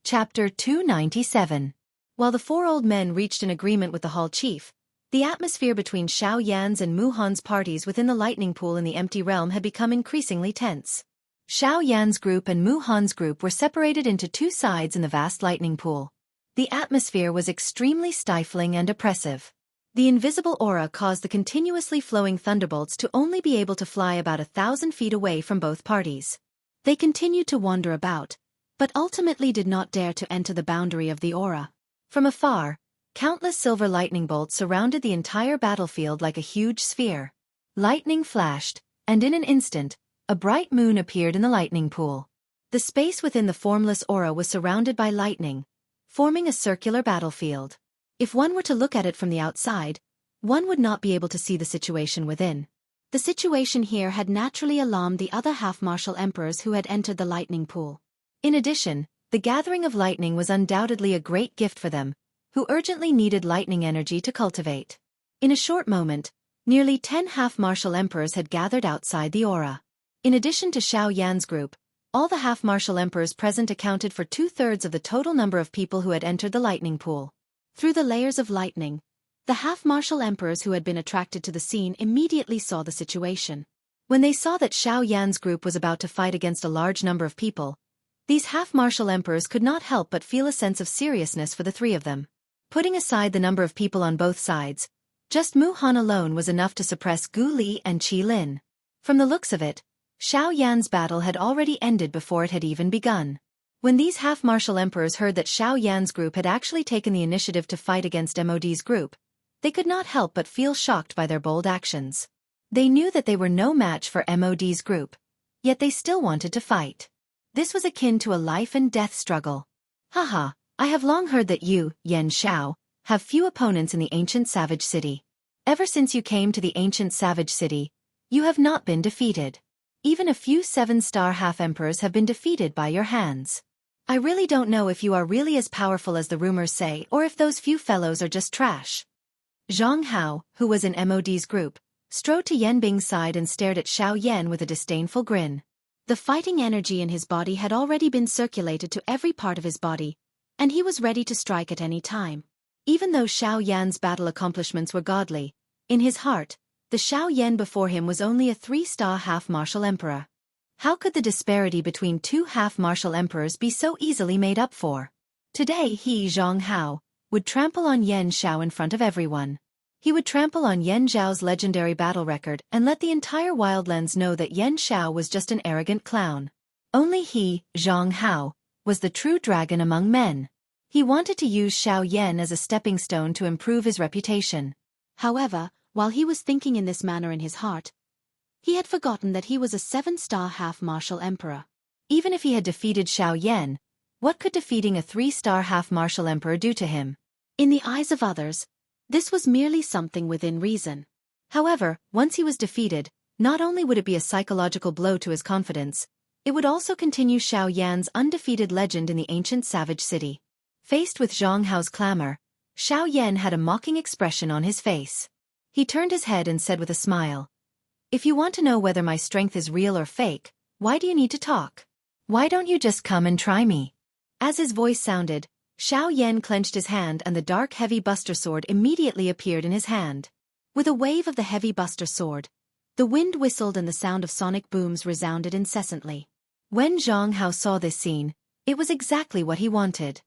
Chapter 297. While the four old men reached an agreement with the hall chief, the atmosphere between Xiao Yan's and Mu Han's parties within the lightning pool in the empty realm had become increasingly tense. Xiao Yan's group and Mu Han's group were separated into two sides in the vast lightning pool. The atmosphere was extremely stifling and oppressive. The invisible aura caused the continuously flowing thunderbolts to only be able to fly about 1,000 feet away from both parties. They continued to wander about, but ultimately did not dare to enter the boundary of the aura. From afar, countless silver lightning bolts surrounded the entire battlefield like a huge sphere. Lightning flashed, and in an instant, a bright moon appeared in the lightning pool. The space within the formless aura was surrounded by lightning, forming a circular battlefield. If one were to look at it from the outside, one would not be able to see the situation within. The situation here had naturally alarmed the other half-martial emperors who had entered the lightning pool. In addition, the gathering of lightning was undoubtedly a great gift for them, who urgently needed lightning energy to cultivate. In a short moment, nearly 10 half-martial emperors had gathered outside the aura. In addition to Xiao Yan's group, all the half-martial emperors present accounted for 2/3 of the total number of people who had entered the lightning pool. Through the layers of lightning, the half-martial emperors who had been attracted to the scene immediately saw the situation. When they saw that Xiao Yan's group was about to fight against a large number of people, these half-martial emperors could not help but feel a sense of seriousness for the three of them. Putting aside the number of people on both sides, just Mu Han alone was enough to suppress Gu Li and Qi Lin. From the looks of it, Xiao Yan's battle had already ended before it had even begun. When these half-martial emperors heard that Xiao Yan's group had actually taken the initiative to fight against MOD's group, they could not help but feel shocked by their bold actions. They knew that they were no match for MOD's group, yet they still wanted to fight. This was akin to a life-and-death struggle. Haha, I have long heard that you, Yan Xiao, have few opponents in the ancient savage city. Ever since you came to the ancient savage city, you have not been defeated. Even a few 7-star half-emperors have been defeated by your hands. I really don't know if you are really as powerful as the rumors say or if those few fellows are just trash. Jianghu, who was in MOD's group, strode to Yan Bing's side and stared at Xiao Yan with a disdainful grin. The fighting energy in his body had already been circulated to every part of his body, and he was ready to strike at any time. Even though Xiao Yan's battle accomplishments were godly, in his heart, the Xiao Yan before him was only a 3-star half-martial emperor. How could the disparity between two half-martial emperors be so easily made up for? Today he, Jianghu, would trample on Yan Xiao in front of everyone. He would trample on Yan Zhao's legendary battle record and let the entire Wildlands know that Yan Xiao was just an arrogant clown. Only he, Jianghu, was the true dragon among men. He wanted to use Xiao Yan as a stepping stone to improve his reputation. However, while he was thinking in this manner in his heart, he had forgotten that he was a 7-star half-martial emperor. Even if he had defeated Xiao Yan, what could defeating a 3-star half-martial emperor do to him? In the eyes of others, this was merely something within reason. However, once he was defeated, not only would it be a psychological blow to his confidence, it would also continue Xiao Yan's undefeated legend in the ancient savage city. Faced with Jianghu's clamor, Xiao Yan had a mocking expression on his face. He turned his head and said with a smile, "If you want to know whether my strength is real or fake, why do you need to talk? Why don't you just come and try me?" As his voice sounded, Xiao Yan clenched his hand and the dark heavy buster sword immediately appeared in his hand. With a wave of the heavy buster sword, the wind whistled and the sound of sonic booms resounded incessantly. When Jianghu saw this scene, it was exactly what he wanted.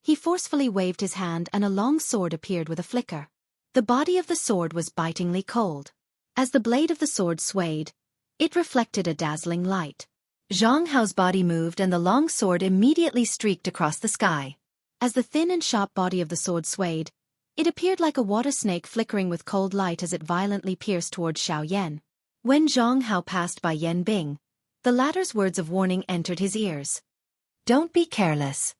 He forcefully waved his hand and a long sword appeared with a flicker. The body of the sword was bitingly cold. As the blade of the sword swayed, it reflected a dazzling light. Jianghu's body moved and the long sword immediately streaked across the sky. As the thin and sharp body of the sword swayed, it appeared like a water snake flickering with cold light as it violently pierced towards Xiao Yan. When Jianghu passed by Yan Bing, the latter's words of warning entered his ears. "Don't be careless.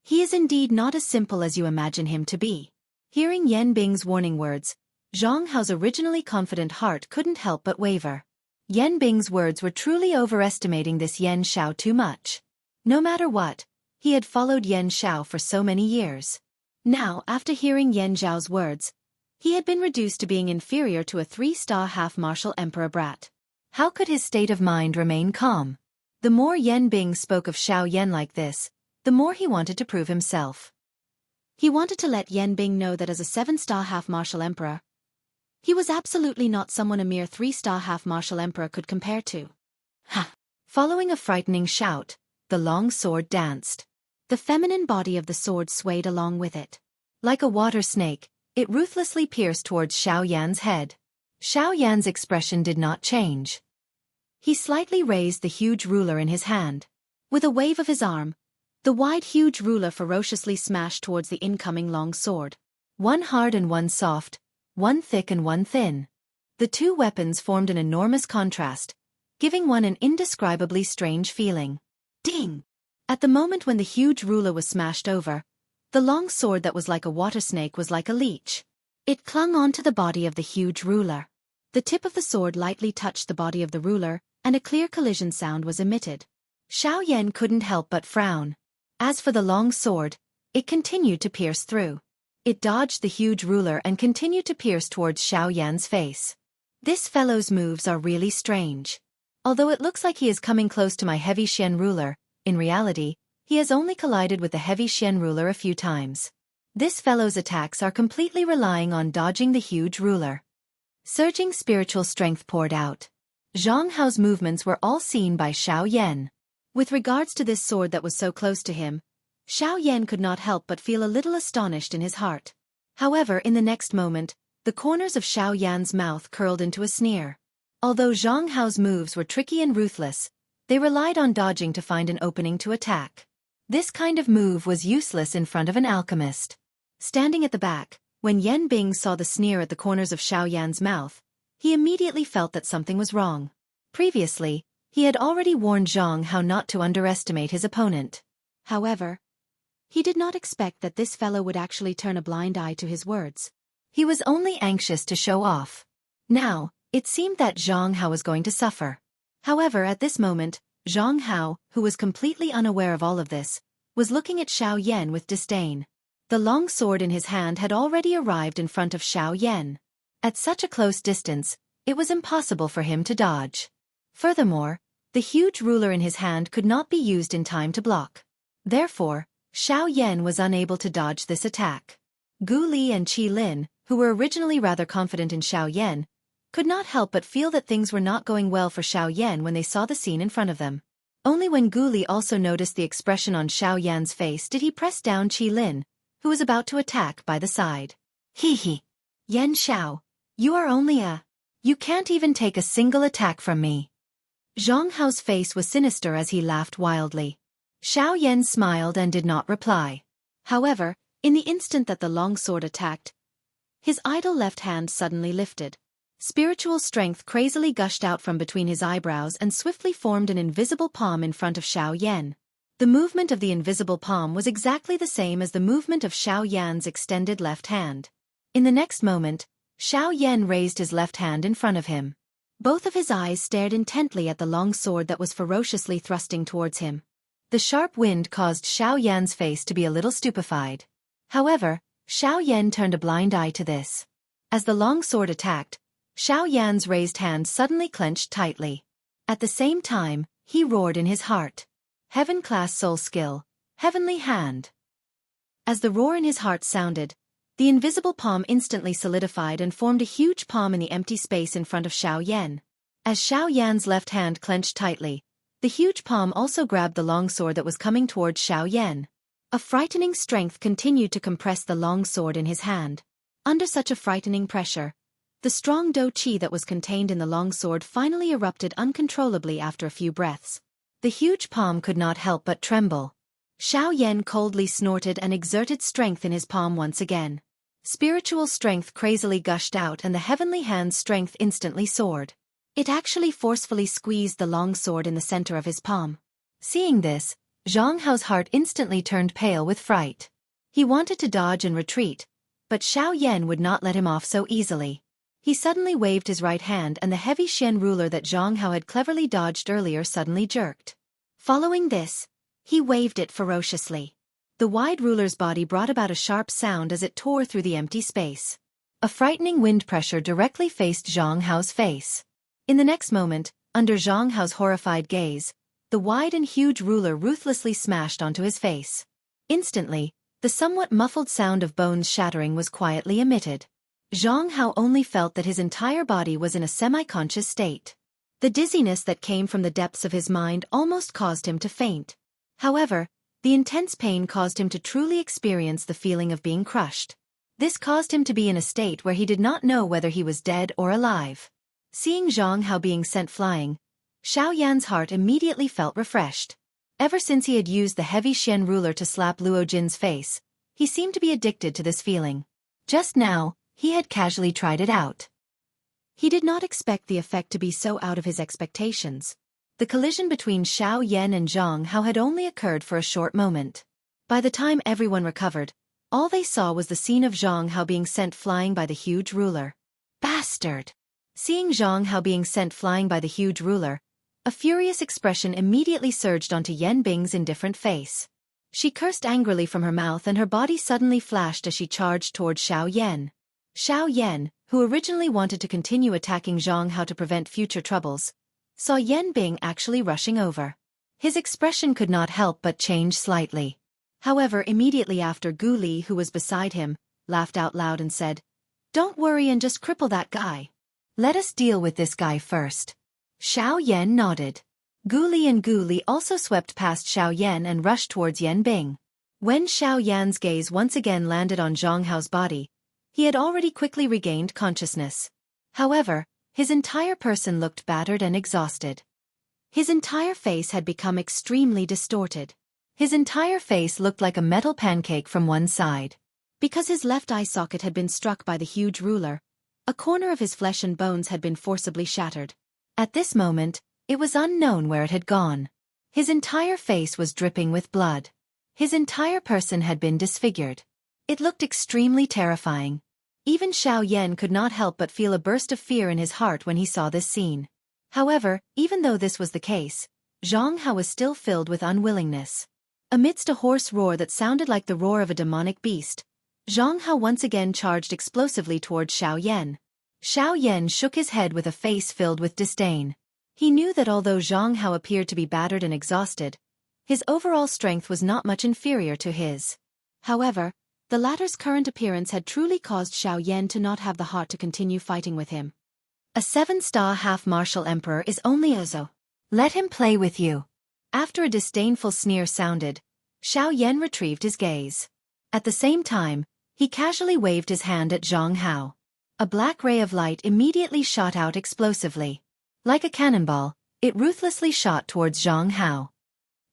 He is indeed not as simple as you imagine him to be." Hearing Yan Bing's warning words, Jianghu's originally confident heart couldn't help but waver. Yan Bing's words were truly overestimating this Yan Xiao too much. No matter what, he had followed Yan Xiao for so many years. Now, after hearing Yan Zhao's words, he had been reduced to being inferior to a 3-star half-martial emperor brat. How could his state of mind remain calm? The more Yan Bing spoke of Xiao Yan like this, the more he wanted to prove himself. He wanted to let Yan Bing know that as a 7-star half-martial emperor, he was absolutely not someone a mere 3-star half-martial emperor could compare to. Ha! Following a frightening shout, the long sword danced. The feminine body of the sword swayed along with it. Like a water snake, it ruthlessly pierced towards Xiao Yan's head. Xiao Yan's expression did not change. He slightly raised the huge ruler in his hand. With a wave of his arm, the wide huge ruler ferociously smashed towards the incoming long sword. One hard and one soft, one thick and one thin. The two weapons formed an enormous contrast, giving one an indescribably strange feeling. Ding! At the moment when the huge ruler was smashed over, the long sword that was like a water snake was like a leech. It clung onto the body of the huge ruler. The tip of the sword lightly touched the body of the ruler, and a clear collision sound was emitted. Xiao Yan couldn't help but frown. As for the long sword, it continued to pierce through. It dodged the huge ruler and continued to pierce towards Xiao Yan's face. This fellow's moves are really strange. Although it looks like he is coming close to my heavy Xian ruler, in reality, he has only collided with the heavy Xian ruler a few times. This fellow's attacks are completely relying on dodging the huge ruler. Surging spiritual strength poured out. Jianghu's movements were all seen by Xiao Yan. With regards to this sword that was so close to him, Xiao Yan could not help but feel a little astonished in his heart. However, in the next moment, the corners of Xiao Yan's mouth curled into a sneer. Although Jianghu's moves were tricky and ruthless, they relied on dodging to find an opening to attack. This kind of move was useless in front of an alchemist. Standing at the back, when Yan Bing saw the sneer at the corners of Xiao Yan's mouth, he immediately felt that something was wrong. Previously, he had already warned Jianghu not to underestimate his opponent. However, he did not expect that this fellow would actually turn a blind eye to his words. He was only anxious to show off. Now, it seemed that Jianghu was going to suffer. However, at this moment, Jianghu, who was completely unaware of all of this, was looking at Xiao Yan with disdain. The long sword in his hand had already arrived in front of Xiao Yan. At such a close distance, it was impossible for him to dodge. Furthermore, the huge ruler in his hand could not be used in time to block. Therefore, Xiao Yan was unable to dodge this attack. Gu Li and Qi Lin, who were originally rather confident in Xiao Yan, could not help but feel that things were not going well for Xiao Yan when they saw the scene in front of them. Only when Gu Li also noticed the expression on Xiao Yan's face did he press down Qi Lin, who was about to attack by the side. Hee. Yan Xiao, you are only you can't even take a single attack from me. Jianghu's face was sinister as he laughed wildly. Xiao Yan smiled and did not reply. However, in the instant that the long sword attacked, his idle left hand suddenly lifted. Spiritual strength crazily gushed out from between his eyebrows and swiftly formed an invisible palm in front of Xiao Yan. The movement of the invisible palm was exactly the same as the movement of Xiao Yan's extended left hand. In the next moment, Xiao Yan raised his left hand in front of him. Both of his eyes stared intently at the long sword that was ferociously thrusting towards him. The sharp wind caused Xiao Yan's face to be a little stupefied. However, Xiao Yan turned a blind eye to this. As the long sword attacked, Xiao Yan's raised hand suddenly clenched tightly. At the same time, he roared in his heart. Heaven-class soul skill, heavenly hand. As the roar in his heart sounded, the invisible palm instantly solidified and formed a huge palm in the empty space in front of Xiao Yan. As Xiao Yan's left hand clenched tightly, the huge palm also grabbed the long sword that was coming towards Xiao Yan. A frightening strength continued to compress the long sword in his hand. Under such a frightening pressure, the strong do qi that was contained in the long sword finally erupted uncontrollably after a few breaths. The huge palm could not help but tremble. Xiao Yan coldly snorted and exerted strength in his palm once again. Spiritual strength crazily gushed out and the heavenly hand's strength instantly soared. It actually forcefully squeezed the long sword in the center of his palm. Seeing this, Jianghu's heart instantly turned pale with fright. He wanted to dodge and retreat, but Xiao Yan would not let him off so easily. He suddenly waved his right hand and the heavy Xian ruler that Jianghu had cleverly dodged earlier suddenly jerked. Following this, he waved it ferociously. The wide ruler's body brought about a sharp sound as it tore through the empty space. A frightening wind pressure directly faced Jianghu's face. In the next moment, under Jianghu's horrified gaze, the wide and huge ruler ruthlessly smashed onto his face. Instantly, the somewhat muffled sound of bones shattering was quietly emitted. Jianghu only felt that his entire body was in a semi-conscious state. The dizziness that came from the depths of his mind almost caused him to faint. However, the intense pain caused him to truly experience the feeling of being crushed. This caused him to be in a state where he did not know whether he was dead or alive. Seeing Jianghu being sent flying, Xiaoyan's heart immediately felt refreshed. Ever since he had used the heavy Xian ruler to slap Luo Jin's face, he seemed to be addicted to this feeling. Just now, he had casually tried it out. He did not expect the effect to be so out of his expectations. The collision between Xiao Yan and Jianghu had only occurred for a short moment. By the time everyone recovered, all they saw was the scene of Jianghu being sent flying by the huge ruler. Bastard! Seeing Jianghu being sent flying by the huge ruler, a furious expression immediately surged onto Yan Bing's indifferent face. She cursed angrily from her mouth and her body suddenly flashed as she charged toward Xiao Yan. Xiao Yan, who originally wanted to continue attacking Jianghu to prevent future troubles, saw Yan Bing actually rushing over. His expression could not help but change slightly. However, immediately after, Gu Li, who was beside him, laughed out loud and said, "Don't worry and just cripple that guy. Let us deal with this guy first." Xiao Yan nodded. Gu Li and Gu Li also swept past Xiao Yan and rushed towards Yan Bing. When Xiao Yan's gaze once again landed on Jianghu's body, he had already quickly regained consciousness. However, his entire person looked battered and exhausted. His entire face had become extremely distorted. His entire face looked like a metal pancake from one side. Because his left eye socket had been struck by the huge ruler, a corner of his flesh and bones had been forcibly shattered. At this moment, it was unknown where it had gone. His entire face was dripping with blood. His entire person had been disfigured. It looked extremely terrifying. Even Xiao Yan could not help but feel a burst of fear in his heart when he saw this scene. However, even though this was the case, Jianghu was still filled with unwillingness. Amidst a hoarse roar that sounded like the roar of a demonic beast, Jianghu once again charged explosively towards Xiao Yan. Xiao Yan shook his head with a face filled with disdain. He knew that although Jianghu appeared to be battered and exhausted, his overall strength was not much inferior to his. However, the latter's current appearance had truly caused Xiao Yan to not have the heart to continue fighting with him. A 7-star half-martial emperor is only Ozo. Let him play with you. After a disdainful sneer sounded, Xiao Yan retrieved his gaze. At the same time, he casually waved his hand at Jianghu. A black ray of light immediately shot out explosively. Like a cannonball, it ruthlessly shot towards Jianghu.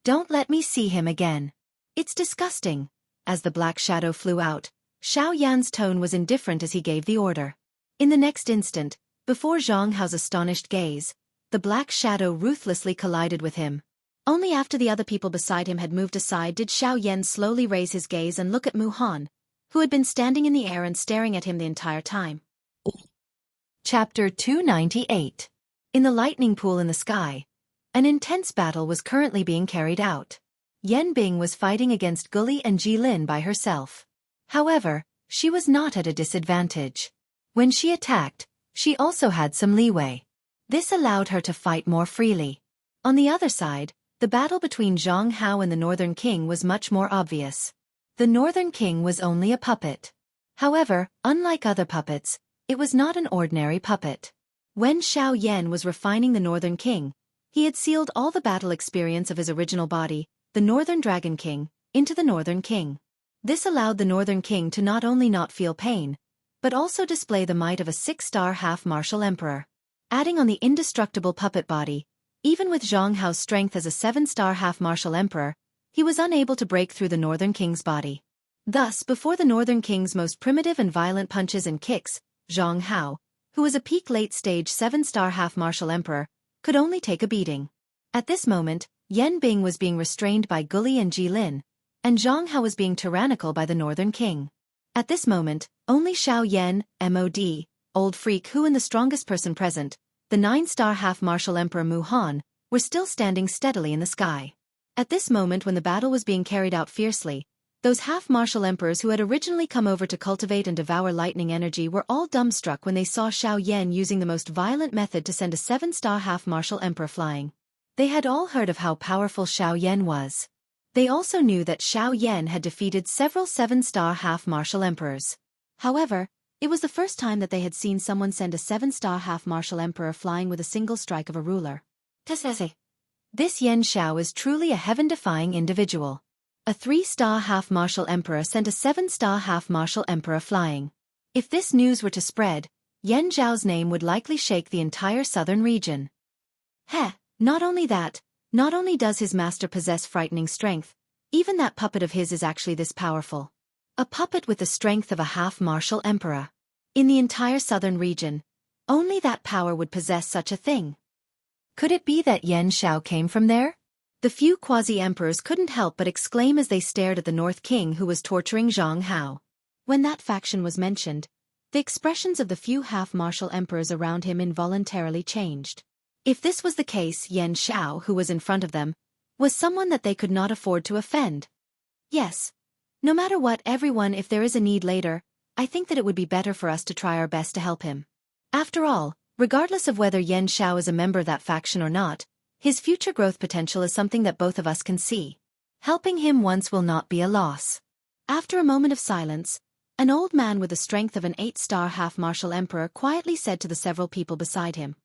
Don't let me see him again. It's disgusting. As the black shadow flew out, Xiao Yan's tone was indifferent as he gave the order. In the next instant, before Jianghu's astonished gaze, the black shadow ruthlessly collided with him. Only after the other people beside him had moved aside did Xiao Yan slowly raise his gaze and look at Mu Han, who had been standing in the air and staring at him the entire time. Chapter 298. In the lightning pool in the sky, an intense battle was currently being carried out. Yan Bing was fighting against Guli and Jilin by herself. However, she was not at a disadvantage. When she attacked, she also had some leeway. This allowed her to fight more freely. On the other side, the battle between Jianghu and the Northern King was much more obvious. The Northern King was only a puppet. However, unlike other puppets, it was not an ordinary puppet. When Xiao Yan was refining the Northern King, he had sealed all the battle experience of his original body, the Northern Dragon King, into the Northern King. This allowed the Northern King to not only not feel pain, but also display the might of a 6-star half-martial emperor. Adding on the indestructible puppet body, even with Jianghu's strength as a 7-star half-martial emperor, he was unable to break through the Northern King's body. Thus, before the Northern King's most primitive and violent punches and kicks, Jianghu, who was a peak late-stage 7-star half-martial emperor, could only take a beating. At this moment, Yan Bing was being restrained by Guli and Jilin, and Jianghu was being tyrannical by the Northern King. At this moment, only Xiao Yan, MOD, Old Freak Who and the strongest person present, the 9-star half-martial emperor Mu Han, were still standing steadily in the sky. At this moment when the battle was being carried out fiercely, those half-martial emperors who had originally come over to cultivate and devour lightning energy were all dumbstruck when they saw Xiao Yan using the most violent method to send a 7-star half-martial emperor flying. They had all heard of how powerful Xiao Yan was. They also knew that Xiao Yan had defeated several 7-star half-martial emperors. However, it was the first time that they had seen someone send a 7-star half-martial emperor flying with a single strike of a ruler. This Yan Xiao is truly a heaven-defying individual. A 3-star half-martial emperor sent a 7-star half-martial emperor flying. If this news were to spread, Yan Zhao's name would likely shake the entire southern region. Not only that, not only does his master possess frightening strength, even that puppet of his is actually this powerful. A puppet with the strength of a half-martial emperor. In the entire southern region, only that power would possess such a thing. Could it be that Yan Xiao came from there? The few quasi-emperors couldn't help but exclaim as they stared at the North King who was torturing Jianghu. When that faction was mentioned, the expressions of the few half-martial emperors around him involuntarily changed. If this was the case, Yan Xiao, who was in front of them, was someone that they could not afford to offend. Yes. No matter what, everyone, if there is a need later, I think that it would be better for us to try our best to help him. After all, regardless of whether Yan Xiao is a member of that faction or not, his future growth potential is something that both of us can see. Helping him once will not be a loss. After a moment of silence, an old man with the strength of an 8-star half-martial emperor quietly said to the several people beside him.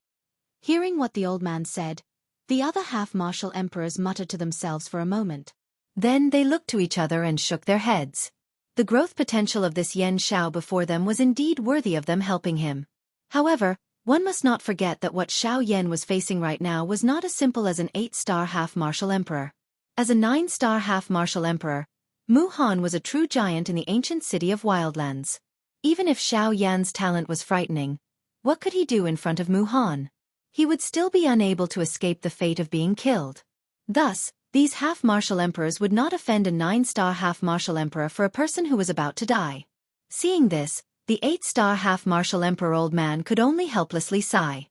Hearing what the old man said, the other half-martial emperors muttered to themselves for a moment. Then they looked to each other and shook their heads. The growth potential of this Yan Xiao before them was indeed worthy of them helping him. However, one must not forget that what Xiao Yan was facing right now was not as simple as an 8-star half-martial emperor. As a 9-star half-martial emperor, Mu Han was a true giant in the ancient city of Wildlands. Even if Xiao Yan's talent was frightening, what could he do in front of Mu Han? He would still be unable to escape the fate of being killed. Thus, these half-martial emperors would not offend a 9-star half-martial emperor for a person who was about to die. Seeing this, the 8-star half-martial emperor old man could only helplessly sigh.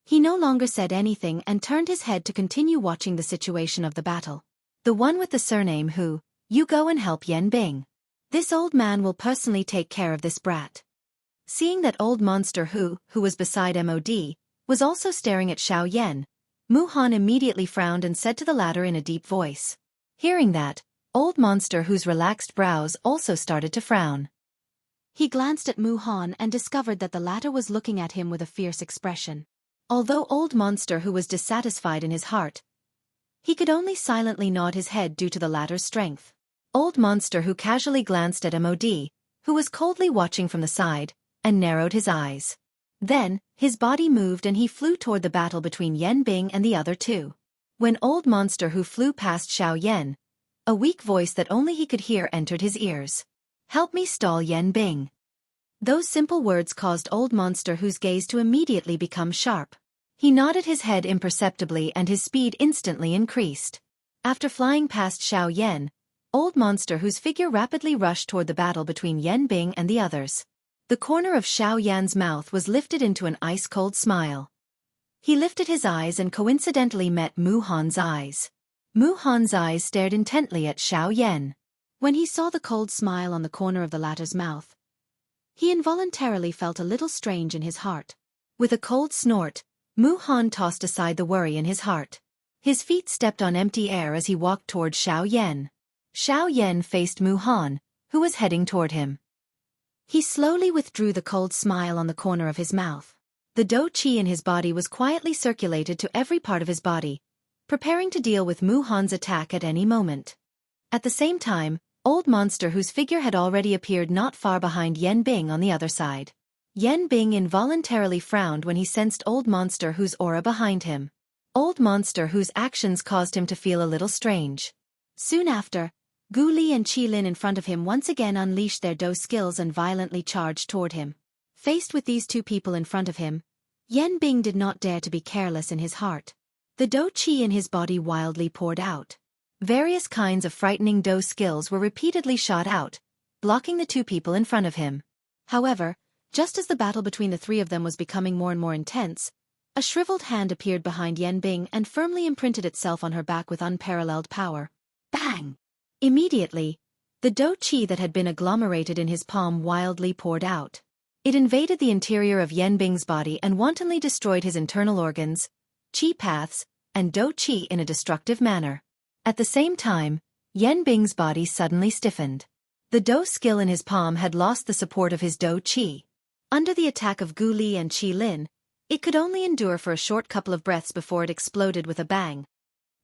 He no longer said anything and turned his head to continue watching the situation of the battle. The one with the surname Hu, you go and help Yan Bing. This old man will personally take care of this brat. Seeing that old monster Hu, who was beside Mod, was also staring at Xiao Yan, Mu Han immediately frowned and said to the latter in a deep voice. Hearing that, old monster Hu's relaxed brows also started to frown. He glanced at Mu Han and discovered that the latter was looking at him with a fierce expression. Although old monster Hu was dissatisfied in his heart, he could only silently nod his head due to the latter's strength. Old monster Hu casually glanced at Mod, who was coldly watching from the side, and narrowed his eyes. Then, his body moved and he flew toward the battle between Yan Bing and the other two. When old monster Hu flew past Xiao Yan, a weak voice that only he could hear entered his ears. Help me stall Yan Bing. Those simple words caused old monster Hu's gaze to immediately become sharp. He nodded his head imperceptibly and his speed instantly increased. After flying past Xiao Yan, old monster Hu's figure rapidly rushed toward the battle between Yan Bing and the others. The corner of Xiao Yan's mouth was lifted into an ice-cold smile. He lifted his eyes and coincidentally met Mu Han's eyes. Mu Han's eyes stared intently at Xiao Yan. When he saw the cold smile on the corner of the latter's mouth, he involuntarily felt a little strange in his heart. With a cold snort, Mu Han tossed aside the worry in his heart. His feet stepped on empty air as he walked toward Xiao Yan. Xiao Yan faced Mu Han, who was heading toward him. He slowly withdrew the cold smile on the corner of his mouth. The dou qi in his body was quietly circulated to every part of his body, preparing to deal with Mu Han's attack at any moment. At the same time, old monster whose figure had already appeared not far behind Yan Bing on the other side. Yan Bing involuntarily frowned when he sensed old monster whose aura behind him. Old monster whose actions caused him to feel a little strange. Soon after, Gu Li and Qi Lin in front of him once again unleashed their dou skills and violently charged toward him. Faced with these two people in front of him, Yan Bing did not dare to be careless in his heart. The dou qi in his body wildly poured out. Various kinds of frightening dou skills were repeatedly shot out, blocking the two people in front of him. However, just as the battle between the three of them was becoming more and more intense, a shriveled hand appeared behind Yan Bing and firmly imprinted itself on her back with unparalleled power. Bang! Immediately, the dou qi that had been agglomerated in his palm wildly poured out. It invaded the interior of Yan Bing's body and wantonly destroyed his internal organs, qi paths, and dou qi in a destructive manner. At the same time, Yan Bing's body suddenly stiffened. The dou skill in his palm had lost the support of his dou qi. Under the attack of Gu Li and Qi Lin, it could only endure for a short couple of breaths before it exploded with a bang.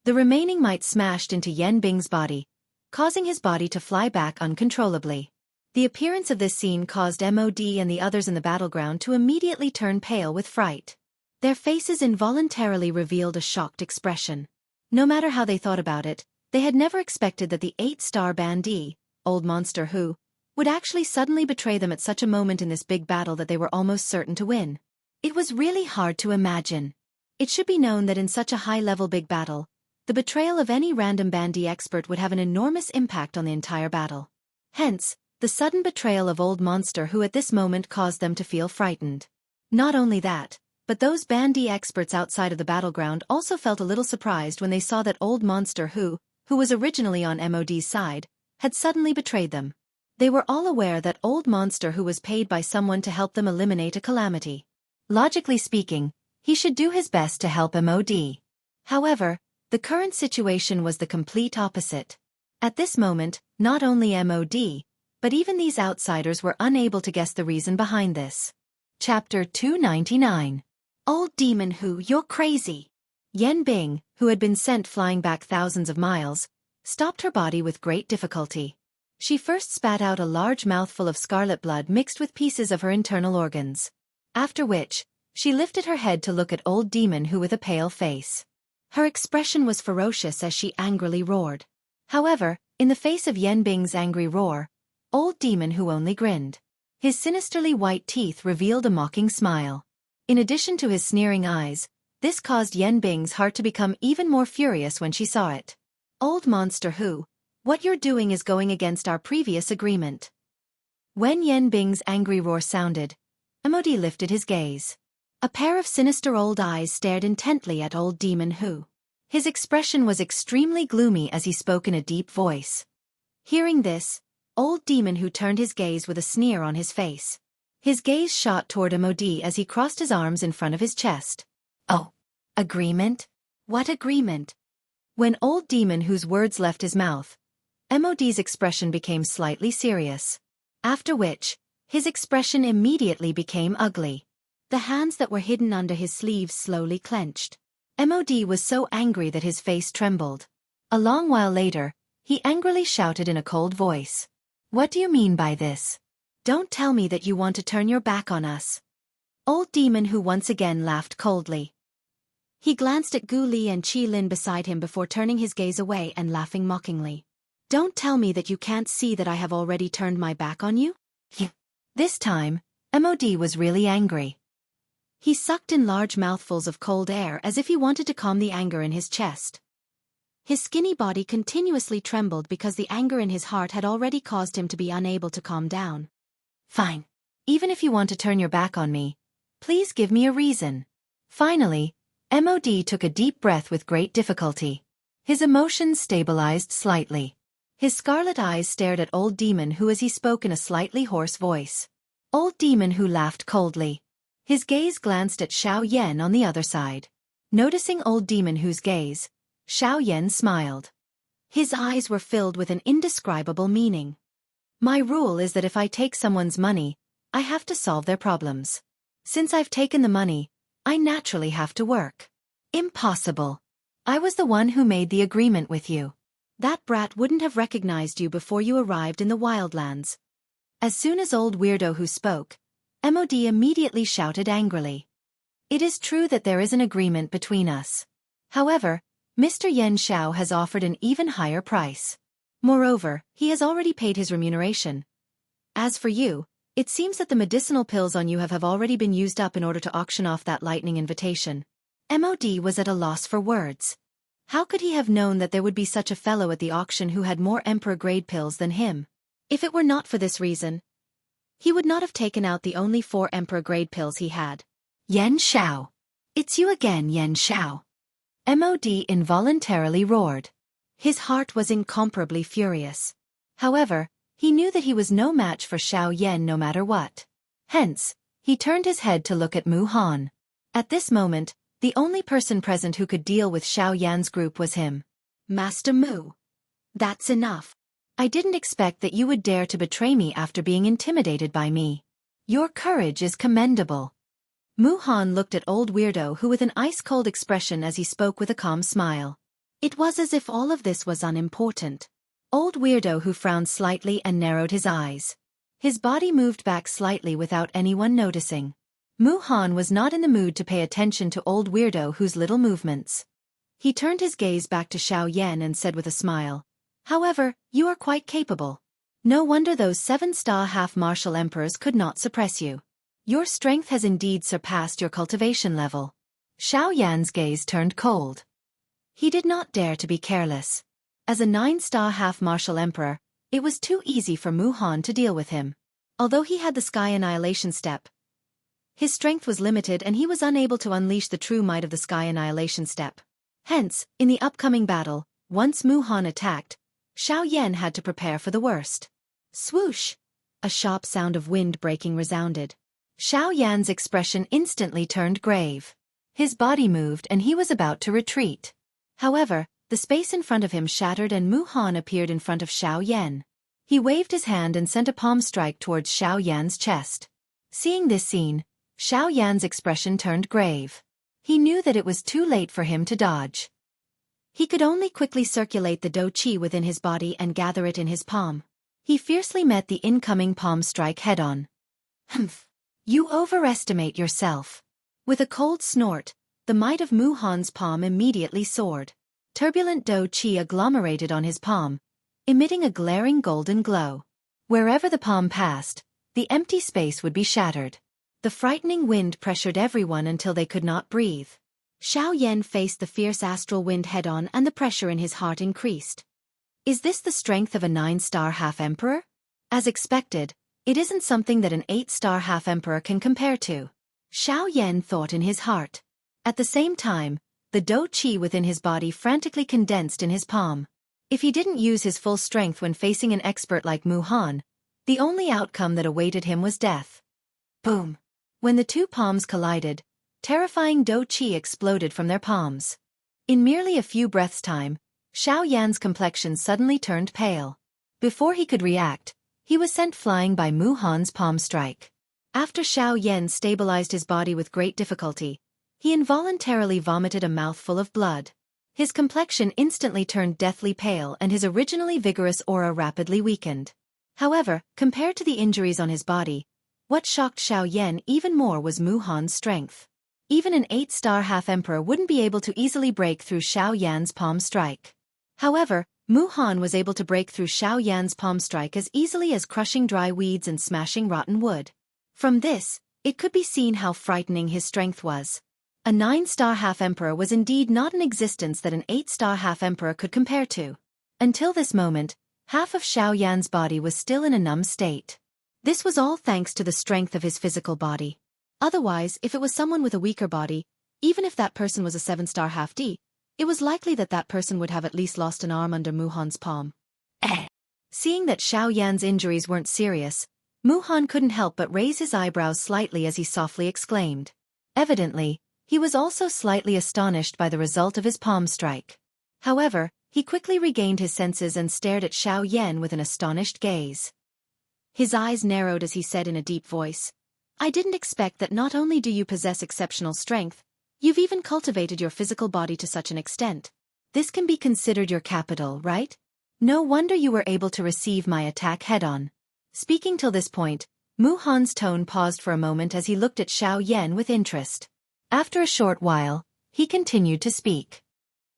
The remaining might smashed into Yan Bing's body, causing his body to fly back uncontrollably. The appearance of this scene caused MOD and the others in the battleground to immediately turn pale with fright. Their faces involuntarily revealed a shocked expression. No matter how they thought about it, they had never expected that the 8-star bandit, Old Monster Who, would actually suddenly betray them at such a moment in this big battle that they were almost certain to win. It was really hard to imagine. It should be known that in such a high-level big battle, the betrayal of any random bandit expert would have an enormous impact on the entire battle. Hence, the sudden betrayal of Old Monster Who at this moment caused them to feel frightened. Not only that, but those bandit experts outside of the battleground also felt a little surprised when they saw that Old Monster Who was originally on MOD's side, had suddenly betrayed them. They were all aware that Old Monster Who was paid by someone to help them eliminate a calamity. Logically speaking, he should do his best to help MOD. However, the current situation was the complete opposite. At this moment, not only MOD, but even these outsiders were unable to guess the reason behind this. Chapter 299. Old Demon Who, you're crazy. Yan Bing, who had been sent flying back thousands of miles, stopped her body with great difficulty. She first spat out a large mouthful of scarlet blood mixed with pieces of her internal organs. After which, she lifted her head to look at Old Demon Who with a pale face. Her expression was ferocious as she angrily roared. However, in the face of Yan Bing's angry roar, Old Demon Who only grinned. His sinisterly white teeth revealed a mocking smile. In addition to his sneering eyes, this caused Yan Bing's heart to become even more furious when she saw it. Old Monster Who, what you're doing is going against our previous agreement. When Yan Bing's angry roar sounded, MOD lifted his gaze. A pair of sinister old eyes stared intently at Old Demon Who. His expression was extremely gloomy as he spoke in a deep voice. Hearing this, Old Demon Who turned his gaze with a sneer on his face. His gaze shot toward MOD as he crossed his arms in front of his chest. Oh, agreement? What agreement? When Old Demon Whose words left his mouth, MOD's expression became slightly serious. After which, his expression immediately became ugly. The hands that were hidden under his sleeves slowly clenched. MOD was so angry that his face trembled. A long while later, he angrily shouted in a cold voice. What do you mean by this? Don't tell me that you want to turn your back on us. Old Demon Who once again laughed coldly. He glanced at Gu Li and Qi Lin beside him before turning his gaze away and laughing mockingly. Don't tell me that you can't see that I have already turned my back on you? This time, MOD was really angry. He sucked in large mouthfuls of cold air as if he wanted to calm the anger in his chest. His skinny body continuously trembled because the anger in his heart had already caused him to be unable to calm down. Fine. Even if you want to turn your back on me, please give me a reason. Finally, MOD took a deep breath with great difficulty. His emotions stabilized slightly. His scarlet eyes stared at Old Demon Who as he spoke in a slightly hoarse voice. Old Demon Who laughed coldly. His gaze glanced at Xiao Yan on the other side. Noticing Old Demon Who's gaze, Xiao Yan smiled. His eyes were filled with an indescribable meaning. My rule is that if I take someone's money, I have to solve their problems. Since I've taken the money, I naturally have to work. Impossible. I was the one who made the agreement with you. That brat wouldn't have recognized you before you arrived in the wildlands. As soon as Old Weirdo Who spoke, MOD immediately shouted angrily. It is true that there is an agreement between us. However, Mr. Yen Xiao has offered an even higher price. Moreover, he has already paid his remuneration. As for you, it seems that the medicinal pills on you have already been used up in order to auction off that lightning invitation. MOD was at a loss for words. How could he have known that there would be such a fellow at the auction who had more emperor-grade pills than him? If it were not for this reason, he would not have taken out the only 4 emperor-grade pills he had. Yen Xiao. It's you again, Yen Xiao. MOD involuntarily roared. His heart was incomparably furious. However, he knew that he was no match for Xiao Yan no matter what. Hence, he turned his head to look at Mu Han. At this moment, The only person present who could deal with Xiao Yan's group was him. Master Mu. That's enough. I didn't expect that you would dare to betray me after being intimidated by me. Your courage is commendable. Mu Han looked at old weirdo who with an ice-cold expression as he spoke with a calm smile. It was as if all of this was unimportant. Old weirdo who frowned slightly and narrowed his eyes. His body moved back slightly without anyone noticing. Mu Han was not in the mood to pay attention to old weirdo whose little movements. He turned his gaze back to Xiao Yan and said with a smile, "However, you are quite capable. No wonder those 7-star half-martial emperors could not suppress you. Your strength has indeed surpassed your cultivation level." Xiao Yan's gaze turned cold. He did not dare to be careless. As a 9-star half-martial emperor, it was too easy for Mu Han to deal with him. Although he had the Sky Annihilation Step, his strength was limited and he was unable to unleash the true might of the Sky Annihilation Step. Hence, in the upcoming battle, once Mu Han attacked, Xiao Yan had to prepare for the worst. Swoosh! A sharp sound of wind breaking resounded. Xiao Yan's expression instantly turned grave. His body moved and he was about to retreat. However, the space in front of him shattered and Mu Han appeared in front of Xiao Yan. He waved his hand and sent a palm strike towards Xiao Yan's chest. Seeing this scene, Xiao Yan's expression turned grave. He knew that it was too late for him to dodge. He could only quickly circulate the Do Qi within his body and gather it in his palm. He fiercely met the incoming palm strike head-on. Humph! You overestimate yourself. With a cold snort, the might of Mu Han's palm immediately soared. Turbulent Do Qi agglomerated on his palm, emitting a glaring golden glow. Wherever the palm passed, the empty space would be shattered. The frightening wind pressured everyone until they could not breathe. Xiao Yan faced the fierce astral wind head-on and the pressure in his heart increased. Is this the strength of a 9-star half-emperor? As expected, it isn't something that an 8-star half-emperor can compare to. Xiao Yan thought in his heart. At the same time, the Do Qi within his body frantically condensed in his palm. If he didn't use his full strength when facing an expert like Mu Han, the only outcome that awaited him was death. Boom! When the two palms collided, terrifying Do Qi exploded from their palms. In merely a few breaths' time, Xiao Yan's complexion suddenly turned pale. Before he could react, he was sent flying by Mu Han's palm strike. After Xiao Yan stabilized his body with great difficulty, he involuntarily vomited a mouthful of blood. His complexion instantly turned deathly pale and his originally vigorous aura rapidly weakened. However, compared to the injuries on his body, what shocked Xiao Yan even more was Mu Han's strength. Even an 8-star half-emperor wouldn't be able to easily break through Xiao Yan's palm strike. However, Mu Han was able to break through Xiao Yan's palm strike as easily as crushing dry weeds and smashing rotten wood. From this, it could be seen how frightening his strength was. A 9-star half-emperor was indeed not an existence that an 8-star half-emperor could compare to. Until this moment, half of Xiao Yan's body was still in a numb state. This was all thanks to the strength of his physical body. Otherwise, if it was someone with a weaker body, even if that person was a 7-star half-D, it was likely that that person would have at least lost an arm under Mu Han's palm. Seeing that Xiao Yan's injuries weren't serious, Mu Han couldn't help but raise his eyebrows slightly as he softly exclaimed. Evidently, he was also slightly astonished by the result of his palm strike. However, he quickly regained his senses and stared at Xiao Yan with an astonished gaze. His eyes narrowed as he said in a deep voice, "I didn't expect that not only do you possess exceptional strength, you've even cultivated your physical body to such an extent. This can be considered your capital, right? No wonder you were able to receive my attack head-on." Speaking till this point, Mu Han's tone paused for a moment as he looked at Xiao Yan with interest. After a short while, he continued to speak.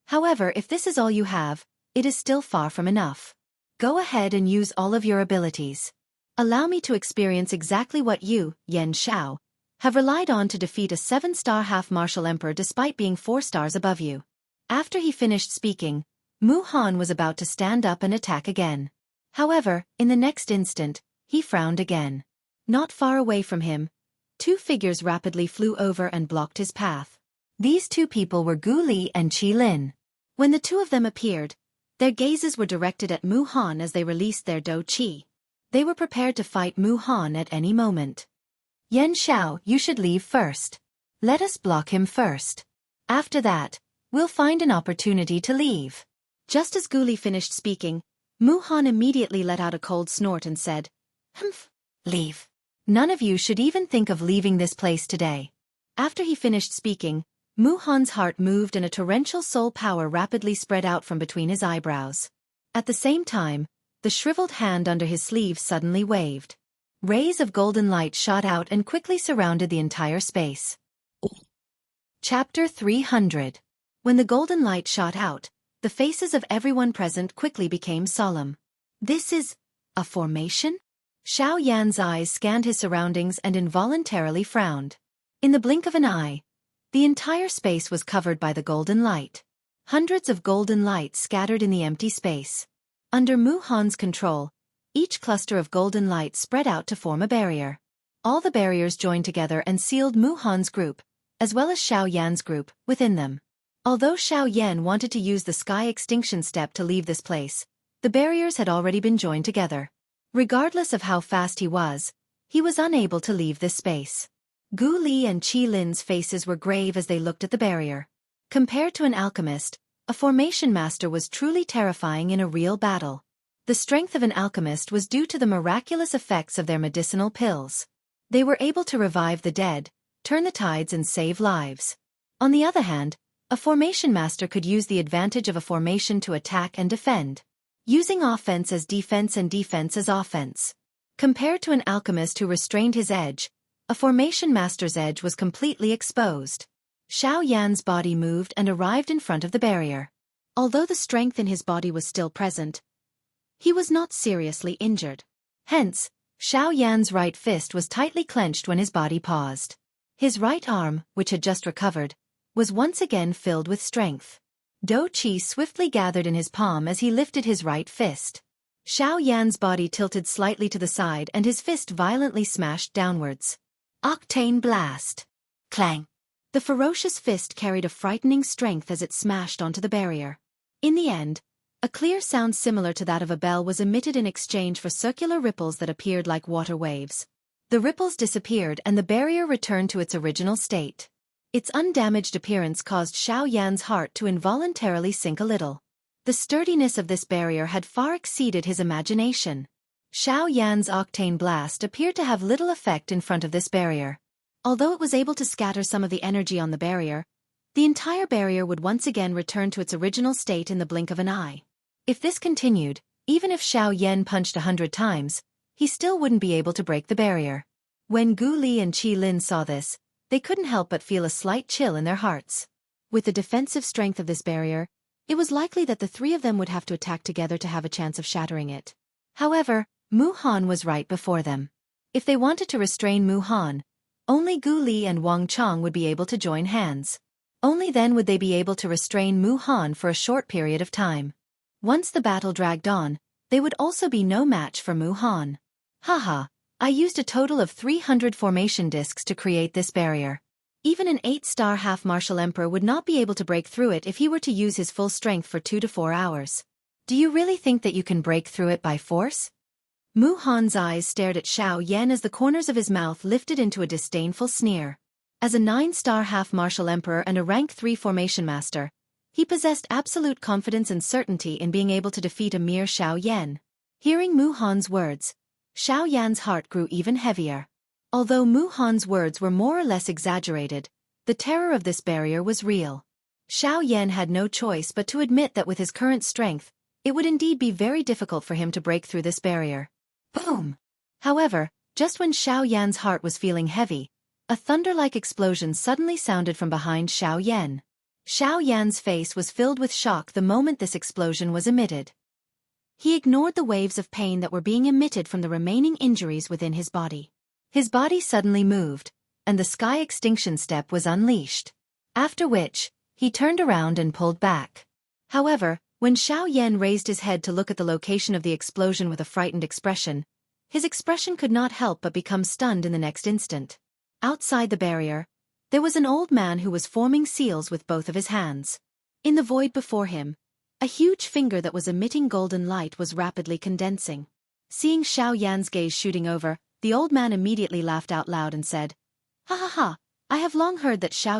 "However, if this is all you have, it is still far from enough. Go ahead and use all of your abilities. Allow me to experience exactly what you, Yan Xiao, have relied on to defeat a 7-star half-martial emperor despite being 4 stars above you." After he finished speaking, Mu Han was about to stand up and attack again. However, in the next instant, he frowned again. Not far away from him, 2 figures rapidly flew over and blocked his path. These 2 people were Gu Li and Qi Lin. When the 2 of them appeared, their gazes were directed at Mu Han as they released their Do Qi. They were prepared to fight Mu Han at any moment. "Yan Xiao, you should leave first. Let us block him first." After that, we'll find an opportunity to leave. Just as Gu Li finished speaking, Mu Han immediately let out a cold snort and said, "Humph, leave. None of you should even think of leaving this place today." After he finished speaking, Mu Han's heart moved and a torrential soul power rapidly spread out from between his eyebrows. At the same time, the shriveled hand under his sleeve suddenly waved. Rays of golden light shot out and quickly surrounded the entire space. Chapter 300. When the golden light shot out, the faces of everyone present quickly became solemn. "This is a formation?" Xiao Yan's eyes scanned his surroundings and involuntarily frowned. In the blink of an eye, the entire space was covered by the golden light. Hundreds of golden lights scattered in the empty space. Under Mu Han's control, each cluster of golden light spread out to form a barrier. All the barriers joined together and sealed Mu Han's group, as well as Xiao Yan's group, within them. Although Xiao Yan wanted to use the sky extinction step to leave this place, the barriers had already been joined together. Regardless of how fast he was unable to leave this space. Gu Li and Qi Lin's faces were grave as they looked at the barrier. Compared to an alchemist, a formation master was truly terrifying in a real battle. The strength of an alchemist was due to the miraculous effects of their medicinal pills. They were able to revive the dead, turn the tides and save lives. On the other hand, a formation master could use the advantage of a formation to attack and defend, using offense as defense and defense as offense. Compared to an alchemist who restrained his edge, a formation master's edge was completely exposed. Xiao Yan's body moved and arrived in front of the barrier. Although the strength in his body was still present, he was not seriously injured. Hence, Xiao Yan's right fist was tightly clenched when his body paused. His right arm, which had just recovered, was once again filled with strength. Do Qi swiftly gathered in his palm as he lifted his right fist. Xiao Yan's body tilted slightly to the side and his fist violently smashed downwards. Octane blast. Clang. The ferocious fist carried a frightening strength as it smashed onto the barrier. In the end, a clear sound similar to that of a bell was emitted in exchange for circular ripples that appeared like water waves. The ripples disappeared and the barrier returned to its original state. Its undamaged appearance caused Xiao Yan's heart to involuntarily sink a little. The sturdiness of this barrier had far exceeded his imagination. Xiao Yan's octane blast appeared to have little effect in front of this barrier. Although it was able to scatter some of the energy on the barrier, the entire barrier would once again return to its original state in the blink of an eye. If this continued, even if Xiao Yan punched 100 times, he still wouldn't be able to break the barrier. When Gu Li and Qi Lin saw this, they couldn't help but feel a slight chill in their hearts. With the defensive strength of this barrier, it was likely that the three of them would have to attack together to have a chance of shattering it. However, Mu Han was right before them. If they wanted to restrain Mu Han, only Gu Li and Wang Chong would be able to join hands. Only then would they be able to restrain Mu Han for a short period of time. Once the battle dragged on, they would also be no match for Mu Han. Haha, I used a total of 300 formation discs to create this barrier. Even an 8-star half-martial emperor would not be able to break through it if he were to use his full strength for 2 to 4 hours. Do you really think that you can break through it by force? Mu Han's eyes stared at Xiao Yan as the corners of his mouth lifted into a disdainful sneer. As a 9-star half-martial emperor and a rank 3 formation master, he possessed absolute confidence and certainty in being able to defeat a mere Xiao Yan. Hearing Mu Han's words, Xiao Yan's heart grew even heavier. Although Mu Han's words were more or less exaggerated, the terror of this barrier was real. Xiao Yan had no choice but to admit that with his current strength, it would indeed be very difficult for him to break through this barrier. Boom! However, just when Xiao Yan's heart was feeling heavy, a thunder-like explosion suddenly sounded from behind Xiao Yan. Xiao Yan's face was filled with shock the moment this explosion was emitted. He ignored the waves of pain that were being emitted from the remaining injuries within his body. His body suddenly moved, and the sky extinction step was unleashed. After which, he turned around and pulled back. However, when Xiao Yan raised his head to look at the location of the explosion with a frightened expression, his expression could not help but become stunned in the next instant. Outside the barrier, there was an old man who was forming seals with both of his hands. In the void before him, a huge finger that was emitting golden light was rapidly condensing. Seeing Xiao Yan's gaze shooting over, the old man immediately laughed out loud and said, "Ha ha ha, I have long heard that Xiao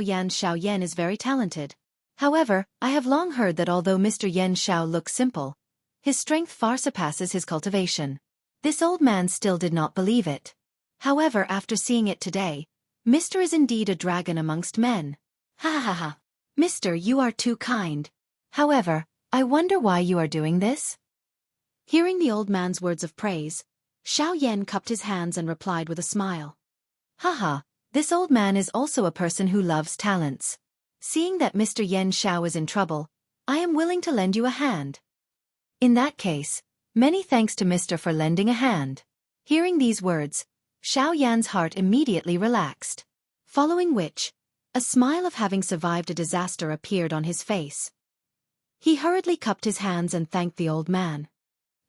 Yan is very talented. However, I have long heard that although Mr. Yan Xiao looks simple, his strength far surpasses his cultivation. This old man still did not believe it. However, after seeing it today, Mr. is indeed a dragon amongst men. Ha ha ha. Mr., you are too kind. However, I wonder why you are doing this? Hearing the old man's words of praise, Xiao Yan cupped his hands and replied with a smile. Haha, this old man is also a person who loves talents. Seeing that Mr. Yan Xiao is in trouble, I am willing to lend you a hand. In that case, many thanks to Mr. for lending a hand. Hearing these words, Xiao Yan's heart immediately relaxed. Following which, a smile of having survived a disaster appeared on his face. He hurriedly cupped his hands and thanked the old man.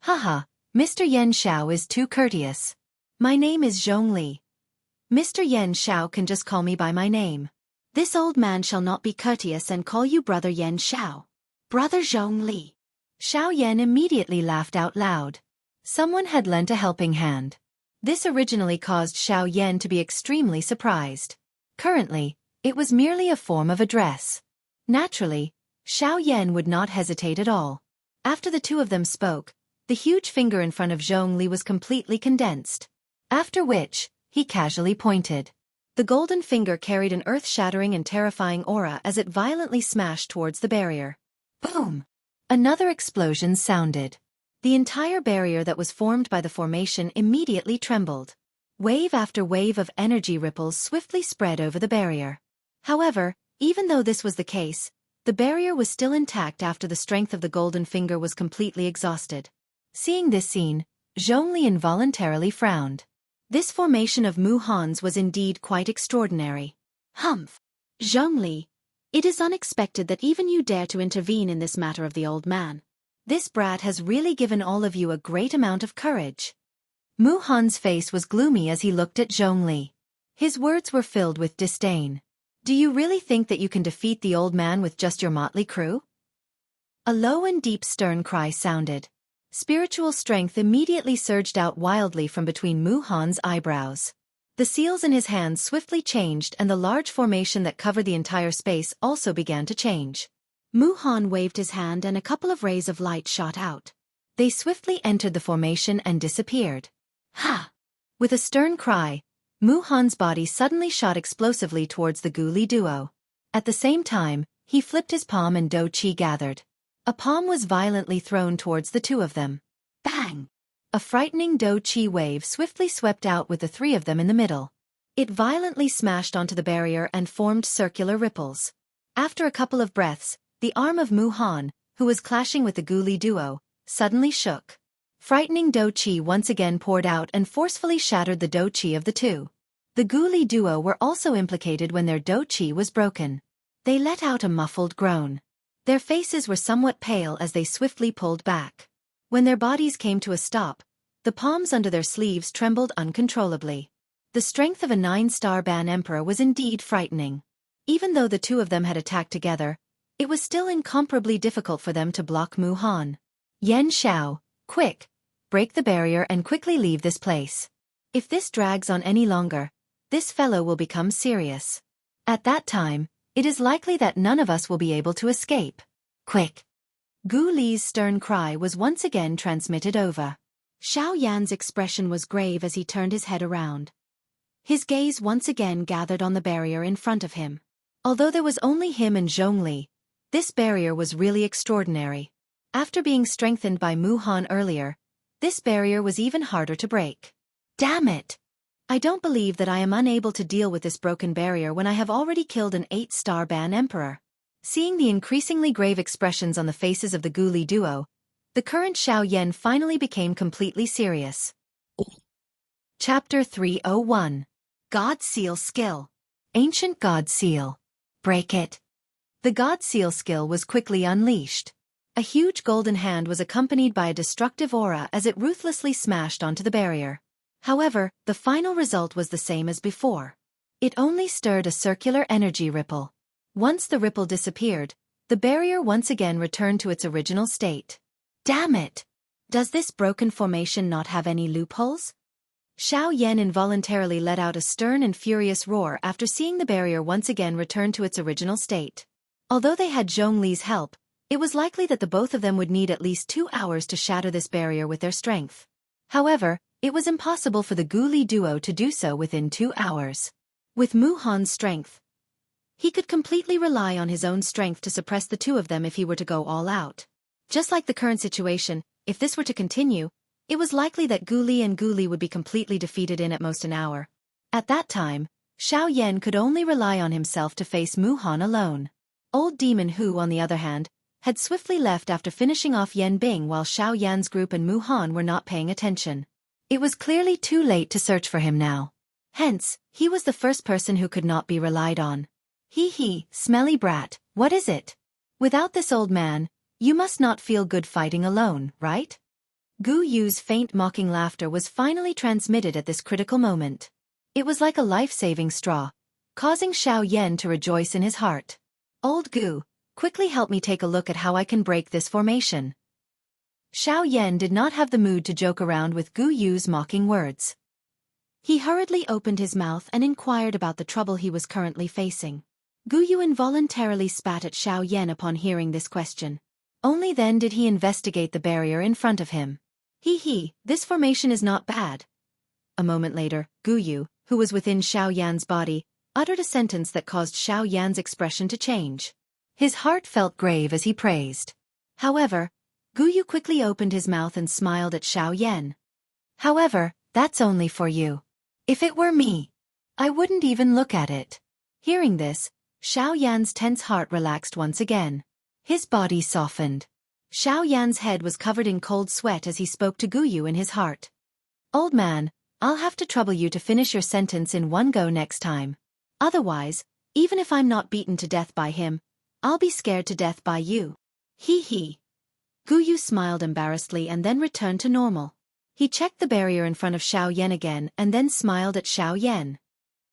Haha, Mr. Yan Xiao is too courteous. My name is Zhongli. Mr. Yan Xiao can just call me by my name. This old man shall not be courteous and call you Brother Yan Xiao. Brother Zhongli. Xiao Yan immediately laughed out loud. Someone had lent a helping hand. This originally caused Xiao Yan to be extremely surprised. Currently, it was merely a form of address. Naturally, Xiao Yan would not hesitate at all. After the two of them spoke, the huge finger in front of Zhongli was completely condensed. After which, he casually pointed. The golden finger carried an earth-shattering and terrifying aura as it violently smashed towards the barrier. Boom! Another explosion sounded. The entire barrier that was formed by the formation immediately trembled. Wave after wave of energy ripples swiftly spread over the barrier. However, even though this was the case, the barrier was still intact after the strength of the golden finger was completely exhausted. Seeing this scene, Zhongli involuntarily frowned. This formation of Muhan's was indeed quite extraordinary. Humph! Zhongli, it is unexpected that even you dare to intervene in this matter of the old man. This brat has really given all of you a great amount of courage. Muhan's face was gloomy as he looked at Zhongli. His words were filled with disdain. Do you really think that you can defeat the old man with just your motley crew? A low and deep stern cry sounded. Spiritual strength immediately surged out wildly from between Muhan's eyebrows. The seals in his hands swiftly changed and the large formation that covered the entire space also began to change. Muhan waved his hand and a couple of rays of light shot out. They swiftly entered the formation and disappeared. Ha! With a stern cry, Muhan's body suddenly shot explosively towards the Guli duo. At the same time, he flipped his palm and Do Chi gathered. A palm was violently thrown towards the two of them. Bang! A frightening Do Chi wave swiftly swept out with the three of them in the middle. It violently smashed onto the barrier and formed circular ripples. After a couple of breaths, the arm of Muhan, who was clashing with the Guli duo, suddenly shook. Frightening Do Chi once again poured out and forcefully shattered the Do Chi of the two. The Guli duo were also implicated when their Do Chi was broken. They let out a muffled groan. Their faces were somewhat pale as they swiftly pulled back. When their bodies came to a stop, the palms under their sleeves trembled uncontrollably. The strength of a 9-star ban emperor was indeed frightening. Even though the two of them had attacked together, it was still incomparably difficult for them to block Muhan. Yan Xiao, quick! Break the barrier and quickly leave this place. If this drags on any longer, this fellow will become serious. At that time, it is likely that none of us will be able to escape. Quick! Gu Li's stern cry was once again transmitted over. Xiao Yan's expression was grave as he turned his head around. His gaze once again gathered on the barrier in front of him. Although there was only him and Zhongli, this barrier was really extraordinary. After being strengthened by Muhan earlier, this barrier was even harder to break. Damn it! I don't believe that I am unable to deal with this broken barrier when I have already killed an 8-star ban emperor. Seeing the increasingly grave expressions on the faces of the Guli duo, the current Xiao Yan finally became completely serious. Chapter 301. God Seal Skill. Ancient God Seal. Break it. The God Seal skill was quickly unleashed. A huge golden hand was accompanied by a destructive aura as it ruthlessly smashed onto the barrier. However, the final result was the same as before. It only stirred a circular energy ripple. Once the ripple disappeared, the barrier once again returned to its original state. Damn it! Does this broken formation not have any loopholes? Xiao Yan involuntarily let out a stern and furious roar after seeing the barrier once again return to its original state. Although they had Zhongli's help, it was likely that the both of them would need at least 2 hours to shatter this barrier with their strength. However, it was impossible for the Guli duo to do so within 2 hours. With Mu Han's strength, he could completely rely on his own strength to suppress the two of them if he were to go all out. Just like the current situation, if this were to continue, it was likely that Guli and Guli would be completely defeated in at most an hour. At that time, Xiao Yan could only rely on himself to face Mu Han alone. Old Demon Hu, on the other hand, had swiftly left after finishing off Yan Bing while Xiao Yan's group and Mu Han were not paying attention. It was clearly too late to search for him now. Hence, he was the first person who could not be relied on. He, smelly brat, what is it? Without this old man, you must not feel good fighting alone, right? Gu Yu's faint mocking laughter was finally transmitted at this critical moment. It was like a life-saving straw, causing Xiao Yan to rejoice in his heart. Old Gu, quickly help me take a look at how I can break this formation. Xiao Yan did not have the mood to joke around with Gu Yu's mocking words. He hurriedly opened his mouth and inquired about the trouble he was currently facing. Gu Yu involuntarily spat at Xiao Yan upon hearing this question. Only then did he investigate the barrier in front of him. This formation is not bad. A moment later, Gu Yu, who was within Xiao Yan's body, uttered a sentence that caused Xiao Yan's expression to change. His heart felt grave as he praised. However, Gu Yu quickly opened his mouth and smiled at Xiao Yan. However, that's only for you. If it were me, I wouldn't even look at it. Hearing this, Xiao Yan's tense heart relaxed once again. His body softened. Xiao Yan's head was covered in cold sweat as he spoke to Gu Yu in his heart. Old man, I'll have to trouble you to finish your sentence in one go next time. Otherwise, even if I'm not beaten to death by him, I'll be scared to death by you. Gu Yu smiled embarrassedly and then returned to normal. He checked the barrier in front of Xiao Yan again and then smiled at Xiao Yan.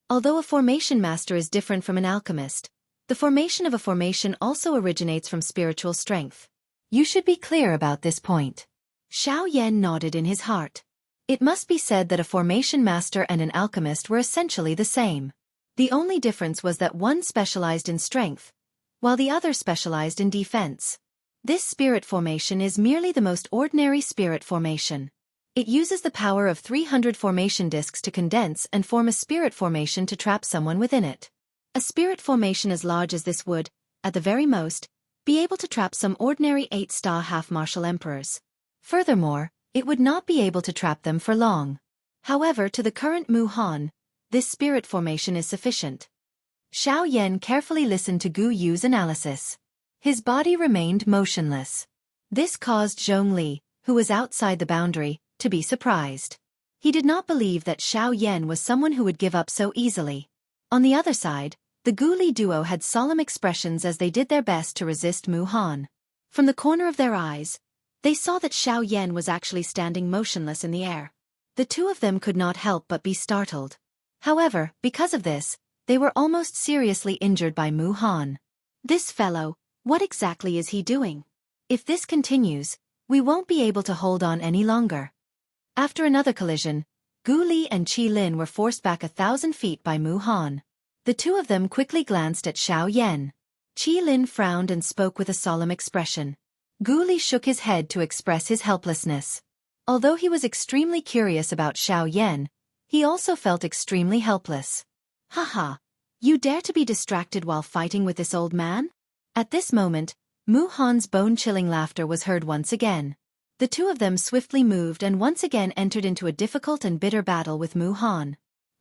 Although a formation master is different from an alchemist, the formation of a formation also originates from spiritual strength. You should be clear about this point. Xiao Yan nodded in his heart. It must be said that a formation master and an alchemist were essentially the same. The only difference was that one specialized in strength, while the other specialized in defense. This spirit formation is merely the most ordinary spirit formation. It uses the power of 300 formation discs to condense and form a spirit formation to trap someone within it. A spirit formation as large as this would, at the very most, be able to trap some ordinary 8-star half-martial emperors. Furthermore, it would not be able to trap them for long. However, to the current Mu Han, this spirit formation is sufficient. Xiao Yan carefully listened to Gu Yu's analysis. His body remained motionless. This caused Zhongli, who was outside the boundary, to be surprised. He did not believe that Xiao Yan was someone who would give up so easily. On the other side, the Guli duo had solemn expressions as they did their best to resist Mu Han. From the corner of their eyes, they saw that Xiao Yan was actually standing motionless in the air. The two of them could not help but be startled. However, because of this, they were almost seriously injured by Mu Han. This fellow, what exactly is he doing? If this continues, we won't be able to hold on any longer. After another collision, Gu Li and Qi Lin were forced back 1,000 feet by Mu Han. The two of them quickly glanced at Xiao Yan. Qi Lin frowned and spoke with a solemn expression. Gu Li shook his head to express his helplessness. Although he was extremely curious about Xiao Yan, he also felt extremely helpless. You dare to be distracted while fighting with this old man? At this moment, Mu Han's bone-chilling laughter was heard once again. The two of them swiftly moved and once again entered into a difficult and bitter battle with Mu Han.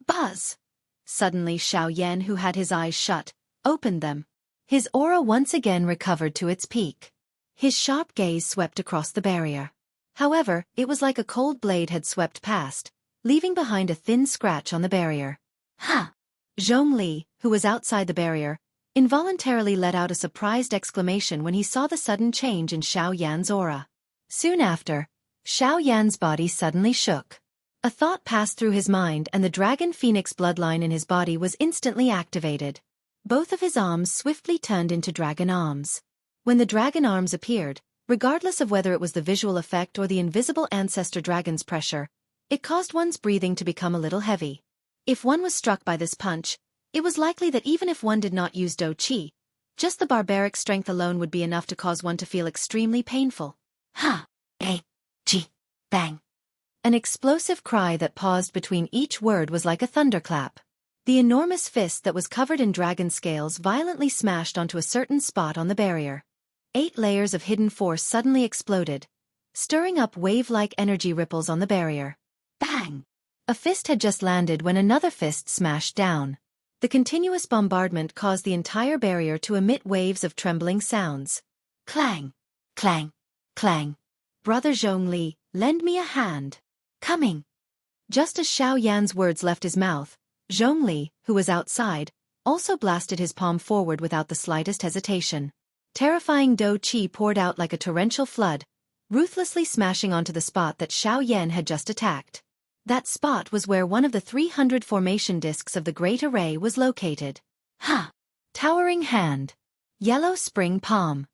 Buzz! Suddenly Xiao Yan, who had his eyes shut, opened them. His aura once again recovered to its peak. His sharp gaze swept across the barrier. However, it was like a cold blade had swept past, leaving behind a thin scratch on the barrier. Zhongli, who was outside the barrier, involuntarily let out a surprised exclamation when he saw the sudden change in Xiao Yan's aura. Soon after, Xiao Yan's body suddenly shook. A thought passed through his mind and the dragon phoenix bloodline in his body was instantly activated. Both of his arms swiftly turned into dragon arms. When the dragon arms appeared, regardless of whether it was the visual effect or the invisible ancestor dragon's pressure, It caused one's breathing to become a little heavy. If one was struck by this punch, it was likely that even if one did not use Do Qi, just the barbaric strength alone would be enough to cause one to feel extremely painful. Ha! A! Ji! Bang! An explosive cry that paused between each word was like a thunderclap. The enormous fist that was covered in dragon scales violently smashed onto a certain spot on the barrier. 8 layers of hidden force suddenly exploded, stirring up wave-like energy ripples on the barrier. Bang! A fist had just landed when another fist smashed down. The continuous bombardment caused the entire barrier to emit waves of trembling sounds. Clang! Clang! Clang! Brother Zhongli, lend me a hand. Coming! Just as Xiao Yan's words left his mouth, Zhongli, who was outside, also blasted his palm forward without the slightest hesitation. Terrifying Do Qi poured out like a torrential flood, ruthlessly smashing onto the spot that Xiao Yan had just attacked. That spot was where one of the 300 formation discs of the Great Array was located. Ha! Towering hand. Yellow spring palm.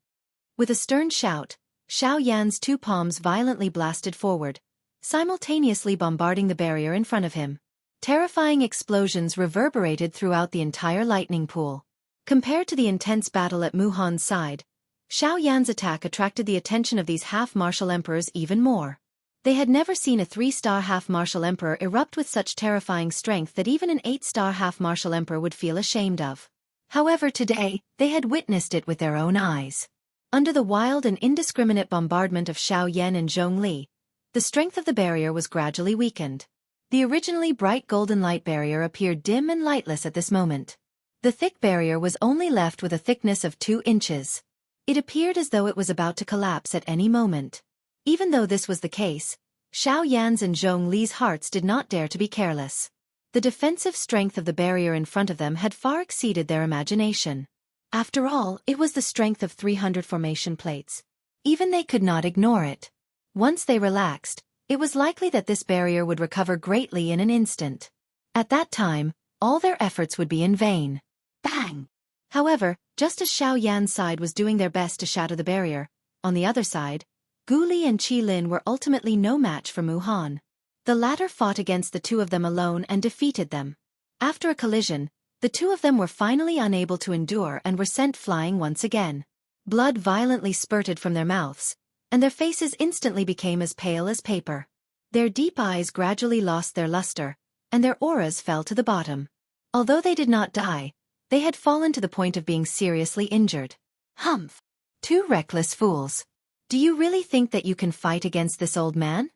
With a stern shout, Xiao Yan's 2 palms violently blasted forward, simultaneously bombarding the barrier in front of him. Terrifying explosions reverberated throughout the entire lightning pool. Compared to the intense battle at Mu Han's side, Xiao Yan's attack attracted the attention of these half-martial emperors even more. They had never seen a 3-star half-martial emperor erupt with such terrifying strength that even an 8-star half-martial emperor would feel ashamed of. However, today, they had witnessed it with their own eyes. Under the wild and indiscriminate bombardment of Xiao Yan and Zhongli, the strength of the barrier was gradually weakened. The originally bright golden light barrier appeared dim and lightless at this moment. The thick barrier was only left with a thickness of 2 inches. It appeared as though it was about to collapse at any moment. Even though this was the case, Xiao Yan's and Zhongli's hearts did not dare to be careless. The defensive strength of the barrier in front of them had far exceeded their imagination. After all, it was the strength of 300 formation plates. Even they could not ignore it. Once they relaxed, it was likely that this barrier would recover greatly in an instant. At that time, all their efforts would be in vain. Bang! However, just as Xiao Yan's side was doing their best to shatter the barrier, on the other side, Gu Li and Qi Lin were ultimately no match for Mu Han. The latter fought against the 2 of them alone and defeated them. After a collision, the 2 of them were finally unable to endure and were sent flying once again. Blood violently spurted from their mouths, and their faces instantly became as pale as paper. Their deep eyes gradually lost their luster, and their auras fell to the bottom. Although they did not die, they had fallen to the point of being seriously injured. Humph! 2 reckless fools. Do you really think that you can fight against this old man?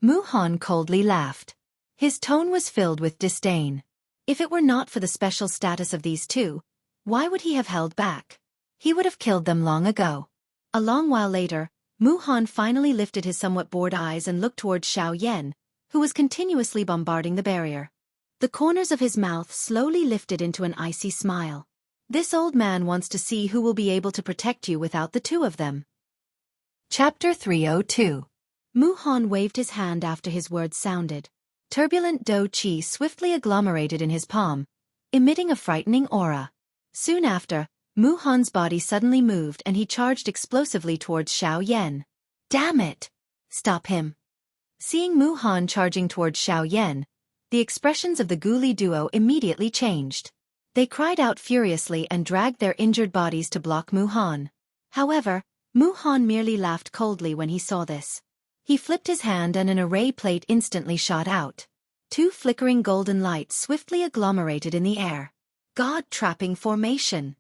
Mu Han coldly laughed. His tone was filled with disdain. If it were not for the special status of these 2, why would he have held back? He would have killed them long ago. A long while later, Mu Han finally lifted his somewhat bored eyes and looked towards Xiao Yan, who was continuously bombarding the barrier. The corners of his mouth slowly lifted into an icy smile. This old man wants to see who will be able to protect you without the 2 of them. Chapter 302. Mu Han waved his hand after his words sounded. Turbulent Do Qi swiftly agglomerated in his palm, emitting a frightening aura. Soon after, Mu Han's body suddenly moved and he charged explosively towards Xiao Yan. Damn it! Stop him! Seeing Mu Han charging towards Xiao Yan, the expressions of the Gu Li duo immediately changed. They cried out furiously and dragged their injured bodies to block Mu Han. However, Mu Han merely laughed coldly when he saw this. He flipped his hand and an array plate instantly shot out. 2 flickering golden lights swiftly agglomerated in the air. God-trapping formation.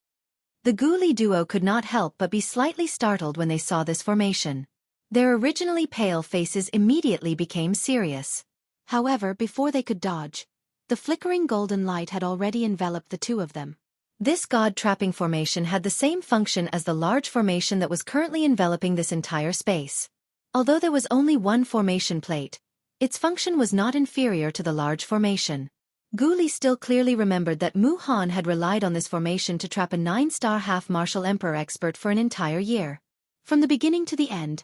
The Gu Li duo could not help but be slightly startled when they saw this formation. Their originally pale faces immediately became serious. However, before they could dodge, the flickering golden light had already enveloped the 2 of them. This god-trapping formation had the same function as the large formation that was currently enveloping this entire space. Although there was only 1 formation plate, its function was not inferior to the large formation. Gu Li still clearly remembered that Mu Han had relied on this formation to trap a 9-star half-martial emperor expert for an entire year. From the beginning to the end,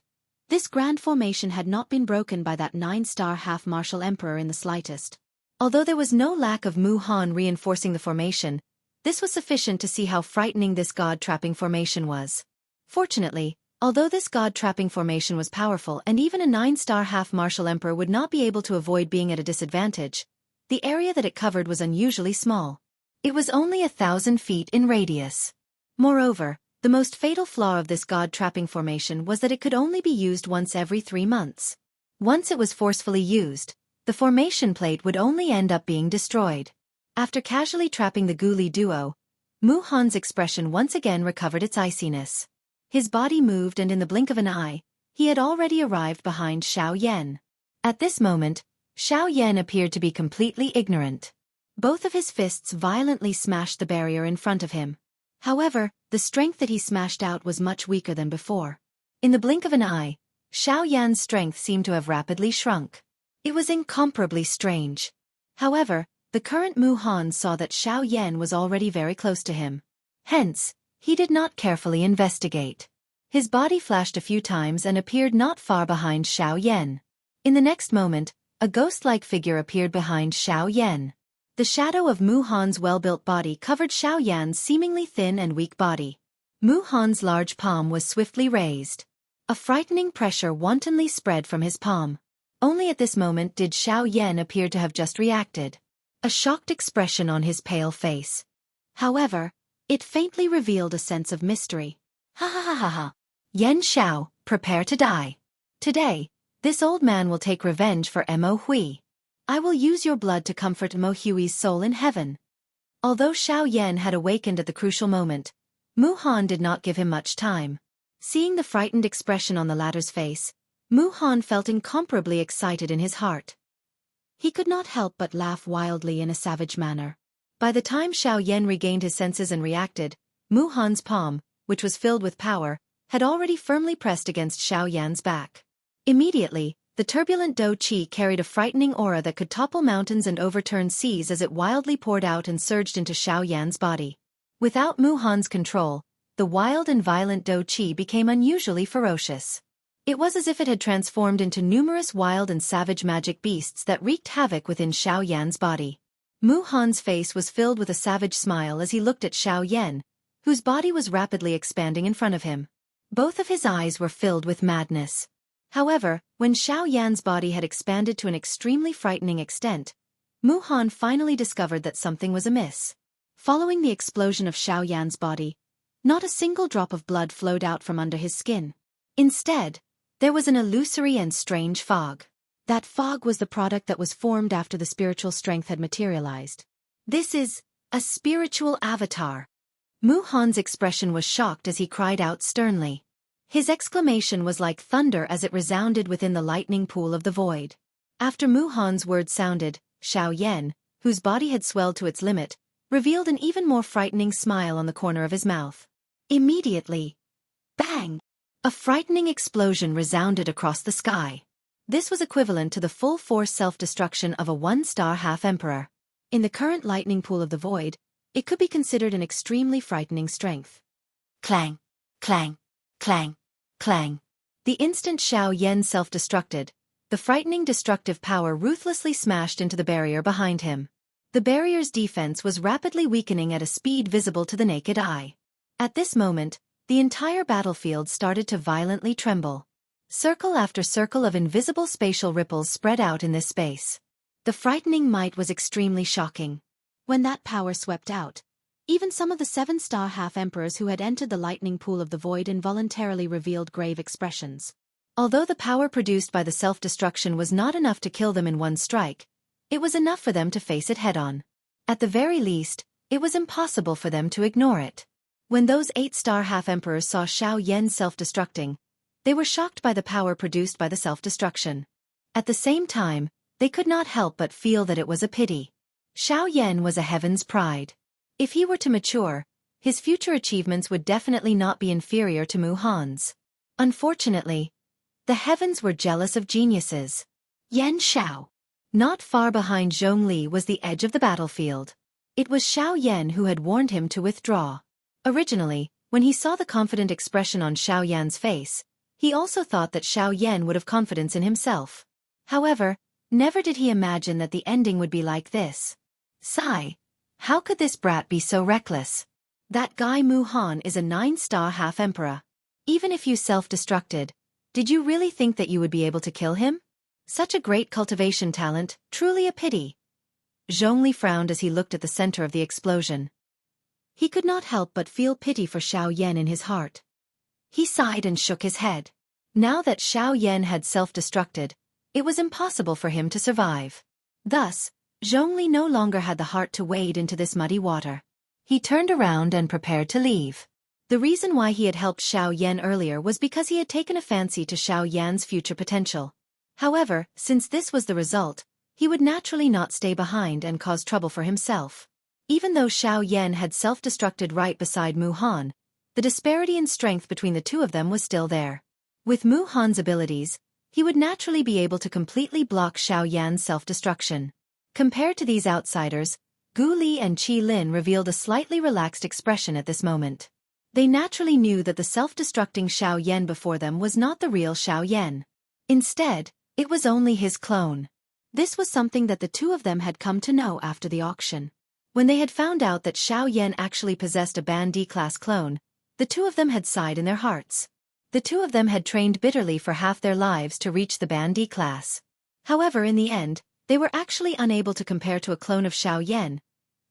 this grand formation had not been broken by that 9-star half-martial emperor in the slightest. Although there was no lack of Mu Han reinforcing the formation, this was sufficient to see how frightening this god-trapping formation was. Fortunately, Although this god-trapping formation was powerful and even a 9-star half-martial emperor would not be able to avoid being at a disadvantage, the area that it covered was unusually small. It was only 1,000 feet in radius. Moreover, the most fatal flaw of this god-trapping formation was that it could only be used once every 3 months. Once it was forcefully used, the formation plate would only end up being destroyed. After casually trapping the ghoulie duo, Mu Han's expression once again recovered its iciness. His body moved and in the blink of an eye, he had already arrived behind Xiao Yan. At this moment, Xiao Yan appeared to be completely ignorant. Both of his fists violently smashed the barrier in front of him. However, the strength that he smashed out was much weaker than before. In the blink of an eye, Xiao Yan's strength seemed to have rapidly shrunk. It was incomparably strange. However, the current Mu Han saw that Xiao Yan was already very close to him. Hence, he did not carefully investigate. His body flashed a few times and appeared not far behind Xiao Yan. In the next moment, a ghost-like figure appeared behind Xiao Yan. The shadow of Mu Han's well-built body covered Xiao Yan's seemingly thin and weak body. Mu Han's large palm was swiftly raised. A frightening pressure wantonly spread from his palm. Only at this moment did Xiao Yan appear to have just reacted. A shocked expression on his pale face. However, it faintly revealed a sense of mystery. Ha ha ha ha ha. Yan Xiao, prepare to die. Today, this old man will take revenge for Mo Hui. I will use your blood to comfort Mo Hui's soul in heaven. Although Xiao Yan had awakened at the crucial moment, Mu Han did not give him much time. Seeing the frightened expression on the latter's face, Mu Han felt incomparably excited in his heart. He could not help but laugh wildly in a savage manner. By the time Xiao Yan regained his senses and reacted, Mu Han's palm, which was filled with power, had already firmly pressed against Xiao Yan's back. Immediately, the turbulent Do Qi carried a frightening aura that could topple mountains and overturn seas as it wildly poured out and surged into Xiao Yan's body. Without Mu Han's control, the wild and violent Do Qi became unusually ferocious. It was as if it had transformed into numerous wild and savage magic beasts that wreaked havoc within Xiao Yan's body. Mu Han's face was filled with a savage smile as he looked at Xiao Yan, whose body was rapidly expanding in front of him. Both of his eyes were filled with madness. However, when Xiao Yan's body had expanded to an extremely frightening extent, Mu Han finally discovered that something was amiss. Following the explosion of Xiao Yan's body, not a single drop of blood flowed out from under his skin. Instead, there was an illusory and strange fog. That fog was the product that was formed after the spiritual strength had materialized. This is a spiritual avatar. Mu Han's expression was shocked as he cried out sternly. His exclamation was like thunder as it resounded within the lightning pool of the void. After Mu Han's words sounded, Xiao Yan, whose body had swelled to its limit, revealed an even more frightening smile on the corner of his mouth. Immediately, bang! A frightening explosion resounded across the sky. This was equivalent to the full-force self-destruction of a 1-star half-emperor. In the current lightning pool of the void, it could be considered an extremely frightening strength. Clang! Clang! Clang! Clang! The instant Xiao Yan self-destructed, the frightening destructive power ruthlessly smashed into the barrier behind him. The barrier's defense was rapidly weakening at a speed visible to the naked eye. At this moment, the entire battlefield started to violently tremble. Circle after circle of invisible spatial ripples spread out in this space. The frightening might was extremely shocking. When that power swept out, even some of the 7-star half-emperors who had entered the lightning pool of the void involuntarily revealed grave expressions. Although the power produced by the self-destruction was not enough to kill them in one strike, it was enough for them to face it head-on. At the very least, it was impossible for them to ignore it. When those 8-star half-emperors saw Xiao Yan self-destructing, they were shocked by the power produced by the self-destruction. At the same time, they could not help but feel that it was a pity. Xiao Yan was a heaven's pride. If he were to mature, his future achievements would definitely not be inferior to Mu Han's. Unfortunately, the heavens were jealous of geniuses. Yan Xiao. Not far behind Zhongli was the edge of the battlefield. It was Xiao Yan who had warned him to withdraw. Originally, when he saw the confident expression on Xiao Yan's face, he also thought that Xiao Yan would have confidence in himself. However, never did he imagine that the ending would be like this. Sigh. How could this brat be so reckless? That guy Mu Han is a 9-star half-emperor. Even if you self-destructed, did you really think that you would be able to kill him? Such a great cultivation talent, truly a pity. Zhongli frowned as he looked at the center of the explosion. He could not help but feel pity for Xiao Yan in his heart. He sighed and shook his head. Now that Xiao Yan had self-destructed, it was impossible for him to survive. Thus, Zhongli no longer had the heart to wade into this muddy water. He turned around and prepared to leave. The reason why he had helped Xiao Yan earlier was because he had taken a fancy to Xiao Yan's future potential. However, since this was the result, he would naturally not stay behind and cause trouble for himself. Even though Xiao Yan had self-destructed right beside Mu Han, the disparity in strength between the two of them was still there. With Mu Han's abilities, he would naturally be able to completely block Xiao Yan's self-destruction. Compared to these outsiders, Gu Li and Qi Lin revealed a slightly relaxed expression at this moment. They naturally knew that the self-destructing Xiao Yan before them was not the real Xiao Yan. Instead, it was only his clone. This was something that the two of them had come to know after the auction. When they had found out that Xiao Yan actually possessed a Band D-class clone, the two of them had sighed in their hearts. The two of them had trained bitterly for half their lives to reach the Band D class. However, in the end, they were actually unable to compare to a clone of Xiao Yan.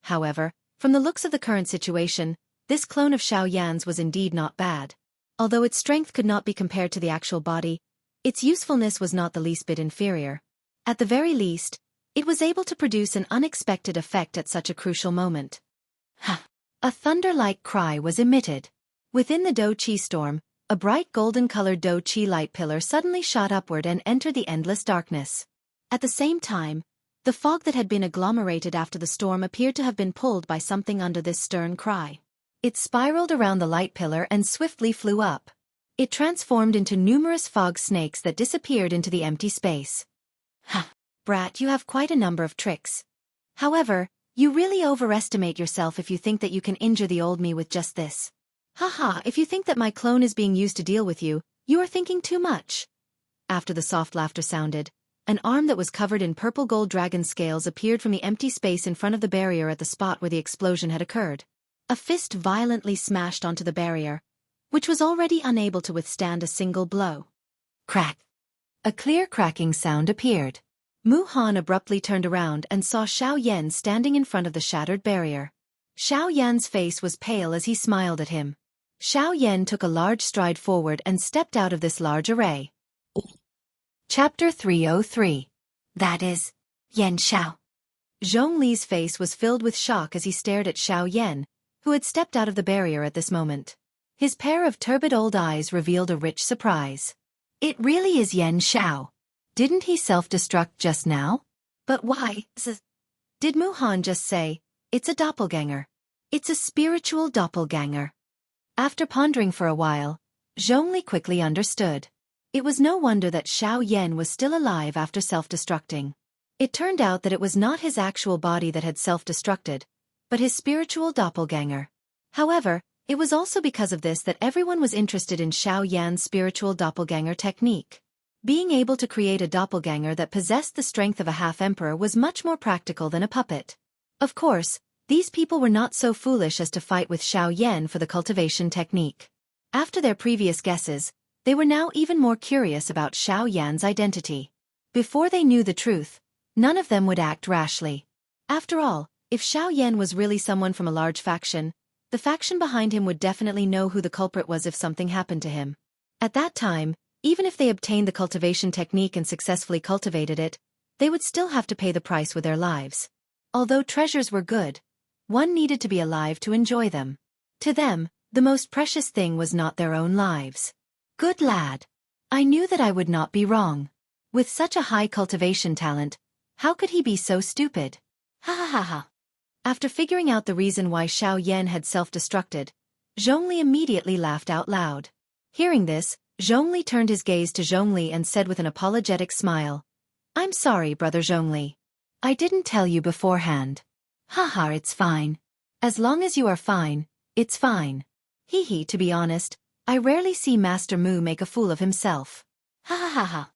However, from the looks of the current situation, this clone of Xiao Yan's was indeed not bad. Although its strength could not be compared to the actual body, its usefulness was not the least bit inferior. At the very least, it was able to produce an unexpected effect at such a crucial moment. Ha! A thunder-like cry was emitted. Within the Do Chi storm, a bright golden-colored Do Chi light pillar suddenly shot upward and entered the endless darkness. At the same time, the fog that had been agglomerated after the storm appeared to have been pulled by something under this stern cry. It spiraled around the light pillar and swiftly flew up. It transformed into numerous fog snakes that disappeared into the empty space. Ha! Brat, you have quite a number of tricks. However, you really overestimate yourself if you think that you can injure the old me with just this. Haha, if you think that my clone is being used to deal with you, you are thinking too much. After the soft laughter sounded, an arm that was covered in purple gold dragon scales appeared from the empty space in front of the barrier at the spot where the explosion had occurred. A fist violently smashed onto the barrier, which was already unable to withstand a single blow. Crack! A clear cracking sound appeared. Mu Han abruptly turned around and saw Xiao Yan standing in front of the shattered barrier. Xiao Yan's face was pale as he smiled at him. Xiao Yan took a large stride forward and stepped out of this large array. Chapter 303. That is, Yan Xiao. Zhongli's face was filled with shock as he stared at Xiao Yan, who had stepped out of the barrier at this moment. His pair of turbid old eyes revealed a rich surprise. It really is Yan Xiao. Didn't he self-destruct just now? But why? Did Mu Han just say, it's a doppelganger? It's a spiritual doppelganger. After pondering for a while, Zhongli quickly understood. It was no wonder that Xiao Yan was still alive after self-destructing. It turned out that it was not his actual body that had self-destructed, but his spiritual doppelganger. However, it was also because of this that everyone was interested in Xiao Yan's spiritual doppelganger technique. Being able to create a doppelganger that possessed the strength of a half-emperor was much more practical than a puppet. Of course, these people were not so foolish as to fight with Xiao Yan for the cultivation technique. After their previous guesses, they were now even more curious about Xiao Yan's identity. Before they knew the truth, none of them would act rashly. After all, if Xiao Yan was really someone from a large faction, the faction behind him would definitely know who the culprit was if something happened to him. At that time, even if they obtained the cultivation technique and successfully cultivated it, they would still have to pay the price with their lives. Although treasures were good, one needed to be alive to enjoy them. To them, the most precious thing was not their own lives. Good lad. I knew that I would not be wrong. With such a high cultivation talent, how could he be so stupid? Ha ha ha ha. After figuring out the reason why Xiao Yan had self-destructed, Zhongli immediately laughed out loud. Hearing this, Zhongli turned his gaze to Zhongli and said with an apologetic smile, I'm sorry, brother Zhongli. I didn't tell you beforehand. Haha, it's fine. As long as you are fine, it's fine. Hee hee, to be honest, I rarely see Master Mu make a fool of himself. Ha ha ha ha.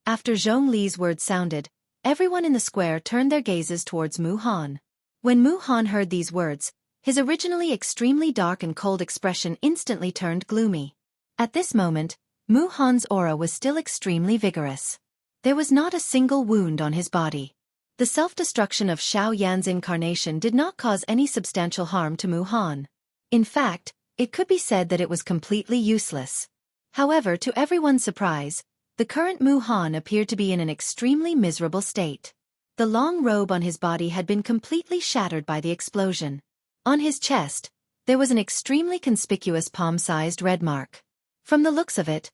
After Zhongli's words sounded, everyone in the square turned their gazes towards Mu Han. When Mu Han heard these words, his originally extremely dark and cold expression instantly turned gloomy. At this moment, Mu Han's aura was still extremely vigorous. There was not a single wound on his body. The self-destruction of Xiao Yan's incarnation did not cause any substantial harm to Mu Han. In fact, it could be said that it was completely useless. However, to everyone's surprise, the current Mu Han appeared to be in an extremely miserable state. The long robe on his body had been completely shattered by the explosion. On his chest, there was an extremely conspicuous palm-sized red mark. From the looks of it,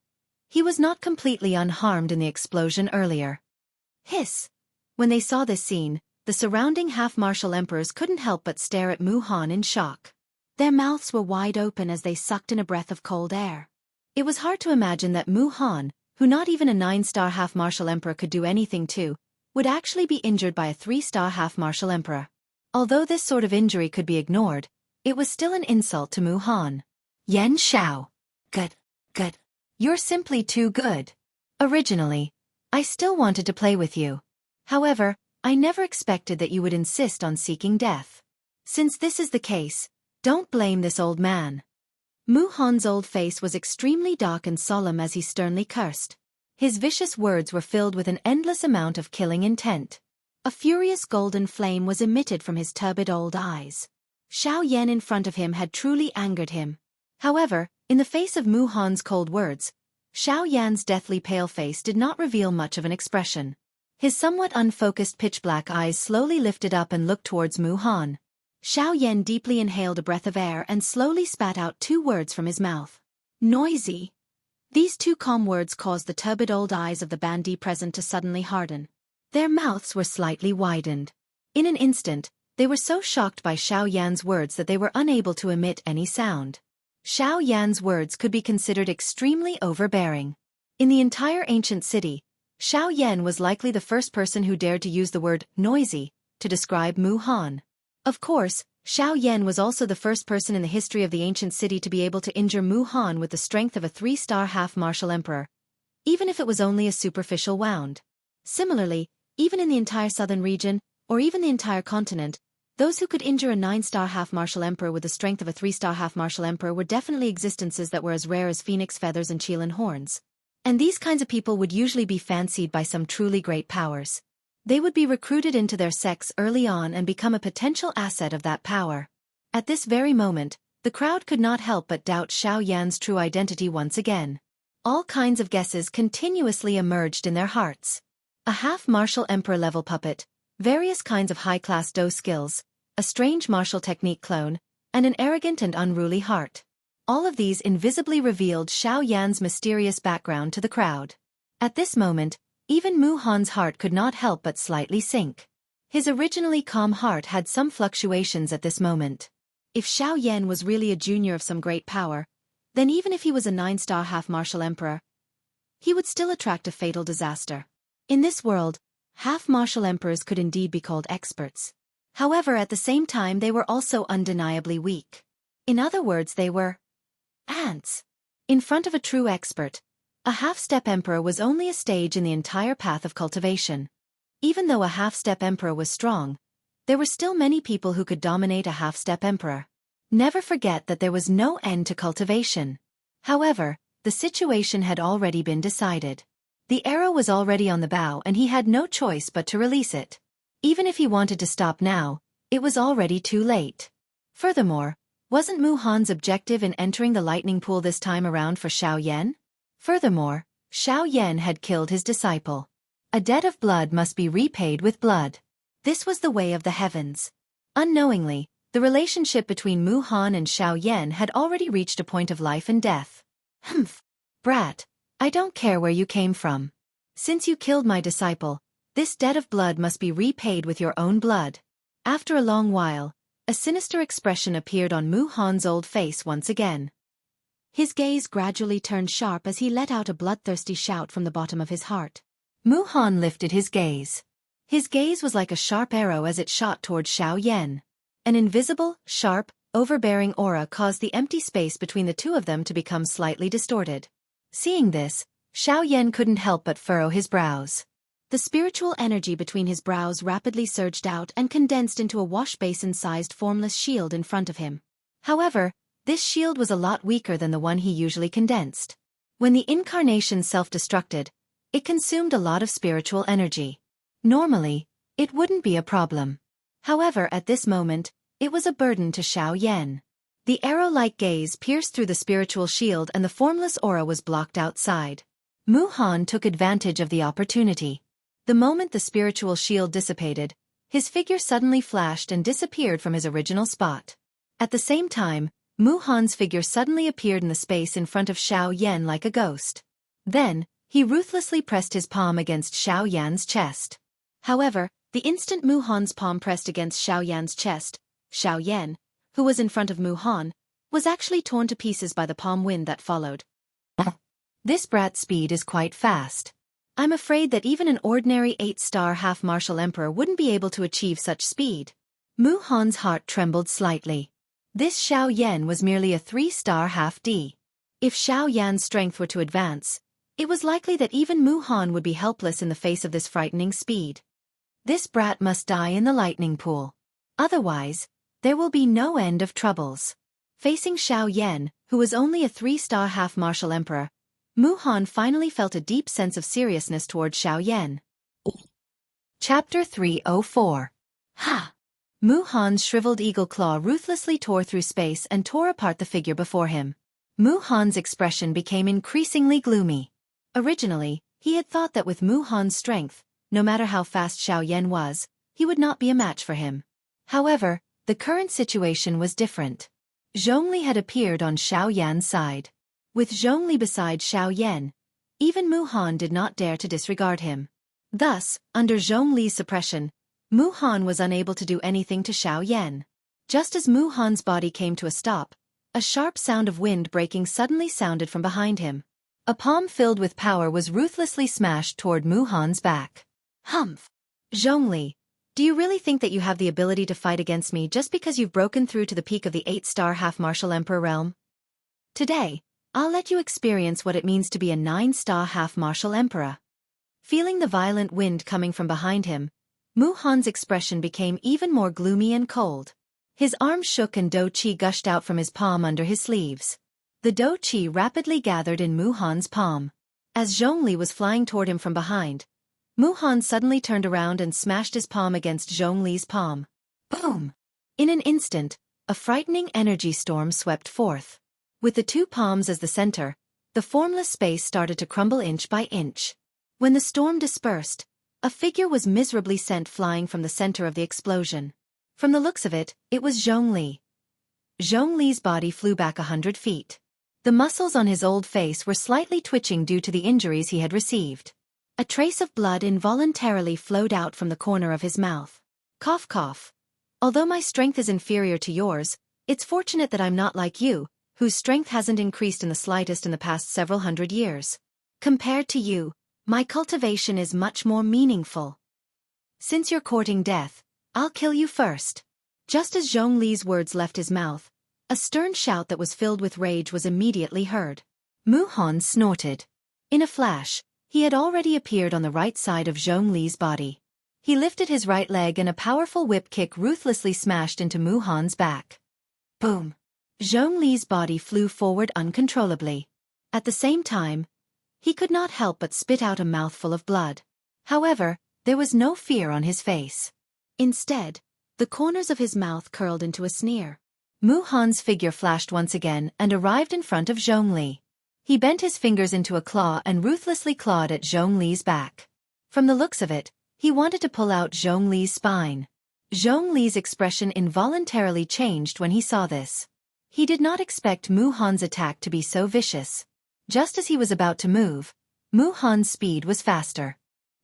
he was not completely unharmed in the explosion earlier. Hiss! When they saw this scene, the surrounding half-martial emperors couldn't help but stare at Mu Han in shock. Their mouths were wide open as they sucked in a breath of cold air. It was hard to imagine that Mu Han, who not even a 9-star half-martial emperor could do anything to, would actually be injured by a 3-star half-martial emperor. Although this sort of injury could be ignored, it was still an insult to Mu Han. Yan Xiao. Good. You're simply too good. Originally, I still wanted to play with you. However, I never expected that you would insist on seeking death. Since this is the case, don't blame this old man. Mu Han's old face was extremely dark and solemn as he sternly cursed. His vicious words were filled with an endless amount of killing intent. A furious golden flame was emitted from his turbid old eyes. Xiao Yan in front of him had truly angered him. However, in the face of Mu Han's cold words, Xiao Yan's deathly pale face did not reveal much of an expression. His somewhat unfocused pitch-black eyes slowly lifted up and looked towards Mu Han. Xiao Yan deeply inhaled a breath of air and slowly spat out 2 words from his mouth. Noisy. These 2 calm words caused the turbid old eyes of the bandit present to suddenly harden. Their mouths were slightly widened. In an instant, they were so shocked by Xiao Yan's words that they were unable to emit any sound. Xiao Yan's words could be considered extremely overbearing. In the entire ancient city, Xiao Yan was likely the first person who dared to use the word noisy to describe Mu Han. Of course, Xiao Yan was also the first person in the history of the ancient city to be able to injure Mu Han with the strength of a 3-star half-martial emperor, even if it was only a superficial wound. Similarly, even in the entire southern region, or even the entire continent, those who could injure a 9-star half-martial emperor with the strength of a 3-star half-martial emperor were definitely existences that were as rare as phoenix feathers and Qilin horns. And these kinds of people would usually be fancied by some truly great powers. They would be recruited into their sects early on and become a potential asset of that power. At this very moment, the crowd could not help but doubt Xiao Yan's true identity once again. All kinds of guesses continuously emerged in their hearts. A half-martial emperor-level puppet, various kinds of high-class Do skills, a strange martial technique clone, and an arrogant and unruly heart. All of these invisibly revealed Xiao Yan's mysterious background to the crowd. At this moment, even Mu Han's heart could not help but slightly sink. His originally calm heart had some fluctuations at this moment. If Xiao Yan was really a junior of some great power, then even if he was a 9-star half-martial emperor, he would still attract a fatal disaster. In this world, half-martial emperors could indeed be called experts. However, at the same time they were also undeniably weak. In other words, they were ants. In front of a true expert, a half-step emperor was only a stage in the entire path of cultivation. Even though a half-step emperor was strong, there were still many people who could dominate a half-step emperor. Never forget that there was no end to cultivation. However, the situation had already been decided. The arrow was already on the bow and he had no choice but to release it. Even if he wanted to stop now, it was already too late. Furthermore, wasn't Mu Han's objective in entering the lightning pool this time around for Xiao Yan? Furthermore, Xiao Yan had killed his disciple. A debt of blood must be repaid with blood. This was the way of the heavens. Unknowingly, the relationship between Mu Han and Xiao Yan had already reached a point of life and death. Humph! Brat, I don't care where you came from. Since you killed my disciple, this debt of blood must be repaid with your own blood. After a long while, a sinister expression appeared on Mu Han's old face once again. His gaze gradually turned sharp as he let out a bloodthirsty shout from the bottom of his heart. Mu Han lifted his gaze. His gaze was like a sharp arrow as it shot toward Xiao Yan. An invisible, sharp, overbearing aura caused the empty space between the two of them to become slightly distorted. Seeing this, Xiao Yan couldn't help but furrow his brows. The spiritual energy between his brows rapidly surged out and condensed into a wash-basin-sized formless shield in front of him. However, This shield was a lot weaker than the one he usually condensed. When the incarnation self-destructed, it consumed a lot of spiritual energy. Normally, it wouldn't be a problem. However, at this moment, it was a burden to Xiao Yan. The arrow-like gaze pierced through the spiritual shield and the formless aura was blocked outside. Mu Han took advantage of the opportunity. The moment the spiritual shield dissipated, his figure suddenly flashed and disappeared from his original spot. At the same time, Mu Han's figure suddenly appeared in the space in front of Xiao Yan like a ghost. Then, he ruthlessly pressed his palm against Xiao Yan's chest. However, the instant Mu Han's palm pressed against Xiao Yan's chest, Xiao Yan, who was in front of Mu Han, was actually torn to pieces by the palm wind that followed. This brat's speed is quite fast. I'm afraid that even an ordinary 8-star half-martial emperor wouldn't be able to achieve such speed. Mu Han's heart trembled slightly. This Xiao Yan was merely a 3-star half-D. If Xiao Yan's strength were to advance, it was likely that even Mu Han would be helpless in the face of this frightening speed. This brat must die in the lightning pool. Otherwise, there will be no end of troubles. Facing Xiao Yan, who was only a 3-star half-martial emperor, Mu Han finally felt a deep sense of seriousness toward Xiao Yan. Chapter 304. Ha! Mu Han's shriveled eagle claw ruthlessly tore through space and tore apart the figure before him. Mu Han's expression became increasingly gloomy. Originally, he had thought that with Mu Han's strength, no matter how fast Xiao Yan was, he would not be a match for him. However, the current situation was different. Zhongli had appeared on Xiao Yan's side. With Zhongli beside Xiao Yan, even Mu Han did not dare to disregard him. Thus, under Zhongli's suppression, Mu Han was unable to do anything to Xiao Yan. Just as Mu Han's body came to a stop, a sharp sound of wind breaking suddenly sounded from behind him. A palm filled with power was ruthlessly smashed toward Mu Han's back. Humph! Zhongli, do you really think that you have the ability to fight against me just because you've broken through to the peak of the 8-star half-martial emperor realm? Today, I'll let you experience what it means to be a 9-star half-martial emperor. Feeling the violent wind coming from behind him, Mu Han's expression became even more gloomy and cold. His arms shook and dou qi gushed out from his palm under his sleeves. The dou qi rapidly gathered in Mu Han's palm. As Zhongli was flying toward him from behind, Mu Han suddenly turned around and smashed his palm against Zhongli's palm. Boom! In an instant, a frightening energy storm swept forth. With the two palms as the center, the formless space started to crumble inch by inch. When the storm dispersed, a figure was miserably sent flying from the center of the explosion. From the looks of it, it was Zhongli. Zhongli's body flew back 100 feet. The muscles on his old face were slightly twitching due to the injuries he had received. A trace of blood involuntarily flowed out from the corner of his mouth. Cough cough. Although my strength is inferior to yours, it's fortunate that I'm not like you, whose strength hasn't increased in the slightest in the past several hundred years. Compared to you, my cultivation is much more meaningful. Since you're courting death, I'll kill you first. Just as Zhongli's words left his mouth, a stern shout that was filled with rage was immediately heard. Mu Han snorted. In a flash, he had already appeared on the right side of Zhongli's body. He lifted his right leg and a powerful whip kick ruthlessly smashed into Mu Han's back. Boom! Zhongli's body flew forward uncontrollably. At the same time, he could not help but spit out a mouthful of blood. However, there was no fear on his face. Instead, the corners of his mouth curled into a sneer. Mu Han's figure flashed once again and arrived in front of Zhongli. He bent his fingers into a claw and ruthlessly clawed at Zhongli's back. From the looks of it, he wanted to pull out Zhongli's spine. Zhongli's expression involuntarily changed when he saw this. He did not expect Mu Han's attack to be so vicious. Just as he was about to move, Mu Han's speed was faster.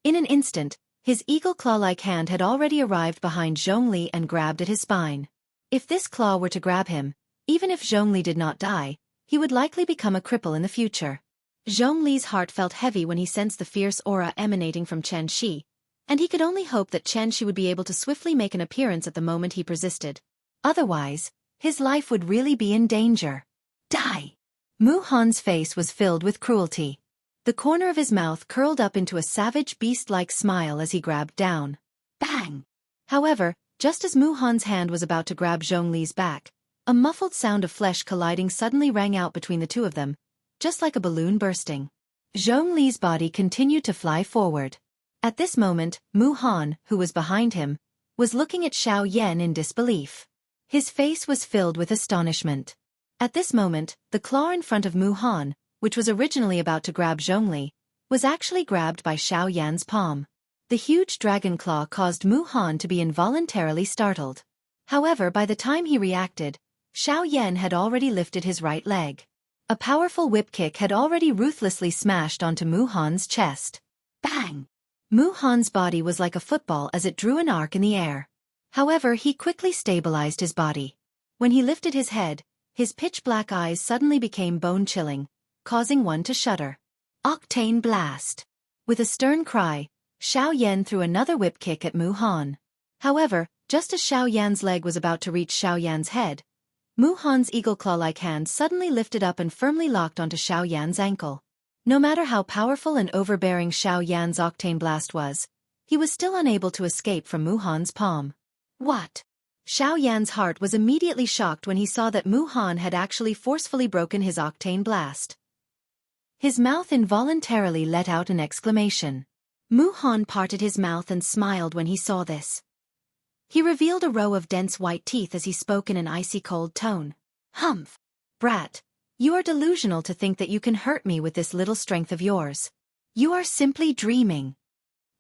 In an instant, his eagle claw-like hand had already arrived behind Zhongli and grabbed at his spine. If this claw were to grab him, even if Zhongli did not die, he would likely become a cripple in the future. Zhongli's heart felt heavy when he sensed the fierce aura emanating from Xianxia, and he could only hope that Xianxia would be able to swiftly make an appearance at the moment he persisted. Otherwise, his life would really be in danger. Die! Mu Han's face was filled with cruelty. The corner of his mouth curled up into a savage beast-like smile as he grabbed down. Bang! However, just as Mu Han's hand was about to grab Zhongli's back, A muffled sound of flesh colliding suddenly rang out between the two of them, just like a balloon bursting. Zhongli's body continued to fly forward. At this moment, Mu Han, who was behind him, was looking at Xiao Yan in disbelief. His face was filled with astonishment. At this moment, the claw in front of Mu Han, which was originally about to grab Zhongli, was actually grabbed by Xiao Yan's palm. The huge dragon claw caused Mu Han to be involuntarily startled. However, by the time he reacted, Xiao Yan had already lifted his right leg. A powerful whip kick had already ruthlessly smashed onto Mu Han's chest. Bang! Mu Han's body was like a football as it drew an arc in the air. However, he quickly stabilized his body. When he lifted his head, his pitch-black eyes suddenly became bone-chilling, causing one to shudder. Octane Blast! With a stern cry, Xiao Yan threw another whip kick at Mu Han. However, just as Xiao Yan's leg was about to reach Xiao Yan's head, Mu Han's eagle claw-like hand suddenly lifted up and firmly locked onto Xiao Yan's ankle. No matter how powerful and overbearing Xiao Yan's Octane Blast was, he was still unable to escape from Mu Han's palm. What? Xiao Yan's heart was immediately shocked when he saw that Mu Han had actually forcefully broken his Octane Blast. His mouth involuntarily let out an exclamation. Mu Han parted his mouth and smiled when he saw this. He revealed a row of dense white teeth as he spoke in an icy cold tone. Humph! Brat, you are delusional to think that you can hurt me with this little strength of yours. You are simply dreaming.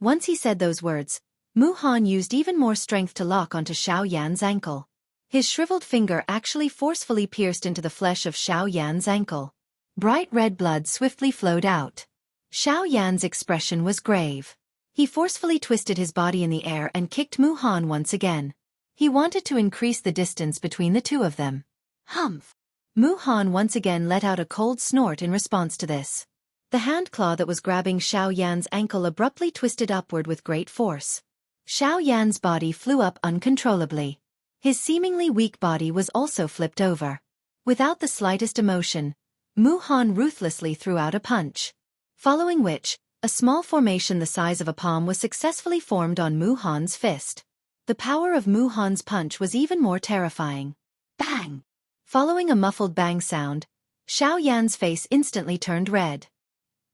Once he said those words, Mu Han used even more strength to lock onto Xiao Yan's ankle. His shriveled finger actually forcefully pierced into the flesh of Xiao Yan's ankle. Bright red blood swiftly flowed out. Xiao Yan's expression was grave. He forcefully twisted his body in the air and kicked Mu Han once again. He wanted to increase the distance between the two of them. Humph! Mu Han once again let out a cold snort in response to this. The hand claw that was grabbing Xiao Yan's ankle abruptly twisted upward with great force. Xiao Yan's body flew up uncontrollably. His seemingly weak body was also flipped over. Without the slightest emotion, Mu Han ruthlessly threw out a punch. Following which, a small formation the size of a palm was successfully formed on Mu Han's fist. The power of Mu Han's punch was even more terrifying. Bang! Following a muffled bang sound, Xiao Yan's face instantly turned red.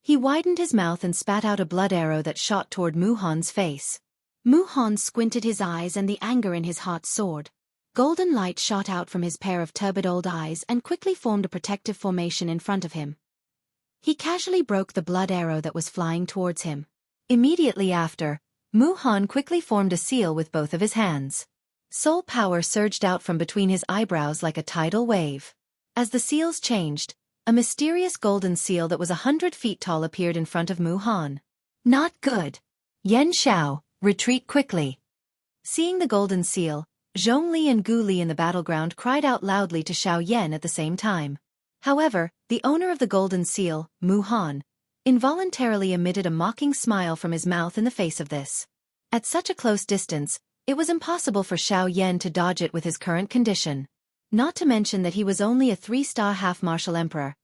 He widened his mouth and spat out a blood arrow that shot toward Mu Han's face. Mu Han squinted his eyes and the anger in his heart soared. Golden light shot out from his pair of turbid old eyes and quickly formed a protective formation in front of him. He casually broke the blood arrow that was flying towards him. Immediately after, Mu Han quickly formed a seal with both of his hands. Soul power surged out from between his eyebrows like a tidal wave. As the seals changed, a mysterious golden seal that was 100 feet tall appeared in front of Mu Han. Not good. Yan Xiao, retreat quickly. Seeing the golden seal, Zhongli and Gu Li in the battleground cried out loudly to Xiao Yan at the same time. However, the owner of the golden seal, Mu Han, involuntarily emitted a mocking smile from his mouth in the face of this. At such a close distance, it was impossible for Xiao Yan to dodge it with his current condition. Not to mention that he was only a 3-star half-martial emperor.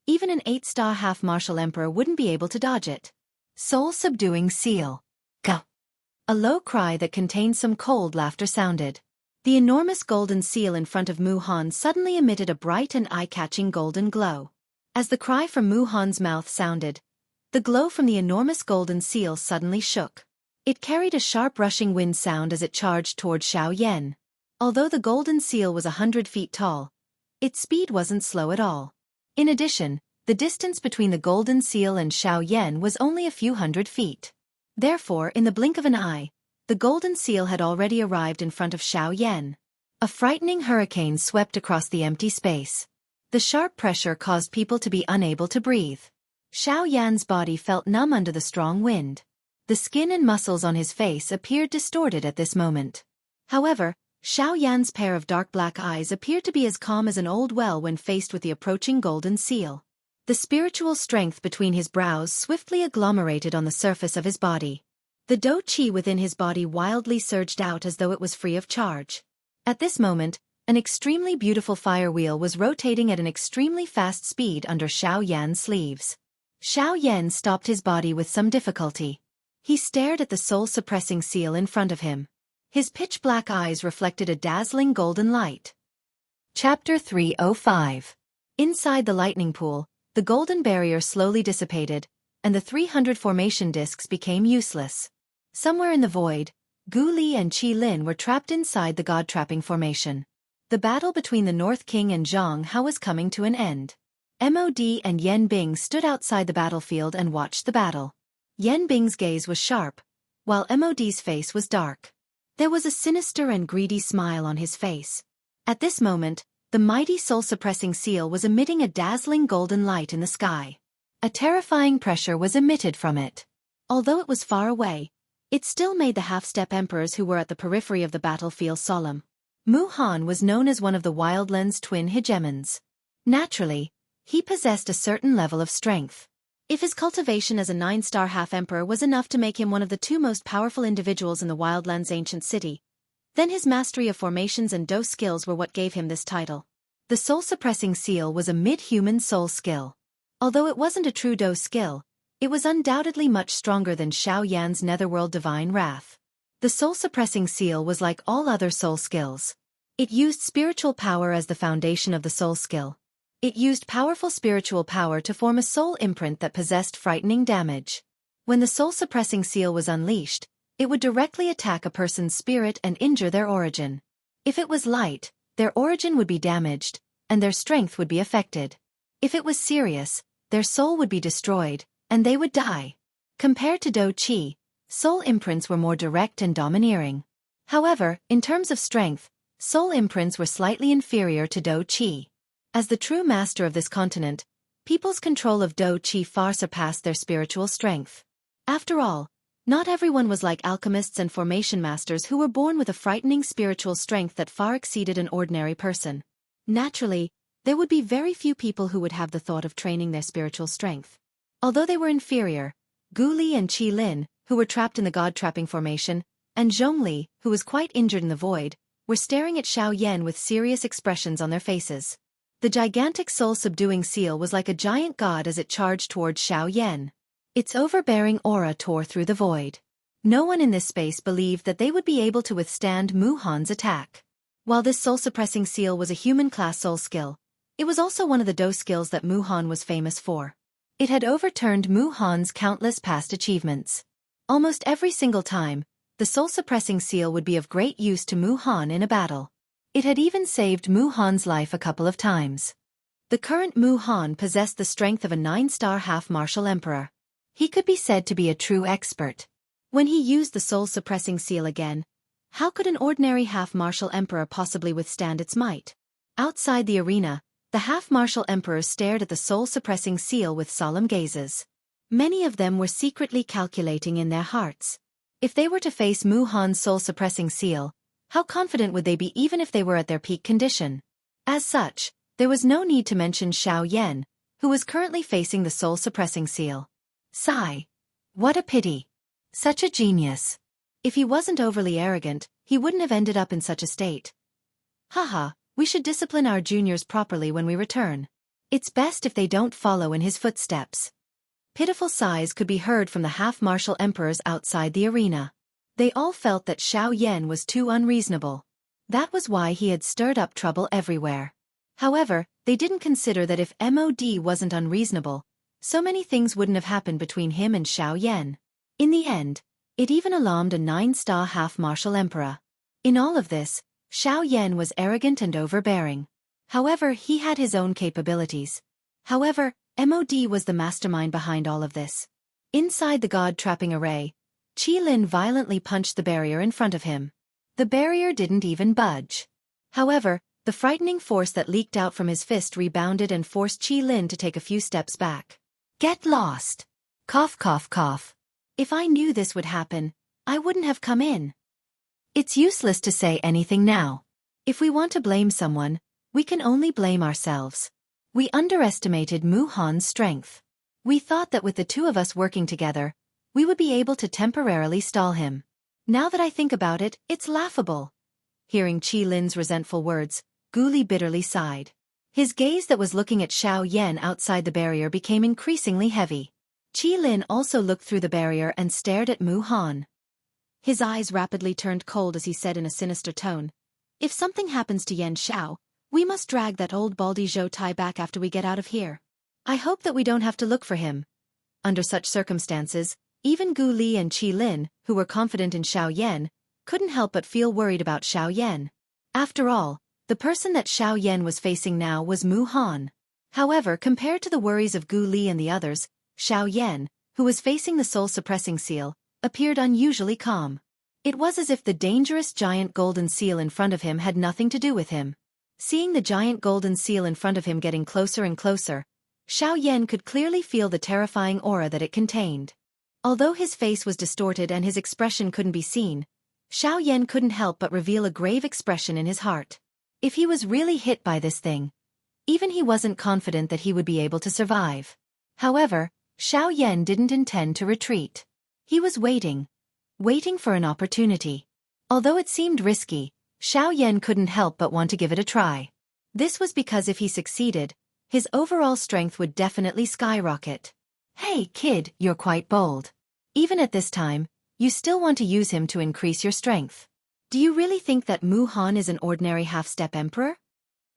Even an 8-star half-martial emperor wouldn't be able to dodge it. Soul-subduing seal. Go! A low cry that contained some cold laughter sounded. The enormous golden seal in front of Mu Han suddenly emitted a bright and eye-catching golden glow. As the cry from Mu Han's mouth sounded, the glow from the enormous golden seal suddenly shook. It carried a sharp rushing wind sound as it charged toward Xiao Yan. Although the golden seal was 100 feet tall, its speed wasn't slow at all. In addition, the distance between the golden seal and Xiao Yan was only a few hundred feet. Therefore, in the blink of an eye, the golden seal had already arrived in front of Xiao Yan. A frightening hurricane swept across the empty space. The sharp pressure caused people to be unable to breathe. Xiao Yan's body felt numb under the strong wind. The skin and muscles on his face appeared distorted at this moment. However, Xiao Yan's pair of dark black eyes appeared to be as calm as an old well when faced with the approaching golden seal. The spiritual strength between his brows swiftly agglomerated on the surface of his body. The dou qi within his body wildly surged out as though it was free of charge. At this moment, an extremely beautiful fire wheel was rotating at an extremely fast speed under Xiao Yan's sleeves. Xiao Yan stopped his body with some difficulty. He stared at the soul-suppressing seal in front of him. His pitch-black eyes reflected a dazzling golden light. Chapter 305. Inside the lightning pool, the golden barrier slowly dissipated, and the 300 formation discs became useless. Somewhere in the void, Gu Li and Qi Lin were trapped inside the god-trapping formation. The battle between the North King and Jianghu was coming to an end. Mod and Yan Bing stood outside the battlefield and watched the battle. Yan Bing's gaze was sharp, while Mod's face was dark. There was a sinister and greedy smile on his face. At this moment, the mighty soul-suppressing seal was emitting a dazzling golden light in the sky. A terrifying pressure was emitted from it. Although it was far away, it still made the half-step emperors who were at the periphery of the battle feel solemn. Mu Han was known as one of the Wildlands' twin hegemons. Naturally, he possessed a certain level of strength. If his cultivation as a 9-star half-emperor was enough to make him one of the two most powerful individuals in the Wildlands' ancient city, then his mastery of formations and Do skills were what gave him this title. The soul-suppressing seal was a mid-human soul skill. Although it wasn't a true Do skill, it was undoubtedly much stronger than Xiaoyan's netherworld divine wrath. The soul-suppressing seal was like all other soul skills. It used spiritual power as the foundation of the soul skill. It used powerful spiritual power to form a soul imprint that possessed frightening damage. When the soul-suppressing seal was unleashed, it would directly attack a person's spirit and injure their origin. If it was light, their origin would be damaged, and their strength would be affected. If it was serious, their soul would be destroyed, and they would die. Compared to Do Qi, soul imprints were more direct and domineering. However, in terms of strength, soul imprints were slightly inferior to Do Qi. As the true master of this continent, people's control of Do Qi far surpassed their spiritual strength. After all, not everyone was like alchemists and formation masters who were born with a frightening spiritual strength that far exceeded an ordinary person. Naturally, there would be very few people who would have the thought of training their spiritual strength. Although they were inferior, Gu Li and Qi Lin, who were trapped in the god-trapping formation, and Zhongli, who was quite injured in the void, were staring at Xiaoyan with serious expressions on their faces. The gigantic soul-subduing seal was like a giant god as it charged towards Xiaoyan. Its overbearing aura tore through the void. No one in this space believed that they would be able to withstand Mu Han's attack. While this soul-suppressing seal was a human-class soul skill, it was also one of the Do skills that Mu Han was famous for. It had overturned Mu Han's countless past achievements. Almost every single time, the soul-suppressing seal would be of great use to Mu Han in a battle. It had even saved Mu Han's life a couple of times. The current Mu Han possessed the strength of a 9-star half-martial emperor. He could be said to be a true expert. When he used the soul-suppressing seal again, how could an ordinary half-martial emperor possibly withstand its might? Outside the arena, the half-martial emperors stared at the soul-suppressing seal with solemn gazes. Many of them were secretly calculating in their hearts. If they were to face Mu Han's soul-suppressing seal, how confident would they be even if they were at their peak condition? As such, there was no need to mention Xiaoyan, who was currently facing the soul-suppressing seal. Sigh. What a pity. Such a genius. If he wasn't overly arrogant, he wouldn't have ended up in such a state. Haha, we should discipline our juniors properly when we return. It's best if they don't follow in his footsteps. Pitiful sighs could be heard from the half-martial emperors outside the arena. They all felt that Xiaoyan was too unreasonable. That was why he had stirred up trouble everywhere. However, they didn't consider that if Mod wasn't unreasonable, so many things wouldn't have happened between him and Xiaoyan. In the end, it even alarmed a 9-star half-martial emperor. In all of this, Xiaoyan was arrogant and overbearing. However, he had his own capabilities. However, Mod was the mastermind behind all of this. Inside the god-trapping array, Qi Lin violently punched the barrier in front of him. The barrier didn't even budge. However, the frightening force that leaked out from his fist rebounded and forced Qi Lin to take a few steps back. Get lost. Cough cough cough. If I knew this would happen, I wouldn't have come in. It's useless to say anything now. If we want to blame someone, we can only blame ourselves. We underestimated Mu Han's strength. We thought that with the two of us working together, we would be able to temporarily stall him. Now that I think about it, it's laughable. Hearing Qi Lin's resentful words, Gu Li bitterly sighed. His gaze that was looking at Xiaoyan outside the barrier became increasingly heavy. Qi Lin also looked through the barrier and stared at Mu Han. His eyes rapidly turned cold as he said in a sinister tone, "If something happens to Yan Xiao, We must drag that old baldy Zhou Tai back after we get out of here. I hope that we don't have to look for him. Under such circumstances, even Gu Li and Qi Lin, who were confident in Xiao Yan, couldn't help but feel worried about Xiao Yan. After all, the person that Xiao Yan was facing now was Mu Han. However, compared to the worries of Gu Li and the others, Xiao Yan, who was facing the soul-suppressing seal, appeared unusually calm. It was as if the dangerous giant golden seal in front of him had nothing to do with him. Seeing the giant golden seal in front of him getting closer and closer, Xiao Yan could clearly feel the terrifying aura that it contained. Although his face was distorted and his expression couldn't be seen, Xiao Yan couldn't help but reveal a grave expression in his heart. If he was really hit by this thing, even he wasn't confident that he would be able to survive. However, Xiao Yan didn't intend to retreat. He was waiting for an opportunity. Although it seemed risky, Xiao Yan couldn't help but want to give it a try. This was because if he succeeded, his overall strength would definitely skyrocket. Hey kid, you're quite bold. Even at this time, you still want to use him to increase your strength. Do you really think that Mu Han is an ordinary half-step emperor?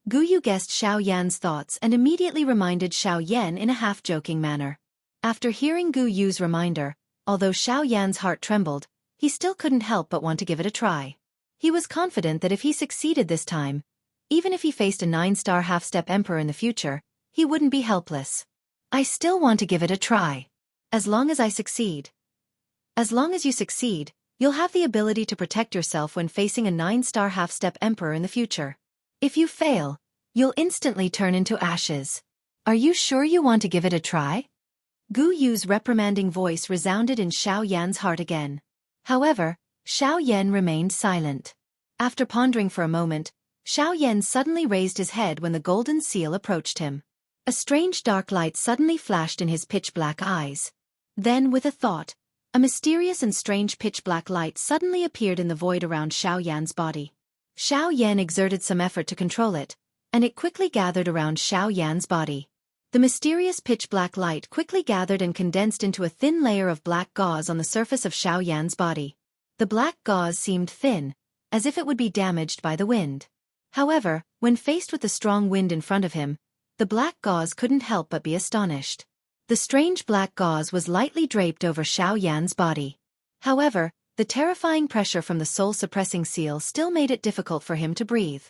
Gu Yu guessed Xiao Yan's thoughts and immediately reminded Xiao Yan in a half-joking manner. After hearing Gu Yu's reminder, although Xiao Yan's heart trembled, he still couldn't help but want to give it a try. He was confident that if he succeeded this time, even if he faced a 9-star half-step emperor in the future, he wouldn't be helpless. I still want to give it a try. As long as I succeed. As long as you succeed, you'll have the ability to protect yourself when facing a 9-star half-step emperor in the future. If you fail, you'll instantly turn into ashes. Are you sure you want to give it a try? Gu Yu's reprimanding voice resounded in Xiao Yan's heart again. However, Xiao Yan remained silent. After pondering for a moment, Xiao Yan suddenly raised his head when the golden seal approached him. A strange dark light suddenly flashed in his pitch-black eyes. Then, with a thought, a mysterious and strange pitch-black light suddenly appeared in the void around Xiao Yan's body. Xiao Yan exerted some effort to control it, and it quickly gathered around Xiao Yan's body. The mysterious pitch-black light quickly gathered and condensed into a thin layer of black gauze on the surface of Xiao Yan's body. The black gauze seemed thin, as if it would be damaged by the wind. However, when faced with the strong wind in front of him, the black gauze couldn't help but be astonished. The strange black gauze was lightly draped over Xiao Yan's body. However, the terrifying pressure from the soul-suppressing seal still made it difficult for him to breathe.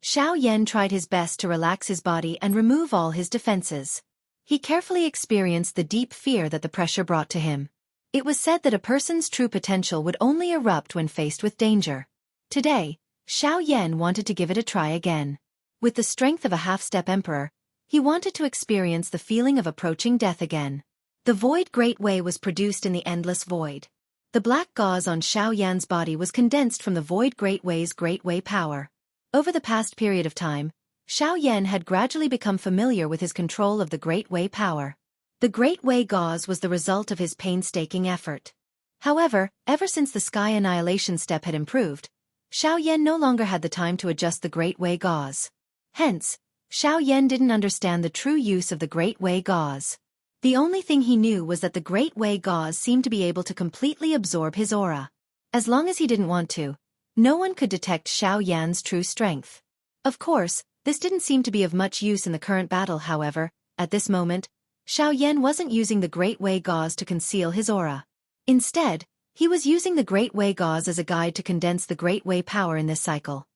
Xiao Yan tried his best to relax his body and remove all his defenses. He carefully experienced the deep fear that the pressure brought to him. It was said that a person's true potential would only erupt when faced with danger. Today, Xiao Yan wanted to give it a try again. With the strength of a half-step emperor, he wanted to experience the feeling of approaching death again. The void Great Way was produced in the endless void. The black gauze on Xiao Yan's body was condensed from the void Great Way's Great Way power. Over the past period of time, Xiao Yan had gradually become familiar with his control of the Great Way power. The Great Way gauze was the result of his painstaking effort. However, ever since the Sky Annihilation step had improved, Xiao Yan no longer had the time to adjust the Great Way gauze. Hence, Xiao Yan didn't understand the true use of the Great Way gauze. The only thing he knew was that the Great Way gauze seemed to be able to completely absorb his aura. As long as he didn't want to, no one could detect Xiao Yan's true strength. Of course, this didn't seem to be of much use in the current battle. However, at this moment, Xiao Yan wasn't using the Great Way gauze to conceal his aura. Instead, he was using the Great Way gauze as a guide to condense the Great Way power in this cycle.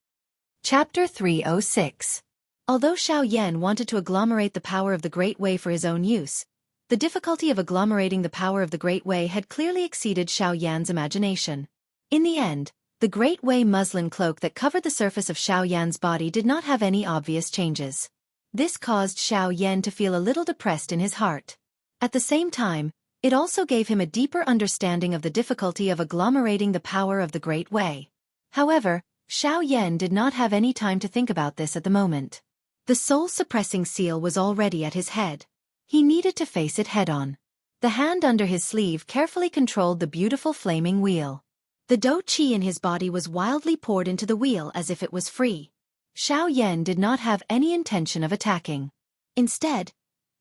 Chapter 306. Although Xiao Yan wanted to agglomerate the power of the Great Way for his own use, the difficulty of agglomerating the power of the Great Way had clearly exceeded Xiao Yan's imagination. In the end, the Great Way muslin cloak that covered the surface of Xiao Yan's body did not have any obvious changes. This caused Xiao Yan to feel a little depressed in his heart. At the same time, it also gave him a deeper understanding of the difficulty of agglomerating the power of the Great Way. However, Xiao Yan did not have any time to think about this at the moment. The soul-suppressing seal was already at his head. He needed to face it head-on. The hand under his sleeve carefully controlled the beautiful flaming wheel. The dou qi in his body was wildly poured into the wheel as if it was free. Xiao Yan did not have any intention of attacking. Instead,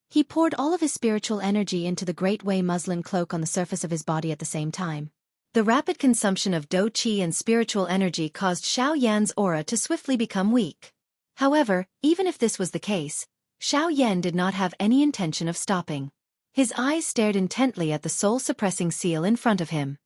he poured all of his spiritual energy into the Great Way muslin cloak on the surface of his body at the same time. The rapid consumption of dou qi and spiritual energy caused Xiao Yan's aura to swiftly become weak. However, even if this was the case, Xiaoyan did not have any intention of stopping. His eyes stared intently at the soul-suppressing seal in front of him.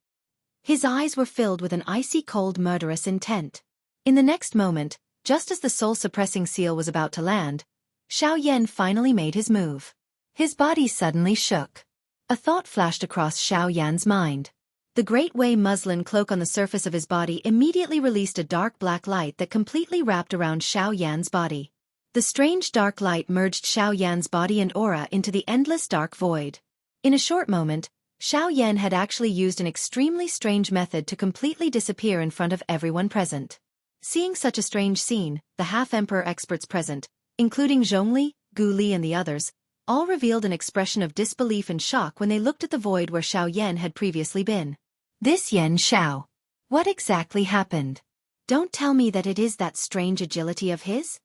His eyes were filled with an icy cold murderous intent. In the next moment, just as the soul-suppressing seal was about to land, Xiaoyan finally made his move. His body suddenly shook. A thought flashed across Xiaoyan's mind. The great Wei muslin cloak on the surface of his body immediately released a dark black light that completely wrapped around Xiaoyan's body. The strange dark light merged Xiaoyan's body and aura into the endless dark void. In a short moment, Xiaoyan had actually used an extremely strange method to completely disappear in front of everyone present. Seeing such a strange scene, the half-emperor experts present, including Zhongli, Gu Li and the others, all revealed an expression of disbelief and shock when they looked at the void where Xiaoyan had previously been. This Yan Xiao. What exactly happened? Don't tell me that it is that strange agility of his?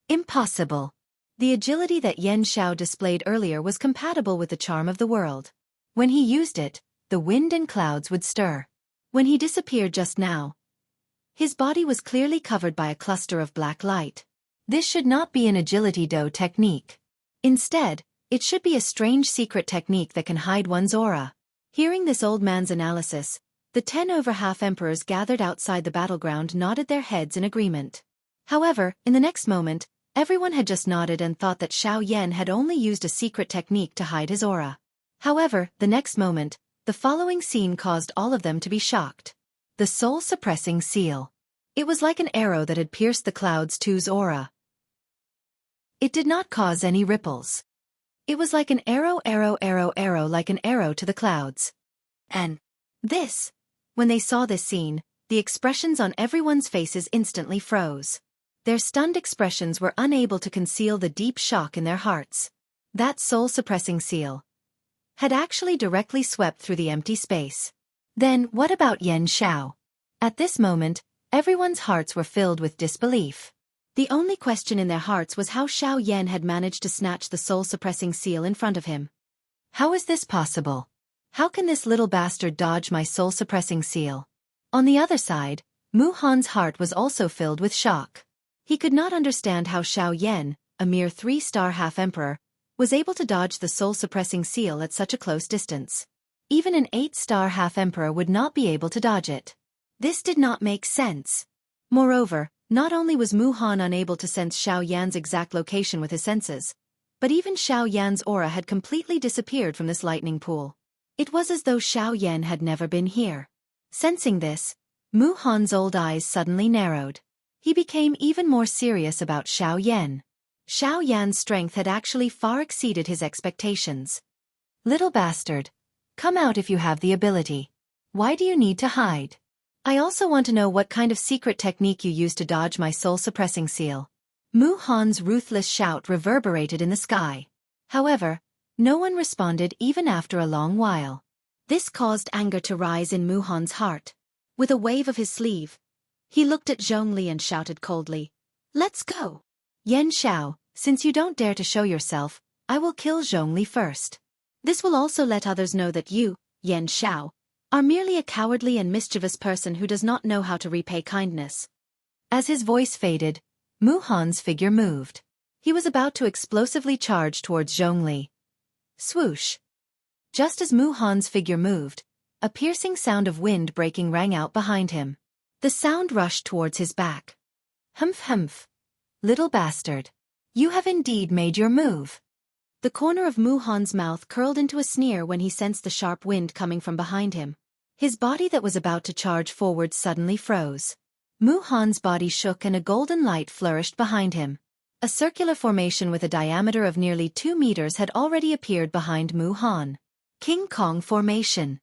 Impossible. The agility that Yan Xiao displayed earlier was compatible with the charm of the world. When he used it, the wind and clouds would stir. When he disappeared just now, his body was clearly covered by a cluster of black light. This should not be an agility do technique. Instead, it should be a strange secret technique that can hide one's aura. Hearing this old man's analysis, the 10 over half emperors gathered outside the battleground nodded their heads in agreement. However, in the next moment, everyone had just nodded and thought that Xiaoyan had only used a secret technique to hide his aura. However, the next moment, the following scene caused all of them to be shocked. The soul-suppressing seal. It was like an arrow that had pierced the clouds two's aura. It did not cause any ripples. It was like an arrow like an arrow to the clouds. And when they saw this scene, the expressions on everyone's faces instantly froze. Their stunned expressions were unable to conceal the deep shock in their hearts. That soul-suppressing seal had actually directly swept through the empty space. Then, what about Yan Xiao? At this moment, everyone's hearts were filled with disbelief. The only question in their hearts was how Xiaoyan had managed to snatch the soul-suppressing seal in front of him. How is this possible? How can this little bastard dodge my soul-suppressing seal? On the other side, Mu Han's heart was also filled with shock. He could not understand how Xiaoyan, a mere 3-star half-emperor, was able to dodge the soul-suppressing seal at such a close distance. Even an 8-star half-emperor would not be able to dodge it. This did not make sense. Moreover, not only was Mu Han unable to sense Xiaoyan's exact location with his senses, but even Xiaoyan's aura had completely disappeared from this lightning pool. It was as though Xiaoyan had never been here. Sensing this, Mu Han's old eyes suddenly narrowed. He became even more serious about Xiaoyan. Xiaoyan's strength had actually far exceeded his expectations. Little bastard, come out if you have the ability. Why do you need to hide? I also want to know what kind of secret technique you used to dodge my soul-suppressing seal. Mu Han's ruthless shout reverberated in the sky. However, no one responded even after a long while. This caused anger to rise in Mu Han's heart. With a wave of his sleeve, he looked at Zhongli and shouted coldly, "Let's go! Yan Xiao, since you don't dare to show yourself, I will kill Zhongli first. This will also let others know that you, Yan Xiao, are merely a cowardly and mischievous person who does not know how to repay kindness." As his voice faded, Mu Han's figure moved. He was about to explosively charge towards Zhongli. Swoosh! Just as Mu Han's figure moved, a piercing sound of wind breaking rang out behind him. The sound rushed towards his back. Humph humph! Little bastard! You have indeed made your move. The corner of Mu Han's mouth curled into a sneer when he sensed the sharp wind coming from behind him. His body that was about to charge forward suddenly froze. Mu Han's body shook and a golden light flourished behind him. A circular formation with a diameter of nearly 2 meters had already appeared behind Mu Han. King Kong Formation.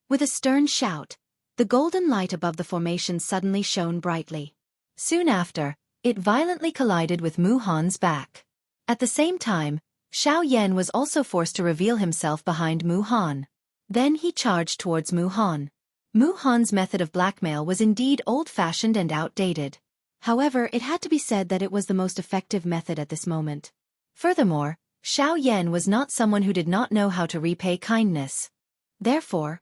With a stern shout, the golden light above the formation suddenly shone brightly. Soon after, it violently collided with Mu Han's back. At the same time, Xiaoyan was also forced to reveal himself behind Mu Han. Then he charged towards Mu Han. Mu Han's method of blackmail was indeed old-fashioned and outdated. However, it had to be said that it was the most effective method at this moment. Furthermore, Xiaoyan was not someone who did not know how to repay kindness. Therefore,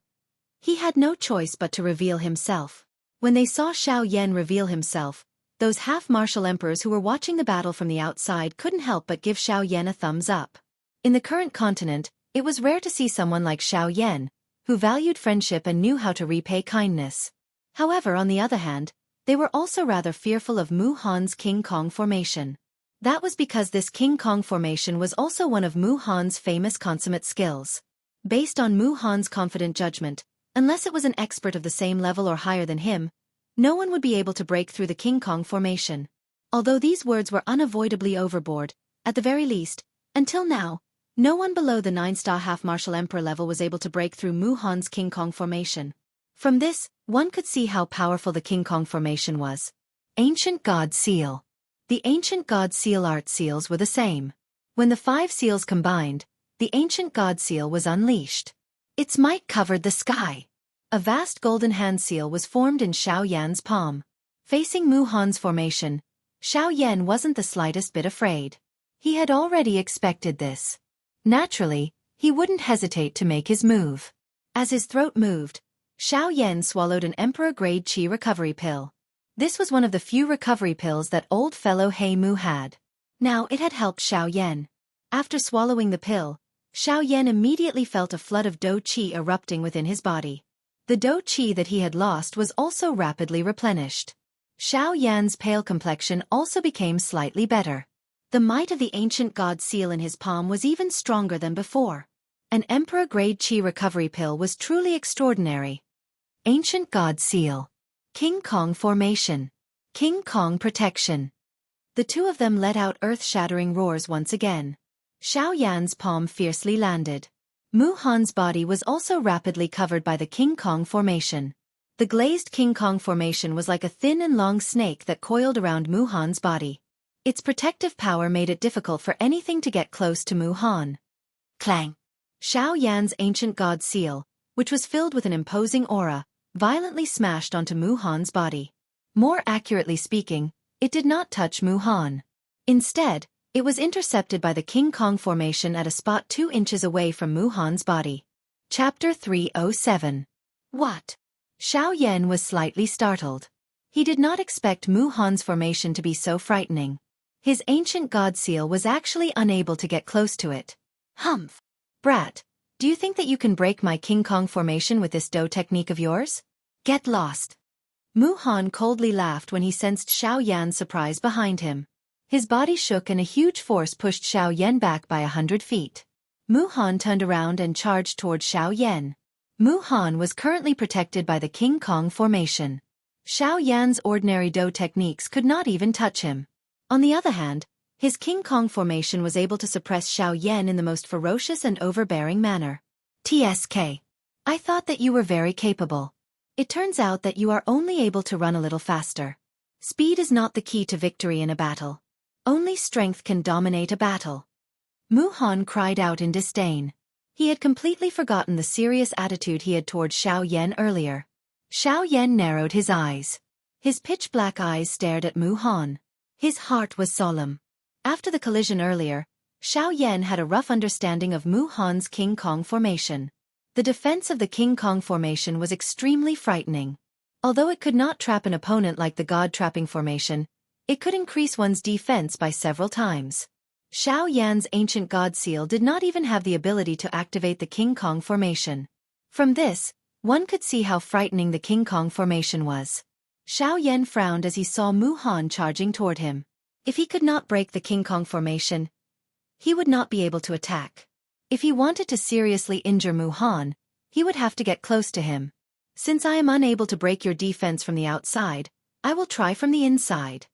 he had no choice but to reveal himself. When they saw Xiaoyan reveal himself, Those half-martial emperors who were watching the battle from the outside couldn't help but give Xiao Yan a thumbs up. In the current continent, it was rare to see someone like Xiao Yan, who valued friendship and knew how to repay kindness. However, on the other hand, they were also rather fearful of Mu Han's King Kong formation. That was because this King Kong formation was also one of Mu Han's famous consummate skills. Based on Mu Han's confident judgment, unless it was an expert of the same level or higher than him, no one would be able to break through the King Kong formation. Although these words were unavoidably overboard, at the very least, until now, no one below the 9-star half-martial emperor level was able to break through Mu Han's King Kong formation. From this, one could see how powerful the King Kong formation was. Ancient God Seal. The Ancient God Seal art seals were the same. When the 5 seals combined, the Ancient God Seal was unleashed. Its might covered the sky. A vast golden hand seal was formed in Xiao Yan's palm. Facing Mu Han's formation, Xiao Yan wasn't the slightest bit afraid. He had already expected this. Naturally, he wouldn't hesitate to make his move. As his throat moved, Xiao Yan swallowed an Emperor-grade Qi recovery pill. This was one of the few recovery pills that old fellow He Mu had. Now it had helped Xiao Yan. After swallowing the pill, Xiao Yan immediately felt a flood of Do Qi erupting within his body. The Do Qi that he had lost was also rapidly replenished. Xiao Yan's pale complexion also became slightly better. The might of the Ancient God Seal in his palm was even stronger than before. An Emperor-grade Qi recovery pill was truly extraordinary. Ancient God Seal. King Kong formation. King Kong protection. The two of them let out earth-shattering roars once again. Xiao Yan's palm fiercely landed. Mu Han's body was also rapidly covered by the King Kong formation. The glazed King Kong formation was like a thin and long snake that coiled around Mu Han's body. Its protective power made it difficult for anything to get close to Mu Han. Clang! Xiao Yan's Ancient God Seal, which was filled with an imposing aura, violently smashed onto Mu Han's body. More accurately speaking, it did not touch Mu Han. Instead, it was intercepted by the King Kong formation at a spot 2 inches away from Mu Han's body. Chapter 307. What? Xiao Yan was slightly startled. He did not expect Mu Han's formation to be so frightening. His Ancient God Seal was actually unable to get close to it. Humph! Brat, do you think that you can break my King Kong formation with this Do technique of yours? Get lost! Mu Han coldly laughed when he sensed Xiao Yan's surprise behind him. His body shook and a huge force pushed Xiao Yan back by 100 feet. Mu Han turned around and charged toward Xiao Yan. Mu Han was currently protected by the King Kong formation. Xiao Yan's ordinary Do techniques could not even touch him. On the other hand, his King Kong formation was able to suppress Xiao Yan in the most ferocious and overbearing manner. TSK. I thought that you were very capable. It turns out that you are only able to run a little faster. Speed is not the key to victory in a battle. Only strength can dominate a battle. Mu Han cried out in disdain. He had completely forgotten the serious attitude he had toward Xiao Yan earlier. Xiao Yan narrowed his eyes. His pitch-black eyes stared at Mu Han. His heart was solemn. After the collision earlier, Xiao Yan had a rough understanding of Mu Han's King Kong formation. The defense of the King Kong formation was extremely frightening. Although it could not trap an opponent like the God-trapping formation, it could increase one's defense by several times. Xiao Yan's Ancient God Seal did not even have the ability to activate the King Kong formation. From this, one could see how frightening the King Kong formation was. Xiao Yan frowned as he saw Mu Han charging toward him. If he could not break the King Kong formation, he would not be able to attack. If he wanted to seriously injure Mu Han, he would have to get close to him. Since I am unable to break your defense from the outside, I will try from the inside.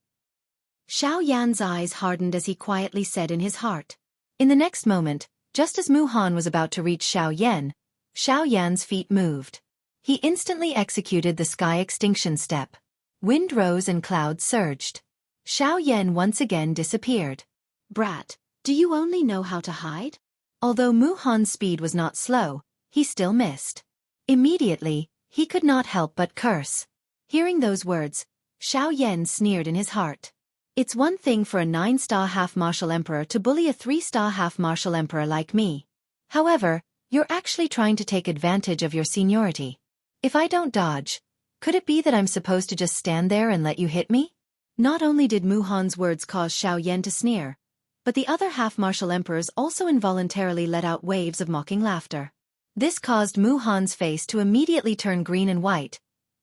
Xiao Yan's eyes hardened as he quietly said in his heart. In the next moment, just as Mu Han was about to reach Xiao Yan's feet moved. He instantly executed the sky extinction step. Wind rose and clouds surged. Xiao Yan once again disappeared. Brat, do you only know how to hide? Although Mu Han's speed was not slow, he still missed. Immediately, he could not help but curse. Hearing those words, Xiao Yan sneered in his heart. It's one thing for a 9-star half-martial emperor to bully a 3-star half-martial emperor like me. However, you're actually trying to take advantage of your seniority. If I don't dodge, could it be that I'm supposed to just stand there and let you hit me? Not only did Mu Han's words cause Xiao Yan to sneer, but the other half-martial emperors also involuntarily let out waves of mocking laughter. This caused Mu Han's face to immediately turn green and white,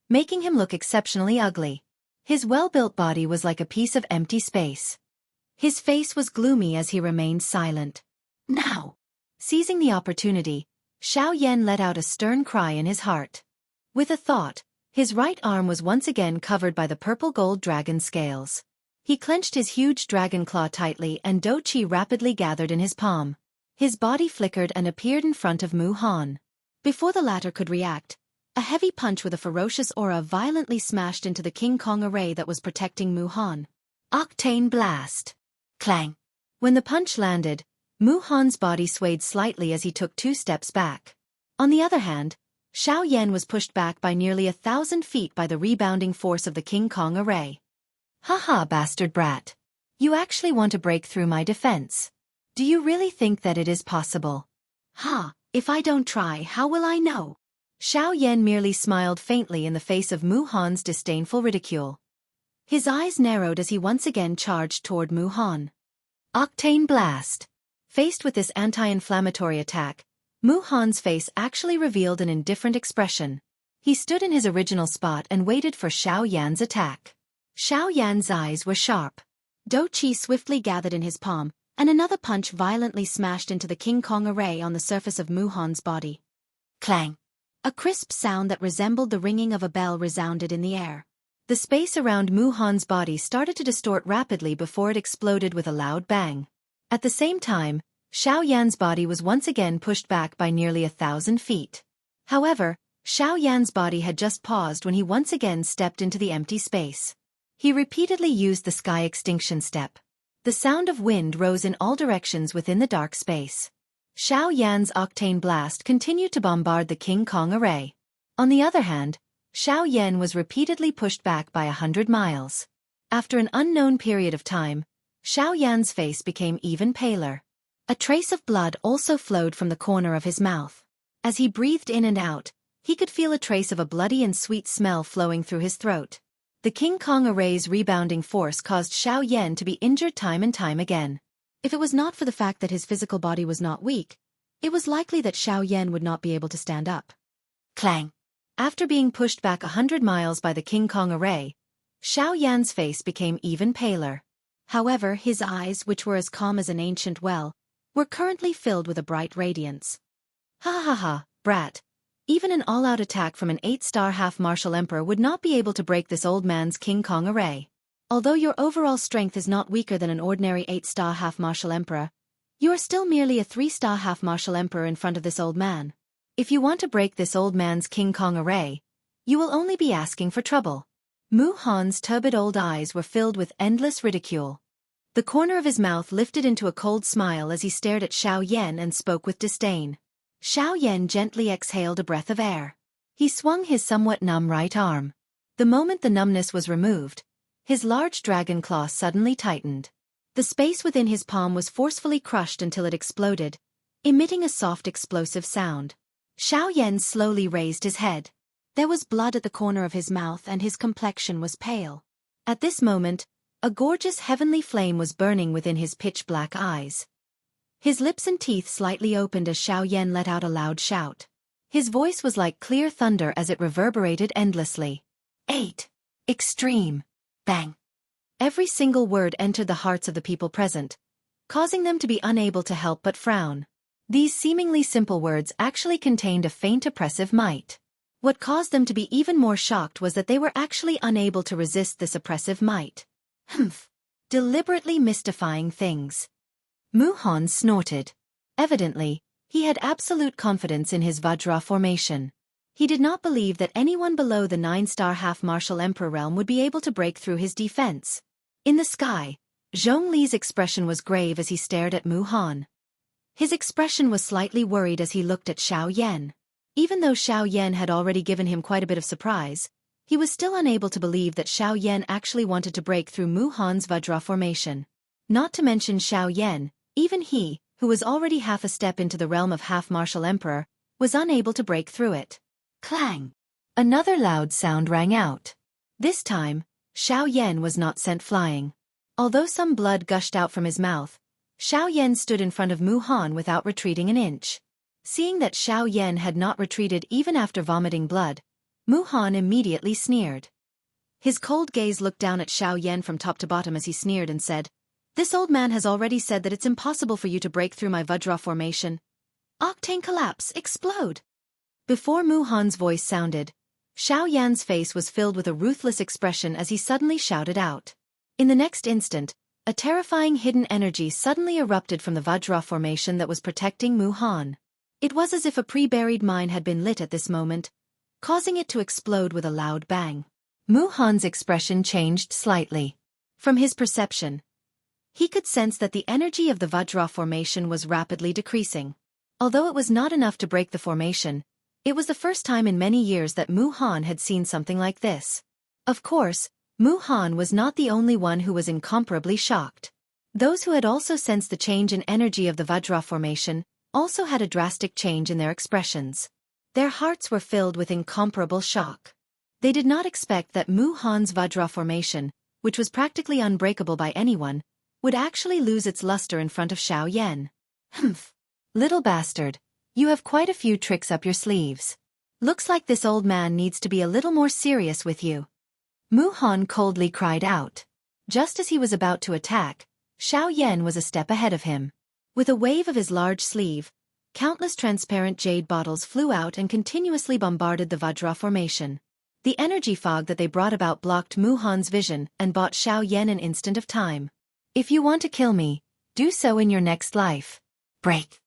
making him look exceptionally ugly. His well-built body was like a piece of empty space. His face was gloomy as he remained silent. Now! Seizing the opportunity, Xiao Yan let out a stern cry in his heart. With a thought, his right arm was once again covered by the purple-gold dragon scales. He clenched his huge dragon claw tightly and Do Qi rapidly gathered in his palm. His body flickered and appeared in front of Mu Han. Before the latter could react, a heavy punch with a ferocious aura violently smashed into the King Kong array that was protecting Mu Han. Octane Blast! Clang! When the punch landed, Mu Han's body swayed slightly as he took 2 steps back. On the other hand, Xiao Yan was pushed back by nearly 1,000 feet by the rebounding force of the King Kong array. Haha, bastard brat. You actually want to break through my defense. Do you really think that it is possible? Ha, if I don't try, how will I know? Xiao Yan merely smiled faintly in the face of Mu Han's disdainful ridicule. His eyes narrowed as he once again charged toward Mu Han. Octane Blast! Faced with this anti-inflammatory attack, Mu Han's face actually revealed an indifferent expression. He stood in his original spot and waited for Xiao Yan's attack. Xiao Yan's eyes were sharp. Do Qi swiftly gathered in his palm, and another punch violently smashed into the King Kong array on the surface of Mu Han's body. Clang! A crisp sound that resembled the ringing of a bell resounded in the air. The space around Mu Han's body started to distort rapidly before it exploded with a loud bang. At the same time, Xiao Yan's body was once again pushed back by nearly 1,000 feet. However, Xiao Yan's body had just paused when he once again stepped into the empty space. He repeatedly used the sky extinction step. The sound of wind rose in all directions within the dark space. Xiao Yan's octane blast continued to bombard the King Kong array. On the other hand, Xiao Yan was repeatedly pushed back by 100 miles. After an unknown period of time, Xiao Yan's face became even paler. A trace of blood also flowed from the corner of his mouth. As he breathed in and out, he could feel a trace of a bloody and sweet smell flowing through his throat. The King Kong array's rebounding force caused Xiao Yan to be injured time and time again. If it was not for the fact that his physical body was not weak, it was likely that Xiao Yan would not be able to stand up. Clang! After being pushed back 100 miles by the King Kong array, Xiao Yan's face became even paler. However, his eyes, which were as calm as an ancient well, were currently filled with a bright radiance. Ha ha ha, brat. Even an all-out attack from an 8-star half-martial emperor would not be able to break this old man's King Kong array. Although your overall strength is not weaker than an ordinary 8-star half-martial emperor, you are still merely a 3-star half-martial emperor in front of this old man. If you want to break this old man's King Kong array, you will only be asking for trouble. Mu Han's turbid old eyes were filled with endless ridicule. The corner of his mouth lifted into a cold smile as he stared at Xiao Yan and spoke with disdain. Xiao Yan gently exhaled a breath of air. He swung his somewhat numb right arm. The moment the numbness was removed, his large dragon claw suddenly tightened. The space within his palm was forcefully crushed until it exploded, emitting a soft explosive sound. Xiao Yan slowly raised his head. There was blood at the corner of his mouth and his complexion was pale. At this moment, a gorgeous heavenly flame was burning within his pitch-black eyes. His lips and teeth slightly opened as Xiao Yan let out a loud shout. His voice was like clear thunder as it reverberated endlessly. 8. Extreme. Bang. Every single word entered the hearts of the people present, causing them to be unable to help but frown. These seemingly simple words actually contained a faint oppressive might. What caused them to be even more shocked was that they were actually unable to resist this oppressive might. Humph. Deliberately mystifying things. Mu Han snorted. Evidently, he had absolute confidence in his Vajra formation. He did not believe that anyone below the 9-star half-martial emperor realm would be able to break through his defense. In the sky, Zhongli's expression was grave as he stared at Mu Han. His expression was slightly worried as he looked at Xiao Yan. Even though Xiao Yan had already given him quite a bit of surprise, he was still unable to believe that Xiao Yan actually wanted to break through Mu Han's Vajra formation. Not to mention Xiao Yan, even he, who was already half a step into the realm of half-martial emperor, was unable to break through it. Clang! Another loud sound rang out. This time, Xiao Yan was not sent flying. Although some blood gushed out from his mouth, Xiao Yan stood in front of Mu Han without retreating an inch. Seeing that Xiao Yan had not retreated even after vomiting blood, Mu Han immediately sneered. His cold gaze looked down at Xiao Yan from top to bottom as he sneered and said, "This old man has already said that it's impossible for you to break through my Vajra formation. Octane collapse, explode!" Before Mu Han's voice sounded, Xiao Yan's face was filled with a ruthless expression as he suddenly shouted out. In the next instant, a terrifying hidden energy suddenly erupted from the Vajra formation that was protecting Mu Han. It was as if a pre-buried mine had been lit at this moment, causing it to explode with a loud bang. Mu Han's expression changed slightly. From his perception, he could sense that the energy of the Vajra formation was rapidly decreasing. Although it was not enough to break the formation, it was the first time in many years that Mu Han had seen something like this. Of course, Mu Han was not the only one who was incomparably shocked. Those who had also sensed the change in energy of the Vajra formation also had a drastic change in their expressions. Their hearts were filled with incomparable shock. They did not expect that Mu Han's Vajra formation, which was practically unbreakable by anyone, would actually lose its luster in front of Xiao Yan. "Humph! Little bastard, you have quite a few tricks up your sleeves. Looks like this old man needs to be a little more serious with you." Mu Han coldly cried out. Just as he was about to attack, Xiao Yan was a step ahead of him. With a wave of his large sleeve, countless transparent jade bottles flew out and continuously bombarded the Vajra formation. The energy fog that they brought about blocked Mu Han's vision and bought Xiao Yan an instant of time. "If you want to kill me, do so in your next life. Break!"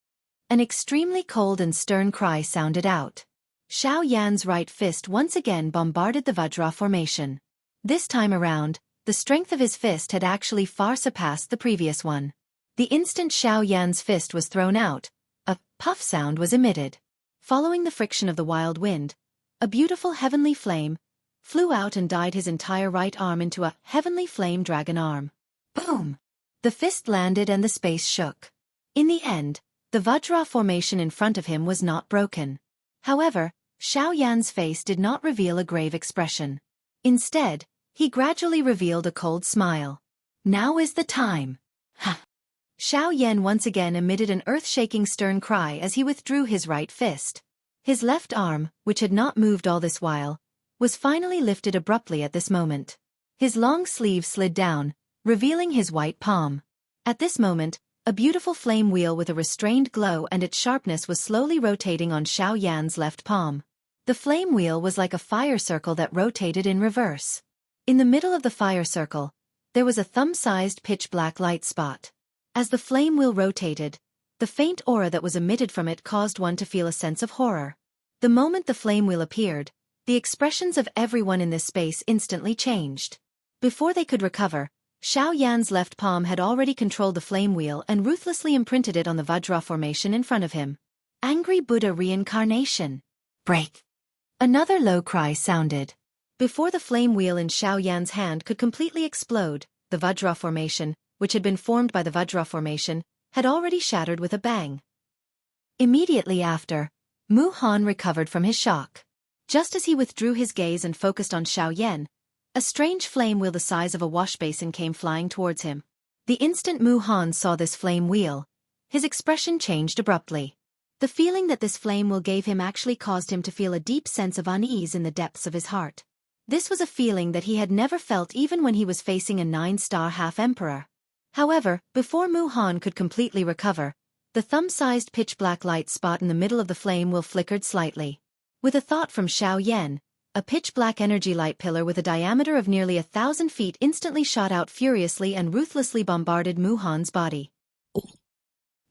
An extremely cold and stern cry sounded out. Xiao Yan's right fist once again bombarded the Vajra formation. This time around, the strength of his fist had actually far surpassed the previous one. The instant Xiao Yan's fist was thrown out, a puff sound was emitted. Following the friction of the wild wind, a beautiful heavenly flame flew out and dyed his entire right arm into a heavenly flame dragon arm. Boom! The fist landed and the space shook. In the end, the Vajra formation in front of him was not broken. However, Xiao Yan's face did not reveal a grave expression. Instead, he gradually revealed a cold smile. "Now is the time." Ha! Xiao Yan once again emitted an earth-shaking stern cry as he withdrew his right fist. His left arm, which had not moved all this while, was finally lifted abruptly at this moment. His long sleeve slid down, revealing his white palm. At this moment, a beautiful flame wheel with a restrained glow and its sharpness was slowly rotating on Xiao Yan's left palm. The flame wheel was like a fire circle that rotated in reverse. In the middle of the fire circle, there was a thumb-sized pitch-black light spot. As the flame wheel rotated, the faint aura that was emitted from it caused one to feel a sense of horror. The moment the flame wheel appeared, the expressions of everyone in this space instantly changed. Before they could recover, Xiao Yan's left palm had already controlled the flame wheel and ruthlessly imprinted it on the Vajra formation in front of him. Angry Buddha reincarnation. Break! Another low cry sounded. Before the flame wheel in Xiao Yan's hand could completely explode, the Vajra formation, which had been formed by the Vajra formation, had already shattered with a bang. Immediately after, Mu Han recovered from his shock. Just as he withdrew his gaze and focused on Xiao Yan, a strange flame wheel the size of a wash basin came flying towards him. The instant Mu Han saw this flame wheel, his expression changed abruptly. The feeling that this flame wheel gave him actually caused him to feel a deep sense of unease in the depths of his heart. This was a feeling that he had never felt even when he was facing a 9-star half-emperor. However, before Mu Han could completely recover, the thumb-sized pitch-black light spot in the middle of the flame wheel flickered slightly. With a thought from Xiao Yan, a pitch-black energy light pillar with a diameter of nearly 1,000 feet instantly shot out furiously and ruthlessly bombarded Mu Han's body.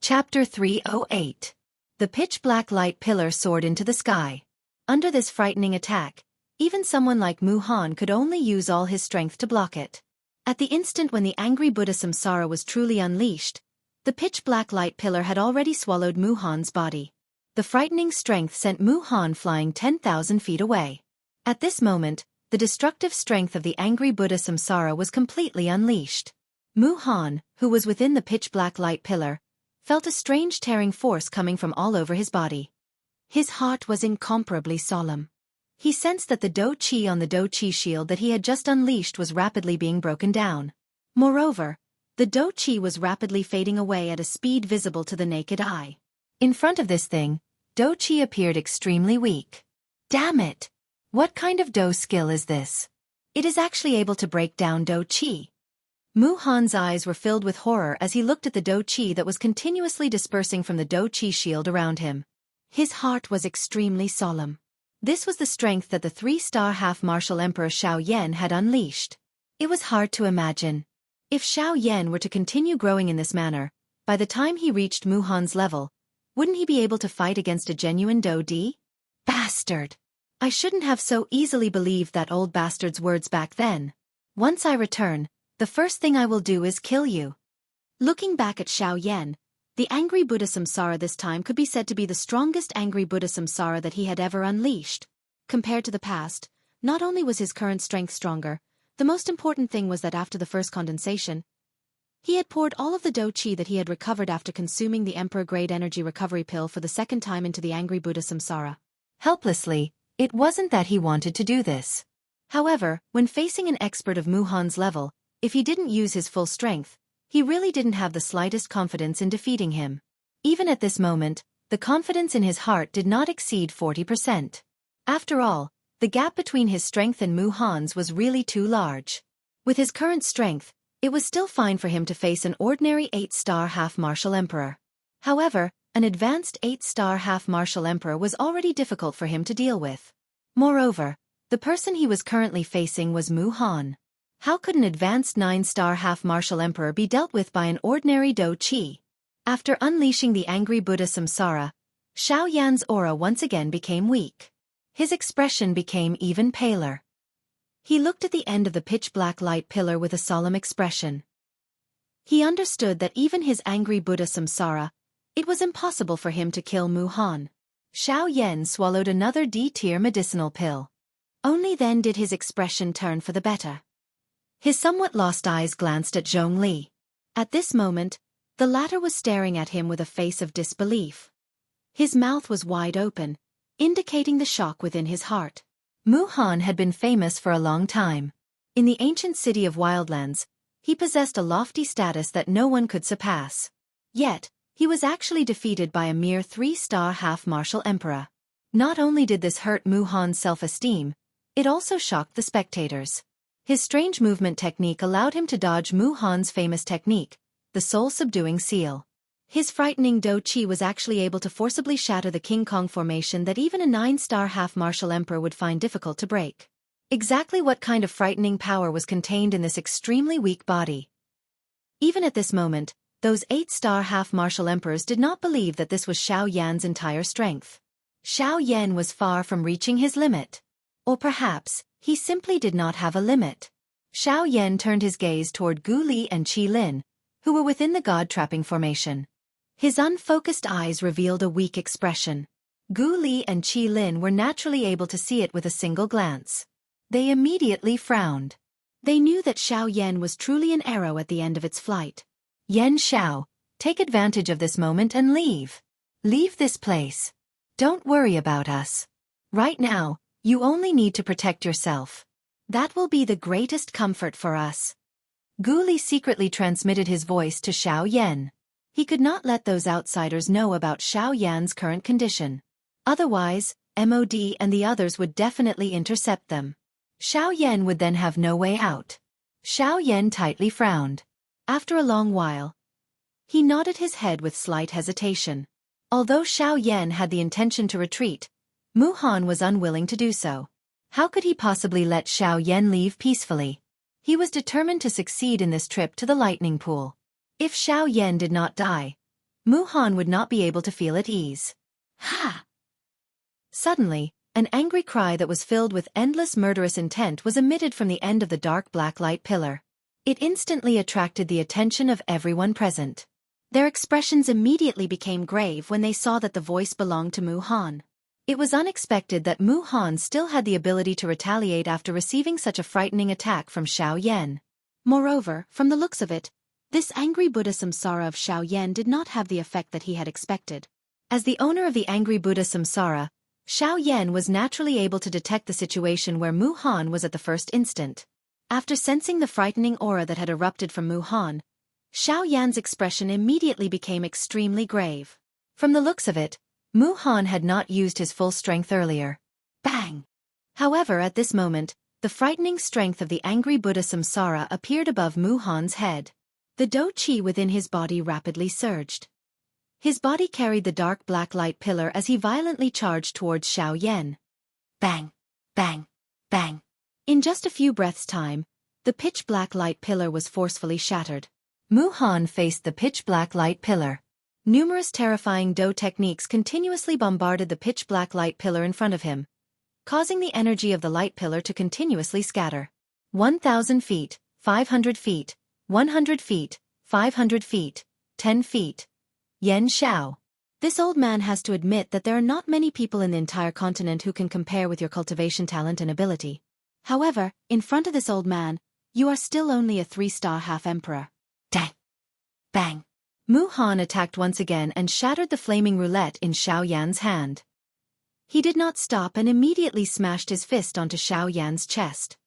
Chapter 308. The pitch-black light pillar soared into the sky. Under this frightening attack, even someone like Mu Han could only use all his strength to block it. At the instant when the angry Buddha Samsara was truly unleashed, the pitch-black light pillar had already swallowed Mu Han's body. The frightening strength sent Mu Han flying 10,000 feet away. At this moment, the destructive strength of the angry Buddha Samsara was completely unleashed. Mu Han, who was within the pitch-black light pillar, felt a strange tearing force coming from all over his body. His heart was incomparably solemn. He sensed that the Do Qi on the Do Qi shield that he had just unleashed was rapidly being broken down. Moreover, the Do Qi was rapidly fading away at a speed visible to the naked eye. In front of this thing, Do Qi appeared extremely weak. Damn it! What kind of Do skill is this? It is actually able to break down Do Qi. Mu Han's eyes were filled with horror as he looked at the Do Qi that was continuously dispersing from the Do Qi shield around him. His heart was extremely solemn. This was the strength that the 3-star half-martial Emperor Xiaoyan had unleashed. It was hard to imagine. If Xiaoyan were to continue growing in this manner, by the time he reached Mu Han's level, wouldn't he be able to fight against a genuine Do Di? Bastard! I shouldn't have so easily believed that old bastard's words back then. Once I return, the first thing I will do is kill you. Looking back at Xiaoyan, the angry Buddha Samsara this time could be said to be the strongest angry Buddha Samsara that he had ever unleashed. Compared to the past, not only was his current strength stronger, the most important thing was that after the first condensation, he had poured all of the Do Qi that he had recovered after consuming the Emperor-grade energy recovery pill for the second time into the angry Buddha Samsara. Helplessly, it wasn't that he wanted to do this. However, when facing an expert of Mu Han's level, if he didn't use his full strength, he really didn't have the slightest confidence in defeating him. Even at this moment, the confidence in his heart did not exceed 40%. After all, the gap between his strength and Mu Han's was really too large. With his current strength, it was still fine for him to face an ordinary 8-star half-martial emperor. However, an advanced 8-star half-martial emperor was already difficult for him to deal with. Moreover, the person he was currently facing was Mu Han. How could an advanced 9-star half-martial emperor be dealt with by an ordinary Do Qi? After unleashing the angry Buddha Samsara, Xiaoyan's aura once again became weak. His expression became even paler. He looked at the end of the pitch-black light pillar with a solemn expression. He understood that even his angry Buddha Samsara, it was impossible for him to kill Mu Han. Xiaoyan swallowed another D-tier medicinal pill. Only then did his expression turn for the better. His somewhat lost eyes glanced at Zhongli. At this moment, the latter was staring at him with a face of disbelief. His mouth was wide open, indicating the shock within his heart. Mu Han had been famous for a long time. In the ancient city of Wildlands, he possessed a lofty status that no one could surpass. Yet, he was actually defeated by a mere 3-star half-martial emperor. Not only did this hurt Mu Han's self-esteem, it also shocked the spectators. His strange movement technique allowed him to dodge Mu Han's famous technique, the soul-subduing seal. His frightening Do Qi was actually able to forcibly shatter the King Kong formation that even a 9-star half-martial emperor would find difficult to break. Exactly what kind of frightening power was contained in this extremely weak body? Even at this moment, those 8-star half-martial emperors did not believe that this was Xiaoyan's entire strength. Xiaoyan was far from reaching his limit. Or perhaps, he simply did not have a limit. Xiaoyan turned his gaze toward Gu Li and Qi Lin, who were within the god-trapping formation. His unfocused eyes revealed a weak expression. Gu Li and Qi Lin were naturally able to see it with a single glance. They immediately frowned. They knew that Xiaoyan was truly an arrow at the end of its flight. Yan Xiao, take advantage of this moment and leave. Leave this place. Don't worry about us. Right now, you only need to protect yourself. That will be the greatest comfort for us. Gu Li secretly transmitted his voice to Xiaoyan. He could not let those outsiders know about Xiaoyan's current condition. Otherwise, MOD and the others would definitely intercept them. Xiaoyan would then have no way out. Xiaoyan tightly frowned. After a long while, he nodded his head with slight hesitation. Although Xiaoyan had the intention to retreat, Mu Han was unwilling to do so. How could he possibly let Xiaoyan leave peacefully? He was determined to succeed in this trip to the lightning pool. If Xiaoyan did not die, Mu Han would not be able to feel at ease. Ha! Suddenly, an angry cry that was filled with endless murderous intent was emitted from the end of the dark black light pillar. It instantly attracted the attention of everyone present. Their expressions immediately became grave when they saw that the voice belonged to Mu Han. It was unexpected that Mu Han still had the ability to retaliate after receiving such a frightening attack from Xiaoyan. Moreover, from the looks of it, this angry Buddha Samsara of Xiaoyan did not have the effect that he had expected. As the owner of the angry Buddha Samsara, Xiao Yan was naturally able to detect the situation where Mu Han was at the first instant. After sensing the frightening aura that had erupted from Mu Han, Xiao Yan's expression immediately became extremely grave. From the looks of it, Mu Han had not used his full strength earlier. Bang! However, at this moment, the frightening strength of the angry Buddha Samsara appeared above Mu Han's head. The Do Chi within his body rapidly surged. His body carried the dark black light pillar as he violently charged towards Xiao Yan. Bang! Bang! Bang! In just a few breaths' time, the pitch-black light pillar was forcefully shattered. Mu Han faced the pitch-black light pillar. Numerous terrifying Do techniques continuously bombarded the pitch-black light pillar in front of him, causing the energy of the light pillar to continuously scatter. 1,000 feet, 500 feet, 100 feet, 500 feet, 10 feet. Yan Xiao. This old man has to admit that there are not many people in the entire continent who can compare with your cultivation talent and ability. However, in front of this old man, you are still only a 3-star half-emperor. Dang! Bang! Mu Han attacked once again and shattered the flaming roulette in Xiao Yan's hand. He did not stop and immediately smashed his fist onto Xiao Yan's chest.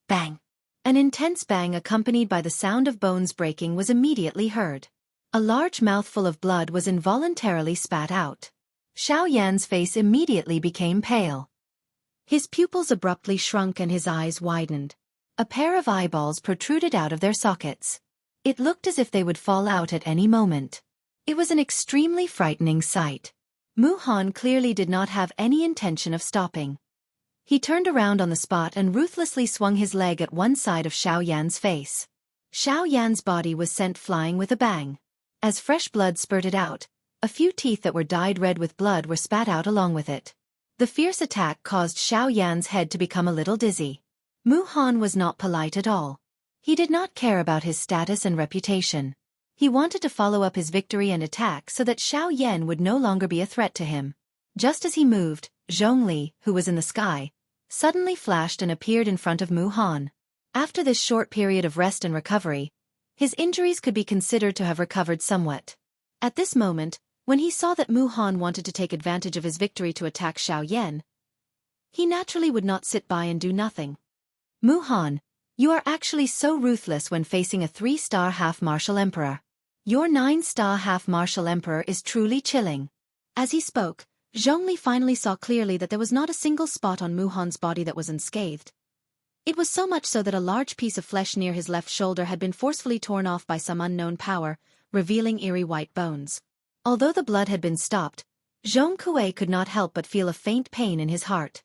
Bang! An intense bang accompanied by the sound of bones breaking was immediately heard. A large mouthful of blood was involuntarily spat out. Xiao Yan's face immediately became pale. His pupils abruptly shrunk and his eyes widened. A pair of eyeballs protruded out of their sockets. It looked as if they would fall out at any moment. It was an extremely frightening sight. Mu Han clearly did not have any intention of stopping. He turned around on the spot and ruthlessly swung his leg at one side of Xiao Yan's face. Xiao Yan's body was sent flying with a bang. As fresh blood spurted out, a few teeth that were dyed red with blood were spat out along with it. The fierce attack caused Xiao Yan's head to become a little dizzy. Mu Han was not polite at all. He did not care about his status and reputation. He wanted to follow up his victory and attack so that Xiao Yan would no longer be a threat to him. Just as he moved, Zhongli, who was in the sky, suddenly flashed and appeared in front of Mu Han. After this short period of rest and recovery, his injuries could be considered to have recovered somewhat. At this moment, when he saw that Mu Han wanted to take advantage of his victory to attack Xiao Yan, he naturally would not sit by and do nothing. Mu Han, you are actually so ruthless when facing a 3-star half-martial emperor. Your 9-star half-martial emperor is truly chilling. As he spoke, Zhongli finally saw clearly that there was not a single spot on Mu Han's body that was unscathed. It was so much so that a large piece of flesh near his left shoulder had been forcefully torn off by some unknown power, revealing eerie white bones. Although the blood had been stopped, Zhong Kuei could not help but feel a faint pain in his heart.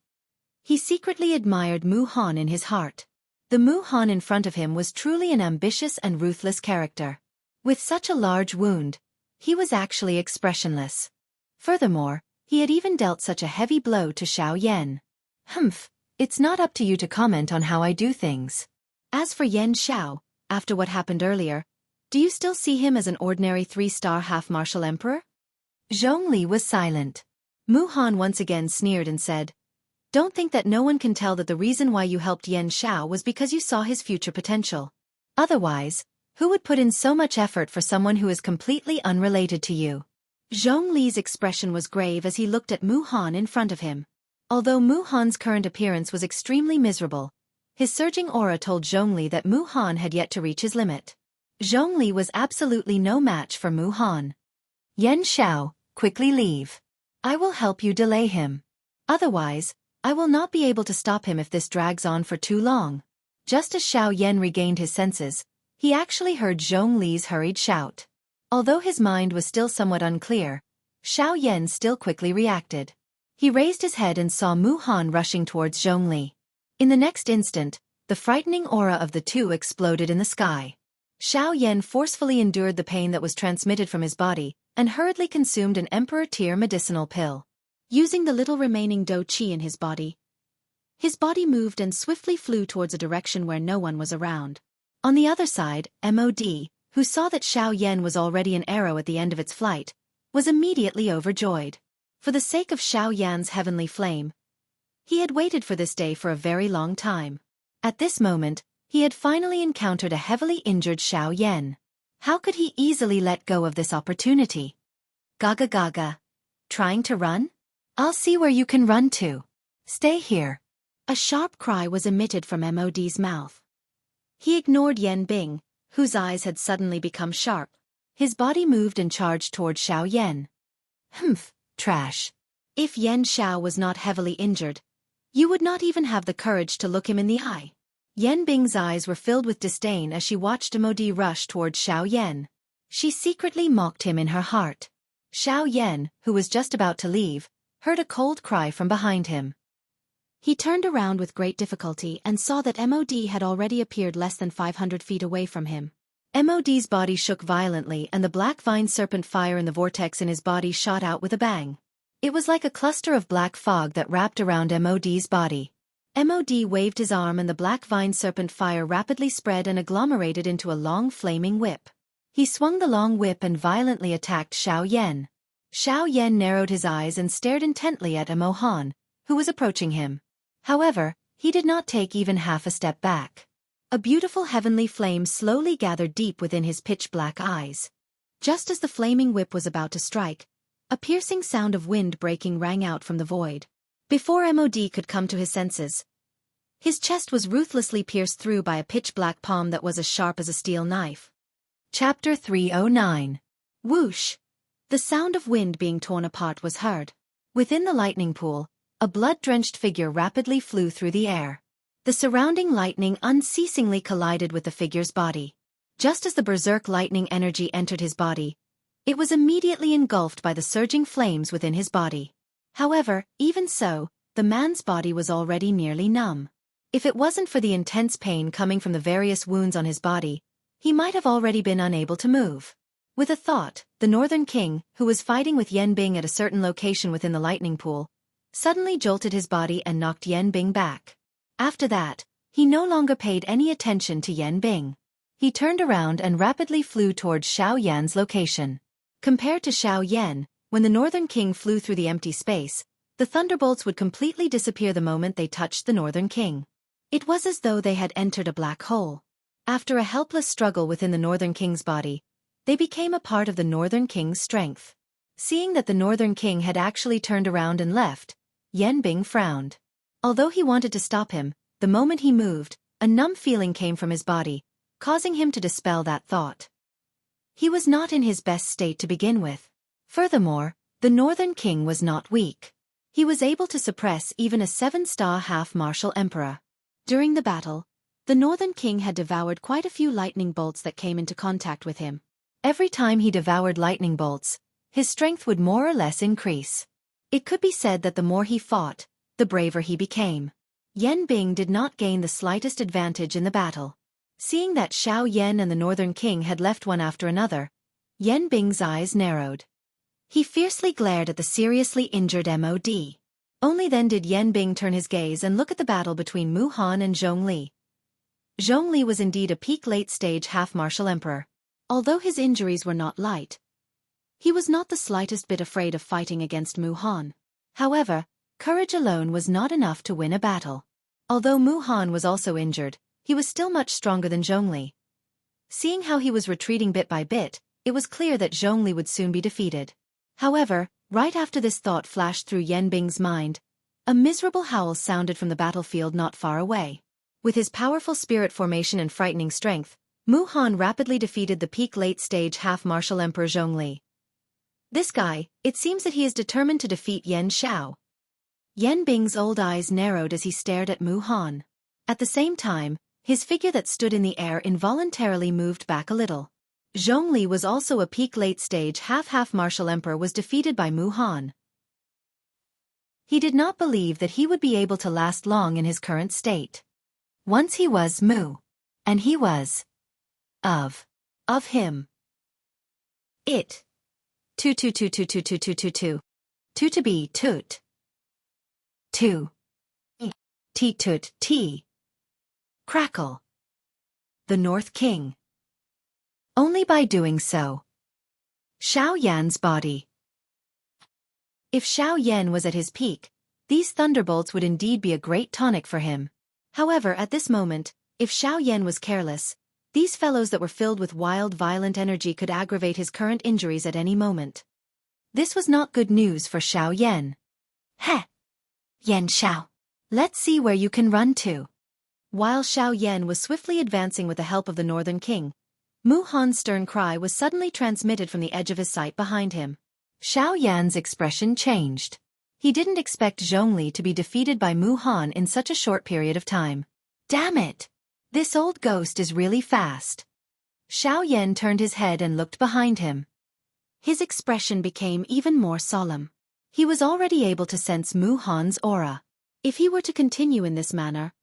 He secretly admired Mu Han in his heart. The Mu Han in front of him was truly an ambitious and ruthless character. With such a large wound, he was actually expressionless. Furthermore, he had even dealt such a heavy blow to Xiao Yan. Humph. It's not up to you to comment on how I do things. As for Yan Xiao, after what happened earlier, do you still see him as an ordinary 3-star half-martial emperor? Zhongli was silent. Mu Han once again sneered and said, Don't think that no one can tell that the reason why you helped Yan Xiao was because you saw his future potential. Otherwise, who would put in so much effort for someone who is completely unrelated to you? Zhongli's expression was grave as he looked at Mu Han in front of him. Although Mu Han's current appearance was extremely miserable, his surging aura told Zhongli that Mu Han had yet to reach his limit. Zhongli was absolutely no match for Mu Han. Yan Xiao, quickly leave. I will help you delay him. Otherwise, I will not be able to stop him if this drags on for too long. Just as Xiao Yan regained his senses, he actually heard Zhongli's hurried shout. Although his mind was still somewhat unclear, Xiao Yan still quickly reacted. He raised his head and saw Mu Han rushing towards Zhongli. In the next instant, the frightening aura of the two exploded in the sky. Xiao Yan forcefully endured the pain that was transmitted from his body, and hurriedly consumed an Emperor-tier medicinal pill. Using the little remaining Do Chi in his body moved and swiftly flew towards a direction where no one was around. On the other side, MOD, who saw that Xiao Yan was already an arrow at the end of its flight, was immediately overjoyed. For the sake of Xiao Yan's heavenly flame, he had waited for this day for a very long time. At this moment, he had finally encountered a heavily injured Xiao Yan. How could he easily let go of this opportunity? Gaga gaga. Trying to run? I'll see where you can run to. Stay here. A sharp cry was emitted from Mod's mouth. He ignored Yan Bing, whose eyes had suddenly become sharp. His body moved and charged toward Xiao. Humph, trash. If Yan Xiao was not heavily injured, you would not even have the courage to look him in the eye. Yan Bing's eyes were filled with disdain as she watched Mod rush toward Xiao. She secretly mocked him in her heart. Xiao, who was just about to leave, heard a cold cry from behind him. He turned around with great difficulty and saw that Mod had already appeared less than 500 feet away from him. Mod's body shook violently and the black vine serpent fire in the vortex in his body shot out with a bang. It was like a cluster of black fog that wrapped around Mod's body. Mod waved his arm and the black vine serpent fire rapidly spread and agglomerated into a long flaming whip. He swung the long whip and violently attacked Xiao. Xiao narrowed his eyes and stared intently at Mohan, who was approaching him. However, he did not take even half a step back. A beautiful heavenly flame slowly gathered deep within his pitch-black eyes. Just as the flaming whip was about to strike, a piercing sound of wind breaking rang out from the void. Before Mod could come to his senses, his chest was ruthlessly pierced through by a pitch-black palm that was as sharp as a steel knife. Chapter 309. Whoosh! The sound of wind being torn apart was heard. Within the lightning pool, a blood-drenched figure rapidly flew through the air. The surrounding lightning unceasingly collided with the figure's body. Just as the berserk lightning energy entered his body, it was immediately engulfed by the surging flames within his body. However, even so, the man's body was already nearly numb. If it wasn't for the intense pain coming from the various wounds on his body, he might have already been unable to move. With a thought, the Northern King, who was fighting with Yan Bing at a certain location within the lightning pool, suddenly jolted his body and knocked Yan Bing back. After that, he no longer paid any attention to Yan Bing. He turned around and rapidly flew towards Xiao Yan's location. Compared to Xiao Yan, when the Northern King flew through the empty space, the thunderbolts would completely disappear the moment they touched the Northern King. It was as though they had entered a black hole. After a helpless struggle within the Northern King's body, they became a part of the Northern King's strength. Seeing that the Northern King had actually turned around and left, Yan Bing frowned. Although he wanted to stop him, the moment he moved, a numb feeling came from his body, causing him to dispel that thought. He was not in his best state to begin with. Furthermore, the Northern King was not weak. He was able to suppress even a 7-star half-martial emperor. During the battle, the Northern King had devoured quite a few lightning bolts that came into contact with him. Every time he devoured lightning bolts, his strength would more or less increase. It could be said that the more he fought, the braver he became. Yan Bing did not gain the slightest advantage in the battle. Seeing that Xiao Yan and the Northern King had left one after another, Yan Bing's eyes narrowed. He fiercely glared at the seriously injured Mod. Only then did Yan Bing turn his gaze and look at the battle between Mu Han and Zhongli. Zhongli was indeed a peak late-stage half-martial emperor. Although his injuries were not light, he was not the slightest bit afraid of fighting against Mu Han. However, courage alone was not enough to win a battle. Although Mu Han was also injured, he was still much stronger than Zhongli. Seeing how he was retreating bit by bit, it was clear that Zhongli would soon be defeated. However, right after this thought flashed through Yan Bing's mind, a miserable howl sounded from the battlefield not far away. With his powerful spirit formation and frightening strength, Mu Han rapidly defeated the peak late-stage half-martial emperor Zhongli. This guy, it seems that he is determined to defeat Yan Xiao. Yan Bing's old eyes narrowed as he stared at Mu Han. At the same time, his figure that stood in the air involuntarily moved back a little. Zhongli was also a peak late-stage half-martial emperor was defeated by Mu Han. He did not believe that he would be able to last long in his current state. Once he was Mu. And he was of him. It. To be toot. To. Toot T. Crackle. The North King. Only by doing so. Xiao Yan's body. If Xiao Yan was at his peak, these thunderbolts would indeed be a great tonic for him. However, at this moment, if Xiao Yan was careless, these fellows that were filled with wild, violent energy could aggravate his current injuries at any moment. This was not good news for Xiao Yan. Heh! Yan Xiao. Let's see where you can run to. While Xiao Yan was swiftly advancing with the help of the Northern King, Mu Han's stern cry was suddenly transmitted from the edge of his sight behind him. Xiao Yan's expression changed. He didn't expect Zhongli to be defeated by Mu Han in such a short period of time. Damn it! This old ghost is really fast. Xiao Yan turned his head and looked behind him. His expression became even more solemn. He was already able to sense Mu Han's aura. If he were to continue in this manner,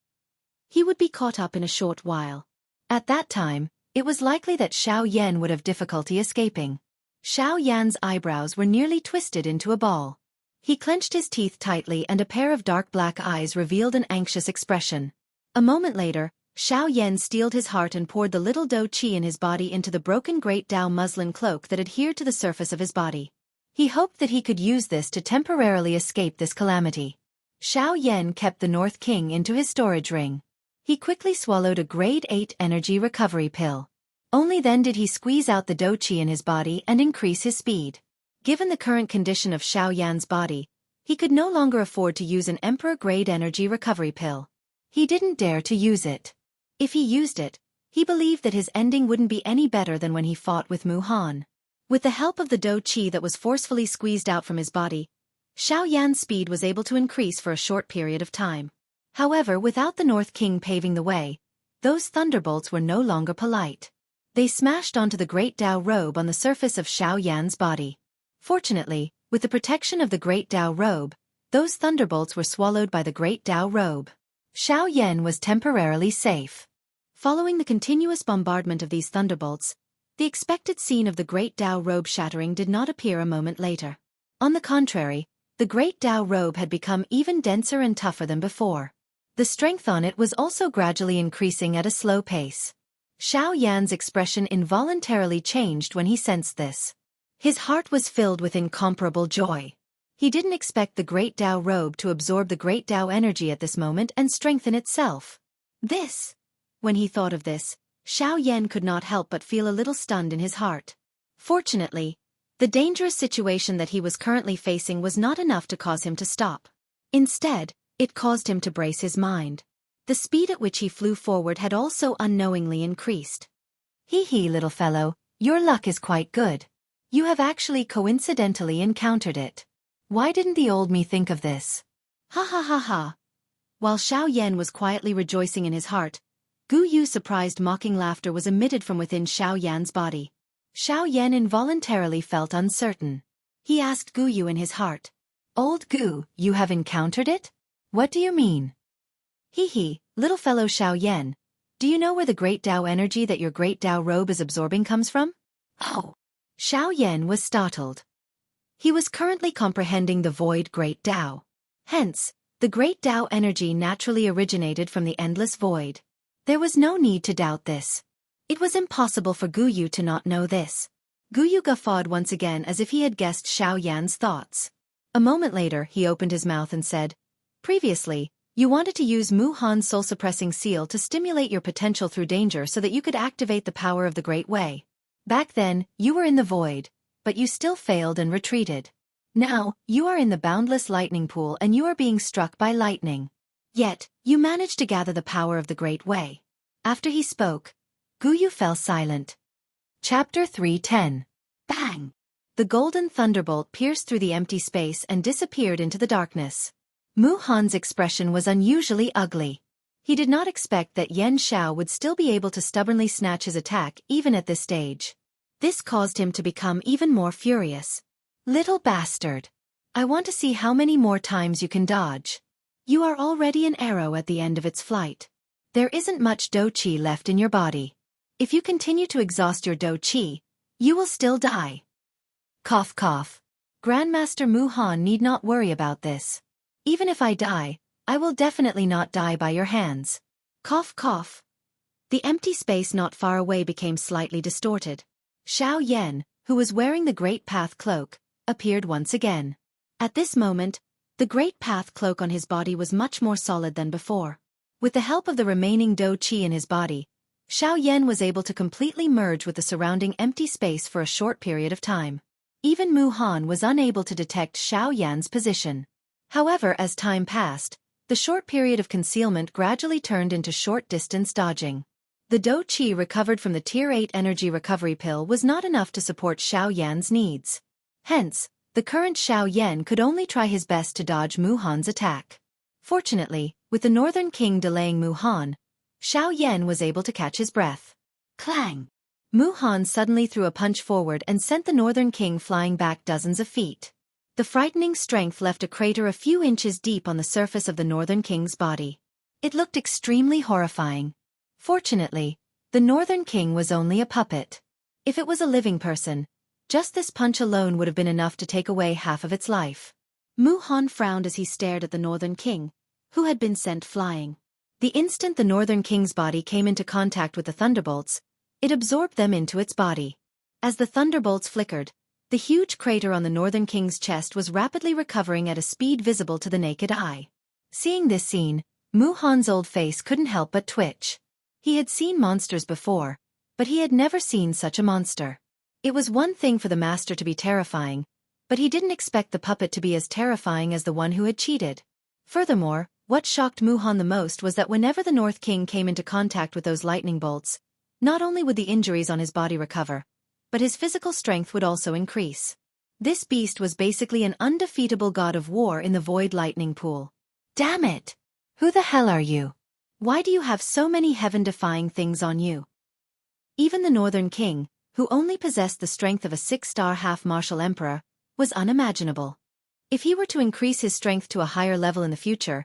he would be caught up in a short while. At that time, it was likely that Xiao Yan would have difficulty escaping. Xiao Yan's eyebrows were nearly twisted into a ball. He clenched his teeth tightly and a pair of dark black eyes revealed an anxious expression. A moment later, Xiao Yan steeled his heart and poured the little dou qi in his body into the broken Great Dao muslin cloak that adhered to the surface of his body. He hoped that he could use this to temporarily escape this calamity. Xiao Yan kept the North King into his storage ring. He quickly swallowed a grade 8 energy recovery pill. Only then did he squeeze out the dou qi in his body and increase his speed. Given the current condition of Xiao Yan's body, he could no longer afford to use an Emperor-grade energy recovery pill. He didn't dare to use it. If he used it, he believed that his ending wouldn't be any better than when he fought with Mu Han. With the help of the dou qi that was forcefully squeezed out from his body, Xiao Yan's speed was able to increase for a short period of time. However, without the North King paving the way, those thunderbolts were no longer polite. They smashed onto the Great Dao robe on the surface of Xiao Yan's body. Fortunately, with the protection of the Great Dao robe, those thunderbolts were swallowed by the Great Dao robe. Xiao Yan was temporarily safe. Following the continuous bombardment of these thunderbolts, the expected scene of the Great Dao robe shattering did not appear a moment later. On the contrary, the Great Dao robe had become even denser and tougher than before. The strength on it was also gradually increasing at a slow pace. Xiao Yan's expression involuntarily changed when he sensed this. His heart was filled with incomparable joy. He didn't expect the Great Dao robe to absorb the Great Dao energy at this moment and strengthen itself. When he thought of this, Xiao Yan could not help but feel a little stunned in his heart. Fortunately, the dangerous situation that he was currently facing was not enough to cause him to stop. Instead, it caused him to brace his mind. The speed at which he flew forward had also unknowingly increased. Hee, little fellow, your luck is quite good. You have actually coincidentally encountered it. Why didn't the old me think of this? Ha ha ha ha. While Xiao Yan was quietly rejoicing in his heart, Gu Yu's surprised mocking laughter was emitted from within Xiao Yan's body. Xiao Yan involuntarily felt uncertain. He asked Gu Yu in his heart, "Old Gu, you have encountered it? What do you mean?" Hee, little fellow Xiao Yan, do you know where the Great Dao energy that your Great Dao robe is absorbing comes from? Oh. Xiao Yan was startled. He was currently comprehending the void Great Dao. Hence, the Great Dao energy naturally originated from the endless void. There was no need to doubt this. It was impossible for Gu Yu to not know this. Gu Yu guffawed once again as if he had guessed Xiao Yan's thoughts. A moment later, he opened his mouth and said, "Previously, you wanted to use Mu Han's soul-suppressing seal to stimulate your potential through danger so that you could activate the power of the Great Way. Back then, you were in the void, but you still failed and retreated. Now, you are in the boundless lightning pool and you are being struck by lightning. Yet, you managed to gather the power of the Great Way." After he spoke, Gu Yu fell silent. Chapter 310. Bang! The golden thunderbolt pierced through the empty space and disappeared into the darkness. Mu Han's expression was unusually ugly. He did not expect that Yan Xiao would still be able to stubbornly snatch his attack even at this stage. This caused him to become even more furious. "Little bastard! I want to see how many more times you can dodge. You are already an arrow at the end of its flight. There isn't much dou qi left in your body. If you continue to exhaust your dou qi, you will still die." Cough cough. Grandmaster Mu Han need not worry about this. Even if I die, I will definitely not die by your hands. Cough cough. The empty space not far away became slightly distorted. Xiao Yan, who was wearing the Great Path cloak, appeared once again. At this moment, the Great Path cloak on his body was much more solid than before. With the help of the remaining dou qi in his body, Xiao Yan was able to completely merge with the surrounding empty space for a short period of time. Even Mu Han was unable to detect Xiao Yan's position. However, as time passed, the short period of concealment gradually turned into short-distance dodging. The dou qi recovered from the Tier 8 energy recovery pill was not enough to support Xiao Yan's needs. Hence, the current Xiao Yan could only try his best to dodge Mu Han's attack. Fortunately, with the Northern King delaying Mu Han, Xiao Yan was able to catch his breath. Clang! Mu Han suddenly threw a punch forward and sent the Northern King flying back dozens of feet. The frightening strength left a crater a few inches deep on the surface of the Northern King's body. It looked extremely horrifying. Fortunately, the Northern King was only a puppet. If it was a living person, just this punch alone would have been enough to take away half of its life. Mu Han frowned as he stared at the Northern King, who had been sent flying. The instant the Northern King's body came into contact with the thunderbolts, it absorbed them into its body. As the thunderbolts flickered, the huge crater on the Northern King's chest was rapidly recovering at a speed visible to the naked eye. Seeing this scene, Mu Han's old face couldn't help but twitch. He had seen monsters before, but he had never seen such a monster. It was one thing for the master to be terrifying, but he didn't expect the puppet to be as terrifying as the one who had cheated. Furthermore, what shocked Mu Han the most was that whenever the North King came into contact with those lightning bolts, not only would the injuries on his body recover, but his physical strength would also increase. This beast was basically an undefeatable god of war in the void lightning pool. Damn it! Who the hell are you? Why do you have so many heaven-defying things on you? Even the Northern King, who only possessed the strength of a 6-star half-martial emperor, was unimaginable. If he were to increase his strength to a higher level in the future,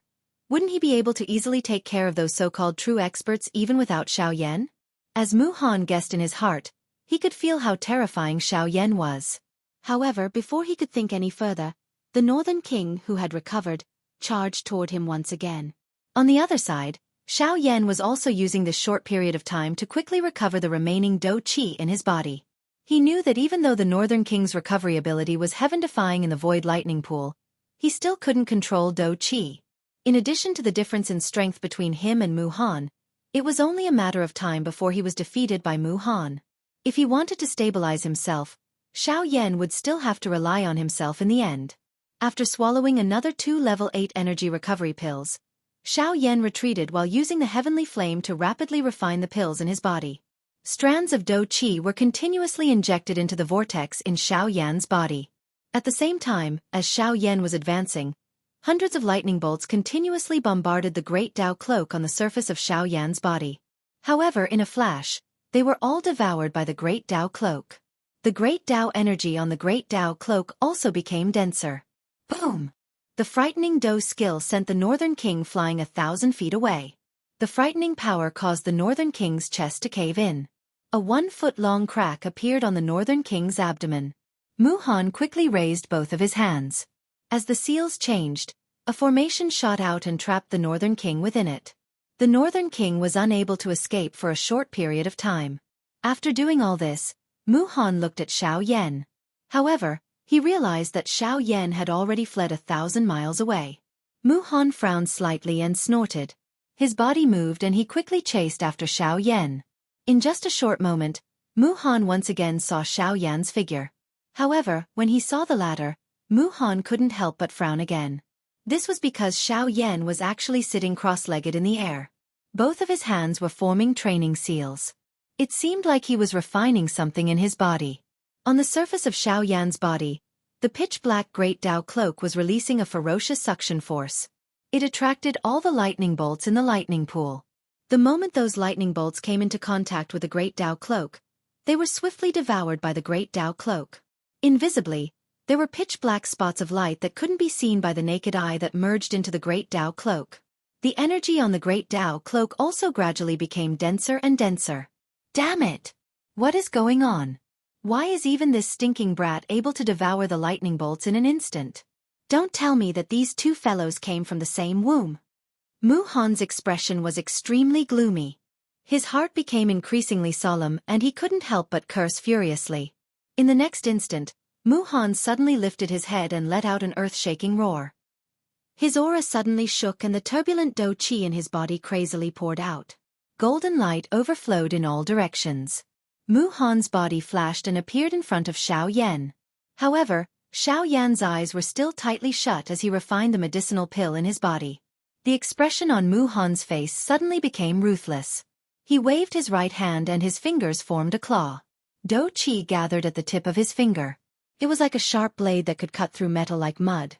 wouldn't he be able to easily take care of those so-called true experts even without Xiao Yan? As Mu Han guessed in his heart, he could feel how terrifying Xiao Yan was. However, before he could think any further, the Northern King, who had recovered, charged toward him once again. On the other side, Xiao Yan was also using this short period of time to quickly recover the remaining dou qi in his body. He knew that even though the Northern King's recovery ability was heaven-defying in the void lightning pool, he still couldn't control dou qi. In addition to the difference in strength between him and Mu Han, it was only a matter of time before he was defeated by Mu Han. If he wanted to stabilize himself, Xiao Yan would still have to rely on himself in the end. After swallowing another 2 level 8 energy recovery pills, Xiao Yan retreated while using the heavenly flame to rapidly refine the pills in his body. Strands of dou qi were continuously injected into the vortex in Xiao Yan's body. At the same time, as Xiao Yan was advancing, hundreds of lightning bolts continuously bombarded the Great Dao Cloak on the surface of Xiao Yan's body. However, in a flash, they were all devoured by the Great Dao Cloak. The Great Dao energy on the Great Dao Cloak also became denser. Boom! The frightening dou skill sent the Northern King flying 1,000 feet away. The frightening power caused the Northern King's chest to cave in. A 1-foot-long crack appeared on the Northern King's abdomen. Mu Han quickly raised both of his hands. As the seals changed, a formation shot out and trapped the Northern King within it. The Northern King was unable to escape for a short period of time. After doing all this, Mu Han looked at Xiao Yan. However, he realized that Xiao Yan had already fled 1,000 miles away. Mu Han frowned slightly and snorted. His body moved and he quickly chased after Xiao Yan. In just a short moment, Mu Han once again saw Xiao Yan's figure. However, when he saw the latter, Mu Han couldn't help but frown again. This was because Xiao Yan was actually sitting cross-legged in the air. Both of his hands were forming training seals. It seemed like he was refining something in his body. On the surface of Xiao Yan's body, the pitch-black Great Dao Cloak was releasing a ferocious suction force. It attracted all the lightning bolts in the lightning pool. The moment those lightning bolts came into contact with the Great Dao Cloak, they were swiftly devoured by the Great Dao Cloak. Invisibly, there were pitch-black spots of light that couldn't be seen by the naked eye that merged into the Great Dao Cloak. The energy on the Great Dao Cloak also gradually became denser and denser. Damn it! What is going on? Why is even this stinking brat able to devour the lightning bolts in an instant? Don't tell me that these two fellows came from the same womb. Mu Han's expression was extremely gloomy. His heart became increasingly solemn and he couldn't help but curse furiously. In the next instant, Mu Han suddenly lifted his head and let out an earth-shaking roar. His aura suddenly shook and the turbulent dou qi in his body crazily poured out. Golden light overflowed in all directions. Mu Han's body flashed and appeared in front of Xiao Yan. However, Xiao Yan's eyes were still tightly shut as he refined the medicinal pill in his body. The expression on Mu Han's face suddenly became ruthless. He waved his right hand and his fingers formed a claw. Do Qi gathered at the tip of his finger. It was like a sharp blade that could cut through metal like mud.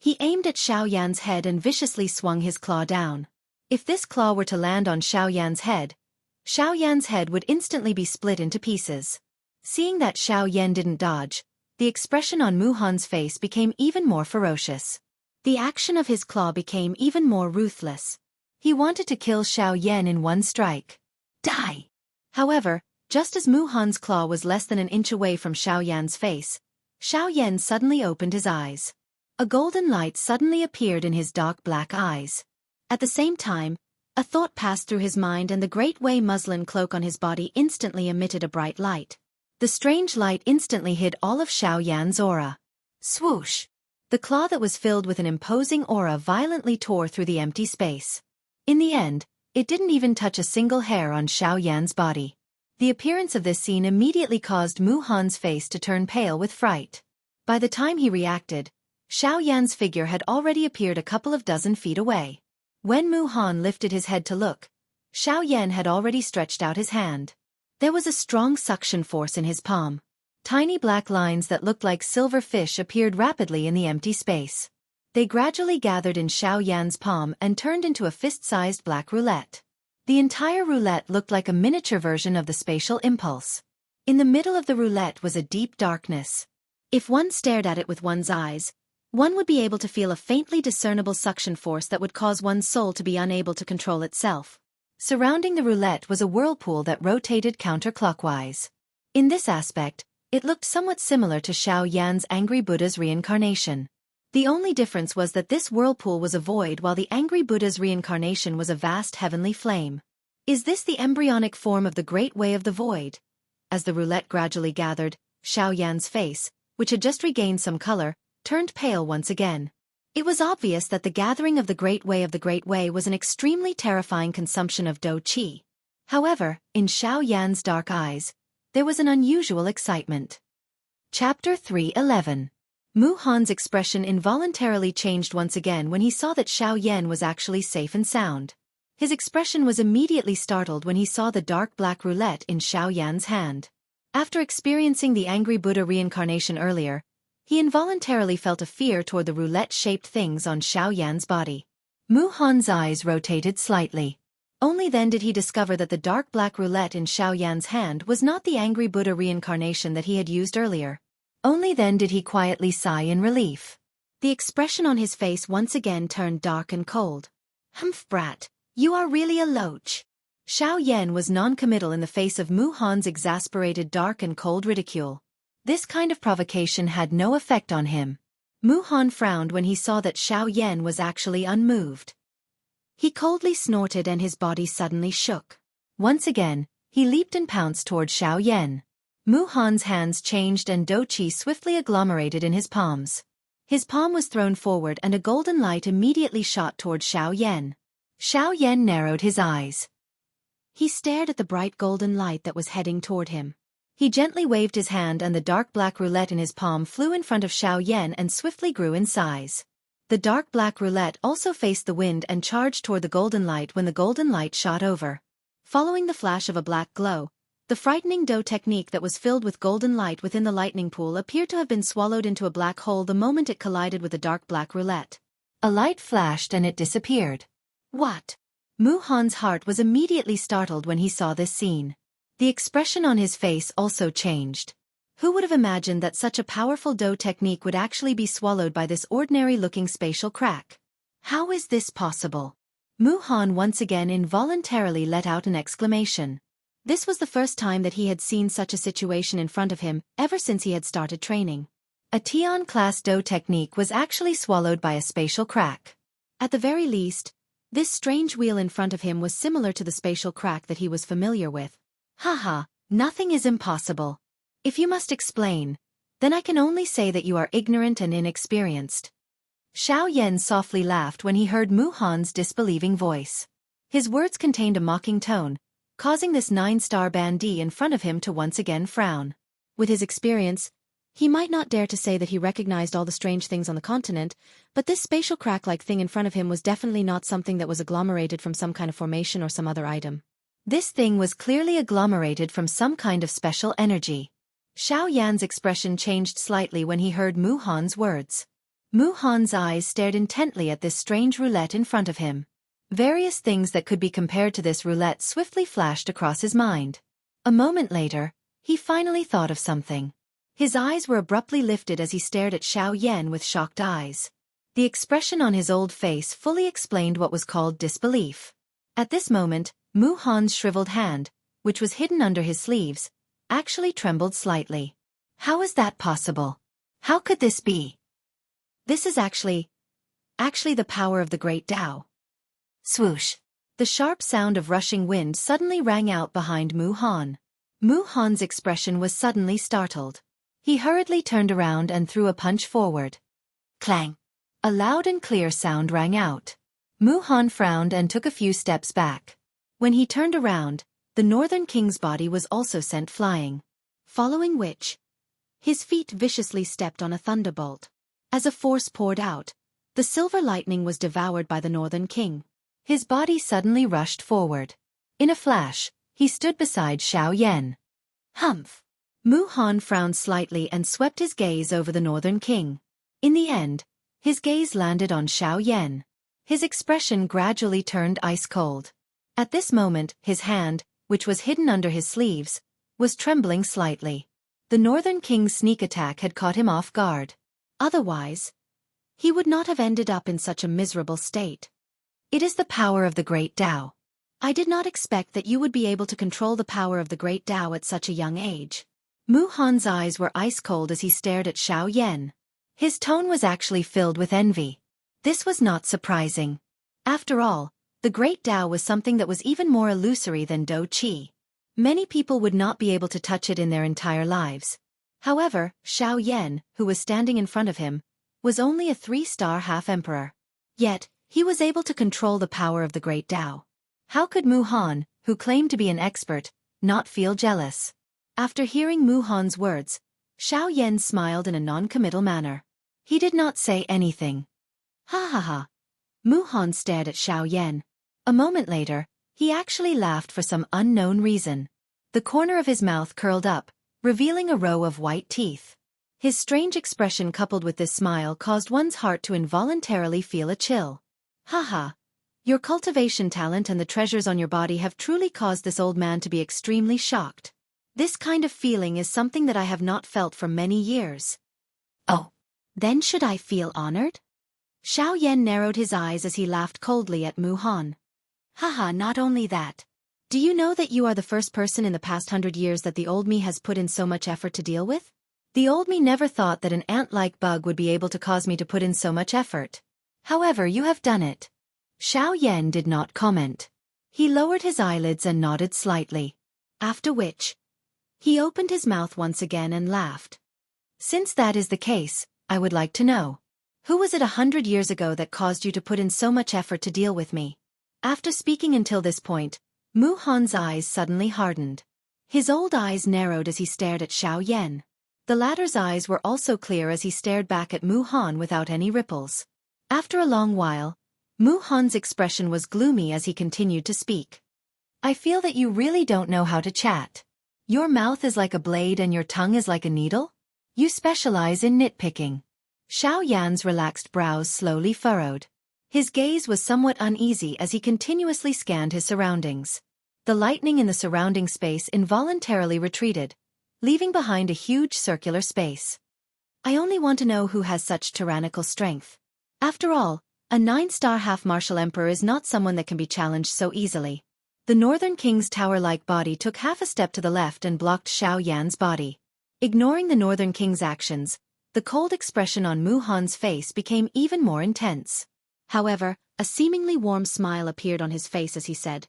He aimed at Xiao Yan's head and viciously swung his claw down. If this claw were to land on Xiao Yan's head would instantly be split into pieces. Seeing that Xiao Yan didn't dodge, the expression on Mu Han's face became even more ferocious. The action of his claw became even more ruthless. He wanted to kill Xiao Yan in one strike. Die! However, just as Mu Han's claw was less than an inch away from Xiao Yan's face, Xiao Yan suddenly opened his eyes. A golden light suddenly appeared in his dark black eyes. At the same time, a thought passed through his mind and the great Wei muslin cloak on his body instantly emitted a bright light. The strange light instantly hid all of Xiao Yan's aura. Swoosh! The claw that was filled with an imposing aura violently tore through the empty space. In the end, it didn't even touch a single hair on Xiao Yan's body. The appearance of this scene immediately caused Mu Han's face to turn pale with fright. By the time he reacted, Xiao Yan's figure had already appeared a couple of dozen feet away. When Mu Han lifted his head to look, Xiao Yan had already stretched out his hand. There was a strong suction force in his palm. Tiny black lines that looked like silver fish appeared rapidly in the empty space. They gradually gathered in Xiao Yan's palm and turned into a fist-sized black roulette. The entire roulette looked like a miniature version of the spatial impulse. In the middle of the roulette was a deep darkness. If one stared at it with one's eyes, one would be able to feel a faintly discernible suction force that would cause one's soul to be unable to control itself. Surrounding the roulette was a whirlpool that rotated counterclockwise. In this aspect, it looked somewhat similar to Xiao Yan's angry Buddha's reincarnation. The only difference was that this whirlpool was a void while the angry Buddha's reincarnation was a vast heavenly flame. Is this the embryonic form of the great way of the void? As the roulette gradually gathered, Xiao Yan's face, which had just regained some color, turned pale once again. It was obvious that the gathering of the great way was an extremely terrifying consumption of Do Qi. However, in Xiao Yan's dark eyes, there was an unusual excitement. Chapter 3:11. Mu Han's expression involuntarily changed once again when he saw that Xiao Yan was actually safe and sound. His expression was immediately startled when he saw the dark black roulette in Xiao Yan's hand. After experiencing the angry Buddha reincarnation earlier, he involuntarily felt a fear toward the roulette-shaped things on Xiao Yan's body. Mu Han's eyes rotated slightly. Only then did he discover that the dark black roulette in Xiao Yan's hand was not the angry Buddha reincarnation that he had used earlier. Only then did he quietly sigh in relief. The expression on his face once again turned dark and cold. Humph, brat, you are really a loach. Xiao Yan was non-committal in the face of Mu Han's exasperated dark and cold ridicule. This kind of provocation had no effect on him. Mu Han frowned when he saw that Xiao Yan was actually unmoved. He coldly snorted and his body suddenly shook. Once again, he leaped and pounced toward Xiao Yan. Mu Han's hands changed and Do Qi swiftly agglomerated in his palms. His palm was thrown forward and a golden light immediately shot toward Xiao Yan. Xiao Yan narrowed his eyes. He stared at the bright golden light that was heading toward him. He gently waved his hand and the dark black roulette in his palm flew in front of Xiao Yan and swiftly grew in size. The dark black roulette also faced the wind and charged toward the golden light when the golden light shot over. Following the flash of a black glow, the frightening Do technique that was filled with golden light within the lightning pool appeared to have been swallowed into a black hole the moment it collided with the dark black roulette. A light flashed and it disappeared. What? Mu Han's heart was immediately startled when he saw this scene. The expression on his face also changed. Who would have imagined that such a powerful Do technique would actually be swallowed by this ordinary-looking spatial crack? How is this possible? Mu Han once again involuntarily let out an exclamation. This was the first time that he had seen such a situation in front of him ever since he had started training. A Tian-class Do technique was actually swallowed by a spatial crack. At the very least, this strange wheel in front of him was similar to the spatial crack that he was familiar with. Haha, nothing is impossible. If you must explain, then I can only say that you are ignorant and inexperienced. Xiao Yan softly laughed when he heard Mu Han's disbelieving voice. His words contained a mocking tone, causing this 9-star bandit in front of him to once again frown. With his experience, He might not dare to say that he recognized all the strange things on the continent, but this spatial crack-like thing in front of him was definitely not something that was agglomerated from some kind of formation or some other item. This thing was clearly agglomerated from some kind of special energy. Xiao Yan's expression changed slightly when he heard Mu Han's words. Mu Han's eyes stared intently at this strange roulette in front of him. Various things that could be compared to this roulette swiftly flashed across his mind. A moment later, he finally thought of something. His eyes were abruptly lifted as he stared at Xiao Yan with shocked eyes. The expression on his old face fully explained what was called disbelief. At this moment, Mu Han's shriveled hand, which was hidden under his sleeves, actually trembled slightly. How is that possible? How could this be? This is actually the power of the great Tao. Swoosh! The sharp sound of rushing wind suddenly rang out behind Mu Han. Mu Han's expression was suddenly startled. He hurriedly turned around and threw a punch forward. Clang! A loud and clear sound rang out. Mu Han frowned and took a few steps back. When he turned around, the Northern King's body was also sent flying. Following which, his feet viciously stepped on a thunderbolt. As a force poured out, the silver lightning was devoured by the Northern King. His body suddenly rushed forward. In a flash, he stood beside Xiao Yan. Humph! Mu Han frowned slightly and swept his gaze over the Northern King. In the end, his gaze landed on Xiao Yan. His expression gradually turned ice-cold. At this moment, his hand, which was hidden under his sleeves, was trembling slightly. The Northern King's sneak attack had caught him off guard. Otherwise, he would not have ended up in such a miserable state. It is the power of the great Tao. I did not expect that you would be able to control the power of the great Tao at such a young age. Mu Han's eyes were ice-cold as he stared at Xiao Yan. His tone was actually filled with envy. This was not surprising. After all, the great Tao was something that was even more illusory than Do Qi. Many people would not be able to touch it in their entire lives. However, Xiao Yan, who was standing in front of him, was only a 3-star half-emperor. Yet, he was able to control the power of the great Tao. How could Mu Han, who claimed to be an expert, not feel jealous? After hearing Mu Han's words, Xiao Yan smiled in a non-committal manner. He did not say anything. Ha ha ha. Mu Han stared at Xiao Yan. A moment later, he actually laughed for some unknown reason. The corner of his mouth curled up, revealing a row of white teeth. His strange expression coupled with this smile caused one's heart to involuntarily feel a chill. Ha ha. Your cultivation talent and the treasures on your body have truly caused this old man to be extremely shocked. This kind of feeling is something that I have not felt for many years. Oh, then should I feel honored? Xiao Yan narrowed his eyes as he laughed coldly at Mu Han. Haha, not only that. Do you know that you are the first person in the past 100 years that the old me has put in so much effort to deal with? The old me never thought that an ant-like bug would be able to cause me to put in so much effort. However, you have done it. Xiao Yan did not comment. He lowered his eyelids and nodded slightly. After which, he opened his mouth once again and laughed. Since that is the case, I would like to know. Who was it 100 years ago that caused you to put in so much effort to deal with me? After speaking until this point, Mu Han's eyes suddenly hardened. His old eyes narrowed as he stared at Xiao Yan. The latter's eyes were also clear as he stared back at Mu Han without any ripples. After a long while, Mu Han's expression was gloomy as he continued to speak. I feel that you really don't know how to chat. Your mouth is like a blade and your tongue is like a needle? You specialize in nitpicking. Xiao Yan's relaxed brows slowly furrowed. His gaze was somewhat uneasy as he continuously scanned his surroundings. The lightning in the surrounding space involuntarily retreated, leaving behind a huge circular space. I only want to know who has such tyrannical strength. After all, a 9-star half-martial emperor is not someone that can be challenged so easily. The Northern King's tower-like body took half a step to the left and blocked Xiao Yan's body. Ignoring the Northern King's actions, the cold expression on Mu Han's face became even more intense. However, a seemingly warm smile appeared on his face as he said,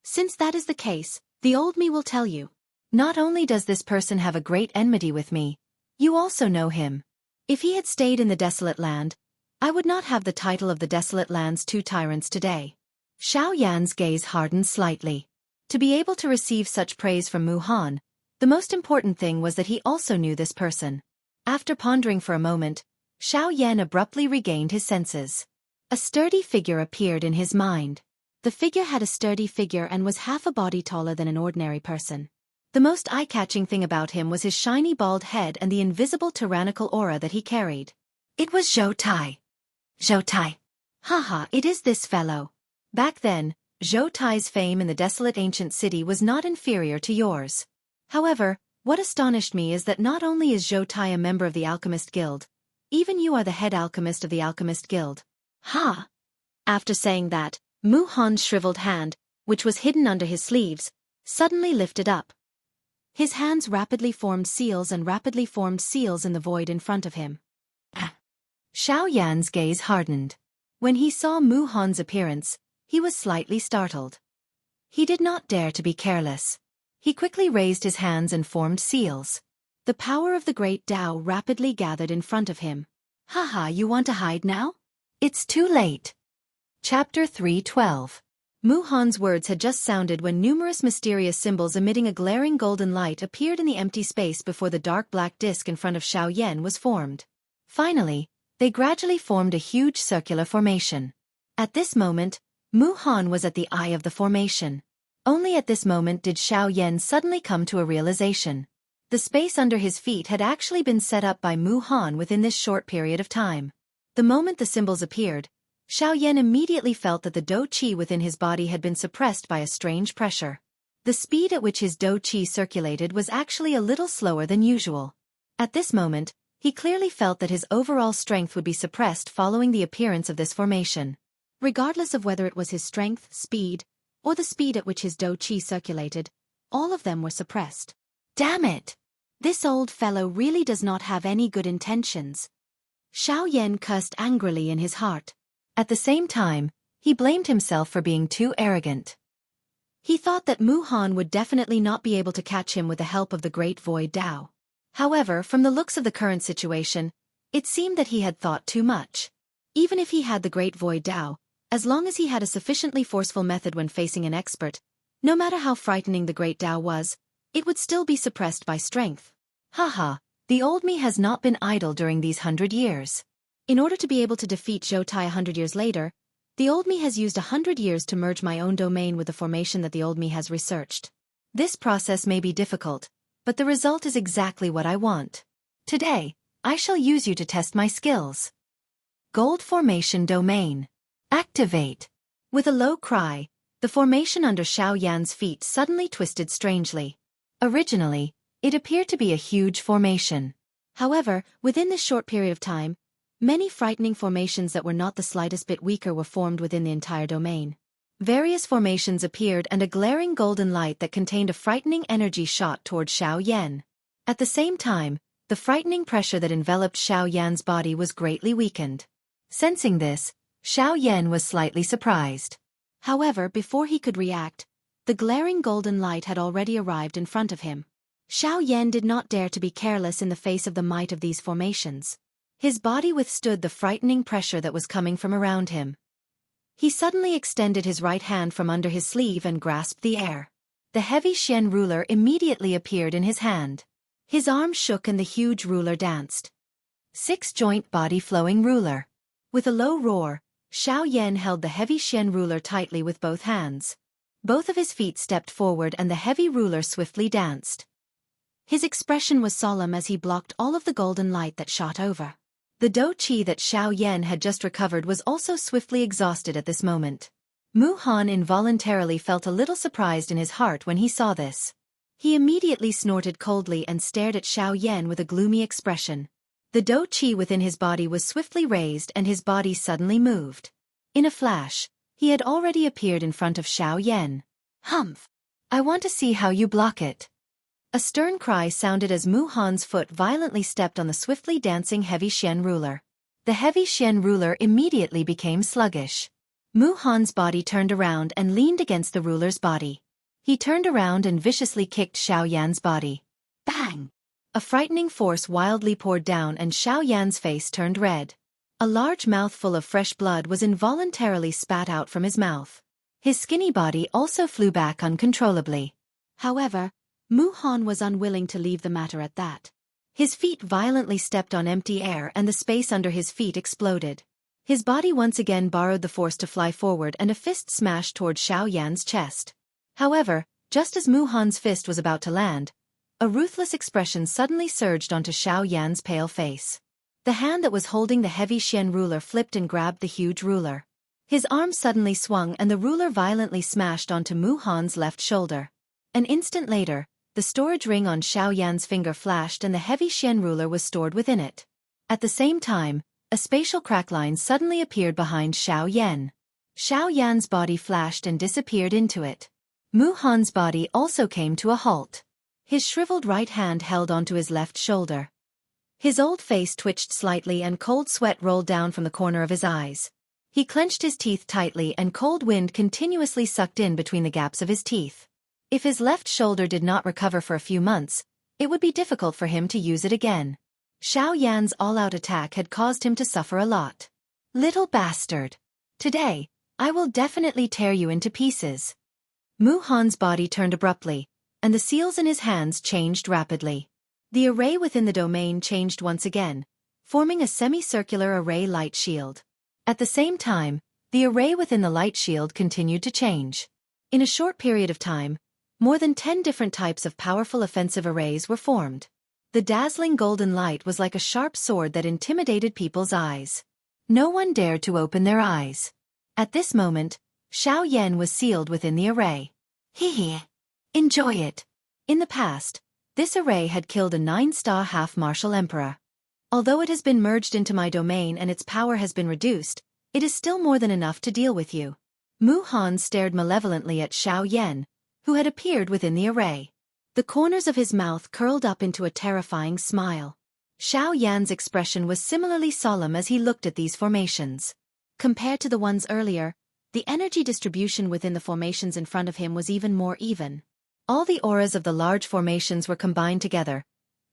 Since that is the case, the old me will tell you. Not only does this person have a great enmity with me, you also know him. If he had stayed in the desolate land, I would not have the title of the desolate land's 2 tyrants today. Xiao Yan's gaze hardened slightly. To be able to receive such praise from Mu Han, the most important thing was that he also knew this person. After pondering for a moment, Xiao Yan abruptly regained his senses. A sturdy figure appeared in his mind. The figure had a sturdy figure and was half a body taller than an ordinary person. The most eye-catching thing about him was his shiny bald head and the invisible tyrannical aura that he carried. It was Zhou Tai. Zhou Tai. Haha, it is this fellow. Back then, Zhou Tai's fame in the desolate ancient city was not inferior to yours. However, what astonished me is that not only is Zhou Tai a member of the Alchemist Guild, even you are the head alchemist of the Alchemist Guild. Ha! After saying that, Mu Han's shriveled hand, which was hidden under his sleeves, suddenly lifted up. His hands rapidly formed seals in the void in front of him. Xiao Yan's gaze hardened. When he saw Mu Han's appearance, he was slightly startled. He did not dare to be careless. He quickly raised his hands and formed seals. The power of the great Tao rapidly gathered in front of him. Haha, you want to hide now? It's too late. Chapter 3:12. Mu Han's words had just sounded when numerous mysterious symbols emitting a glaring golden light appeared in the empty space before the dark black disk in front of Xiao Yan was formed. Finally, they gradually formed a huge circular formation. At this moment, Mu Han was at the eye of the formation. Only at this moment did Xiao Yan suddenly come to a realization. The space under his feet had actually been set up by Mu Han within this short period of time. The moment the symbols appeared, Xiao Yan immediately felt that the dou qi within his body had been suppressed by a strange pressure. The speed at which his dou qi circulated was actually a little slower than usual. At this moment, he clearly felt that his overall strength would be suppressed following the appearance of this formation. Regardless of whether it was his strength, speed, or the speed at which his dou qi circulated, all of them were suppressed. Damn it! This old fellow really does not have any good intentions. Xiao Yan cursed angrily in his heart. At the same time, he blamed himself for being too arrogant. He thought that Mu Han would definitely not be able to catch him with the help of the Great Void Tao. However, from the looks of the current situation, it seemed that he had thought too much. Even if he had the Great Void Tao, as long as he had a sufficiently forceful method when facing an expert, no matter how frightening the Great Tao was, it would still be suppressed by strength. Haha, the old me has not been idle during these 100 years. In order to be able to defeat Zhou Tai 100 years later, the old me has used 100 years to merge my own domain with the formation that the old me has researched. This process may be difficult, but the result is exactly what I want. Today, I shall use you to test my skills. Gold Formation Domain. Activate. With a low cry, the formation under Xiao Yan's feet suddenly twisted strangely. Originally, it appeared to be a huge formation. However, within this short period of time, many frightening formations that were not the slightest bit weaker were formed within the entire domain. Various formations appeared and a glaring golden light that contained a frightening energy shot toward Xiao Yan. At the same time, the frightening pressure that enveloped Xiao Yan's body was greatly weakened. Sensing this, Xiao Yan was slightly surprised. However, before he could react, the glaring golden light had already arrived in front of him. Xiao Yan did not dare to be careless in the face of the might of these formations. His body withstood the frightening pressure that was coming from around him. He suddenly extended his right hand from under his sleeve and grasped the air. The heavy Xian ruler immediately appeared in his hand. His arm shook and the huge ruler danced. 6-joint body flowing ruler. With a low roar, Xiao Yan held the heavy Xian ruler tightly with both hands. Both of his feet stepped forward and the heavy ruler swiftly danced. His expression was solemn as he blocked all of the golden light that shot over. The dou qi that Xiao Yan had just recovered was also swiftly exhausted at this moment. Mu Han involuntarily felt a little surprised in his heart when he saw this. He immediately snorted coldly and stared at Xiao Yan with a gloomy expression. The dou qi within his body was swiftly raised and his body suddenly moved. In a flash, he had already appeared in front of Xiao Yan. Humph! I want to see how you block it. A stern cry sounded as Mu Han's foot violently stepped on the swiftly dancing heavy Xian ruler. The heavy Xian ruler immediately became sluggish. Mu Han's body turned around and leaned against the ruler's body. He turned around and viciously kicked Xiao Yan's body. Bang! A frightening force wildly poured down and Xiao Yan's face turned red. A large mouthful of fresh blood was involuntarily spat out from his mouth. His skinny body also flew back uncontrollably. However, Mu Han was unwilling to leave the matter at that. His feet violently stepped on empty air and the space under his feet exploded. His body once again borrowed the force to fly forward and a fist smashed toward Xiao Yan's chest. However, just as Mu Han's fist was about to land, a ruthless expression suddenly surged onto Xiao Yan's pale face. The hand that was holding the heavy Xian ruler flipped and grabbed the huge ruler. His arm suddenly swung and the ruler violently smashed onto Mu Han's left shoulder. An instant later, the storage ring on Xiao Yan's finger flashed and the heavy Xian ruler was stored within it. At the same time, a spatial crackline suddenly appeared behind Xiao Yan. Xiao Yan's body flashed and disappeared into it. Mu Han's body also came to a halt. His shriveled right hand held onto his left shoulder. His old face twitched slightly and cold sweat rolled down from the corner of his eyes. He clenched his teeth tightly and cold wind continuously sucked in between the gaps of his teeth. If his left shoulder did not recover for a few months, it would be difficult for him to use it again. Xiao Yan's all-out attack had caused him to suffer a lot. Little bastard. Today, I will definitely tear you into pieces. Mu Han's body turned abruptly, and the seals in his hands changed rapidly. The array within the domain changed once again, forming a semicircular array light shield. At the same time, the array within the light shield continued to change. In a short period of time, more than 10 different types of powerful offensive arrays were formed. The dazzling golden light was like a sharp sword that intimidated people's eyes. No one dared to open their eyes. At this moment, Xiao Yan was sealed within the array. Hee. Enjoy it. In the past, this array had killed a 9-star half-martial emperor. Although it has been merged into my domain and its power has been reduced, it is still more than enough to deal with you. Mu Han stared malevolently at Xiao Yan, who had appeared within the array. The corners of his mouth curled up into a terrifying smile. Xiao Yan's expression was similarly solemn as he looked at these formations. Compared to the ones earlier, the energy distribution within the formations in front of him was even more even. All the auras of the large formations were combined together,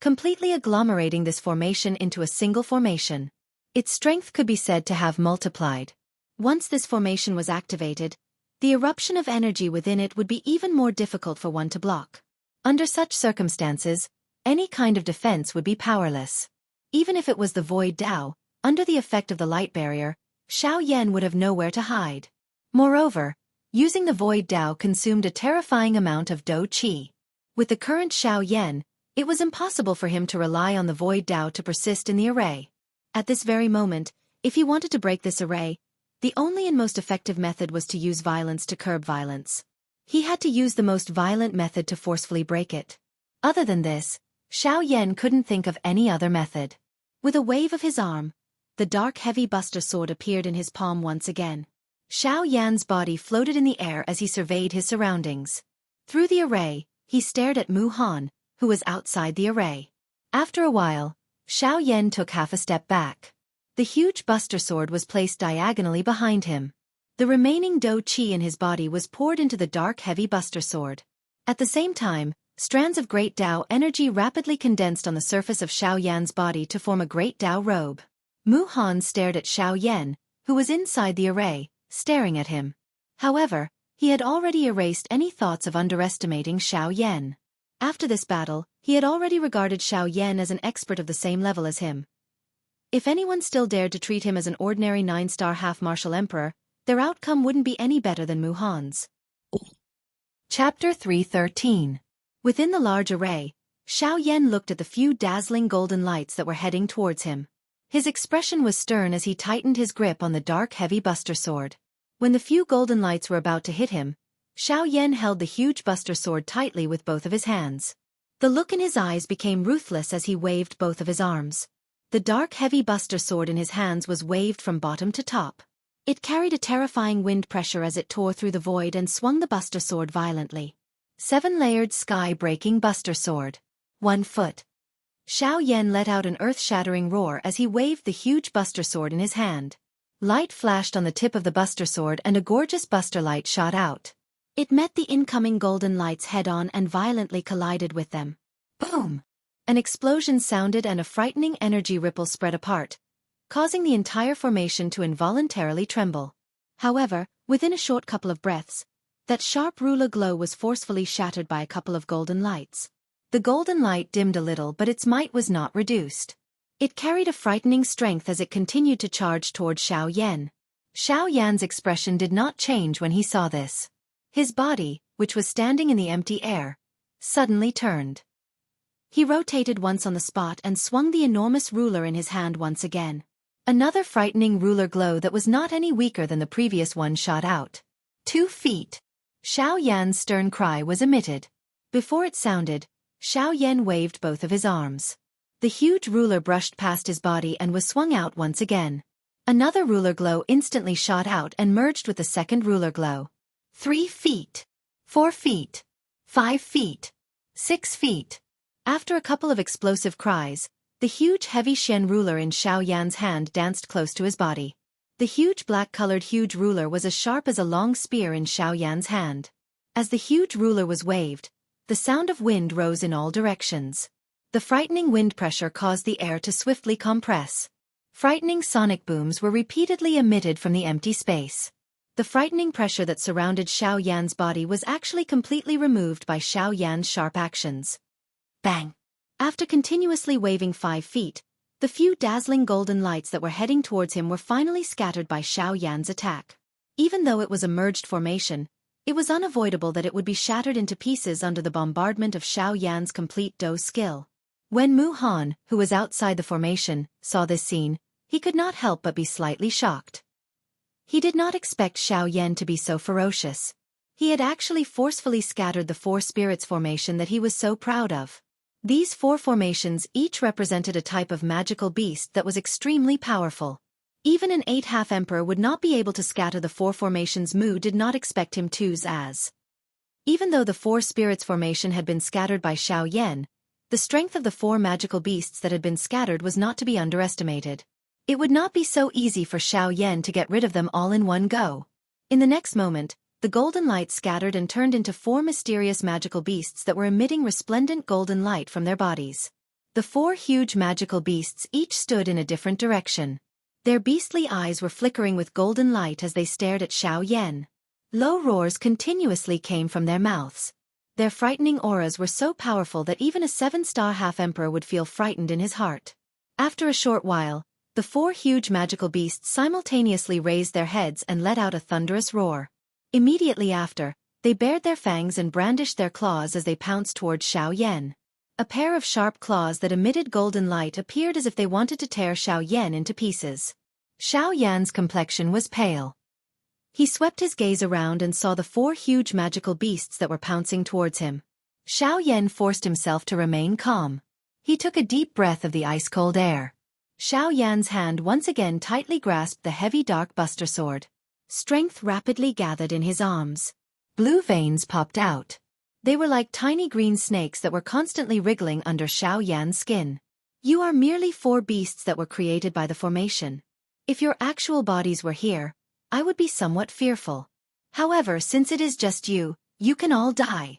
completely agglomerating this formation into a single formation. Its strength could be said to have multiplied. Once this formation was activated, the eruption of energy within it would be even more difficult for one to block. Under such circumstances, any kind of defense would be powerless. Even if it was the Void Dao, under the effect of the light barrier, Xiao Yan would have nowhere to hide. Moreover, using the Void Dao consumed a terrifying amount of Dou Qi. With the current Xiao Yan, it was impossible for him to rely on the Void Dao to persist in the array. At this very moment, if he wanted to break this array, the only and most effective method was to use violence to curb violence. He had to use the most violent method to forcefully break it. Other than this, Xiao Yan couldn't think of any other method. With a wave of his arm, the dark heavy buster sword appeared in his palm once again. Xiao Yan's body floated in the air as he surveyed his surroundings. Through the array, he stared at Mu Han, who was outside the array. After a while, Xiao Yan took half a step back. The huge buster sword was placed diagonally behind him. The remaining Dou Qi in his body was poured into the dark heavy buster sword. At the same time, strands of great Dao energy rapidly condensed on the surface of Xiao Yan's body to form a great Dao robe. Mu Han stared at Xiao Yan, who was inside the array, staring at him. However, he had already erased any thoughts of underestimating Xiao Yan. After this battle, he had already regarded Xiao Yan as an expert of the same level as him. If anyone still dared to treat him as an ordinary 9-star half-martial emperor, their outcome wouldn't be any better than Mu Han's. Chapter 313. Within the large array, Xiao Yan looked at the few dazzling golden lights that were heading towards him. His expression was stern as he tightened his grip on the dark heavy buster sword. When the few golden lights were about to hit him, Xiao Yan held the huge buster sword tightly with both of his hands. The look in his eyes became ruthless as he waved both of his arms. The dark heavy buster sword in his hands was waved from bottom to top. It carried a terrifying wind pressure as it tore through the void and swung the buster sword violently. 7-layered sky-breaking buster sword. 1 foot. Xiao Yan let out an earth-shattering roar as he waved the huge buster sword in his hand. Light flashed on the tip of the buster sword and a gorgeous buster light shot out. It met the incoming golden lights head-on and violently collided with them. Boom! An explosion sounded and a frightening energy ripple spread apart, causing the entire formation to involuntarily tremble. However, within a short couple of breaths, that sharp ruler glow was forcefully shattered by a couple of golden lights. The golden light dimmed a little, but its might was not reduced. It carried a frightening strength as it continued to charge toward Xiaoyan. Xiaoyan's expression did not change when he saw this. His body, which was standing in the empty air, suddenly turned. He rotated once on the spot and swung the enormous ruler in his hand once again. Another frightening ruler glow that was not any weaker than the previous one shot out. 2 feet. Xiaoyan's stern cry was emitted. Before it sounded, Xiaoyan waved both of his arms. The huge ruler brushed past his body and was swung out once again. Another ruler glow instantly shot out and merged with the second ruler glow. 3 feet. 4 feet. 5 feet. 6 feet. After a couple of explosive cries, the huge heavy Shen ruler in Xiaoyan's hand danced close to his body. The huge black-colored huge ruler was as sharp as a long spear in Xiaoyan's hand. As the huge ruler was waved, the sound of wind rose in all directions. The frightening wind pressure caused the air to swiftly compress. Frightening sonic booms were repeatedly emitted from the empty space. The frightening pressure that surrounded Xiaoyan's body was actually completely removed by Xiaoyan's sharp actions. Bang! After continuously waving 5 feet, the few dazzling golden lights that were heading towards him were finally scattered by Xiaoyan's attack. Even though it was a merged formation, it was unavoidable that it would be shattered into pieces under the bombardment of Xiaoyan's complete Do skill. When Mu Han, who was outside the formation, saw this scene, he could not help but be slightly shocked. He did not expect Xiaoyan to be so ferocious. He had actually forcefully scattered the 4 spirits formation that he was so proud of. These 4 formations each represented a type of magical beast that was extremely powerful. Even an 8 half-emperor would not be able to scatter the 4 formations Mu did not expect him to as. Even though the 4 spirits formation had been scattered by Xiaoyan, the strength of the 4 magical beasts that had been scattered was not to be underestimated. It would not be so easy for Xiaoyan to get rid of them all in one go. In the next moment, the golden light scattered and turned into 4 mysterious magical beasts that were emitting resplendent golden light from their bodies. The 4 huge magical beasts each stood in a different direction. Their beastly eyes were flickering with golden light as they stared at Xiaoyan. Low roars continuously came from their mouths. Their frightening auras were so powerful that even a 7-star half-emperor would feel frightened in his heart. After a short while, the 4 huge magical beasts simultaneously raised their heads and let out a thunderous roar. Immediately after, they bared their fangs and brandished their claws as they pounced toward Xiaoyan. A pair of sharp claws that emitted golden light appeared as if they wanted to tear Xiaoyan into pieces. Xiaoyan's complexion was pale. He swept his gaze around and saw the 4 huge magical beasts that were pouncing towards him. Xiaoyan forced himself to remain calm. He took a deep breath of the ice-cold air. Xiaoyan's hand once again tightly grasped the heavy dark buster sword. Strength rapidly gathered in his arms. Blue veins popped out. They were like tiny green snakes that were constantly wriggling under Xiaoyan's skin. You are merely 4 beasts that were created by the formation. If your actual bodies were here, I would be somewhat fearful. However, since it is just you, you can all die.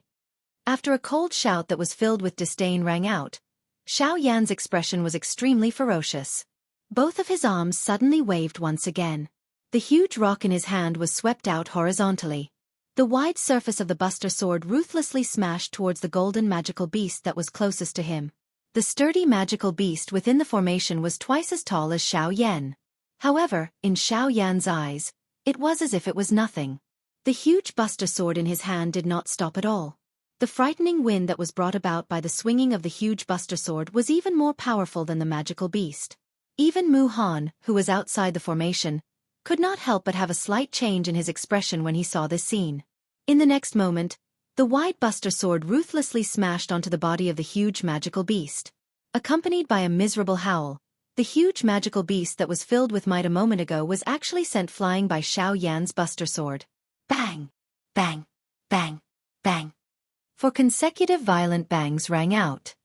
After a cold shout that was filled with disdain rang out, Xiaoyan's expression was extremely ferocious. Both of his arms suddenly waved once again. The huge rock in his hand was swept out horizontally. The wide surface of the buster sword ruthlessly smashed towards the golden magical beast that was closest to him. The sturdy magical beast within the formation was twice as tall as Xiaoyan. However, in Xiaoyan's eyes, it was as if it was nothing. The huge buster sword in his hand did not stop at all. The frightening wind that was brought about by the swinging of the huge buster sword was even more powerful than the magical beast. Even Mu Han, who was outside the formation, could not help but have a slight change in his expression when he saw this scene. In the next moment, the wide buster sword ruthlessly smashed onto the body of the huge magical beast. Accompanied by a miserable howl, the huge magical beast that was filled with might a moment ago was actually sent flying by Xiaoyan's buster sword. Bang! Bang! Bang! Bang! 4 consecutive violent bangs rang out.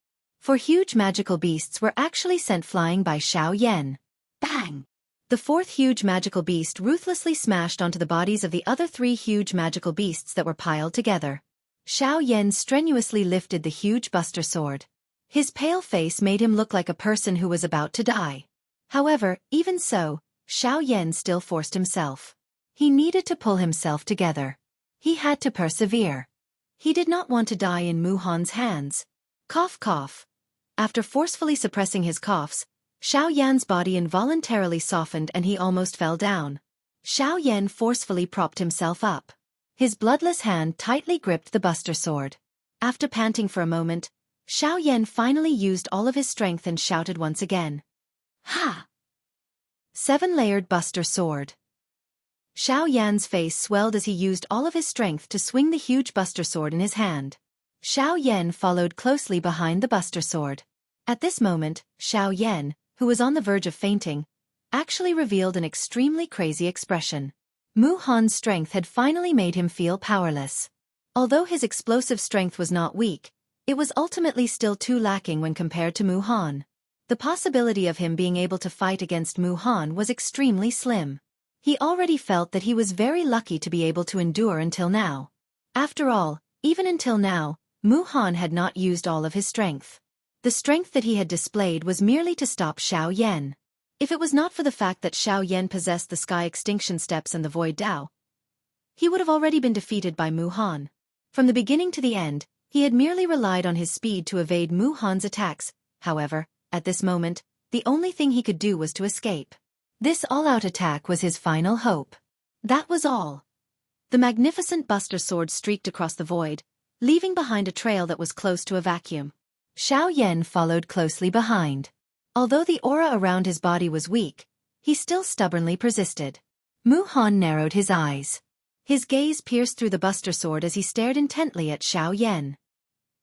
4 huge magical beasts were actually sent flying by Xiaoyan. Bang! The 4th huge magical beast ruthlessly smashed onto the bodies of the other 3 huge magical beasts that were piled together. Xiaoyan strenuously lifted the huge buster sword. His pale face made him look like a person who was about to die. However, even so, Xiaoyan still forced himself. He needed to pull himself together. He had to persevere. He did not want to die in Mu Han's hands. Cough cough. After forcefully suppressing his coughs, Xiao Yan's body involuntarily softened and he almost fell down. Xiao Yan forcefully propped himself up. His bloodless hand tightly gripped the buster sword. After panting for a moment, Xiao Yan finally used all of his strength and shouted once again. Ha! 7-layered buster sword. Xiao Yan's face swelled as he used all of his strength to swing the huge buster sword in his hand. Xiao Yan followed closely behind the buster sword. At this moment, Xiao Yan, who was on the verge of fainting, actually revealed an extremely crazy expression. Mu Han's strength had finally made him feel powerless. Although his explosive strength was not weak, it was ultimately still too lacking when compared to Mu Han. The possibility of him being able to fight against Mu Han was extremely slim. He already felt that he was very lucky to be able to endure until now. After all, even until now, Mu Han had not used all of his strength. The strength that he had displayed was merely to stop Xiao Yan. If it was not for the fact that Xiao Yan possessed the Sky Extinction Steps and the Void Dao, he would have already been defeated by Mu Han. From the beginning to the end, he had merely relied on his speed to evade Mu Han's attacks. However, at this moment, the only thing he could do was to escape. This all-out attack was his final hope. That was all. The magnificent buster sword streaked across the void, leaving behind a trail that was close to a vacuum. Xiao Yan followed closely behind. Although the aura around his body was weak, he still stubbornly persisted. Mu Han narrowed his eyes. His gaze pierced through the buster sword as he stared intently at Xiao Yan.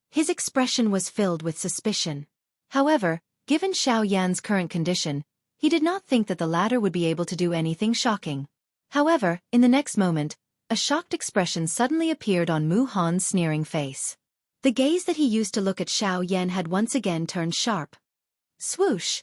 His expression was filled with suspicion. However, given Xiao Yan's current condition, he did not think that the latter would be able to do anything shocking. However, in the next moment, a shocked expression suddenly appeared on Mu Han's sneering face. The gaze that he used to look at Xiao Yan had once again turned sharp. Swoosh!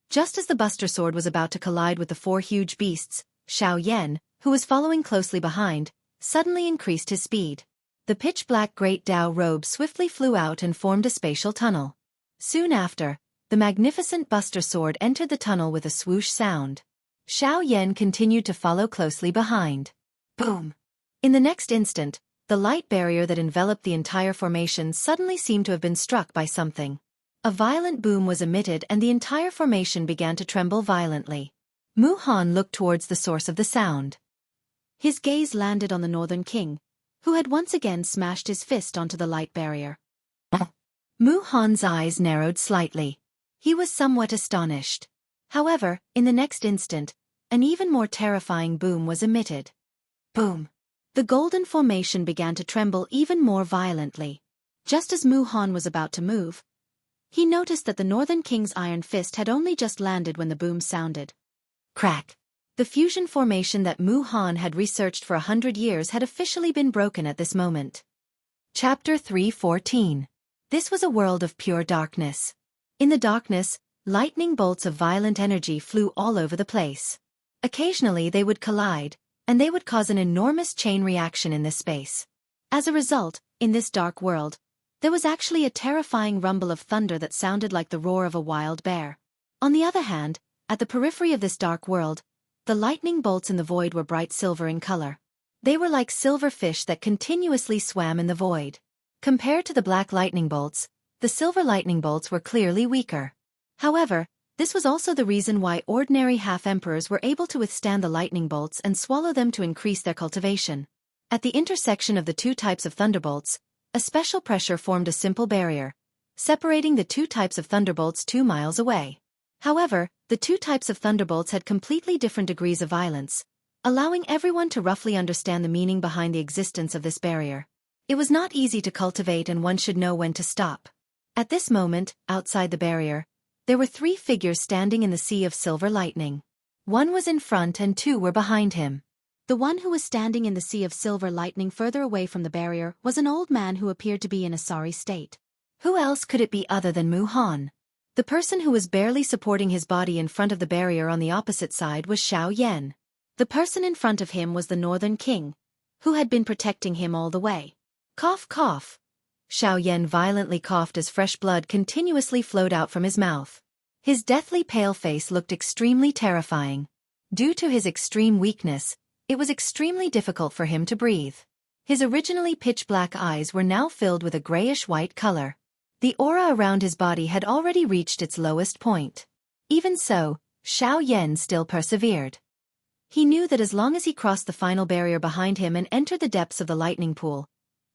Just as the buster sword was about to collide with the 4 huge beasts, Xiao Yan, who was following closely behind, suddenly increased his speed. The pitch-black Great Dao robe swiftly flew out and formed a spatial tunnel. Soon after, the magnificent buster sword entered the tunnel with a swoosh sound. Xiao Yan continued to follow closely behind. Boom! In the next instant, the light barrier that enveloped the entire formation suddenly seemed to have been struck by something. A violent boom was emitted and the entire formation began to tremble violently. Mu Han looked towards the source of the sound. His gaze landed on the Northern King, who had once again smashed his fist onto the light barrier. Mu Han's eyes narrowed slightly. He was somewhat astonished. However, in the next instant, an even more terrifying boom was emitted. Boom! The golden formation began to tremble even more violently. Just as Mu Han was about to move, he noticed that the Northern King's iron fist had only just landed when the boom sounded. Crack! The fusion formation that Mu Han had researched for 100 years had officially been broken at this moment. Chapter 3:14. This was a world of pure darkness. In the darkness, lightning bolts of violent energy flew all over the place. Occasionally they would collide, and they would cause an enormous chain reaction in this space. As a result, in this dark world, there was actually a terrifying rumble of thunder that sounded like the roar of a wild bear. On the other hand, at the periphery of this dark world, the lightning bolts in the void were bright silver in color. They were like silver fish that continuously swam in the void. Compared to the black lightning bolts, the silver lightning bolts were clearly weaker. However, this was also the reason why ordinary half-emperors were able to withstand the lightning bolts and swallow them to increase their cultivation. At the intersection of the 2 types of thunderbolts, a special pressure formed a simple barrier, separating the 2 types of thunderbolts 2 miles away. However, the 2 types of thunderbolts had completely different degrees of violence, allowing everyone to roughly understand the meaning behind the existence of this barrier. It was not easy to cultivate and one should know when to stop. At this moment, outside the barrier, there were 3 figures standing in the sea of silver lightning. One was in front and 2 were behind him. The one who was standing in the sea of silver lightning further away from the barrier was an old man who appeared to be in a sorry state. Who else could it be other than Mu Han? The person who was barely supporting his body in front of the barrier on the opposite side was Xiao Yan. The person in front of him was the Northern King, who had been protecting him all the way. Cough cough. Xiao Yan violently coughed as fresh blood continuously flowed out from his mouth. His deathly pale face looked extremely terrifying. Due to his extreme weakness, it was extremely difficult for him to breathe. His originally pitch-black eyes were now filled with a grayish-white color. The aura around his body had already reached its lowest point. Even so, Xiao Yan still persevered. He knew that as long as he crossed the final barrier behind him and entered the depths of the lightning pool,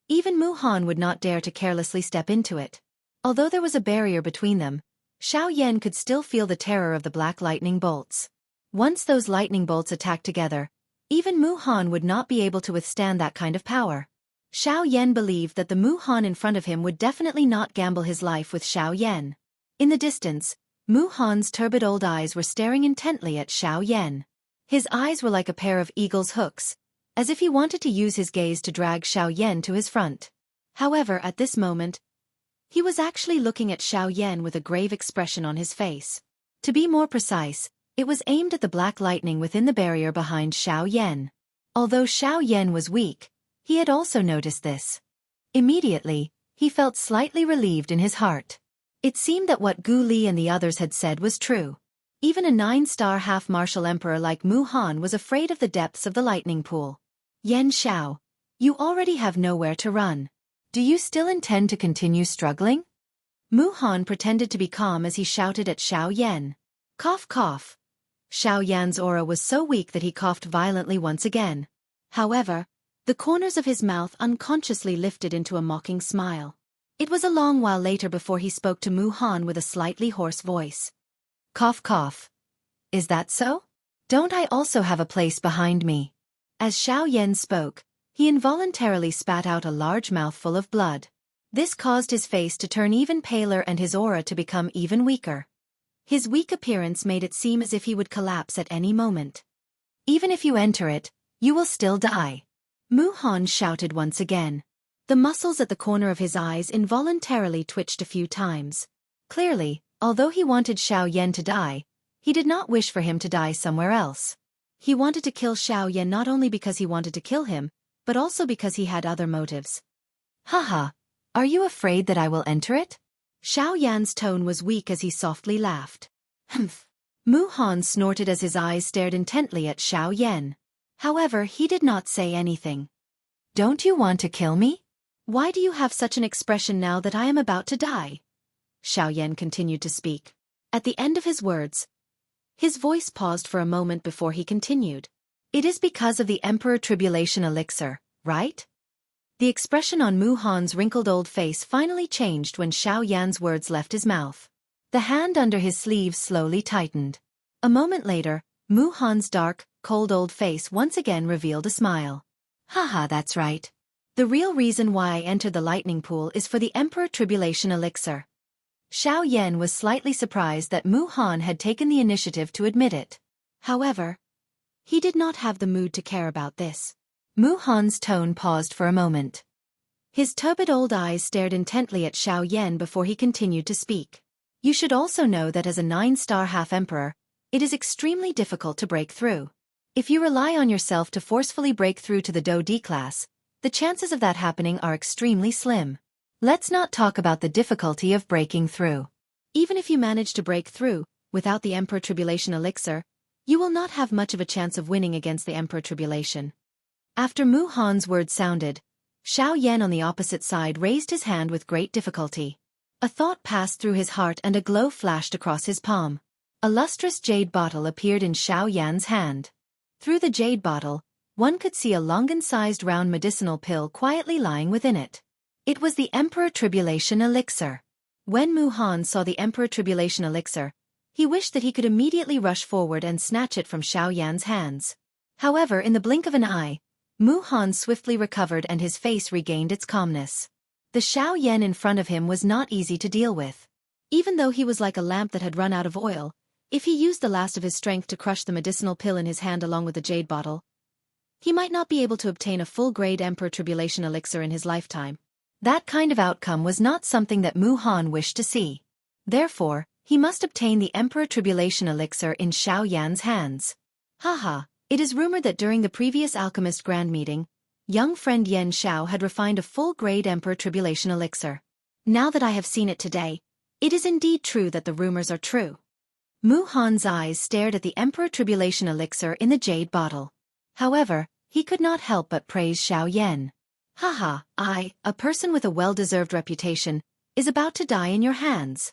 even Mu Han would not dare to carelessly step into it. Although there was a barrier between them, Xiao Yan could still feel the terror of the black lightning bolts. Once those lightning bolts attacked together, even Mu Han would not be able to withstand that kind of power. Xiao Yan believed that the Mu Han in front of him would definitely not gamble his life with Xiao Yan. In the distance, Mu Han's turbid old eyes were staring intently at Xiao Yan. His eyes were like a pair of eagle's hooks, as if he wanted to use his gaze to drag Xiao Yan to his front. However, at this moment, he was actually looking at Xiao Yan with a grave expression on his face. To be more precise, it was aimed at the black lightning within the barrier behind Xiao Yan. Although Xiao Yan was weak, he had also noticed this. Immediately, he felt slightly relieved in his heart. It seemed that what Gu Li and the others had said was true. Even a 9-star half-martial emperor like Mu Han was afraid of the depths of the lightning pool. Yan Xiao, you already have nowhere to run. Do you still intend to continue struggling? Mu Han pretended to be calm as he shouted at Xiao Yan. Cough cough. Xiao Yan's aura was so weak that he coughed violently once again. However, the corners of his mouth unconsciously lifted into a mocking smile. It was a long while later before he spoke to Mu Han with a slightly hoarse voice. Cough cough. Is that so? Don't I also have a place behind me? As Xiao Yan spoke, he involuntarily spat out a large mouthful of blood. This caused his face to turn even paler and his aura to become even weaker. His weak appearance made it seem as if he would collapse at any moment. Even if you enter it, you will still die. Mu Han shouted once again. The muscles at the corner of his eyes involuntarily twitched a few times. Clearly, although he wanted Xiao Yan to die, he did not wish for him to die somewhere else. He wanted to kill Xiao Yan not only because he wanted to kill him, but also because he had other motives. Haha, are you afraid that I will enter it? Xiao Yan's tone was weak as he softly laughed. Humph. Mu Han snorted as his eyes stared intently at Xiao Yan. However, he did not say anything. Don't you want to kill me? Why do you have such an expression now that I am about to die? Xiao Yan continued to speak. At the end of his words, his voice paused for a moment before he continued. It is because of the Emperor Tribulation Elixir, right? The expression on Mu Han's wrinkled old face finally changed when Xiao Yan's words left his mouth. The hand under his sleeve slowly tightened. A moment later, Mu Han's dark, cold old face once again revealed a smile. Haha, that's right. The real reason why I entered the lightning pool is for the Emperor Tribulation Elixir. Xiao Yan was slightly surprised that Mu Han had taken the initiative to admit it. However, he did not have the mood to care about this. Mu Han's tone paused for a moment. His turbid old eyes stared intently at Xiao Yan before he continued to speak. You should also know that as a 9-star half-emperor, it is extremely difficult to break through. If you rely on yourself to forcefully break through to the Do D class, the chances of that happening are extremely slim. Let's not talk about the difficulty of breaking through. Even if you manage to break through, without the Emperor Tribulation Elixir, you will not have much of a chance of winning against the Emperor Tribulation. After Mu Han's words sounded, Xiao Yan on the opposite side raised his hand with great difficulty. A thought passed through his heart and a glow flashed across his palm. A lustrous jade bottle appeared in Xiao Yan's hand. Through the jade bottle, one could see a longan-sized round medicinal pill quietly lying within it. It was the Emperor Tribulation Elixir. When Mu Han saw the Emperor Tribulation Elixir, he wished that he could immediately rush forward and snatch it from Xiao Yan's hands. However, in the blink of an eye, Mu Han swiftly recovered and his face regained its calmness. The Xiao Yan in front of him was not easy to deal with. Even though he was like a lamp that had run out of oil, if he used the last of his strength to crush the medicinal pill in his hand along with the jade bottle, he might not be able to obtain a full-grade Emperor Tribulation Elixir in his lifetime. That kind of outcome was not something that Mu Han wished to see. Therefore, he must obtain the Emperor Tribulation Elixir in Xiao Yan's hands. Haha, it is rumored that during the previous Alchemist Grand Meeting, young friend Yan Xiao had refined a full-grade Emperor Tribulation Elixir. Now that I have seen it today, it is indeed true that the rumors are true. Mu Han's eyes stared at the Emperor Tribulation Elixir in the jade bottle. However, he could not help but praise Xiao Yan. Haha, a person with a well-deserved reputation, is about to die in your hands.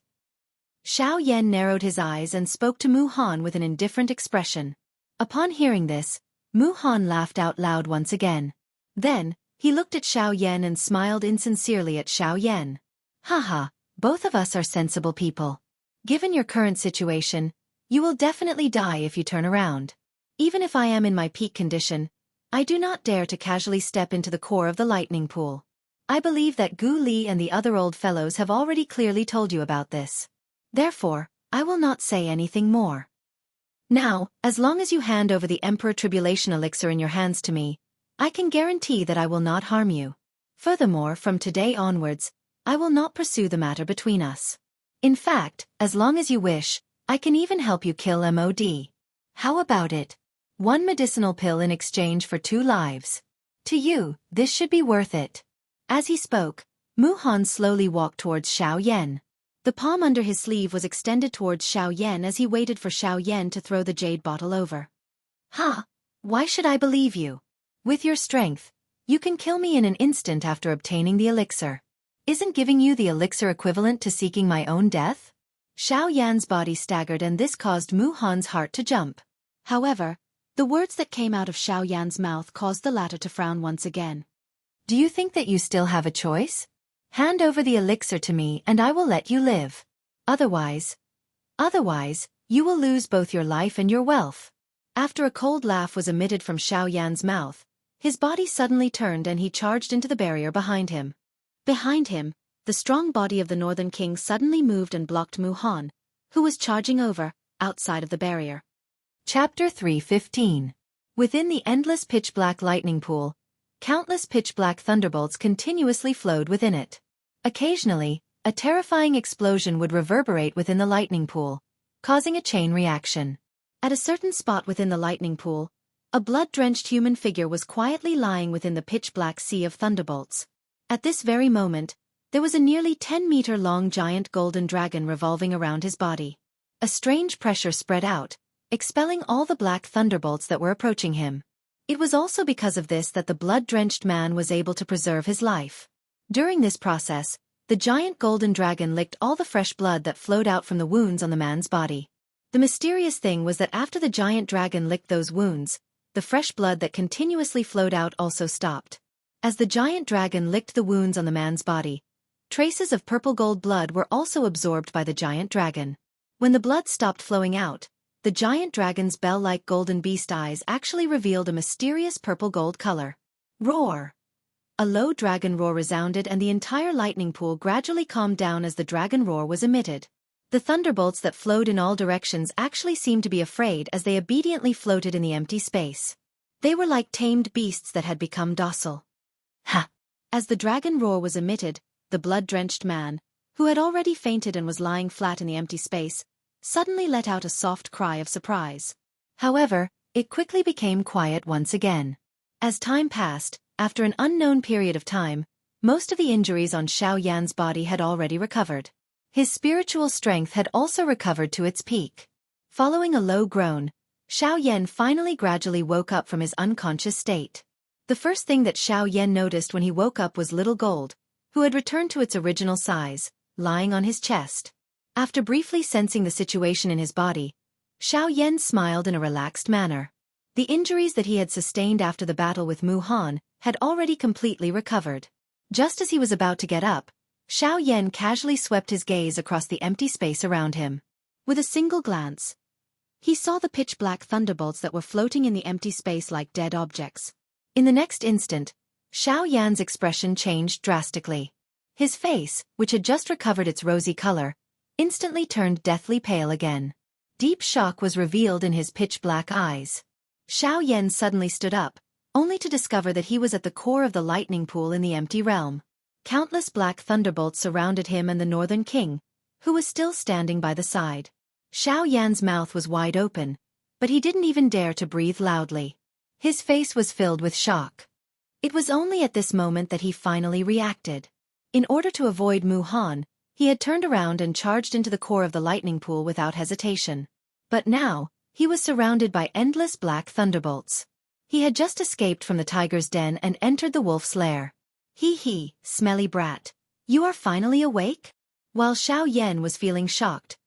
Xiaoyan narrowed his eyes and spoke to Mu Han with an indifferent expression. Upon hearing this, Mu Han laughed out loud once again. Then, he looked at Xiaoyan and smiled insincerely at Xiaoyan. Haha, both of us are sensible people. Given your current situation, you will definitely die if you turn around. Even if I am in my peak condition, I do not dare to casually step into the core of the lightning pool. I believe that Gu Li and the other old fellows have already clearly told you about this. Therefore, I will not say anything more. Now, as long as you hand over the Emperor Tribulation Elixir in your hands to me, I can guarantee that I will not harm you. Furthermore, from today onwards, I will not pursue the matter between us. In fact, as long as you wish, I can even help you kill MOD. How about it? 1 medicinal pill in exchange for 2 lives. To you, this should be worth it. As he spoke, Mu Han slowly walked towards Xiaoyan. The palm under his sleeve was extended towards Xiaoyan as he waited for Xiaoyan to throw the jade bottle over. Ha! Why should I believe you? With your strength, you can kill me in an instant after obtaining the elixir. Isn't giving you the elixir equivalent to seeking my own death? Xiaoyan's body staggered and this caused Mu Han's heart to jump. However, the words that came out of Xiaoyan's mouth caused the latter to frown once again. Do you think that you still have a choice? Hand over the elixir to me and I will let you live. Otherwise, you will lose both your life and your wealth. After a cold laugh was emitted from Xiaoyan's mouth, his body suddenly turned and he charged into the barrier behind him. Behind him, the strong body of the Northern King suddenly moved and blocked Mu Han, who was charging over, outside of the barrier. Chapter 3:15. Within the endless pitch-black lightning pool, countless pitch-black thunderbolts continuously flowed within it. Occasionally, a terrifying explosion would reverberate within the lightning pool, causing a chain reaction. At a certain spot within the lightning pool, a blood-drenched human figure was quietly lying within the pitch-black sea of thunderbolts. At this very moment, there was a nearly 10-meter-long giant golden dragon revolving around his body. A strange pressure spread out, expelling all the black thunderbolts that were approaching him. It was also because of this that the blood-drenched man was able to preserve his life. During this process, the giant golden dragon licked all the fresh blood that flowed out from the wounds on the man's body. The mysterious thing was that after the giant dragon licked those wounds, the fresh blood that continuously flowed out also stopped. As the giant dragon licked the wounds on the man's body, traces of purple-gold blood were also absorbed by the giant dragon. When the blood stopped flowing out, the giant dragon's bell-like golden beast eyes actually revealed a mysterious purple-gold color. Roar! A low dragon roar resounded and the entire lightning pool gradually calmed down as the dragon roar was emitted. The thunderbolts that flowed in all directions actually seemed to be afraid as they obediently floated in the empty space. They were like tamed beasts that had become docile. Ha! As the dragon roar was emitted, the blood-drenched man, who had already fainted and was lying flat in the empty space, suddenly let out a soft cry of surprise. However, it quickly became quiet once again. As time passed, after an unknown period of time, most of the injuries on Xiaoyan's body had already recovered. His spiritual strength had also recovered to its peak. Following a low groan, Xiaoyan finally gradually woke up from his unconscious state. The first thing that Xiaoyan noticed when he woke up was Little Gold, who had returned to its original size, lying on his chest. After briefly sensing the situation in his body, Xiaoyan smiled in a relaxed manner. The injuries that he had sustained after the battle with Mu Han had already completely recovered. Just as he was about to get up, Xiaoyan casually swept his gaze across the empty space around him. With a single glance, he saw the pitch-black thunderbolts that were floating in the empty space like dead objects. In the next instant, Xiaoyan's expression changed drastically. His face, which had just recovered its rosy color, instantly turned deathly pale again. Deep shock was revealed in his pitch-black eyes. Xiaoyan suddenly stood up, only to discover that he was at the core of the lightning pool in the empty realm. Countless black thunderbolts surrounded him and the Northern King, who was still standing by the side. Xiaoyan's mouth was wide open, but he didn't even dare to breathe loudly. His face was filled with shock. It was only at this moment that he finally reacted. In order to avoid Mu Han, he had turned around and charged into the core of the lightning pool without hesitation. But now, he was surrounded by endless black thunderbolts. He had just escaped from the tiger's den and entered the wolf's lair. Hee hee, smelly brat. You are finally awake? While Xiao Yan was feeling shocked,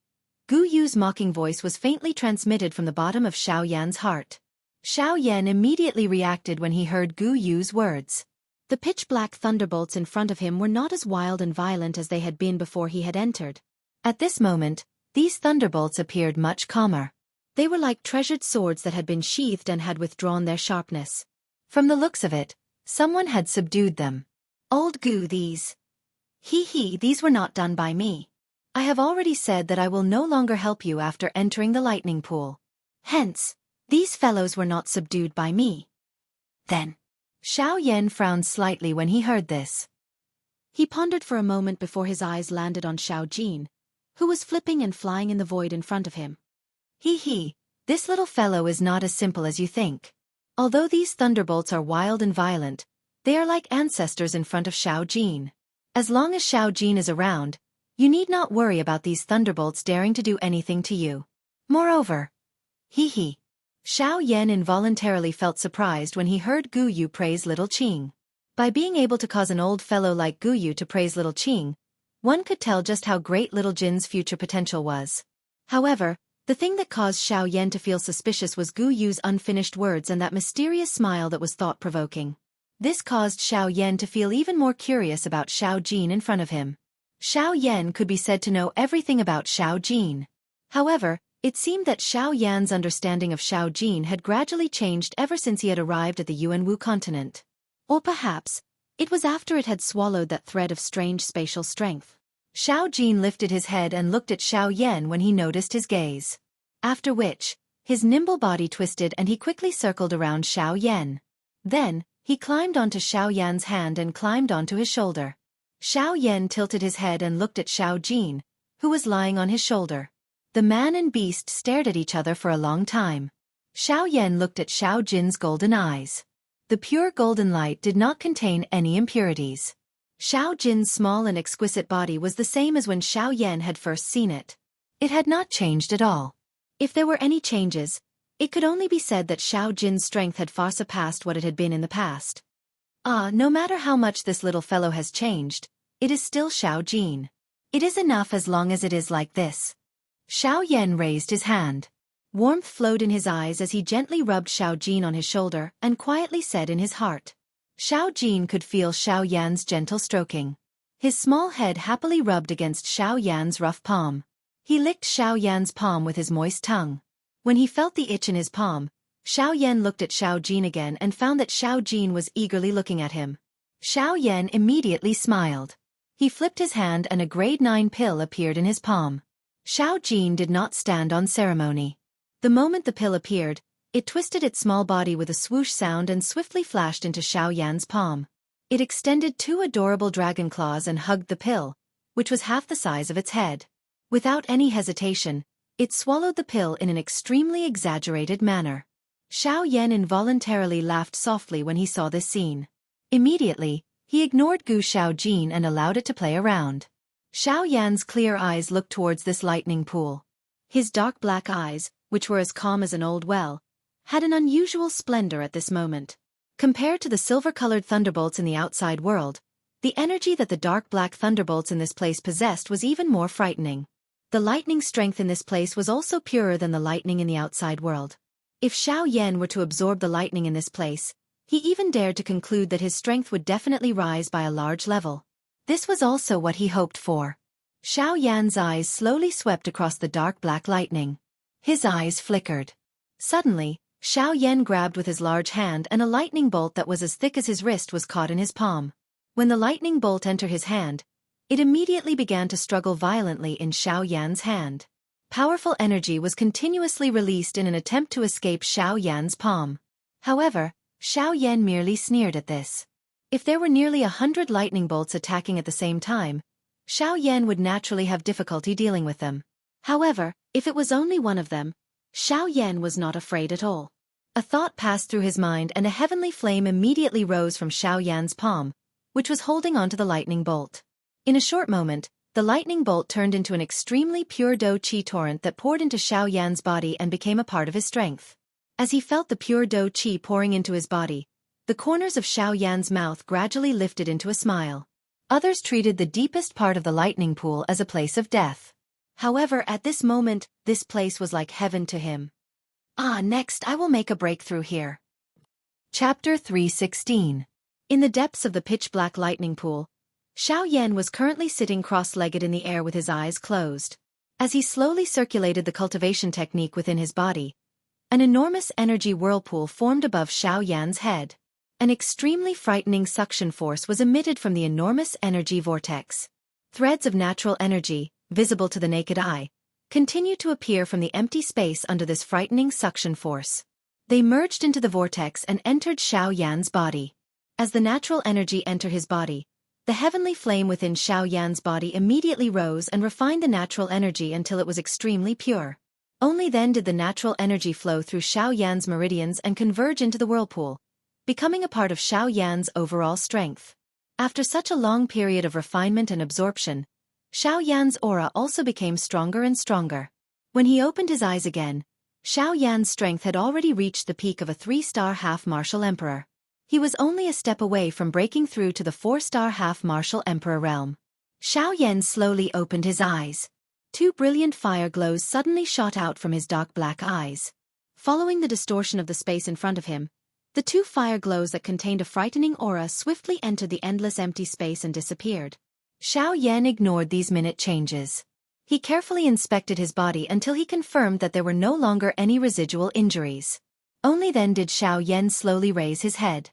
Gu Yu's mocking voice was faintly transmitted from the bottom of Xiao Yan's heart. Xiao Yan immediately reacted when he heard Gu Yu's words. The pitch-black thunderbolts in front of him were not as wild and violent as they had been before he had entered. At this moment, these thunderbolts appeared much calmer. They were like treasured swords that had been sheathed and had withdrawn their sharpness. From the looks of it, someone had subdued them. Old Gu, these. These were not done by me. I have already said that I will no longer help you after entering the lightning pool. Hence, these fellows were not subdued by me. Then, Xiao Yan frowned slightly when he heard this. He pondered for a moment before his eyes landed on Xiao Jin, who was flipping and flying in the void in front of him. This little fellow is not as simple as you think. Although these thunderbolts are wild and violent, they are like ancestors in front of Xiao Jin. As long as Xiao Jin is around, you need not worry about these thunderbolts daring to do anything to you. Moreover, Xiao Yan involuntarily felt surprised when he heard Gu Yu praise little Qing. By being able to cause an old fellow like Gu Yu to praise little Qing, one could tell just how great little Jin's future potential was. However, the thing that caused Xiao Yan to feel suspicious was Gu Yu's unfinished words and that mysterious smile that was thought-provoking. This caused Xiao Yan to feel even more curious about Xiao Jin in front of him. Xiao Yan could be said to know everything about Xiao Jin. However, it seemed that Xiao Yan's understanding of Xiao Jin had gradually changed ever since he had arrived at the Yuanwu continent. Or perhaps, it was after it had swallowed that thread of strange spatial strength. Xiao Jin lifted his head and looked at Xiao Yan when he noticed his gaze. After which, his nimble body twisted and he quickly circled around Xiao Yan. Then, he climbed onto Xiao Yan's hand and climbed onto his shoulder. Xiao Yan tilted his head and looked at Xiao Jin, who was lying on his shoulder. The man and beast stared at each other for a long time. Xiao Yan looked at Xiao Jin's golden eyes. The pure golden light did not contain any impurities. Xiao Jin's small and exquisite body was the same as when Xiao Yan had first seen it. It had not changed at all. If there were any changes, it could only be said that Xiao Jin's strength had far surpassed what it had been in the past. No matter how much this little fellow has changed, it is still Xiao Jin. It is enough as long as it is like this. Xiao Yan raised his hand. Warmth flowed in his eyes as he gently rubbed Xiao Jin on his shoulder and quietly said in his heart. Xiao Jin could feel Xiao Yan's gentle stroking. His small head happily rubbed against Xiao Yan's rough palm. He licked Xiao Yan's palm with his moist tongue. When he felt the itch in his palm, Xiao Yan looked at Xiao Jin again and found that Xiao Jin was eagerly looking at him. Xiao Yan immediately smiled. He flipped his hand and a grade 9 pill appeared in his palm. Xiao Jin did not stand on ceremony. The moment the pill appeared, it twisted its small body with a swoosh sound and swiftly flashed into Xiao Yan's palm. It extended 2 adorable dragon claws and hugged the pill, which was half the size of its head. Without any hesitation, it swallowed the pill in an extremely exaggerated manner. Xiao Yan involuntarily laughed softly when he saw this scene. Immediately, he ignored Gu Xiao Jin and allowed it to play around. Xiao Yan's clear eyes looked towards this lightning pool. His dark black eyes, which were as calm as an old well, had an unusual splendor at this moment. Compared to the silver-colored thunderbolts in the outside world, the energy that the dark black thunderbolts in this place possessed was even more frightening. The lightning strength in this place was also purer than the lightning in the outside world. If Xiao Yan were to absorb the lightning in this place, he even dared to conclude that his strength would definitely rise by a large level. This was also what he hoped for. Xiao Yan's eyes slowly swept across the dark black lightning. His eyes flickered. Suddenly, Xiao Yan grabbed with his large hand and a lightning bolt that was as thick as his wrist was caught in his palm. When the lightning bolt entered his hand, it immediately began to struggle violently in Xiao Yan's hand. Powerful energy was continuously released in an attempt to escape Xiao Yan's palm. However, Xiao Yan merely sneered at this. If there were nearly 100 lightning bolts attacking at the same time, Xiao Yan would naturally have difficulty dealing with them. However, if it was only one of them, Xiao Yan was not afraid at all. A thought passed through his mind and a heavenly flame immediately rose from Xiao Yan's palm, which was holding onto the lightning bolt. In a short moment, the lightning bolt turned into an extremely pure Do Qi torrent that poured into Xiao Yan's body and became a part of his strength. As he felt the pure Do Qi pouring into his body, the corners of Xiao Yan's mouth gradually lifted into a smile. Others treated the deepest part of the lightning pool as a place of death. However, at this moment, this place was like heaven to him. Next I will make a breakthrough here. Chapter 316. In the depths of the pitch-black lightning pool, Xiaoyan was currently sitting cross-legged in the air with his eyes closed. As he slowly circulated the cultivation technique within his body, an enormous energy whirlpool formed above Xiaoyan's head. An extremely frightening suction force was emitted from the enormous energy vortex. Threads of natural energy, visible to the naked eye, continued to appear from the empty space under this frightening suction force. They merged into the vortex and entered Xiaoyan's body. As the natural energy entered his body, the heavenly flame within Xiaoyan's body immediately rose and refined the natural energy until it was extremely pure. Only then did the natural energy flow through Xiaoyan's meridians and converge into the whirlpool, becoming a part of Xiaoyan's overall strength. After such a long period of refinement and absorption, Xiaoyan's aura also became stronger and stronger. When he opened his eyes again, Xiaoyan's strength had already reached the peak of a 3-star half-martial emperor. He was only a step away from breaking through to the 4-star half-martial emperor realm. Xiaoyan slowly opened his eyes. 2 brilliant fire glows suddenly shot out from his dark black eyes. Following the distortion of the space in front of him, the 2 fire glows that contained a frightening aura swiftly entered the endless empty space and disappeared. Xiaoyan ignored these minute changes. He carefully inspected his body until he confirmed that there were no longer any residual injuries. Only then did Xiaoyan slowly raise his head.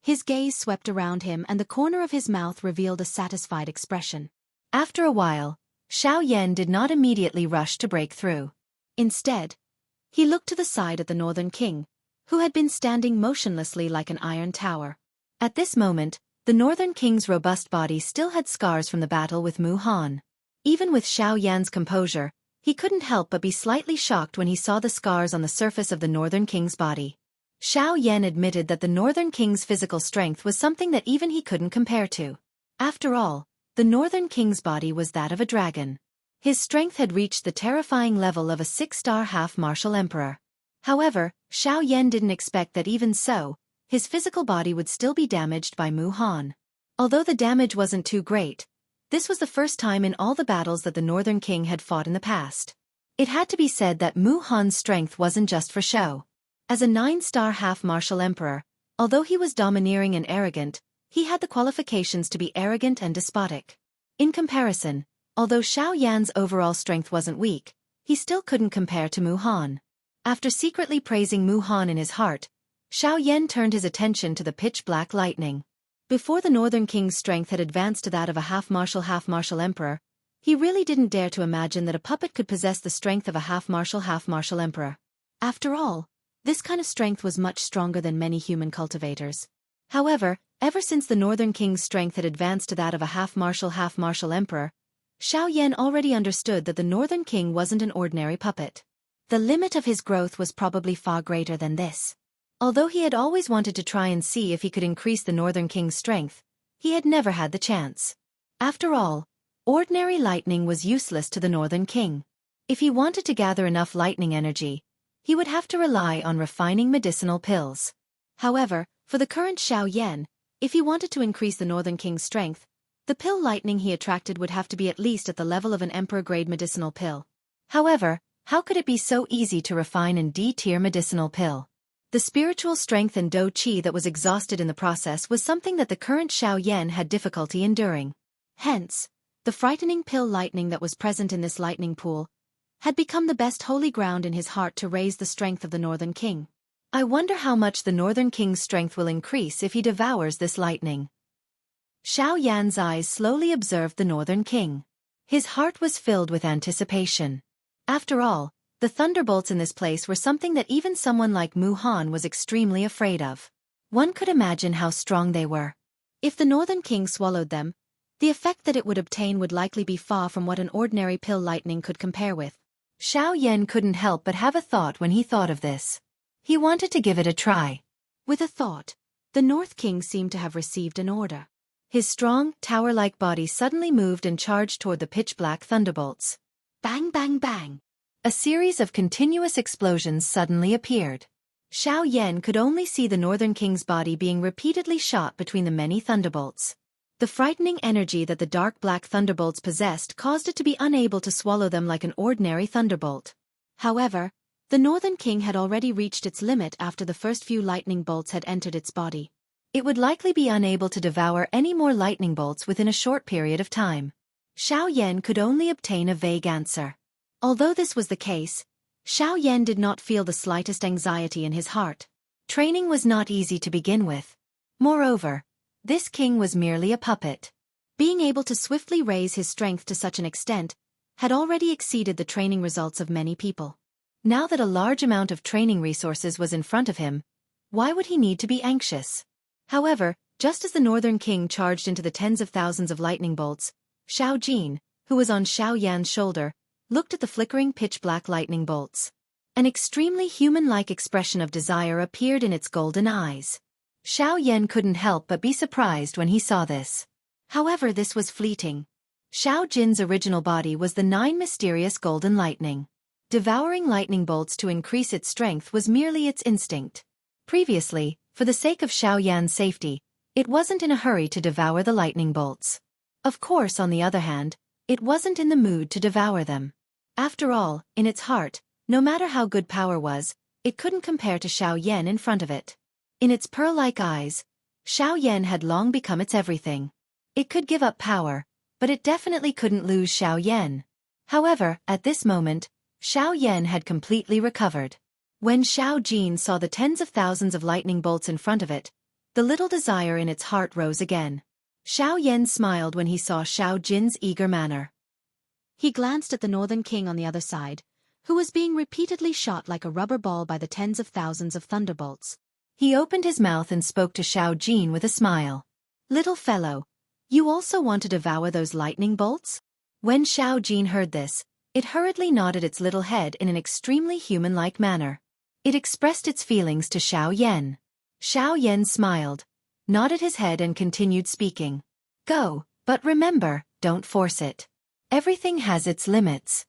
His gaze swept around him and the corner of his mouth revealed a satisfied expression. After a while, Xiaoyan did not immediately rush to break through. Instead, he looked to the side at the Northern King, who had been standing motionlessly like an iron tower. At this moment, the Northern King's robust body still had scars from the battle with Mu Han. Even with Xiaoyan's composure, he couldn't help but be slightly shocked when he saw the scars on the surface of the Northern King's body. Xiaoyan admitted that the Northern King's physical strength was something that even he couldn't compare to. After all, the Northern King's body was that of a dragon. His strength had reached the terrifying level of a 6-star half-martial emperor. However, Xiaoyan didn't expect that even so, his physical body would still be damaged by Mu Han. Although the damage wasn't too great, this was the first time in all the battles that the Northern King had fought in the past. It had to be said that Mu Han's strength wasn't just for show. As a 9-star half-martial emperor, although he was domineering and arrogant, he had the qualifications to be arrogant and despotic. In comparison, although Xiaoyan's overall strength wasn't weak, he still couldn't compare to Mu Han. After secretly praising Mu Han in his heart, Xiaoyan turned his attention to the pitch-black lightning. Before the Northern King's strength had advanced to that of a half-martial emperor, he really didn't dare to imagine that a puppet could possess the strength of a half-martial emperor. After all, this kind of strength was much stronger than many human cultivators. However, ever since the Northern King's strength had advanced to that of a half-martial emperor, Xiaoyan already understood that the Northern King wasn't an ordinary puppet. The limit of his growth was probably far greater than this. Although he had always wanted to try and see if he could increase the Northern King's strength, he had never had the chance. After all, ordinary lightning was useless to the Northern King. If he wanted to gather enough lightning energy, he would have to rely on refining medicinal pills. However, for the current Xiaoyan, if he wanted to increase the Northern King's strength, the pill lightning he attracted would have to be at least at the level of an emperor-grade medicinal pill. However, how could it be so easy to refine an D-tier medicinal pill? The spiritual strength and Do Qi that was exhausted in the process was something that the current Xiaoyan had difficulty enduring. Hence, the frightening pill lightning that was present in this lightning pool had become the best holy ground in his heart to raise the strength of the Northern King. I wonder how much the Northern King's strength will increase if he devours this lightning. Xiaoyan's eyes slowly observed the Northern King. His heart was filled with anticipation. After all, the thunderbolts in this place were something that even someone like Mu Han was extremely afraid of. One could imagine how strong they were. If the Northern King swallowed them, the effect that it would obtain would likely be far from what an ordinary pill lightning could compare with. Xiaoyan couldn't help but have a thought when he thought of this. He wanted to give it a try. With a thought, the North King seemed to have received an order. His strong, tower-like body suddenly moved and charged toward the pitch-black thunderbolts. Bang, bang, bang. A series of continuous explosions suddenly appeared. Xiaoyan could only see the Northern King's body being repeatedly shot between the many thunderbolts. The frightening energy that the dark black thunderbolts possessed caused it to be unable to swallow them like an ordinary thunderbolt. However, the Northern King had already reached its limit after the first few lightning bolts had entered its body. It would likely be unable to devour any more lightning bolts within a short period of time. Xiao Yan could only obtain a vague answer. Although this was the case, Xiao Yan did not feel the slightest anxiety in his heart. Training was not easy to begin with. Moreover, this king was merely a puppet. Being able to swiftly raise his strength to such an extent had already exceeded the training results of many people. Now that a large amount of training resources was in front of him, why would he need to be anxious? However, just as the Northern King charged into the tens of thousands of lightning bolts, Xiao Jin, who was on Xiao Yan's shoulder, looked at the flickering pitch-black lightning bolts. An extremely human-like expression of desire appeared in its golden eyes. Xiao Yan couldn't help but be surprised when he saw this. However, this was fleeting. Xiao Jin's original body was the 9 mysterious golden lightning. Devouring lightning bolts to increase its strength was merely its instinct. Previously, for the sake of Xiao Yan's safety, it wasn't in a hurry to devour the lightning bolts. Of course, on the other hand, it wasn't in the mood to devour them. After all, in its heart, no matter how good power was, it couldn't compare to Xiao Yan in front of it. In its pearl-like eyes, Xiao Yan had long become its everything. It could give up power, but it definitely couldn't lose Xiao Yan. However, at this moment, Xiao Yan had completely recovered. When Xiao Jin saw the tens of thousands of lightning bolts in front of it, the little desire in its heart rose again. Xiao Yan smiled when he saw Xiao Jin's eager manner. He glanced at the Northern King on the other side, who was being repeatedly shot like a rubber ball by the tens of thousands of thunderbolts. He opened his mouth and spoke to Xiao Jin with a smile. "Little fellow, you also want to devour those lightning bolts?" When Xiao Jin heard this, it hurriedly nodded its little head in an extremely human-like manner. It expressed its feelings to Xiao Yan. Xiao Yan smiled, nodded his head and continued speaking. "Go, but remember, don't force it. Everything has its limits."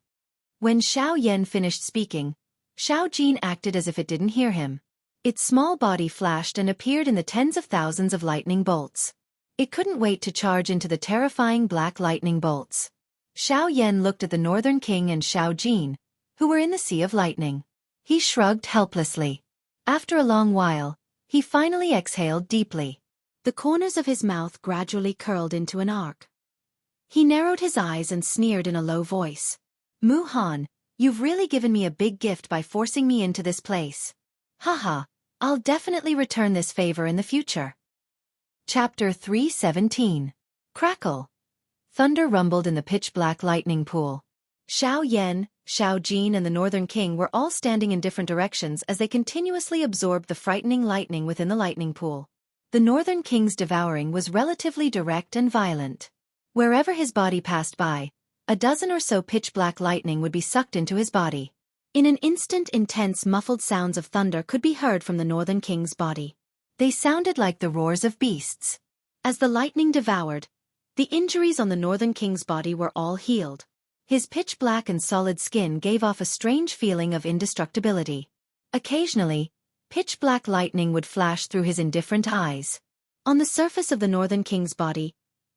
When Xiao Yan finished speaking, Xiao Jin acted as if it didn't hear him. Its small body flashed and appeared in the tens of thousands of lightning bolts. It couldn't wait to charge into the terrifying black lightning bolts. Xiao Yan looked at the Northern King and Xiao Jin, who were in the sea of lightning. He shrugged helplessly. After a long while, he finally exhaled deeply. The corners of his mouth gradually curled into an arc. He narrowed his eyes and sneered in a low voice. "Mu Han, you've really given me a big gift by forcing me into this place. Haha, I'll definitely return this favor in the future." Chapter 317. Crackle. Thunder rumbled in the pitch-black lightning pool. Xiao Yan, Xiao Jin and the Northern King were all standing in different directions as they continuously absorbed the frightening lightning within the lightning pool. The Northern King's devouring was relatively direct and violent. Wherever his body passed by, a dozen or so pitch-black lightning would be sucked into his body. In an instant, intense muffled sounds of thunder could be heard from the Northern King's body. They sounded like the roars of beasts. As the lightning devoured, the injuries on the Northern King's body were all healed. His pitch-black and solid skin gave off a strange feeling of indestructibility. Occasionally, pitch-black lightning would flash through his indifferent eyes. On the surface of the Northern King's body,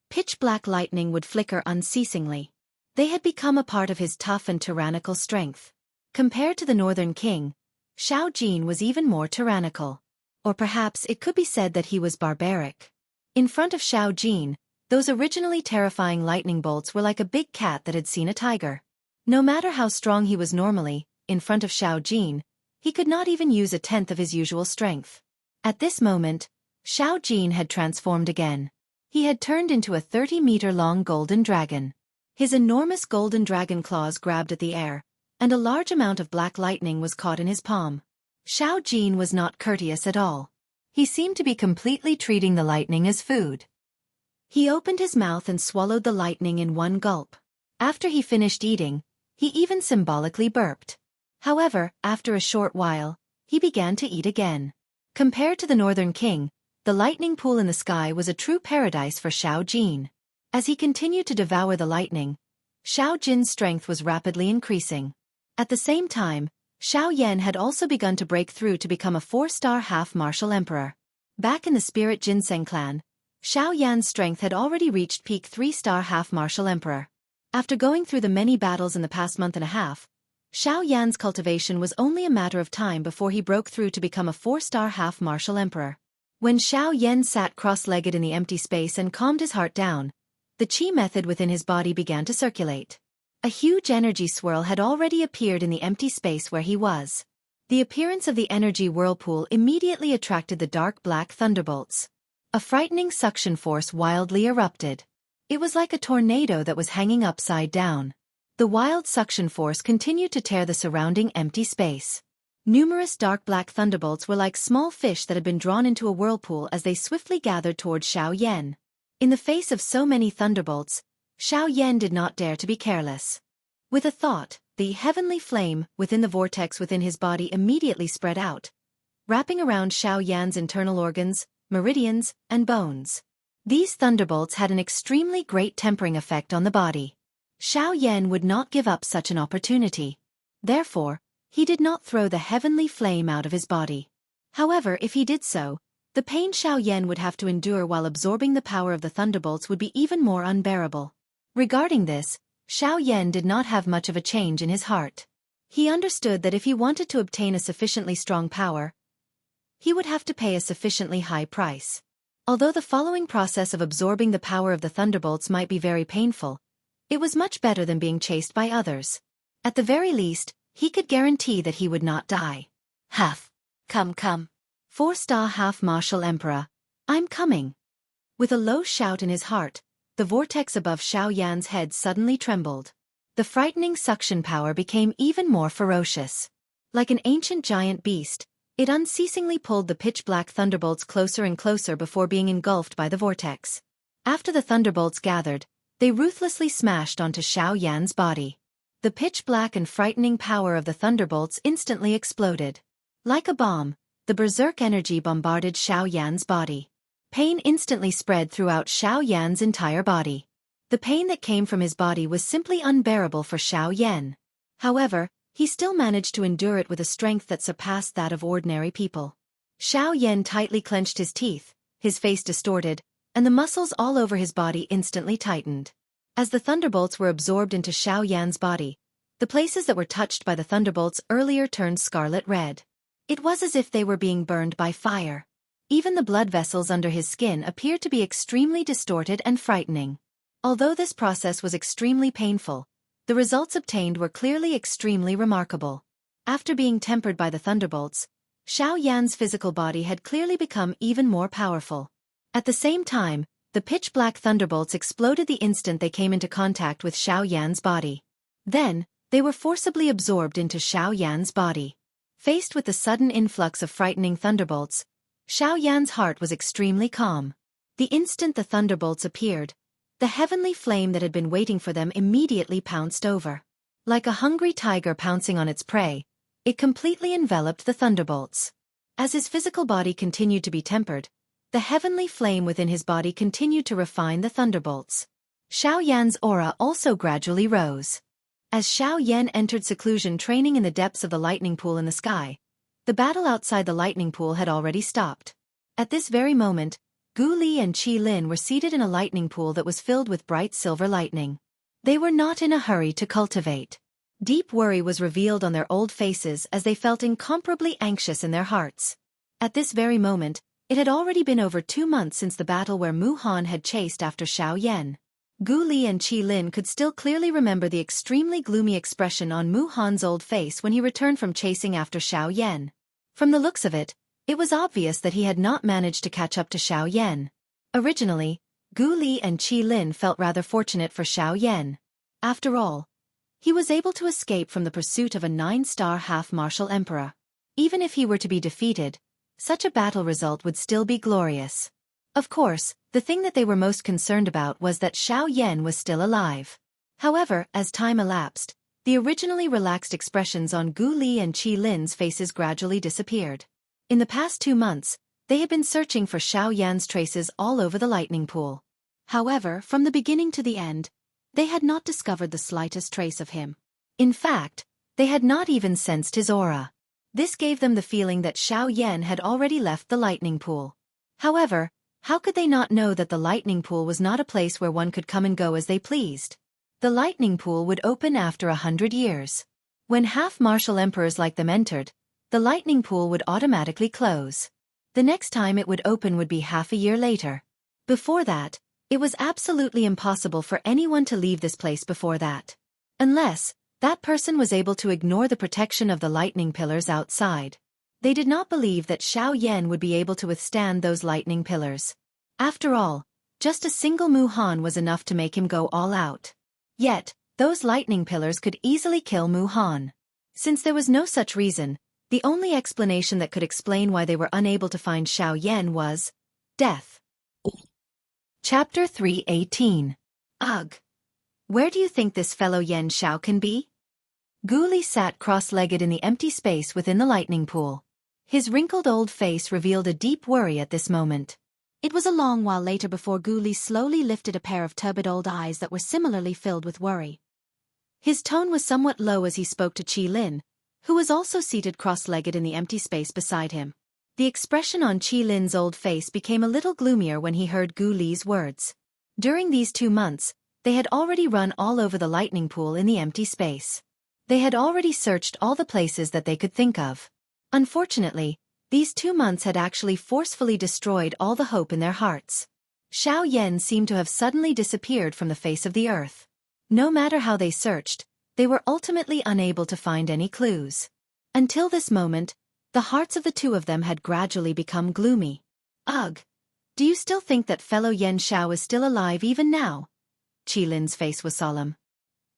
pitch-black lightning would flicker unceasingly. They had become a part of his tough and tyrannical strength. Compared to the Northern King, Xiao Jin was even more tyrannical. Or perhaps it could be said that he was barbaric. In front of Xiao Jin, those originally terrifying lightning bolts were like a big cat that had seen a tiger. No matter how strong he was normally, in front of Xiao Jin, he could not even use a tenth of his usual strength. At this moment, Xiao Jin had transformed again. He had turned into a 30-meter-long golden dragon. His enormous golden dragon claws grabbed at the air, and a large amount of black lightning was caught in his palm. Xiao Jin was not courteous at all. He seemed to be completely treating the lightning as food. He opened his mouth and swallowed the lightning in one gulp. After he finished eating, he even symbolically burped. However, after a short while, he began to eat again. Compared to the Northern King, the lightning pool in the sky was a true paradise for Xiao Jin. As he continued to devour the lightning, Xiao Jin's strength was rapidly increasing. At the same time, Xiao Yan had also begun to break through to become a 4-star half-martial emperor. Back in the spirit Ginseng clan, Xiao Yan's strength had already reached peak 3-star half-martial emperor. After going through the many battles in the past month and a half, Xiao Yan's cultivation was only a matter of time before he broke through to become a 4-star half-martial emperor. When Xiao Yan sat cross-legged in the empty space and calmed his heart down, the qi method within his body began to circulate. A huge energy swirl had already appeared in the empty space where he was. The appearance of the energy whirlpool immediately attracted the dark black thunderbolts. A frightening suction force wildly erupted. It was like a tornado that was hanging upside down. The wild suction force continued to tear the surrounding empty space. Numerous dark black thunderbolts were like small fish that had been drawn into a whirlpool as they swiftly gathered toward Xiao Yan. In the face of so many thunderbolts, Xiao Yan did not dare to be careless. With a thought, the heavenly flame within the vortex within his body immediately spread out, wrapping around Xiao Yan's internal organs, meridians, and bones. These thunderbolts had an extremely great tempering effect on the body. Xiao Yan would not give up such an opportunity. Therefore, he did not throw the heavenly flame out of his body. However, if he did so, the pain Xiao Yan would have to endure while absorbing the power of the thunderbolts would be even more unbearable. Regarding this, Xiao Yan did not have much of a change in his heart. He understood that if he wanted to obtain a sufficiently strong power, he would have to pay a sufficiently high price. Although the following process of absorbing the power of the thunderbolts might be very painful, it was much better than being chased by others. At the very least, he could guarantee that he would not die. Huff. Come. 4-star half-martial emperor, I'm coming. With a low shout in his heart, the vortex above Xiao Yan's head suddenly trembled. The frightening suction power became even more ferocious. Like an ancient giant beast, it unceasingly pulled the pitch-black thunderbolts closer and closer before being engulfed by the vortex. After the thunderbolts gathered, they ruthlessly smashed onto Xiao Yan's body. The pitch-black and frightening power of the thunderbolts instantly exploded. Like a bomb, the berserk energy bombarded Xiao Yan's body. Pain instantly spread throughout Xiao Yan's entire body. The pain that came from his body was simply unbearable for Xiao Yan. However, he still managed to endure it with a strength that surpassed that of ordinary people. Xiao Yan tightly clenched his teeth, his face distorted, and the muscles all over his body instantly tightened. As the thunderbolts were absorbed into Xiao Yan's body, the places that were touched by the thunderbolts earlier turned scarlet red. It was as if they were being burned by fire. Even the blood vessels under his skin appeared to be extremely distorted and frightening. Although this process was extremely painful, the results obtained were clearly extremely remarkable. After being tempered by the thunderbolts, Xiao Yan's physical body had clearly become even more powerful. At the same time, the pitch-black thunderbolts exploded the instant they came into contact with Xiao Yan's body. Then, they were forcibly absorbed into Xiao Yan's body. Faced with the sudden influx of frightening thunderbolts, Xiao Yan's heart was extremely calm. The instant the thunderbolts appeared, the heavenly flame that had been waiting for them immediately pounced over. Like a hungry tiger pouncing on its prey, it completely enveloped the thunderbolts. As his physical body continued to be tempered, the heavenly flame within his body continued to refine the thunderbolts. Xiao Yan's aura also gradually rose. As Xiao Yan entered seclusion training in the depths of the lightning pool in the sky, the battle outside the lightning pool had already stopped. At this very moment, Gu Li and Qi Lin were seated in a lightning pool that was filled with bright silver lightning. They were not in a hurry to cultivate. Deep worry was revealed on their old faces as they felt incomparably anxious in their hearts. At this very moment, it had already been over 2 months since the battle where Mu Han had chased after Xiao Yan. Gu Li and Qi Lin could still clearly remember the extremely gloomy expression on Mu Han's old face when he returned from chasing after Xiao Yan. From the looks of it, it was obvious that he had not managed to catch up to Xiao Yan. Originally, Gu Li and Qi Lin felt rather fortunate for Xiao Yan. After all, he was able to escape from the pursuit of a 9-star half-martial emperor. Even if he were to be defeated, such a battle result would still be glorious. Of course, the thing that they were most concerned about was that Xiao Yan was still alive. However, as time elapsed, the originally relaxed expressions on Gu Li and Qi Lin's faces gradually disappeared. In the past 2 months, they had been searching for Xiao Yan's traces all over the lightning pool. However, from the beginning to the end, they had not discovered the slightest trace of him. In fact, they had not even sensed his aura. This gave them the feeling that Xiao Yan had already left the lightning pool. However, How could they not know that the lightning pool was not a place where one could come and go as they pleased? The lightning pool would open after 100 years. When half-martial emperors like them entered, the lightning pool would automatically close. The next time it would open would be half a year later. Before that, it was absolutely impossible for anyone to leave this place before that. Unless that person was able to ignore the protection of the lightning pillars outside. They did not believe that Xiaoyan would be able to withstand those lightning pillars. After all, just a single Muhan was enough to make him go all out. Yet, those lightning pillars could easily kill Muhan. Since there was no such reason, the only explanation that could explain why they were unable to find Xiaoyan was death. Chapter 318. Ugh. Where do you think this fellow Yan Xiao can be? Gu Li sat cross-legged in the empty space within the lightning pool. His wrinkled old face revealed a deep worry at this moment. It was a long while later before Gu Li slowly lifted a pair of turbid old eyes that were similarly filled with worry. His tone was somewhat low as he spoke to Qi Lin, who was also seated cross-legged in the empty space beside him. The expression on Qi Lin's old face became a little gloomier when he heard Gu Li's words. During these 2 months, they had already run all over the lightning pool in the empty space. They had already searched all the places that they could think of. Unfortunately, these 2 months had actually forcefully destroyed all the hope in their hearts. Xiaoyan seemed to have suddenly disappeared from the face of the earth. No matter how they searched, they were ultimately unable to find any clues. Until this moment, the hearts of the two of them had gradually become gloomy. Ugh! Do you still think that fellow Yan Xiao is still alive even now? Qi Lin's face was solemn.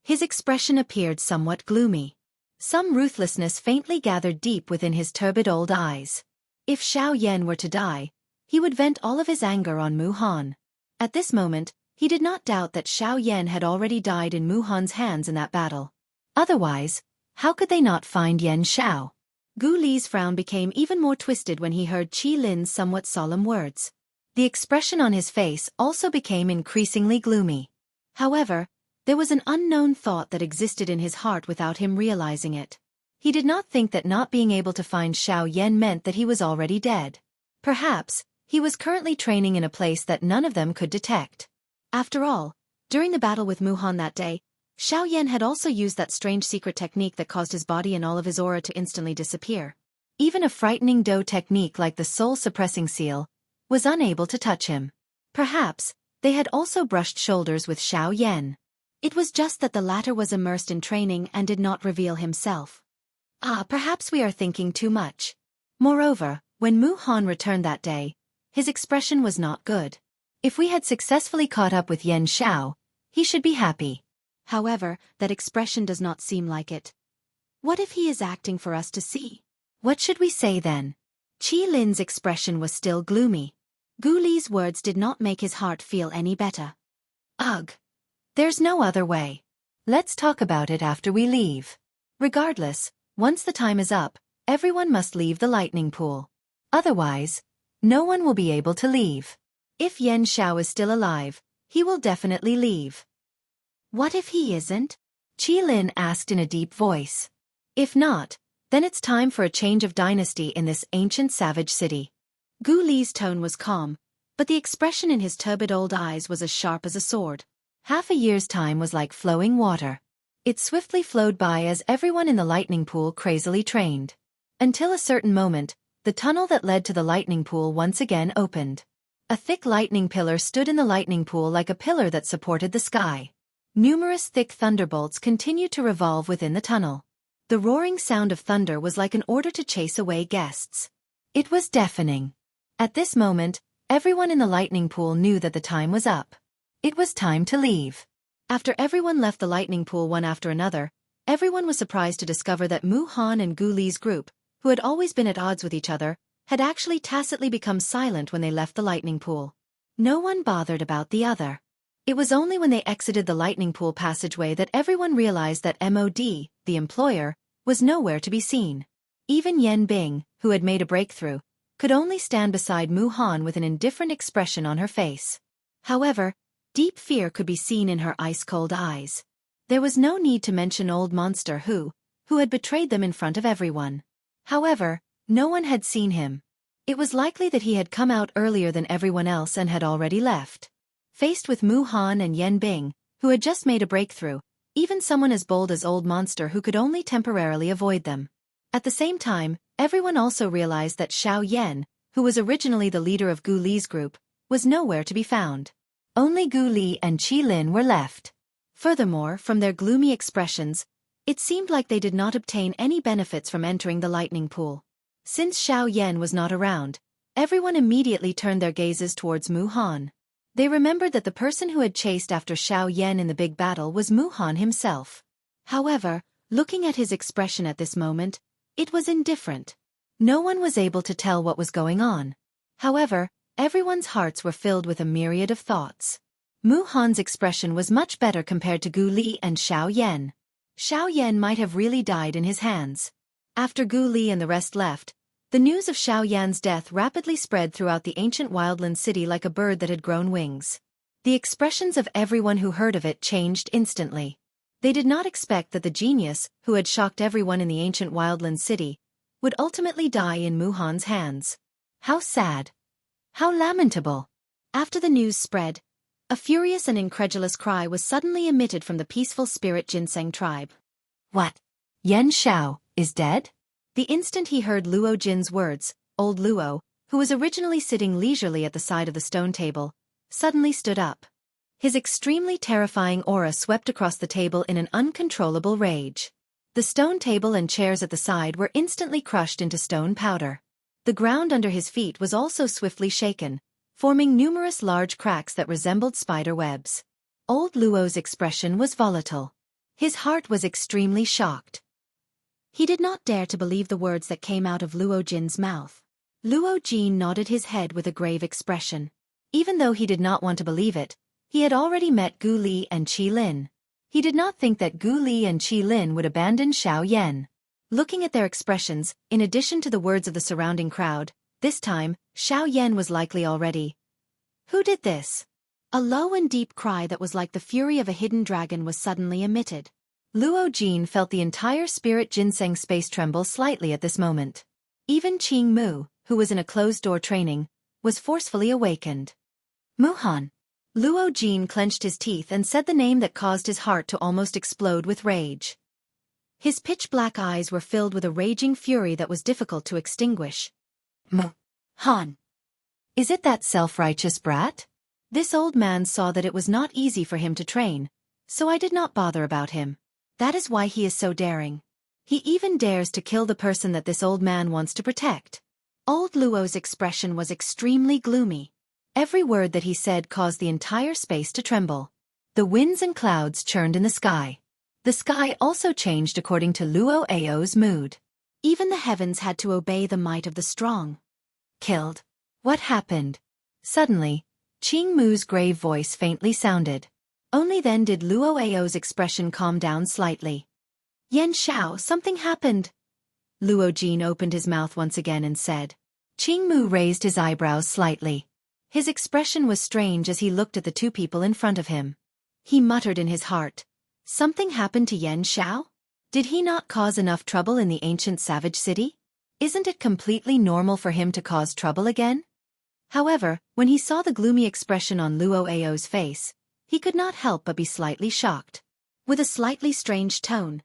His expression appeared somewhat gloomy. Some ruthlessness faintly gathered deep within his turbid old eyes. If Xiaoyan were to die, he would vent all of his anger on Muhan. At this moment, he did not doubt that Xiaoyan had already died in Muhan's hands in that battle. Otherwise, how could they not find Yan Xiao? Gu Li's frown became even more twisted when he heard Qi Lin's somewhat solemn words. The expression on his face also became increasingly gloomy. However, there was an unknown thought that existed in his heart without him realizing it. He did not think that not being able to find Xiaoyan meant that he was already dead. Perhaps, he was currently training in a place that none of them could detect. After all, during the battle with Muhan that day, Xiaoyan had also used that strange secret technique that caused his body and all of his aura to instantly disappear. Even a frightening Do technique like the soul-suppressing seal was unable to touch him. Perhaps, they had also brushed shoulders with Xiaoyan. It was just that the latter was immersed in training and did not reveal himself. Perhaps we are thinking too much. Moreover, when Muhan returned that day, his expression was not good. If we had successfully caught up with Yan Xiao, he should be happy. However, that expression does not seem like it. What if he is acting for us to see? What should we say then? Qi Lin's expression was still gloomy. Gu Li's words did not make his heart feel any better. Ugh! There's no other way. Let's talk about it after we leave. Regardless, once the time is up, everyone must leave the lightning pool. Otherwise, no one will be able to leave. If Yan Xiao is still alive, he will definitely leave. What if he isn't? Qi Lin asked in a deep voice. If not, then it's time for a change of dynasty in this ancient savage city. Gu Li's tone was calm, but the expression in his turbid old eyes was as sharp as a sword. Half a year's time was like flowing water. It swiftly flowed by as everyone in the lightning pool crazily trained. Until a certain moment, the tunnel that led to the lightning pool once again opened. A thick lightning pillar stood in the lightning pool like a pillar that supported the sky. Numerous thick thunderbolts continued to revolve within the tunnel. The roaring sound of thunder was like an order to chase away guests. It was deafening. At this moment, everyone in the lightning pool knew that the time was up. It was time to leave. After everyone left the lightning pool one after another, everyone was surprised to discover that Muhan and Gu Li's group, who had always been at odds with each other, had actually tacitly become silent when they left the lightning pool. No one bothered about the other. It was only when they exited the lightning pool passageway that everyone realized that MOD, the employer, was nowhere to be seen. Even Yan Bing, who had made a breakthrough, could only stand beside Muhan with an indifferent expression on her face. However, deep fear could be seen in her ice-cold eyes. There was no need to mention old monster who had betrayed them in front of everyone. However, no one had seen him. It was likely that he had come out earlier than everyone else and had already left. Faced with Mu Han and Yen Bing, who had just made a breakthrough, even someone as bold as Old Monster who could only temporarily avoid them. At the same time, everyone also realized that Xiao Yan, who was originally the leader of Gu Li's group, was nowhere to be found. Only Gu Li and Qi Lin were left. Furthermore, from their gloomy expressions, it seemed like they did not obtain any benefits from entering the lightning pool. Since Xiao Yan was not around, everyone immediately turned their gazes towards Mu Han. They remembered that the person who had chased after Xiao Yan in the big battle was Mu Han himself. However, looking at his expression at this moment, it was indifferent. No one was able to tell what was going on. However, everyone's hearts were filled with a myriad of thoughts. Mu Han's expression was much better compared to Gu Li and Xiao Yan. Xiao Yan might have really died in his hands. After Gu Li and the rest left, the news of Xiao Yan's death rapidly spread throughout the ancient wildland city like a bird that had grown wings. The expressions of everyone who heard of it changed instantly. They did not expect that the genius, who had shocked everyone in the ancient wildland city, would ultimately die in Mu Han's hands. How sad! How lamentable! After the news spread, a furious and incredulous cry was suddenly emitted from the peaceful spirit ginseng tribe. What? Yan Xiao is dead? The instant he heard Luo Jin's words, old Luo, who was originally sitting leisurely at the side of the stone table, suddenly stood up. His extremely terrifying aura swept across the table in an uncontrollable rage. The stone table and chairs at the side were instantly crushed into stone powder. The ground under his feet was also swiftly shaken, forming numerous large cracks that resembled spider webs. Old Luo's expression was volatile. His heart was extremely shocked. He did not dare to believe the words that came out of Luo Jin's mouth. Luo Jin nodded his head with a grave expression. Even though he did not want to believe it, he had already met Gu Li and Qi Lin. He did not think that Gu Li and Qi Lin would abandon Xiao Yan. Looking at their expressions, in addition to the words of the surrounding crowd, this time, Xiao Yan was likely already. Who did this? A low and deep cry that was like the fury of a hidden dragon was suddenly emitted. Luo Jin felt the entire spirit ginseng space tremble slightly at this moment. Even Qing Mu, who was in a closed-door training, was forcefully awakened. Mu Han. Luo Jin clenched his teeth and said the name that caused his heart to almost explode with rage. His pitch-black eyes were filled with a raging fury that was difficult to extinguish. Mu Han. Is it that self-righteous brat? This old man saw that it was not easy for him to train, so I did not bother about him. That is why he is so daring. He even dares to kill the person that this old man wants to protect. Old Luo's expression was extremely gloomy. Every word that he said caused the entire space to tremble. The winds and clouds churned in the sky. The sky also changed according to Luo Ao's mood. Even the heavens had to obey the might of the strong. Killed. What happened? Suddenly, Qing Mu's grave voice faintly sounded. Only then did Luo Ao's expression calm down slightly. Yan Xiao, something happened. Luo Jin opened his mouth once again and said. Qing Mu raised his eyebrows slightly. His expression was strange as he looked at the two people in front of him. He muttered in his heart. Something happened to Yan Xiao? Did he not cause enough trouble in the ancient savage city? Isn't it completely normal for him to cause trouble again? However, when he saw the gloomy expression on Luo Ao's face, he could not help but be slightly shocked. With a slightly strange tone,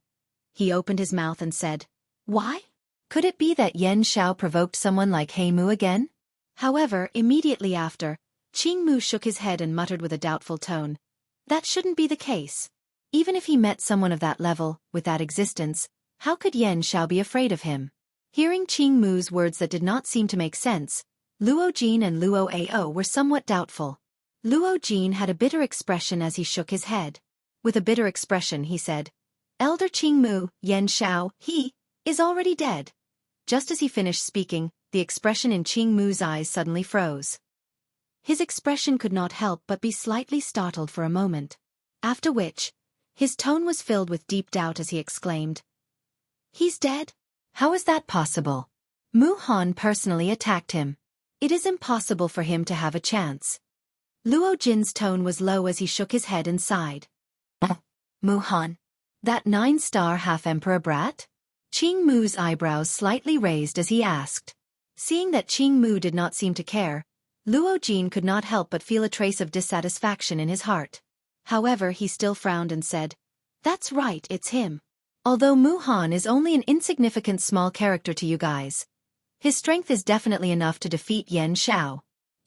he opened his mouth and said, Why? Could it be that Yan Xiao provoked someone like He Mu again? However, immediately after, Qing Mu shook his head and muttered with a doubtful tone. That shouldn't be the case. Even if he met someone of that level, with that existence, how could Yan Xiao be afraid of him? Hearing Qing Mu's words that did not seem to make sense, Luo Jin and Luo Ao were somewhat doubtful. Luo Jin had a bitter expression as he shook his head. With a bitter expression he said, Elder Qing Mu, Yan Xiao, he is already dead. Just as he finished speaking, the expression in Qing Mu's eyes suddenly froze. His expression could not help but be slightly startled for a moment. After which, his tone was filled with deep doubt as he exclaimed, He's dead? How is that possible? Mu Han personally attacked him. It is impossible for him to have a chance. Luo Jin's tone was low as he shook his head and sighed. Mu Han? That 9-star half-emperor brat? Qing Mu's eyebrows slightly raised as he asked. Seeing that Mu did not seem to care, Luo Jin could not help but feel a trace of dissatisfaction in his heart. However, he still frowned and said, "That's right, it's him. Although Han is only an insignificant small character to you guys, his strength is definitely enough to defeat Yan Xiao."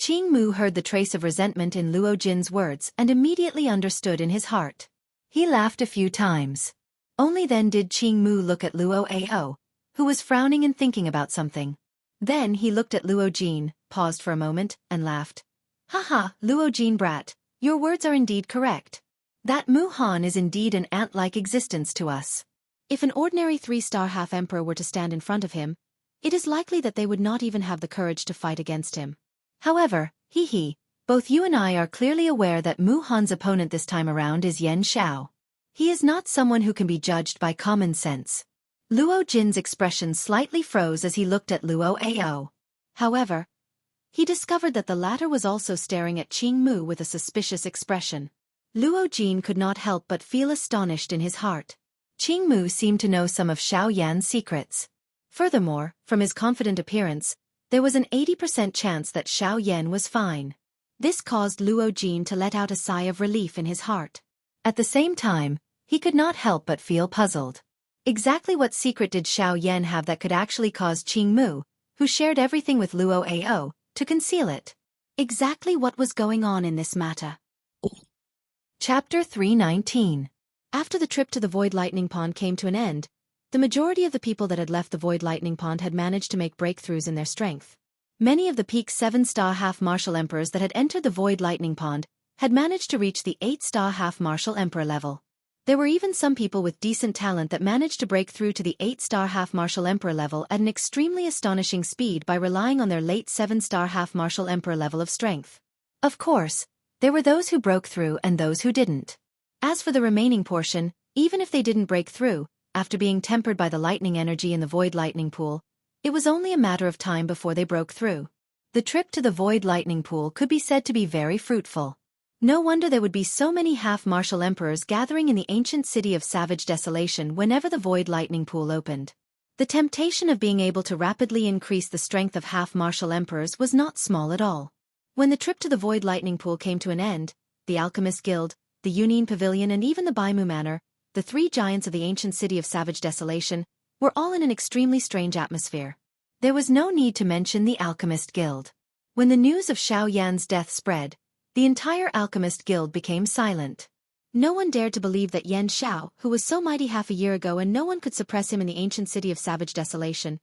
Mu heard the trace of resentment in Luo Jin's words and immediately understood in his heart. He laughed a few times. Only then did Mu look at Luo Ao, who was frowning and thinking about something. Then he looked at Luo Jin, paused for a moment, and laughed. "Haha, Luo Jin brat, your words are indeed correct. That Han is indeed an ant-like existence to us. If an ordinary 3-star half-emperor were to stand in front of him, it is likely that they would not even have the courage to fight against him. However, both you and I are clearly aware that Han's opponent this time around is Yan Xiao. He is not someone who can be judged by common sense." Luo Jin's expression slightly froze as he looked at Luo Ao. However, he discovered that the latter was also staring at Mu with a suspicious expression. Luo Jin could not help but feel astonished in his heart. Mu seemed to know some of Xiao Yan's secrets. Furthermore, from his confident appearance, there was an 80% chance that Xiao Yan was fine. This caused Luo Jin to let out a sigh of relief in his heart. At the same time, he could not help but feel puzzled. Exactly what secret did Xiao Yan have that could actually cause Mu, who shared everything with Luo Ao, to conceal it? Exactly what was going on in this matter? Chapter 319. After the trip to the Void Lightning Pond came to an end, the majority of the people that had left the Void Lightning Pond had managed to make breakthroughs in their strength. Many of the peak 7-star half-martial emperors that had entered the Void Lightning Pond had managed to reach the 8-star half-martial emperor level. There were even some people with decent talent that managed to break through to the 8-star half-martial emperor level at an extremely astonishing speed by relying on their late 7-star half-martial emperor level of strength. Of course, there were those who broke through and those who didn't. As for the remaining portion, even if they didn't break through, after being tempered by the lightning energy in the Void Lightning Pool, it was only a matter of time before they broke through. The trip to the Void Lightning Pool could be said to be very fruitful. No wonder there would be so many half-martial emperors gathering in the ancient city of Savage Desolation whenever the Void Lightning Pool opened. The temptation of being able to rapidly increase the strength of half-martial emperors was not small at all. When the trip to the Void Lightning Pool came to an end, the Alchemist Guild, the Union Pavilion and even the Baimu Manor, the 3 giants of the ancient city of Savage Desolation, were all in an extremely strange atmosphere. There was no need to mention the Alchemist Guild. When the news of Xiao Yan's death spread, the entire Alchemist Guild became silent. No one dared to believe that Yan Xiao, who was so mighty half a year ago and no one could suppress him in the ancient city of Savage Desolation,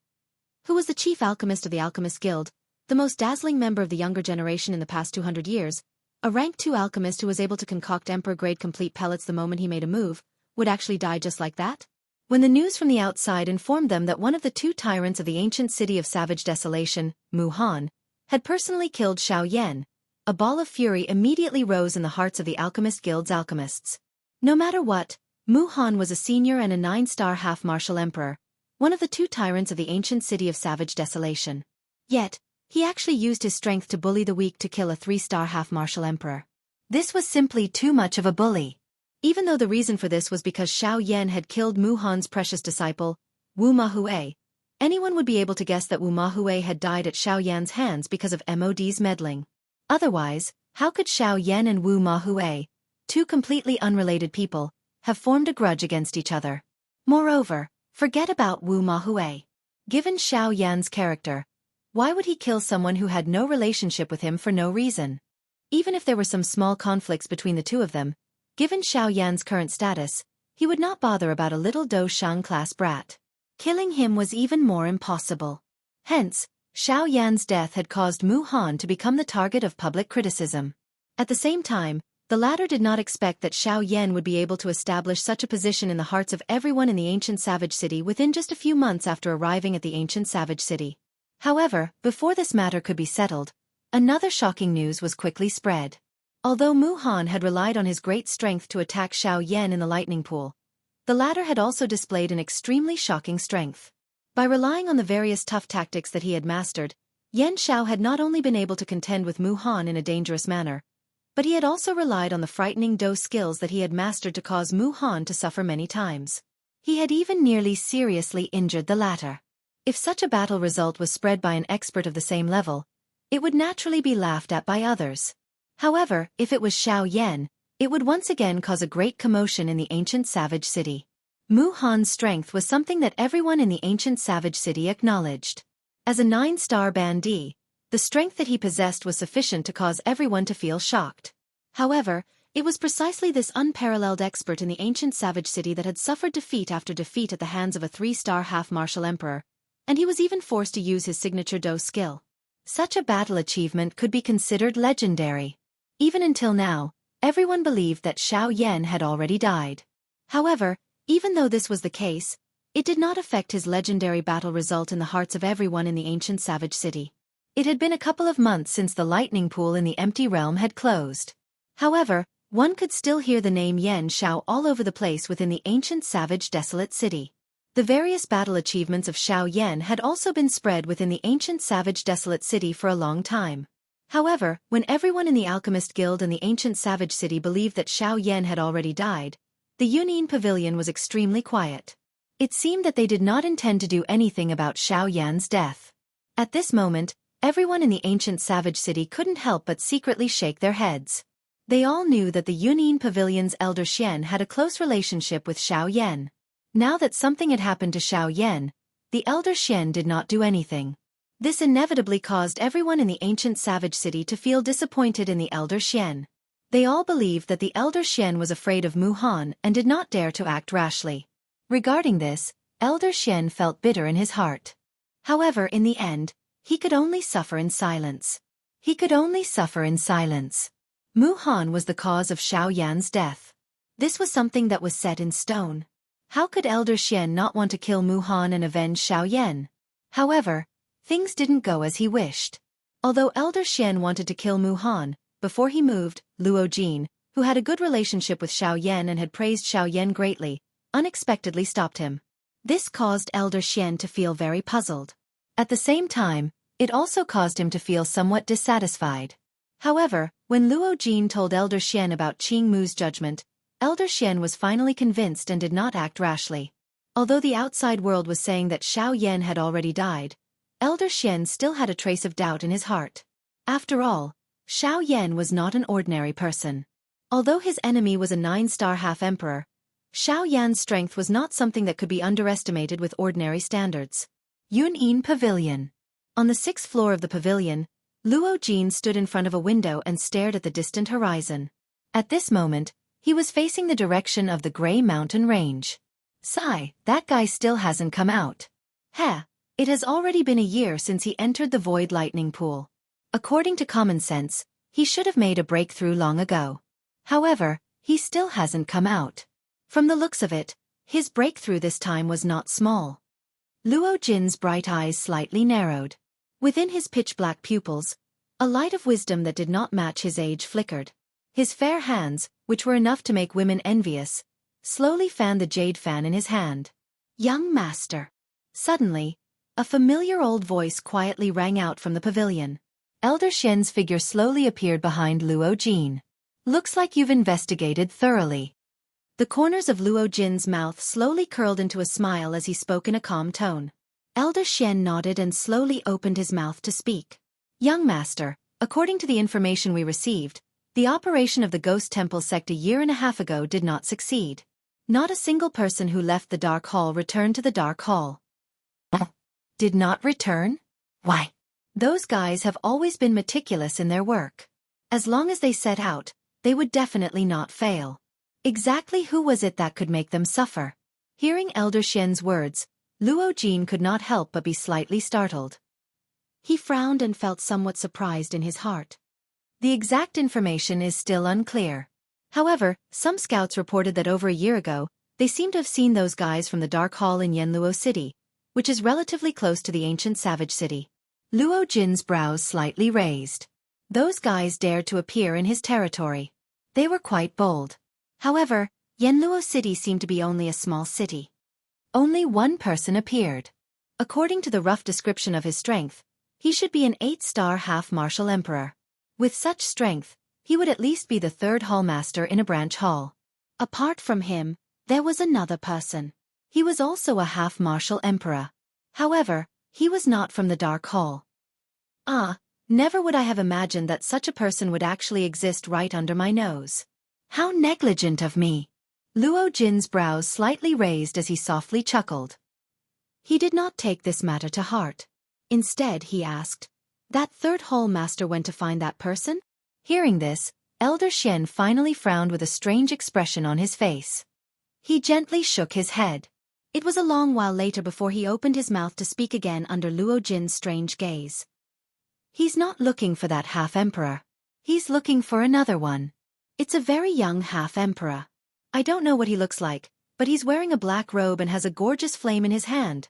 who was the chief alchemist of the Alchemist Guild, the most dazzling member of the younger generation in the past 200 years, a rank 2 alchemist who was able to concoct emperor-grade complete pellets the moment he made a move, would actually die just like that? When the news from the outside informed them that one of the 2 tyrants of the ancient city of Savage Desolation, Han, had personally killed Xiao Yan, a ball of fury immediately rose in the hearts of the Alchemist Guild's alchemists. No matter what, Han was a senior and a 9-star half-martial emperor, one of the 2 tyrants of the ancient city of Savage Desolation. Yet, he actually used his strength to bully the weak to kill a 3-star half-martial emperor. This was simply too much of a bully. Even though the reason for this was because Xiao Yan had killed Han's precious disciple, Wu Mahue, anyone would be able to guess that Wu Mahue had died at Xiao Yan's hands because of MOD's meddling. Otherwise, how could Xiao Yan and Wu Mahue, 2 completely unrelated people, have formed a grudge against each other? Moreover, forget about Wu Mahue. Given Xiao Yan's character, why would he kill someone who had no relationship with him for no reason? Even if there were some small conflicts between the 2 of them, given Xiao Yan's current status, he would not bother about a little Do Shang class brat. Killing him was even more impossible. Hence, Xiao Yan's death had caused Han to become the target of public criticism. At the same time, the latter did not expect that Xiao Yan would be able to establish such a position in the hearts of everyone in the ancient Savage City within just a few months after arriving at the ancient Savage City. However, before this matter could be settled, another shocking news was quickly spread. Although Han had relied on his great strength to attack Xiao Yan in the lightning pool, the latter had also displayed an extremely shocking strength. By relying on the various tough tactics that he had mastered, Yan Xiao had not only been able to contend with Han in a dangerous manner, but he had also relied on the frightening Do skills that he had mastered to cause Han to suffer many times. He had even nearly seriously injured the latter. If such a battle result was spread by an expert of the same level, it would naturally be laughed at by others. However, if it was Xiao Yan, it would once again cause a great commotion in the ancient savage city. Mu Han's strength was something that everyone in the ancient savage city acknowledged. As a 9-star bandit, the strength that he possessed was sufficient to cause everyone to feel shocked. However, it was precisely this unparalleled expert in the ancient savage city that had suffered defeat after defeat at the hands of a 3-star half-martial emperor, and he was even forced to use his signature Do skill. Such a battle achievement could be considered legendary. Even until now, everyone believed that Xiao Yan had already died. However, even though this was the case, it did not affect his legendary battle result in the hearts of everyone in the ancient savage city. It had been a couple of months since the lightning pool in the empty realm had closed. However, one could still hear the name Yan Xiao all over the place within the ancient savage desolate city. The various battle achievements of Xiao Yan had also been spread within the ancient savage desolate city for a long time. However, when everyone in the Alchemist Guild and the ancient savage city believed that Xiao Yan had already died, the Yunyin Pavilion was extremely quiet. It seemed that they did not intend to do anything about Xiao Yan's death. At this moment, everyone in the ancient savage city couldn't help but secretly shake their heads. They all knew that the Yunyin Pavilion's elder Xian had a close relationship with Xiao Yan. Now that something had happened to Xiao Yan, the elder Xian did not do anything. This inevitably caused everyone in the ancient savage city to feel disappointed in the elder Xian. They all believed that the elder Xian was afraid of Mu Han and did not dare to act rashly. Regarding this, elder Xian felt bitter in his heart. However, in the end, he could only suffer in silence. He could only suffer in silence. Mu Han was the cause of Xiao Yan's death. This was something that was set in stone. How could elder Xian not want to kill Mu Han and avenge Xiao Yan? However, things didn't go as he wished. Although elder Xian wanted to kill Mu Han, before he moved, Luo Jin, who had a good relationship with Xiao Yan and had praised Xiao Yan greatly, unexpectedly stopped him. This caused elder Xian to feel very puzzled. At the same time, it also caused him to feel somewhat dissatisfied. However, when Luo Jin told elder Xian about Qing Mu's judgment, elder Xian was finally convinced and did not act rashly. Although the outside world was saying that Xiao Yan had already died, elder Xian still had a trace of doubt in his heart. After all, Xiao Yan was not an ordinary person. Although his enemy was a 9-star half-emperor, Xiao Yan's strength was not something that could be underestimated with ordinary standards. Yunyin Pavilion. On the 6th floor of the pavilion, Luo Jin stood in front of a window and stared at the distant horizon. At this moment, he was facing the direction of the Grey Mountain Range. Sigh, that guy still hasn't come out. Heh, it has already been a year since he entered the Void Lightning Pool. According to common sense, he should have made a breakthrough long ago. However, he still hasn't come out. From the looks of it, his breakthrough this time was not small. Luo Jin's bright eyes slightly narrowed. Within his pitch-black pupils, a light of wisdom that did not match his age flickered. His fair hands, which were enough to make women envious, slowly fanned the jade fan in his hand. Young master. Suddenly, a familiar old voice quietly rang out from the pavilion. Elder Xian's figure slowly appeared behind Luo Jin. Looks like you've investigated thoroughly. The corners of Luo Jin's mouth slowly curled into a smile as he spoke in a calm tone. Elder Xian nodded and slowly opened his mouth to speak. Young master, according to the information we received, the operation of the Ghost Temple sect a year and a half ago did not succeed. Not a single person who left the Dark Hall returned to the Dark Hall. Did not return? Why? Those guys have always been meticulous in their work. As long as they set out, they would definitely not fail. Exactly who was it that could make them suffer? Hearing Elder Xian's words, Luo Jin could not help but be slightly startled. He frowned and felt somewhat surprised in his heart. The exact information is still unclear. However, some scouts reported that over a year ago, they seemed to have seen those guys from the Dark Hall in Yanluo City, which is relatively close to the ancient savage city. Luo Jin's brows slightly raised. Those guys dared to appear in his territory. They were quite bold. However, Yanluo City seemed to be only a small city. Only one person appeared. According to the rough description of his strength, he should be an 8-star half-martial emperor. With such strength, he would at least be the 3rd hallmaster in a branch hall. Apart from him, there was another person. He was also a half-martial emperor. However, He was not from the Dark Hall. Ah, never would I have imagined that such a person would actually exist right under my nose. How negligent of me! Luo Jin's brows slightly raised as he softly chuckled. He did not take this matter to heart. Instead, he asked, "That third hall master went to find that person?" Hearing this, Elder Xian finally frowned with a strange expression on his face. He gently shook his head. It was a long while later before he opened his mouth to speak again under Luo Jin's strange gaze. "He's not looking for that half-emperor. He's looking for another one. It's a very young half-emperor. I don't know what he looks like, but he's wearing a black robe and has a gorgeous flame in his hand."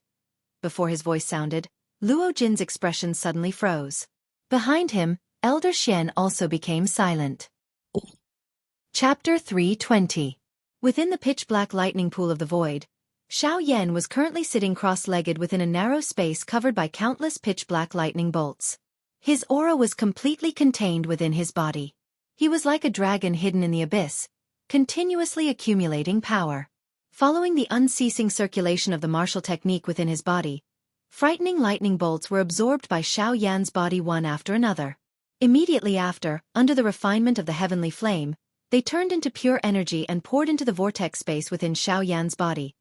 Before his voice sounded, Luo Jin's expression suddenly froze. Behind him, Elder Xian also became silent. Chapter 320. Within the pitch-black lightning pool of the void, Xiao Yan was currently sitting cross-legged within a narrow space covered by countless pitch-black lightning bolts. His aura was completely contained within his body. He was like a dragon hidden in the abyss, continuously accumulating power. Following the unceasing circulation of the martial technique within his body, frightening lightning bolts were absorbed by Xiao Yan's body one after another. Immediately after, under the refinement of the heavenly flame, they turned into pure energy and poured into the vortex space within Xiao Yan's body,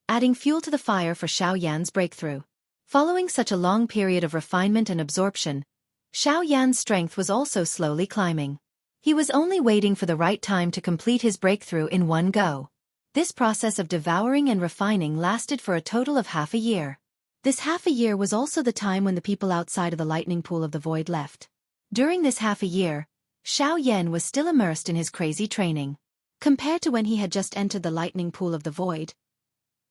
adding fuel to the fire for Xiao Yan's breakthrough. Following such a long period of refinement and absorption, Xiao Yan's strength was also slowly climbing. He was only waiting for the right time to complete his breakthrough in one go. This process of devouring and refining lasted for a total of half a year. This half a year was also the time when the people outside of the lightning pool of the void left. During this half a year, Xiao Yan was still immersed in his crazy training. Compared to when he had just entered the lightning pool of the void,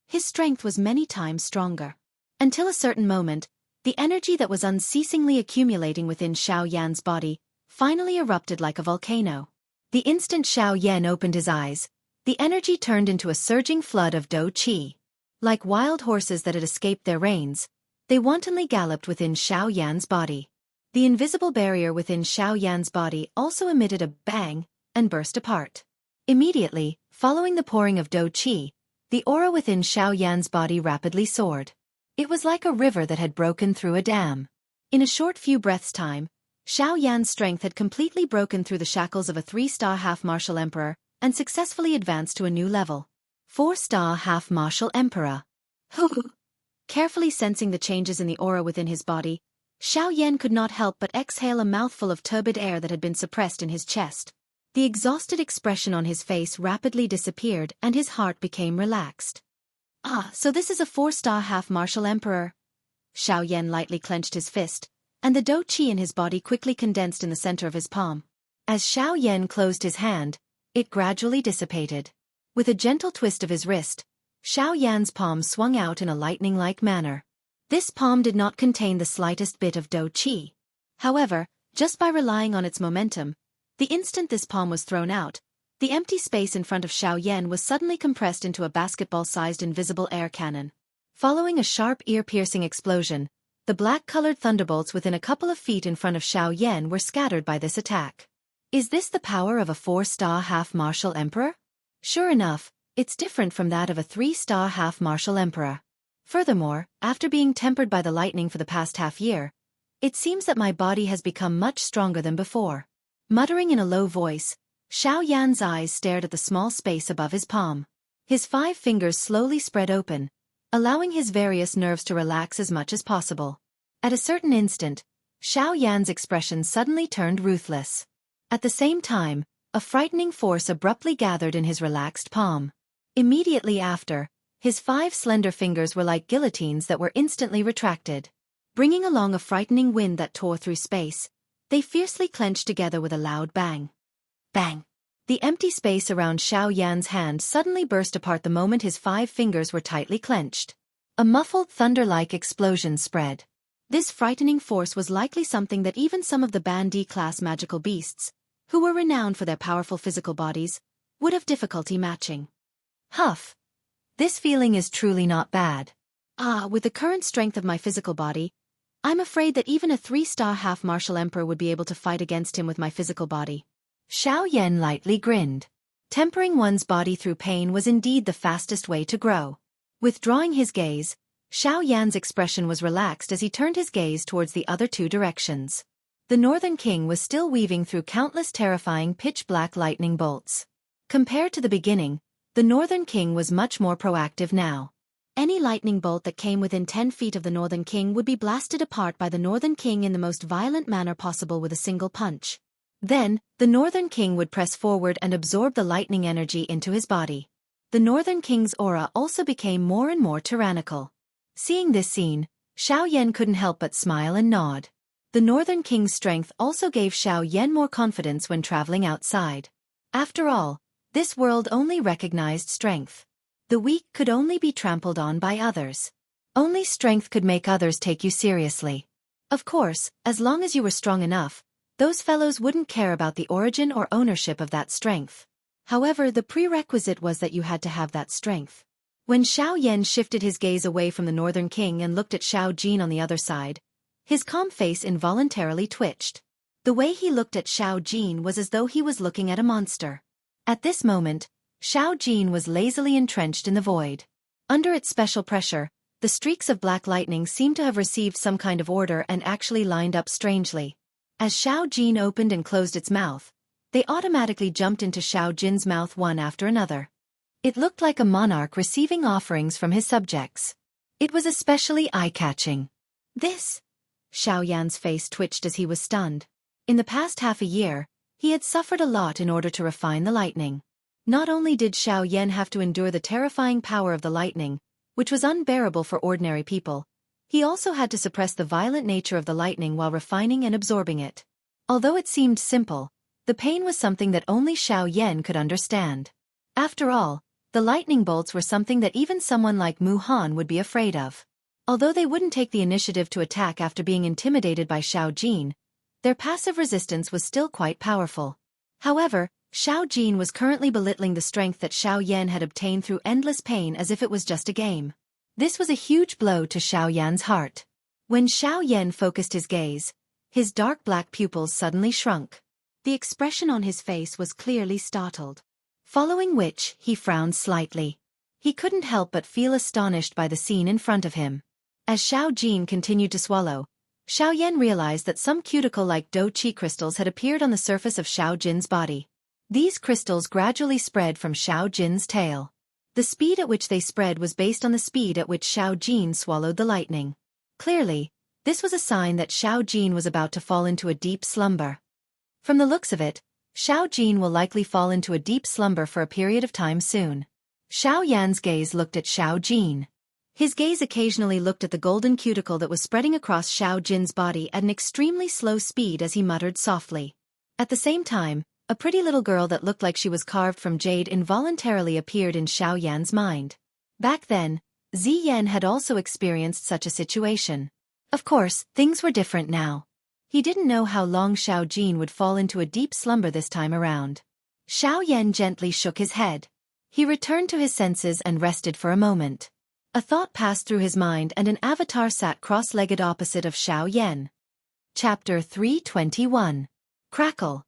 his strength was many times stronger. Until a certain moment, the energy that was unceasingly accumulating within Xiao Yan's body finally erupted like a volcano. The instant Xiao Yan opened his eyes, the energy turned into a surging flood of dou qi. Like wild horses that had escaped their reins, they wantonly galloped within Xiao Yan's body. The invisible barrier within Xiao Yan's body also emitted a bang and burst apart. Immediately, following the pouring of dou qi, the aura within Xiao Yan's body rapidly soared. It was like a river that had broken through a dam. In a short few breaths' time, Xiao Yan's strength had completely broken through the shackles of a 3-star half-martial emperor and successfully advanced to a new level. 4-star half-martial emperor. Carefully sensing the changes in the aura within his body, Xiao Yan could not help but exhale a mouthful of turbid air that had been suppressed in his chest. The exhausted expression on his face rapidly disappeared and his heart became relaxed. "Ah, so this is a 4-star half-martial emperor." Xiao Yan lightly clenched his fist, and the dou qi in his body quickly condensed in the center of his palm. As Xiao Yan closed his hand, it gradually dissipated. With a gentle twist of his wrist, Xiao Yan's palm swung out in a lightning-like manner. This palm did not contain the slightest bit of dou qi. However, just by relying on its momentum, the instant this palm was thrown out, the empty space in front of Xiao Yan was suddenly compressed into a basketball-sized invisible air cannon. Following a sharp ear-piercing explosion, the black-colored thunderbolts within a couple of feet in front of Xiao Yan were scattered by this attack. Is this the power of a 4-star half-martial emperor? Sure enough, it's different from that of a 3-star half-martial emperor. Furthermore, after being tempered by the lightning for the past half-year, it seems that my body has become much stronger than before. Muttering in a low voice, Xiao Yan's eyes stared at the small space above his palm. His 5 fingers slowly spread open, allowing his various nerves to relax as much as possible. At a certain instant, Xiao Yan's expression suddenly turned ruthless. At the same time, a frightening force abruptly gathered in his relaxed palm. Immediately after, his 5 slender fingers were like guillotines that were instantly retracted. Bringing along a frightening wind that tore through space, they fiercely clenched together with a loud bang. Bang! The empty space around Xiao Yan's hand suddenly burst apart the moment his 5 fingers were tightly clenched. A muffled thunder-like explosion spread. This frightening force was likely something that even some of the Ban D-class magical beasts, who were renowned for their powerful physical bodies, would have difficulty matching. Huff! This feeling is truly not bad. With the current strength of my physical body, I'm afraid that even a 3-star half-martial emperor would be able to fight against him with my physical body. Xiao Yan lightly grinned. Tempering one's body through pain was indeed the fastest way to grow. Withdrawing his gaze, Xiao Yan's expression was relaxed as he turned his gaze towards the other two directions. The Northern King was still weaving through countless terrifying pitch-black lightning bolts. Compared to the beginning, the Northern King was much more proactive now. Any lightning bolt that came within 10 feet of the Northern King would be blasted apart by the Northern King in the most violent manner possible with a single punch. Then, the Northern King would press forward and absorb the lightning energy into his body. The Northern King's aura also became more and more tyrannical. Seeing this scene, Xiao Yan couldn't help but smile and nod. The Northern King's strength also gave Xiao Yan more confidence when traveling outside. After all, this world only recognized strength. The weak could only be trampled on by others. Only strength could make others take you seriously. Of course, as long as you were strong enough, those fellows wouldn't care about the origin or ownership of that strength. However, the prerequisite was that you had to have that strength. When Xiao Yan shifted his gaze away from the Northern King and looked at Xiao Jin on the other side, his calm face involuntarily twitched. The way he looked at Xiao Jin was as though he was looking at a monster. At this moment, Xiao Jin was lazily entrenched in the void. Under its special pressure, the streaks of black lightning seemed to have received some kind of order and actually lined up strangely. As Xiao Jin opened and closed its mouth, they automatically jumped into Xiao Jin's mouth one after another. It looked like a monarch receiving offerings from his subjects. It was especially eye-catching. This? Xiao Yan's face twitched as he was stunned. In the past half a year, he had suffered a lot in order to refine the lightning. Not only did Xiao Yan have to endure the terrifying power of the lightning, which was unbearable for ordinary people, he also had to suppress the violent nature of the lightning while refining and absorbing it. Although it seemed simple, the pain was something that only Xiao Yan could understand. After all, the lightning bolts were something that even someone like Mu Han would be afraid of. Although they wouldn't take the initiative to attack after being intimidated by Xiao Jin, their passive resistance was still quite powerful. However, Xiao Jin was currently belittling the strength that Xiao Yan had obtained through endless pain as if it was just a game. This was a huge blow to Xiao Yan's heart. When Xiao Yan focused his gaze, his dark black pupils suddenly shrunk. The expression on his face was clearly startled. Following which, he frowned slightly. He couldn't help but feel astonished by the scene in front of him. As Xiao Jin continued to swallow, Xiao Yan realized that some cuticle-like dough chi crystals had appeared on the surface of Xiao Jin's body. These crystals gradually spread from Xiao Jin's tail. The speed at which they spread was based on the speed at which Xiao Jin swallowed the lightning. Clearly, this was a sign that Xiao Jin was about to fall into a deep slumber. From the looks of it, Xiao Jin will likely fall into a deep slumber for a period of time soon. Xiao Yan's gaze looked at Xiao Jin. His gaze occasionally looked at the golden cuticle that was spreading across Xiao Jin's body at an extremely slow speed as he muttered softly. At the same time, a pretty little girl that looked like she was carved from jade involuntarily appeared in Xiao Yan's mind. Back then, Ziyan had also experienced such a situation. Of course, things were different now. He didn't know how long Xiao Jin would fall into a deep slumber this time around. Xiao Yan gently shook his head. He returned to his senses and rested for a moment. A thought passed through his mind and an avatar sat cross-legged opposite of Xiao Yan. Chapter 321. Crackle.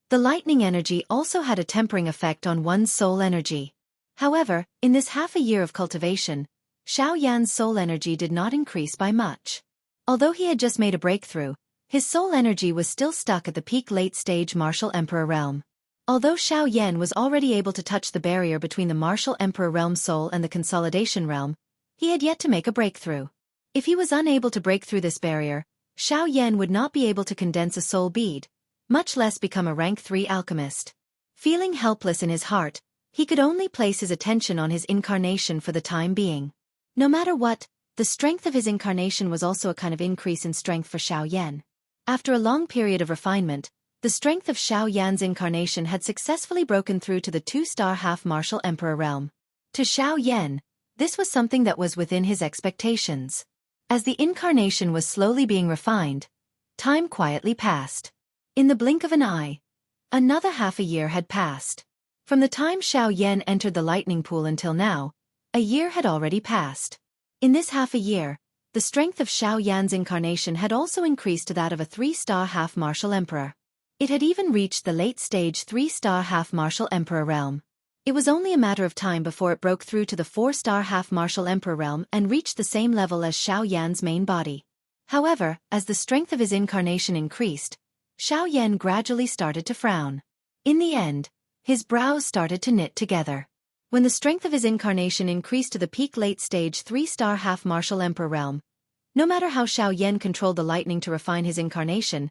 The lightning energy also had a tempering effect on one's soul energy. However, in this half a year of cultivation, Xiao Yan's soul energy did not increase by much. Although he had just made a breakthrough, his soul energy was still stuck at the peak late-stage Martial Emperor realm. Although Xiao Yan was already able to touch the barrier between the Martial Emperor realm soul and the Consolidation realm, he had yet to make a breakthrough. If he was unable to break through this barrier, Xiao Yan would not be able to condense a soul bead, much less become a rank 3 alchemist. Feeling helpless in his heart, he could only place his attention on his incarnation for the time being. No matter what, the strength of his incarnation was also a kind of increase in strength for Xiao Yan. After a long period of refinement, the strength of Xiao Yan's incarnation had successfully broken through to the 2-star half-martial emperor realm. To Xiao Yan, this was something that was within his expectations. As the incarnation was slowly being refined, time quietly passed. In the blink of an eye, another half a year had passed. From the time Xiao Yan entered the lightning pool until now, a year had already passed. In this half a year, the strength of Xiao Yan's incarnation had also increased to that of a 3-star half-martial emperor. It had even reached the late-stage 3-star half-martial emperor realm. It was only a matter of time before it broke through to the 4-star half-martial emperor realm and reached the same level as Xiao Yan's main body. However, as the strength of his incarnation increased, Xiao Yan gradually started to frown. In the end, his brows started to knit together. When the strength of his incarnation increased to the peak late-stage 3-star half-martial emperor realm, no matter how Xiao Yan controlled the lightning to refine his incarnation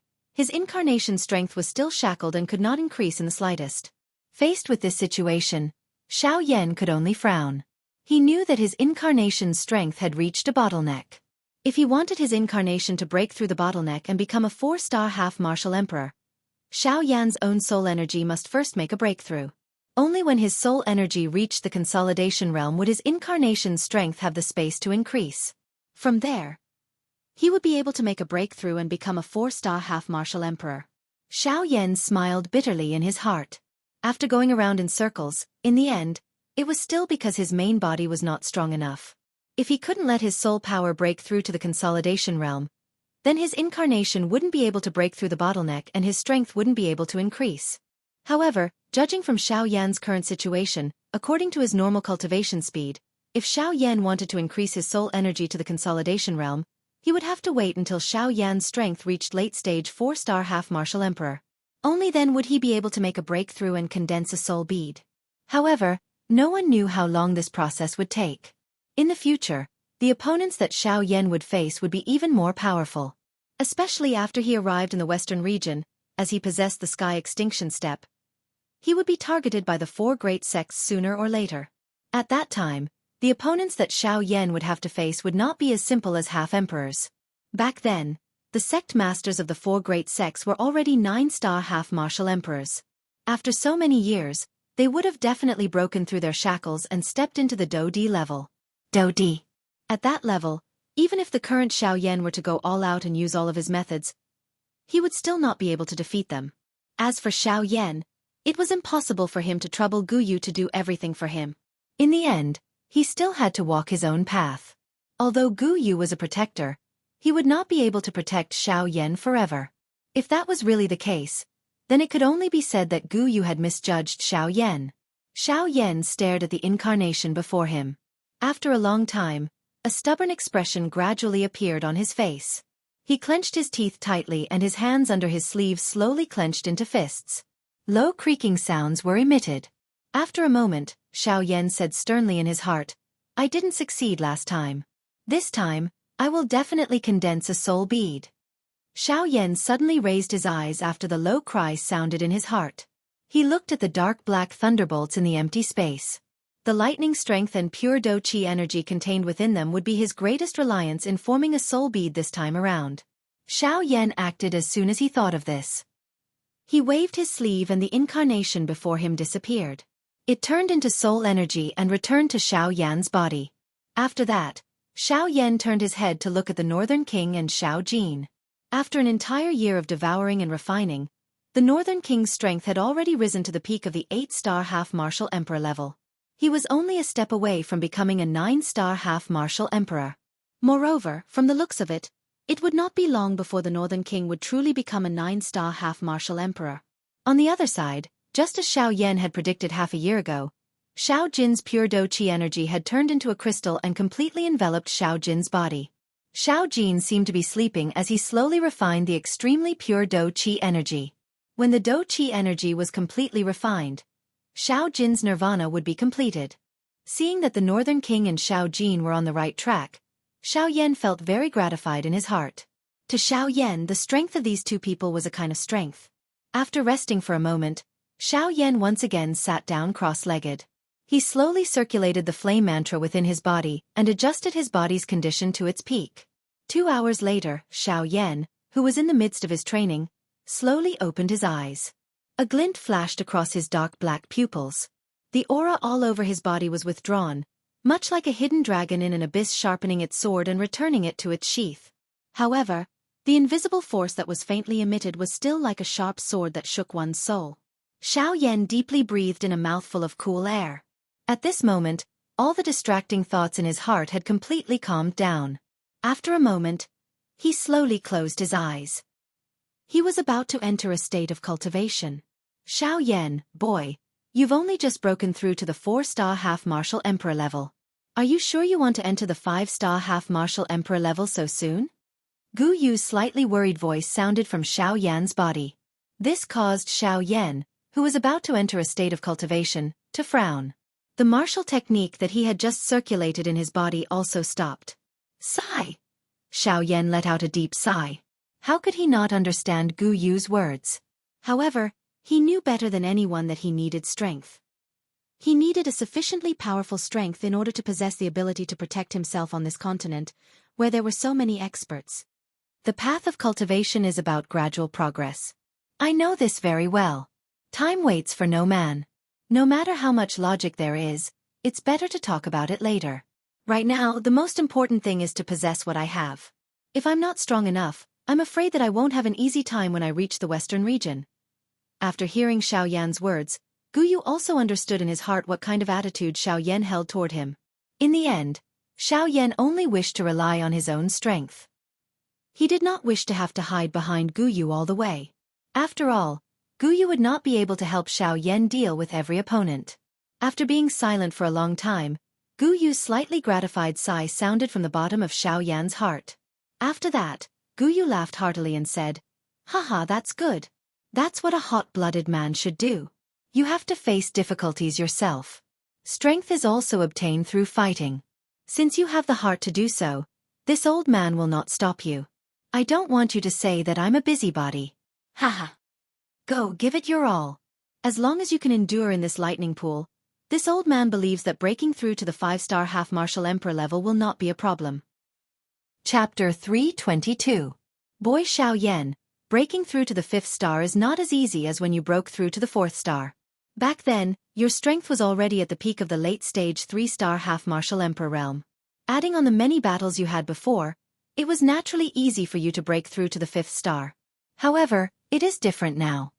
strength was still shackled and could not increase in the slightest. Faced with this situation, Xiao Yan could only frown. He knew that his incarnation's strength had reached a bottleneck. If he wanted his incarnation to break through the bottleneck and become a 4-star half-martial emperor, Xiao Yan's own soul energy must first make a breakthrough. Only when his soul energy reached the consolidation realm would his incarnation's strength have the space to increase. From there, he would be able to make a breakthrough and become a 4-star half-martial emperor. Xiao Yan smiled bitterly in his heart. After going around in circles, in the end, it was still because his main body was not strong enough. If he couldn't let his soul power break through to the consolidation realm, then his incarnation wouldn't be able to break through the bottleneck and his strength wouldn't be able to increase. However, judging from Xiao Yan's current situation, according to his normal cultivation speed, if Xiao Yan wanted to increase his soul energy to the consolidation realm, he would have to wait until Xiao Yan's strength reached late-stage 4-star half-martial emperor. Only then would he be able to make a breakthrough and condense a soul bead. However, no one knew how long this process would take. In the future, the opponents that Xiao Yan would face would be even more powerful. Especially after he arrived in the western region, as he possessed the Sky Extinction Step. He would be targeted by the 4 great sects sooner or later. At that time, the opponents that Xiao Yan would have to face would not be as simple as half-emperors. Back then, the sect masters of the 4 great sects were already 9-star half-martial emperors. After so many years, they would have definitely broken through their shackles and stepped into the Do-Di level. Do-Di. At that level, even if the current Xiao Yan were to go all out and use all of his methods, he would still not be able to defeat them. As for Xiao Yan, it was impossible for him to trouble Guyu to do everything for him. In the end, he still had to walk his own path. Although Guyu was a protector, he would not be able to protect Xiao Yan forever. If that was really the case, then it could only be said that Guyu had misjudged Xiao Yan. Xiao Yan stared at the incarnation before him. After a long time, a stubborn expression gradually appeared on his face. He clenched his teeth tightly and his hands under his sleeves slowly clenched into fists. Low creaking sounds were emitted. After a moment, Xiao Yan said sternly in his heart, "I didn't succeed last time. This time, I will definitely condense a soul bead." Xiao Yan suddenly raised his eyes after the low cry sounded in his heart. He looked at the dark black thunderbolts in the empty space. The lightning strength and pure Do-Chi energy contained within them would be his greatest reliance in forming a soul bead this time around. Xiao Yan acted as soon as he thought of this. He waved his sleeve and the incarnation before him disappeared. It turned into soul energy and returned to Xiao Yan's body. After that, Xiao Yan turned his head to look at the Northern King and Xiao Jin. After an entire year of devouring and refining, the Northern King's strength had already risen to the peak of the 8-star half-martial emperor level. He was only a step away from becoming a 9-star half-martial emperor. Moreover, from the looks of it, it would not be long before the Northern King would truly become a 9-star half-martial emperor. On the other side, just as Xiao Yan had predicted half a year ago, Xiao Jin's pure Do-Chi energy had turned into a crystal and completely enveloped Xiao Jin's body. Xiao Jin seemed to be sleeping as he slowly refined the extremely pure Do-Chi energy. When the Do-Chi energy was completely refined, Xiao Jin's nirvana would be completed. Seeing that the Northern King and Xiao Jin were on the right track, Xiao Yan felt very gratified in his heart. To Xiao Yan, the strength of these two people was a kind of strength. After resting for a moment, Xiao Yan once again sat down cross-legged. He slowly circulated the flame mantra within his body and adjusted his body's condition to its peak. 2 hours later, Xiao Yan, who was in the midst of his training, slowly opened his eyes. A glint flashed across his dark black pupils. The aura all over his body was withdrawn, much like a hidden dragon in an abyss sharpening its sword and returning it to its sheath. However, the invisible force that was faintly emitted was still like a sharp sword that shook one's soul. Xiao Yan deeply breathed in a mouthful of cool air. At this moment, all the distracting thoughts in his heart had completely calmed down. After a moment, he slowly closed his eyes. He was about to enter a state of cultivation. "Xiao Yan, boy, You've only just broken through to the 4-star half-martial emperor level. Are you sure you want to enter the 5-star half-martial emperor level so soon? Gu Yu's slightly worried voice sounded from Xiao Yan's body. This caused Xiao Yan, who was about to enter a state of cultivation, to frown. The martial technique that he had just circulated in his body also stopped. Sigh! Xiao Yan let out a deep sigh. How could he not understand Gu Yu's words? However, he knew better than anyone that he needed strength. He needed a sufficiently powerful strength in order to possess the ability to protect himself on this continent, where there were so many experts. The path of cultivation is about gradual progress. I know this very well. Time waits for no man. No matter how much logic there is, it's better to talk about it later. Right now, the most important thing is to possess what I have. If I'm not strong enough, I'm afraid that I won't have an easy time when I reach the western region. After hearing Xiao Yan's words, Gu Yu also understood in his heart what kind of attitude Xiao Yan held toward him. In the end, Xiao Yan only wished to rely on his own strength. He did not wish to have to hide behind Gu Yu all the way. After all, Gu Yu would not be able to help Xiao Yan deal with every opponent. After being silent for a long time, Gu Yu's slightly gratified sigh sounded from the bottom of Xiao Yan's heart. After that, Gu Yu laughed heartily and said, "Haha, that's good. That's what a hot-blooded man should do. You have to face difficulties yourself. Strength is also obtained through fighting. Since you have the heart to do so, this old man will not stop you. I don't want you to say that I'm a busybody. Haha. Go, give it your all. As long as you can endure in this lightning pool, this old man believes that breaking through to the 5-star half-martial emperor level will not be a problem." Chapter 322. Boy Xiao Yan, breaking through to the 5th star is not as easy as when you broke through to the 4th star. Back then, your strength was already at the peak of the late-stage 3-star half-martial emperor realm. Adding on the many battles you had before, it was naturally easy for you to break through to the 5th star. However, it is different now.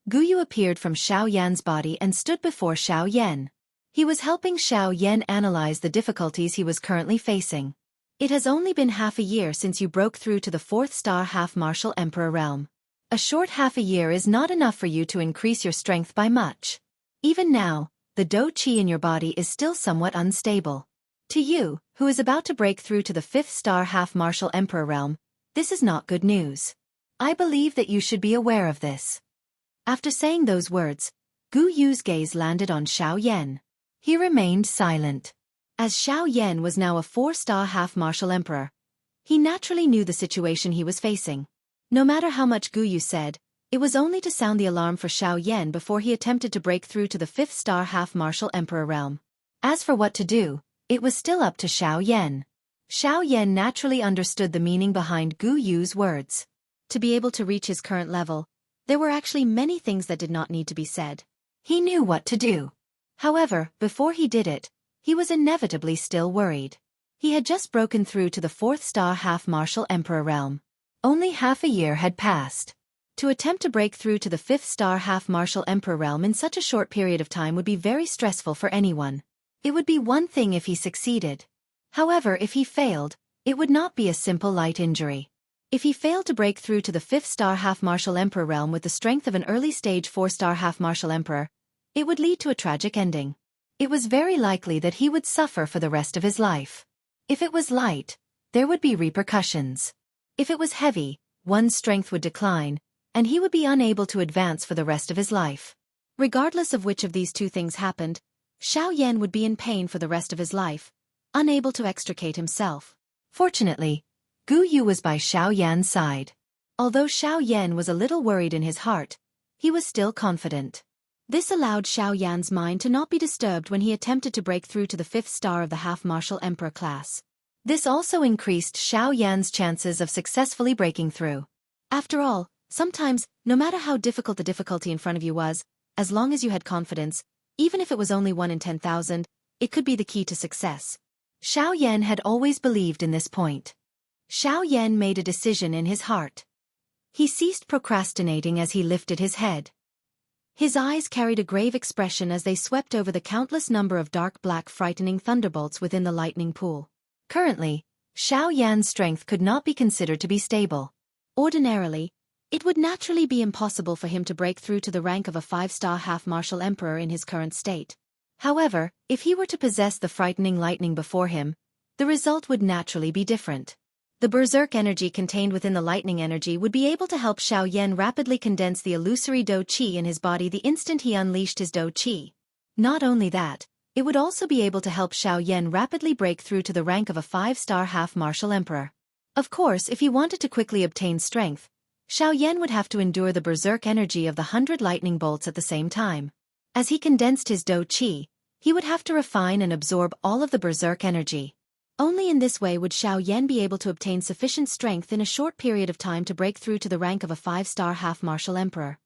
Gu Yu appeared from Xiao Yan's body and stood before Xiao Yan. He was helping Xiao Yan analyze the difficulties he was currently facing. It has only been half a year since you broke through to the 4th star half-martial emperor realm. A short half a year is not enough for you to increase your strength by much. Even now, the dou qi in your body is still somewhat unstable. To you, who is about to break through to the 5th star half-martial emperor realm, this is not good news. I believe that you should be aware of this. After saying those words, Gu Yu's gaze landed on Xiao Yan. He remained silent. As Xiao Yan was now a 4-star half-martial emperor, he naturally knew the situation he was facing. No matter how much Gu Yu said, it was only to sound the alarm for Xiao Yan before he attempted to break through to the 5th star half-martial emperor realm. As for what to do, it was still up to Xiao Yan. Xiao Yan naturally understood the meaning behind Gu Yu's words. To be able to reach his current level, there were actually many things that did not need to be said. He knew what to do. However, before he did it, he was inevitably still worried. He had just broken through to the 4th star half-martial emperor realm. Only half a year had passed. To attempt to break through to the 5th star half-martial emperor realm in such a short period of time would be very stressful for anyone. It would be one thing if he succeeded. However, if he failed, it would not be a simple light injury. If he failed to break through to the 5th star half-martial emperor realm with the strength of an early-stage 4-star half-martial emperor, it would lead to a tragic ending. It was very likely that he would suffer for the rest of his life. If it was light, there would be repercussions. If it was heavy, one's strength would decline, and he would be unable to advance for the rest of his life. Regardless of which of these two things happened, Xiao Yan would be in pain for the rest of his life, unable to extricate himself. Fortunately, Gu Yu was by Xiao Yan's side. Although Xiao Yan was a little worried in his heart, he was still confident. This allowed Xiao Yan's mind to not be disturbed when he attempted to break through to the 5th star of the half-martial emperor class. This also increased Xiao Yan's chances of successfully breaking through. After all, sometimes, no matter how difficult the difficulty in front of you was, as long as you had confidence, even if it was only 1 in 10,000, it could be the key to success. Xiao Yan had always believed in this point. Xiao Yan made a decision in his heart. He ceased procrastinating as he lifted his head. His eyes carried a grave expression as they swept over the countless number of dark black frightening thunderbolts within the lightning pool. Currently, Xiao Yan's strength could not be considered to be stable. Ordinarily, It would naturally be impossible for him to break through to the rank of a 5-star half-martial emperor in his current state. However, if he were to possess the frightening lightning before him, the result would naturally be different. The berserk energy contained within the lightning energy would be able to help Xiao Yan rapidly condense the illusory dou qi in his body the instant he unleashed his dou qi. Not only that, it would also be able to help Xiao Yan rapidly break through to the rank of a 5-star half-martial emperor. Of course, if he wanted to quickly obtain strength, Xiao Yan would have to endure the berserk energy of the 100 lightning bolts at the same time. As he condensed his dou qi, he would have to refine and absorb all of the berserk energy. Only in this way would Xiao Yan be able to obtain sufficient strength in a short period of time to break through to the rank of a 5-star half-martial emperor.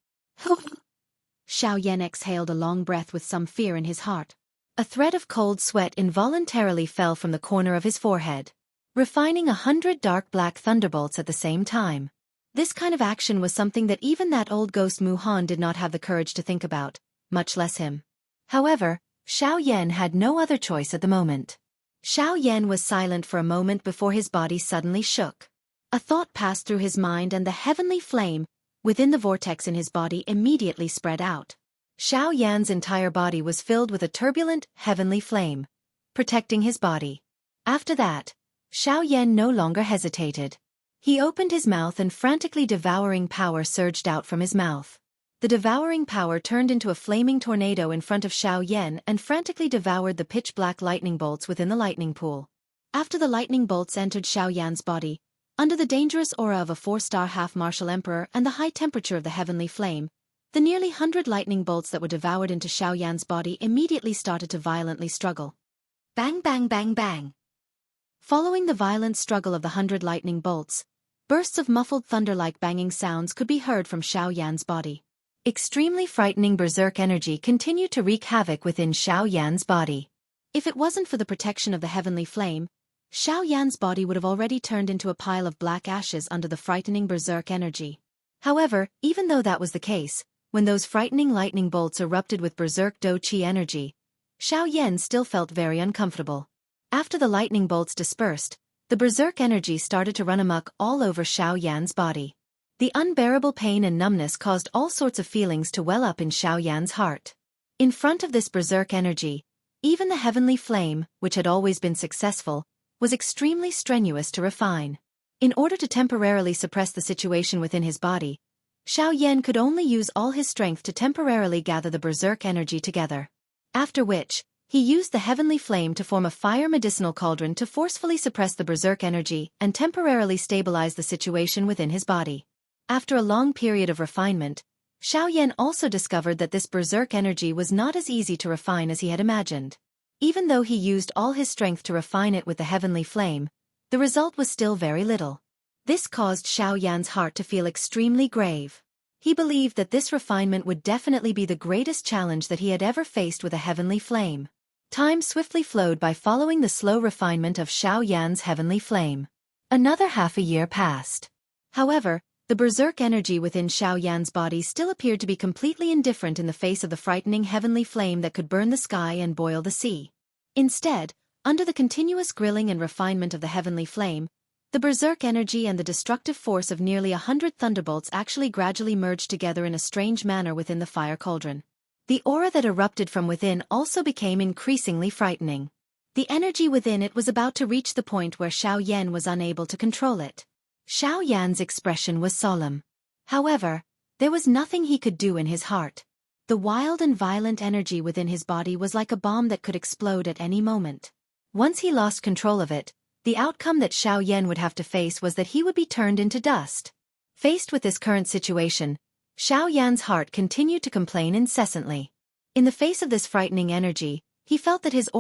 Xiao Yan exhaled a long breath with some fear in his heart. A thread of cold sweat involuntarily fell from the corner of his forehead, refining 100 dark black thunderbolts at the same time. This kind of action was something that even that old ghost Mu Han did not have the courage to think about, much less him. However, Xiao Yan had no other choice at the moment. Xiao Yan was silent for a moment before his body suddenly shook. A thought passed through his mind and the heavenly flame, within the vortex in his body immediately spread out. Xiao Yan's entire body was filled with a turbulent, heavenly flame, protecting his body. After that, Xiao Yan no longer hesitated. He opened his mouth and frantically devouring power surged out from his mouth. The devouring power turned into a flaming tornado in front of Xiao Yan and frantically devoured the pitch-black lightning bolts within the lightning pool. After the lightning bolts entered Xiao Yan's body, under the dangerous aura of a 4-star half-martial emperor and the high temperature of the heavenly flame, the nearly 100 lightning bolts that were devoured into Xiao Yan's body immediately started to violently struggle. Bang bang bang bang. Following the violent struggle of the 100 lightning bolts, bursts of muffled thunder-like banging sounds could be heard from Xiao Yan's body. Extremely frightening berserk energy continued to wreak havoc within Xiao Yan's body. If it wasn't for the protection of the heavenly flame, Xiao Yan's body would have already turned into a pile of black ashes under the frightening berserk energy. However, even though that was the case, when those frightening lightning bolts erupted with berserk dou qi energy, Xiao Yan still felt very uncomfortable. After the lightning bolts dispersed, the berserk energy started to run amok all over Xiao Yan's body. The unbearable pain and numbness caused all sorts of feelings to well up in Xiao Yan's heart. In front of this berserk energy, even the heavenly flame, which had always been successful, was extremely strenuous to refine. In order to temporarily suppress the situation within his body, Xiao Yan could only use all his strength to temporarily gather the berserk energy together. After which, he used the heavenly flame to form a fire medicinal cauldron to forcefully suppress the berserk energy and temporarily stabilize the situation within his body. After a long period of refinement, Xiao Yan also discovered that this berserk energy was not as easy to refine as he had imagined. Even though he used all his strength to refine it with the heavenly flame, the result was still very little. This caused Xiao Yan's heart to feel extremely grave. He believed that this refinement would definitely be the greatest challenge that he had ever faced with a heavenly flame. Time swiftly flowed by following the slow refinement of Xiao Yan's heavenly flame. Another half a year passed. However, the berserk energy within Xiao Yan's body still appeared to be completely indifferent in the face of the frightening heavenly flame that could burn the sky and boil the sea. Instead, under the continuous grilling and refinement of the heavenly flame, the berserk energy and the destructive force of nearly 100 thunderbolts actually gradually merged together in a strange manner within the fire cauldron. The aura that erupted from within also became increasingly frightening. The energy within it was about to reach the point where Xiao Yan was unable to control it. Xiao Yan's expression was solemn. However, there was nothing he could do in his heart. The wild and violent energy within his body was like a bomb that could explode at any moment. Once he lost control of it, the outcome that Xiao Yan would have to face was that he would be turned into dust. Faced with this current situation, Xiao Yan's heart continued to complain incessantly. In the face of this frightening energy, he felt that his aura